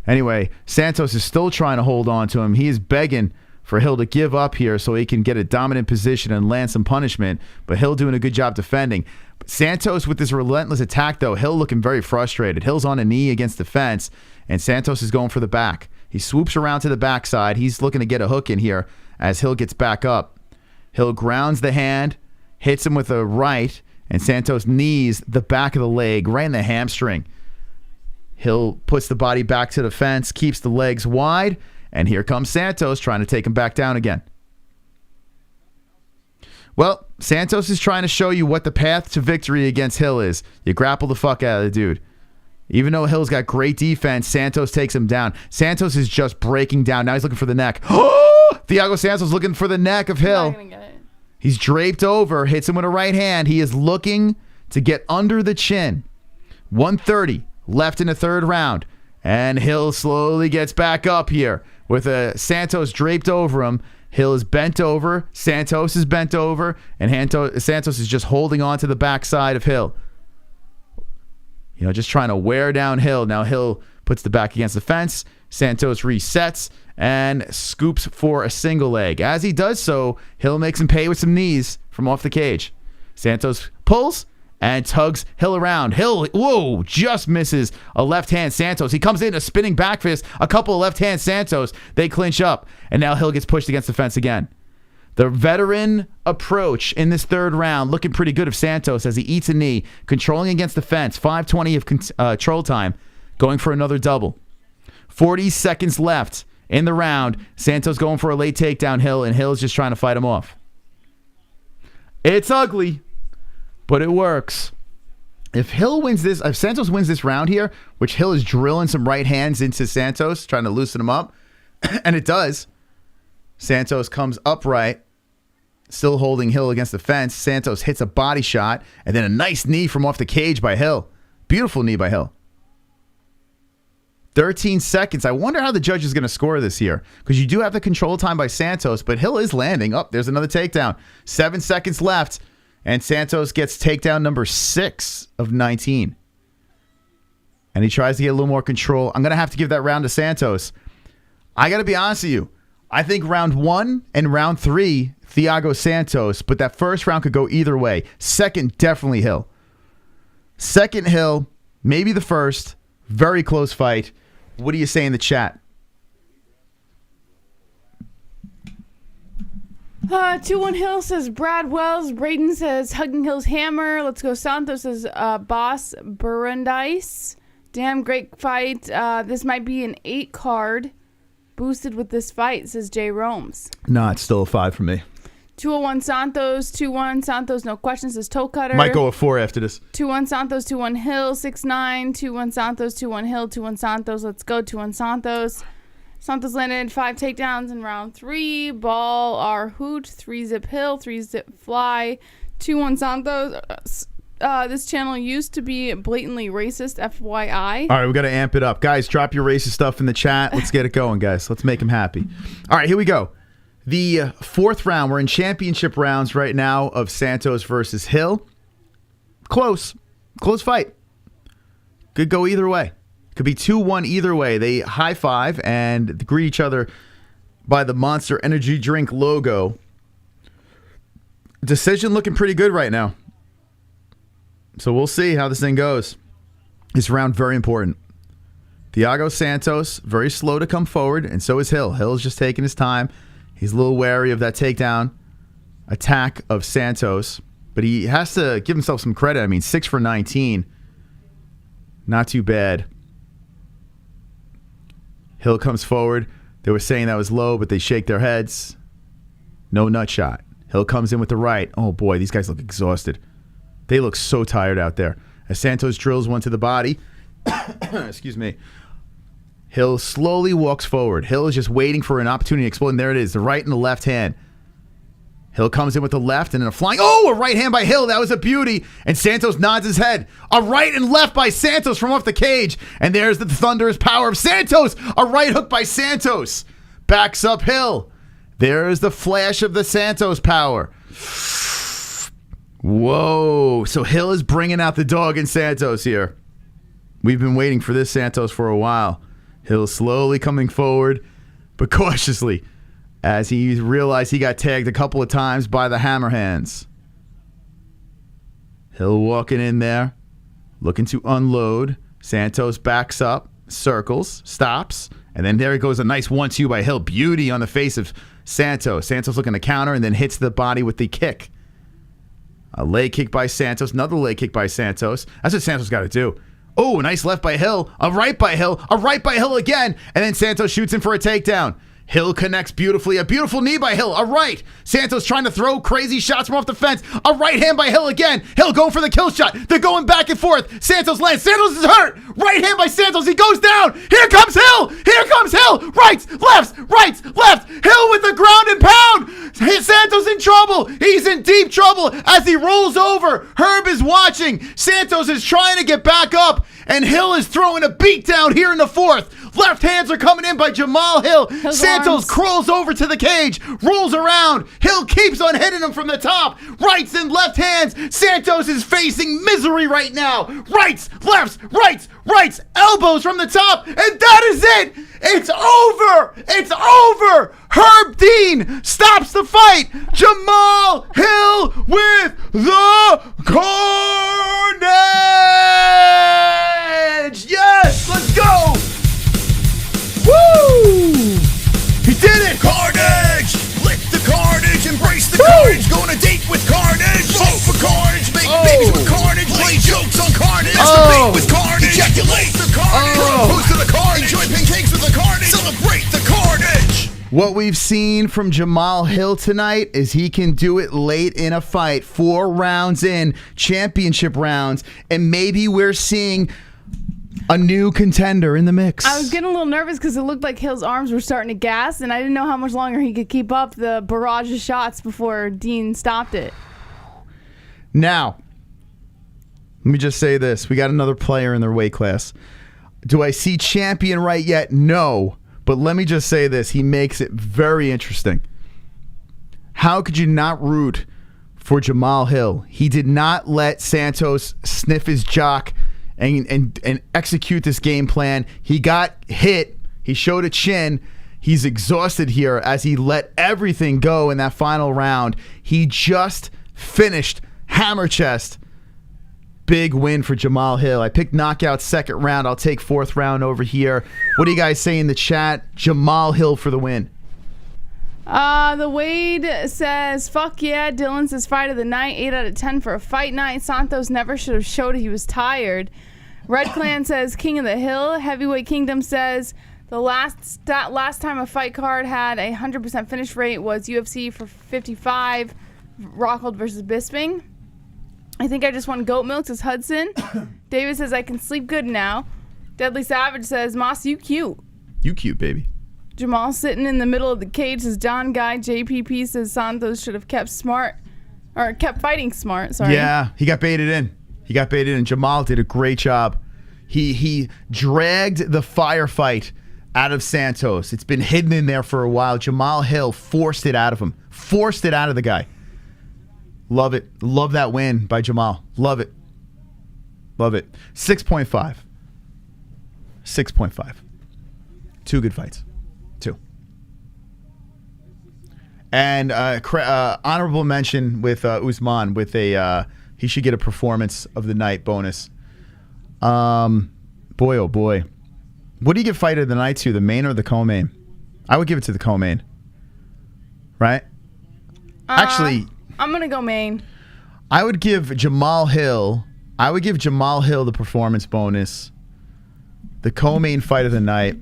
Anyway, Santos is still trying to hold on to him. He is begging for Hill to give up here so he can get a dominant position and land some punishment. But Hill doing a good job defending. But Santos with this relentless attack, though, Hill looking very frustrated. Hill's on a knee against the fence, and Santos is going for the back. He swoops around to the backside. He's looking to get a hook in here as Hill gets back up. Hill grounds the hand, hits him with a right, and Santos knees the back of the leg, right in the hamstring. Hill puts the body back to the fence, keeps the legs wide, and here comes Santos trying to take him back down again. Well, Santos is trying to show you what the path to victory against Hill is. You grapple the fuck out of the dude. Even though Hill's got great defense, Santos takes him down. Santos is just breaking down. Now he's looking for the neck. Thiago Santos looking for the neck of Hill. He's draped over, hits him with a right hand. He is looking to get under the chin. 130 left in the third round. And Hill slowly gets back up here with Santos draped over him. Hill is bent over. Santos is bent over. And Santos is just holding on to the backside of Hill. Just trying to wear down Hill. Now Hill puts the back against the fence. Santos resets and scoops for a single leg. As he does so, Hill makes him pay with some knees from off the cage. Santos pulls and tugs Hill around. Hill, whoa, just misses a left hand Santos. He comes in a spinning back fist, a couple of left hand Santos. They clinch up, and now Hill gets pushed against the fence again. The veteran approach in this third round looking pretty good of Santos as he eats a knee, controlling against the fence. 5:20 of control time, going for another double. 40 seconds left in the round. Santos going for a late takedown Hill, and Hill's just trying to fight him off. It's ugly, but it works. If Santos wins this round here, which Hill is drilling some right hands into Santos, trying to loosen him up, and it does, Santos comes upright, still holding Hill against the fence. Santos hits a body shot, and then a nice knee from off the cage by Hill. Beautiful knee by Hill. 13 seconds. I wonder how the judge is going to score this here, because you do have the control time by Santos, but Hill is landing. There's another takedown. 7 seconds left, and Santos gets takedown number 6 of 19. And he tries to get a little more control. I'm going to have to give that round to Santos. I got to be honest with you. I think round 1 and round 3, Thiago Santos, but that first round could go either way. Second, definitely Hill. Second, Hill, maybe the first. Very close fight. What do you say in the chat? 2-1 Hill says Brad Wells. Braden says Hugging Hill's hammer. Let's go. Santos says Boss Burundice. Damn, great fight. This might be an 8 card. Boosted with this fight, says Jay Romes. No, it's still a 5 for me. 201 Santos. 2-1 Santos. No questions. Says Toe Cutter. Might go a 4 after this. 2-1 Santos. 2-1 Hill. 6-9. 2-1 Santos. 2-1 Hill. 2-1 Santos. Let's go. 2-1 Santos. Santos landed 5 takedowns in round 3. Ball our hoot. 3-zip Hill. 3-zip fly. 2-1 Santos. This channel used to be blatantly racist, FYI. All right, we got to amp it up. Guys, drop your racist stuff in the chat. Let's get it going, guys. Let's make them happy. All right, here we go. The fourth round. We're in championship rounds right now of Santos versus Hill. Close fight. Could go either way. Could be 2-1 either way. They high five and greet each other by the Monster Energy drink logo. Decision looking pretty good right now. So we'll see how this thing goes. This round, very important. Thiago Santos, very slow to come forward, and so is Hill. Hill's just taking his time. He's a little wary of that takedown attack of Santos, but he has to give himself some credit. I mean, 6 for 19. Not too bad. Hill comes forward. They were saying that was low, but they shake their heads. No nut shot. Hill comes in with the right. Oh, boy, these guys look exhausted. They look so tired out there. As Santos drills one to the body. Excuse me. Hill slowly walks forward. Hill is just waiting for an opportunity to explode. And there it is, the right and the left hand. Hill comes in with the left and then a flying. Oh, a right hand by Hill. That was a beauty. And Santos nods his head. A right and left by Santos from off the cage. And there's the thunderous power of Santos. A right hook by Santos. Backs up Hill. There's the flash of the Santos power. Whoa. So Hill is bringing out the dog in Santos here. We've been waiting for this Santos for a while. Hill slowly coming forward, but cautiously, as he realized he got tagged a couple of times by the hammer hands. Hill walking in there, looking to unload. Santos backs up, circles, stops, and then there goes a nice 1-2 by Hill. Beauty on the face of Santos. Santos looking to counter and then hits the body with the kick. A leg kick by Santos, another leg kick by Santos. That's what Santos got to do. Oh, a nice left by Hill, a right by Hill, a right by Hill again, and then Santos shoots in for a takedown. Hill connects beautifully. A beautiful knee by Hill. A right. Santos trying to throw crazy shots from off the fence. A right hand by Hill again. Hill going for the kill shot. They're going back and forth. Santos lands. Santos is hurt. Right hand by Santos. He goes down. Here comes Hill. Here comes Hill. Rights, lefts, rights, left. Hill with the ground and pound. Santos in trouble. He's in deep trouble as he rolls over. Herb is watching. Santos is trying to get back up. And Hill is throwing a beat down here in the fourth. Left hands are coming in by Jamahal Hill. His Santos arms. crawls over to the cage, rolls around. Hill keeps on hitting him from the top. Rights and left hands. Santos is facing misery right now. Rights, lefts, rights, elbows from the top. And that is it. It's over. It's over. Herb Dean stops the fight. Jamahal Hill with the carnage. Yes, let's go. Woo! He did it. Carnage! Lick the carnage, embrace the carnage. Go on a date with carnage. Vote for carnage, make babies with carnage. Play jokes on carnage. Masturbate with carnage. Ejaculate the carnage. Propose to the carnage. Enjoy pancakes with the carnage. Celebrate the carnage. What we've seen from Jamahal Hill tonight is he can do it late in a fight, 4 rounds in, championship rounds, and maybe we're seeing a new contender in the mix. I was getting a little nervous because it looked like Hill's arms were starting to gas, and I didn't know how much longer he could keep up the barrage of shots before Dean stopped it. Now, let me just say this. We got another player in their weight class. Do I see champion right yet? No. But let me just say this. He makes it very interesting. How could you not root for Jamahal Hill? He did not let Santos sniff his jock and execute this game plan. He got hit. He showed a chin. He's exhausted here as he let everything go in that final round. He just finished hammer chest. Big win for Jamahal Hill. I picked knockout second round. I'll take fourth round over here. What do you guys say in the chat? Jamahal Hill for the win. The Wade says, fuck yeah. Dylan says, fight of the night. 8 out of 10 for a fight night. Santos never should have showed he was tired. Red Clan says, king of the hill. Heavyweight Kingdom says, the last time a fight card had a 100% finish rate was UFC for 55, Rockhold versus Bisping. I think I just won goat milk, says Hudson. David says, I can sleep good now. Deadly Savage says, Moss, you cute. You cute, baby. Jamal sitting in the middle of the cage says, John Guy. JPP says, Santos should have kept fighting smart. Sorry. Yeah, he got baited in. And Jamal did a great job. He dragged the firefight out of Santos. It's been hidden in there for a while. Jamahal Hill forced it out of him. Forced it out of the guy. Love it. Love that win by Jamahal. Love it. 6.5. 6.5. 2 good fights. 2. And honorable mention with Usman with a he should get a performance of the night bonus. Boy, oh boy. What do you give fight of the night to, the main or the co-main? I would give it to the co-main. Right? Actually, I'm going to go main. I would give Jamahal Hill the performance bonus, the co-main fight of the night,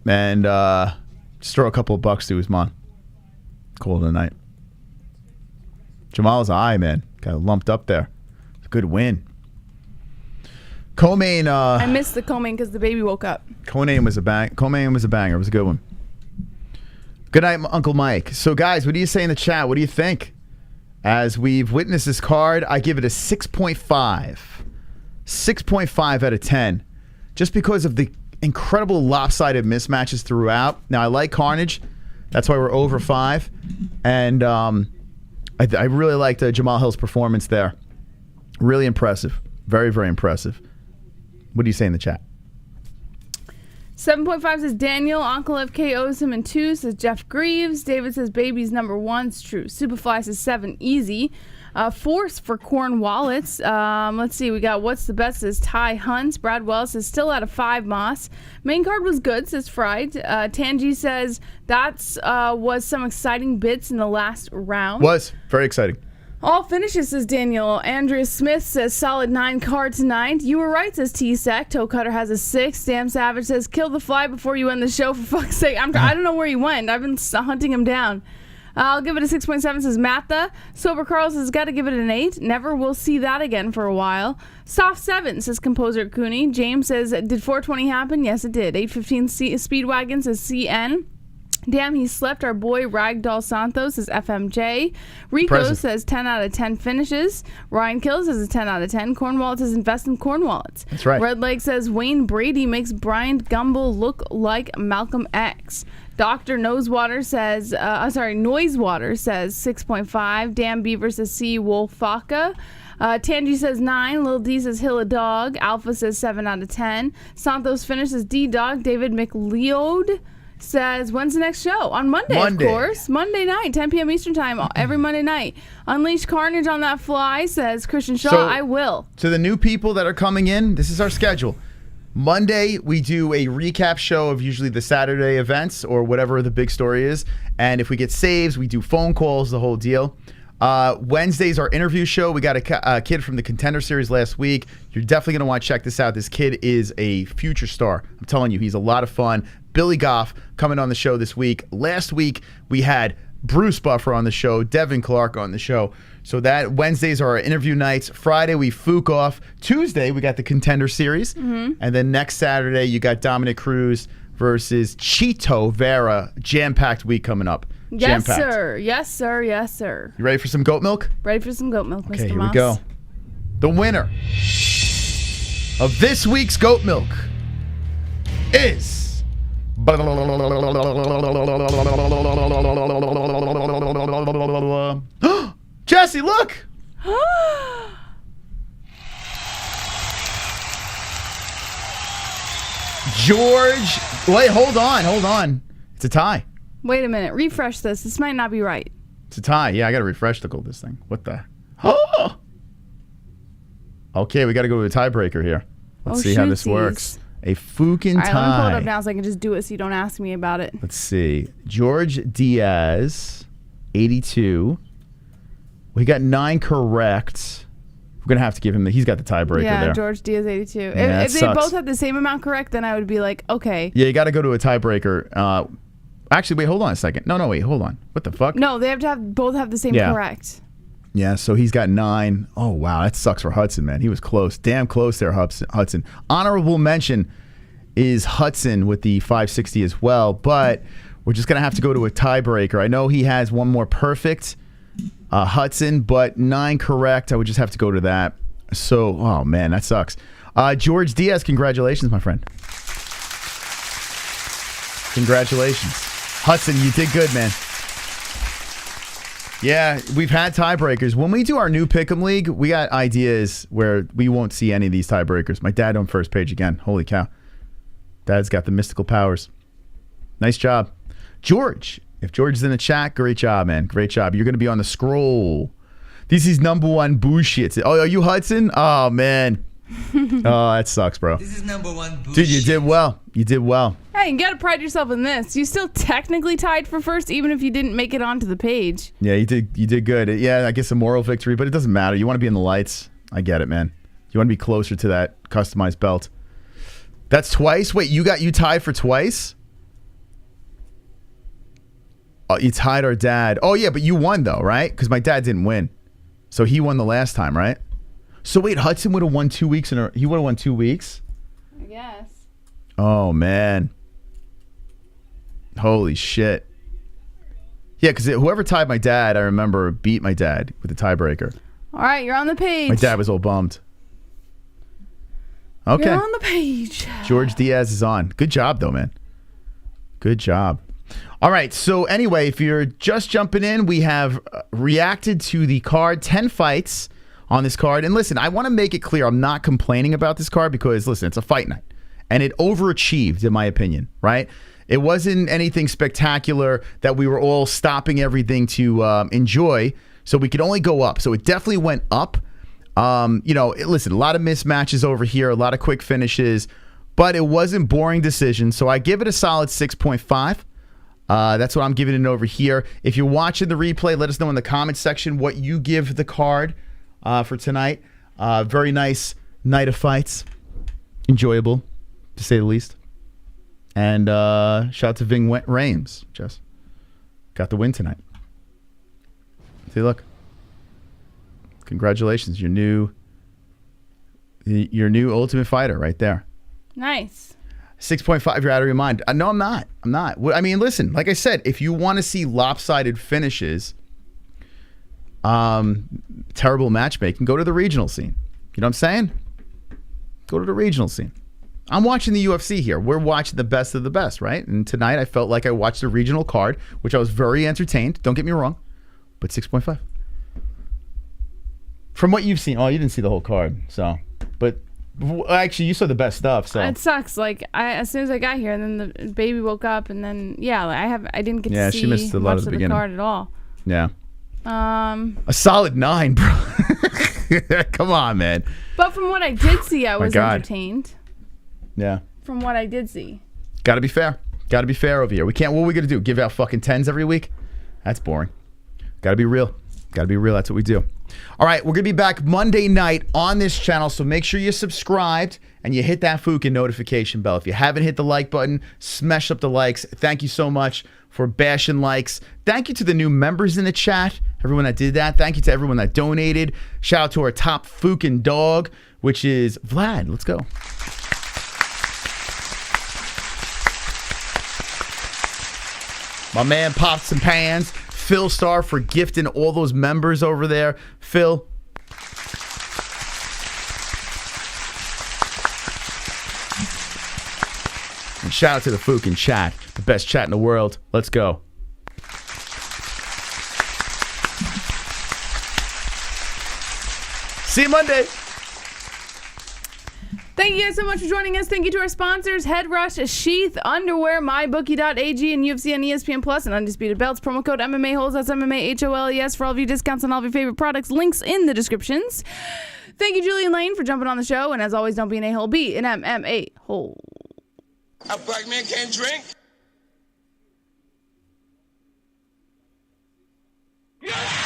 and just throw a couple of bucks to Usman. Call it a night. Jamal's eye, man. Got lumped up there. Good win. Co-main. I missed the co-main because the baby woke up. Co-main was a banger. It was a good one. Good night, Uncle Mike. So, guys, what do you say in the chat? What do you think? As we've witnessed this card, I give it a 6.5. 6.5 out of 10. Just because of the incredible lopsided mismatches throughout. Now, I like Carnage. That's why we're over 5. And I really liked Jamahal Hill's performance there. Really impressive. Very, very impressive. What do you say in the chat? 7.5 says Daniel. Uncle FK owes him in 2, says Jeff Greaves. David says baby's number 1. It's true. Superfly says 7. Easy. 4 for Corn Wallets. Let's see. We got what's the best says Ty Hunt. Brad Wells says still out of 5 Moss. Main card was good, says Fried. Tangi says that's was some exciting bits in the last round. Was. Very exciting. All finishes, says Daniel. Andrea Smith says solid 9 card tonight. You were right, says T-Sec. Toe Cutter has a 6. Damn Savage says kill the fly before you end the show, for fuck's sake. I don't know where he went. I've been hunting him down. I'll give it a 6.7, says Matha. Sober Carl says got to give it an 8. Never will see that again for a while. Soft 7, says Composer Cooney. James says, did 420 happen? Yes, it did. 815 Speedwagon says CN. Damn, he slept. Our boy Ragdoll Santos is FMJ. Rico Present. says 10 out of 10 finishes. Ryan Kills says a 10 out of 10. Cornwallet says invest in Cornwallets. That's right. Red Lake says Wayne Brady makes Brian Gumble look like Malcolm X. Dr. Noisewater says 6.5. Dan Beaver says C. Wolfaka. Tangy says 9. Lil D says Hill a Dog. Alpha says 7 out of 10. Santos finishes D Dog. David McLeod says, when's the next show? On Monday, of course. Monday night, 10 p.m. Eastern time, every Monday night. Unleash Carnage on that fly, says Christian Shaw. So, I will. To the new people that are coming in, this is our schedule. Monday, we do a recap show of usually the Saturday events or whatever the big story is. And if we get saves, we do phone calls, the whole deal. Wednesday's our interview show. We got a kid from the Contender Series last week. You're definitely going to want to check this out. This kid is a future star. I'm telling you, he's a lot of fun. Billy Goff coming on the show this week. Last week, we had Bruce Buffer on the show, Devin Clark on the show. So that Wednesdays are our interview nights. Friday, we fook off. Tuesday, we got the Contender Series. Mm-hmm. And then next Saturday, you got Dominic Cruz versus Chito Vera. Jam-packed week coming up. Yes, Jam-packed. sir. Yes, sir. Yes, sir. You ready for some goat milk? Ready for some goat milk, Mr. Okay, here Moss. we go. The winner of this week's goat milk is... Jesse, look! George, wait, hold on. It's a tie. Wait a minute. Refresh this. This might not be right. It's a tie. Yeah, I got to refresh to go this thing. What the? Okay, we got to go to a tiebreaker here. Let's see how this works. A fucking All right, tie. let me pull it up now so I can just do it so you don't ask me about it. Let's see. George Diaz, 82. We got 9 correct. We're going to have to give him he's got the tiebreaker there. Yeah, George Diaz, 82. Yeah, if they sucks. both had the same amount correct, then I would be like, okay. Yeah, you got to go to a tiebreaker. Actually, wait, hold on a second. No, wait, hold on. What the fuck? No, they have to both have the same correct. Yeah, so he's got 9. Oh, wow, that sucks for Hudson, man. He was close. Damn close there, Hudson. Honorable mention is Hudson with the 560 as well, but we're just going to have to go to a tiebreaker. I know he has one more perfect, Hudson, but 9 correct. I would just have to go to that. So, oh, man, that sucks. George Diaz, congratulations, my friend. Congratulations. Hudson, you did good, man. Yeah, we've had tiebreakers. When we do our new Pick'em League, we got ideas where we won't see any of these tiebreakers. My dad on first page again. Holy cow. Dad's got the mystical powers. Nice job. George, if George is in the chat, great job, man. Great job. You're going to be on the scroll. This is number 1 bullshit. Oh, are you Hudson? Oh, man. Oh, that sucks, bro. This is number 1 bullshit. Dude, you did well. You did well. Hey, you got to pride yourself in this. You still technically tied for first, even if you didn't make it onto the page. Yeah, you did good. Yeah, I guess a moral victory, but it doesn't matter. You want to be in the lights. I get it, man. You want to be closer to that customized belt. That's twice? Wait, you tied for twice? Oh, you tied our dad. Oh, yeah, but you won, though, right? Because my dad didn't win. So he won the last time, right? So wait, Hudson would have won 2 weeks he would have won 2 weeks? I guess. Oh, man. Holy shit. Yeah, because whoever tied my dad, I remember, beat my dad with the tiebreaker. All right, you're on the page. My dad was all bummed. Okay. You're on the page. George Diaz is on. Good job, though, man. Good job. All right, so anyway, if you're just jumping in, we have reacted to the card, 10 fights on this card. And listen, I want to make it clear, I'm not complaining about this card because, listen, it's a fight night. And it overachieved, in my opinion, right? It wasn't anything spectacular that we were all stopping everything to enjoy, so we could only go up. So it definitely went up. Listen, a lot of mismatches over here, a lot of quick finishes, but it wasn't boring decisions. So I give it a solid 6.5. That's what I'm giving it over here. If you're watching the replay, let us know in the comment section what you give the card for tonight. Very nice night of fights. Enjoyable, to say the least. And shout out to Ving Rames, Jess. Got the win tonight. See, look. Congratulations, your new Ultimate Fighter right there. Nice. 6.5, you're out of your mind. No, I'm not. I'm not. I mean, listen, like I said, if you want to see lopsided finishes, terrible matchmaking, go to the regional scene. You know what I'm saying? Go to the regional scene. I'm watching the UFC here. We're watching the best of the best, right? And tonight I felt like I watched the regional card, which I was very entertained. Don't get me wrong, but 6.5. From what you've seen, you didn't see the whole card, so. But actually, you saw the best stuff, so. It sucks. Like as soon as I got here, and then the baby woke up, and then I didn't get to see she missed a lot much of the of the beginning. card at all. Yeah. A solid 9, bro. Come on, man. But from what I did see, I was entertained. Yeah. From what I did see. Got to be fair. Got to be fair over here. We can't. What are we gonna do? Give out fucking 10s every week? That's boring. Got to be real. Got to be real. That's what we do. All right, we're gonna be back Monday night on this channel, so make sure you're subscribed and you hit that fucking notification bell. If you haven't hit the like button, smash up the likes. Thank you so much for bashing likes. Thank you to the new members in the chat, everyone that did that. Thank you to everyone that donated. Shout out to our top fucking dog, which is Vlad. Let's go. My man Pops and Pans, Phil Star for gifting all those members over there. Phil. And shout out to the fucking chat, the best chat in the world. Let's go. See you Monday. Thank you guys so much for joining us. Thank you to our sponsors, Head Rush, Sheath, Underwear, MyBookie.ag, and UFC on ESPN Plus, and Undisputed Belts. Promo code MMA-Holes. That's MMA-HOLES for all of your discounts on all of your favorite products. Links in the descriptions. Thank you, Julian Lane, for jumping on the show. And as always, don't be an a-hole, be an MMA-Hole. A black man can't drink? Yeah!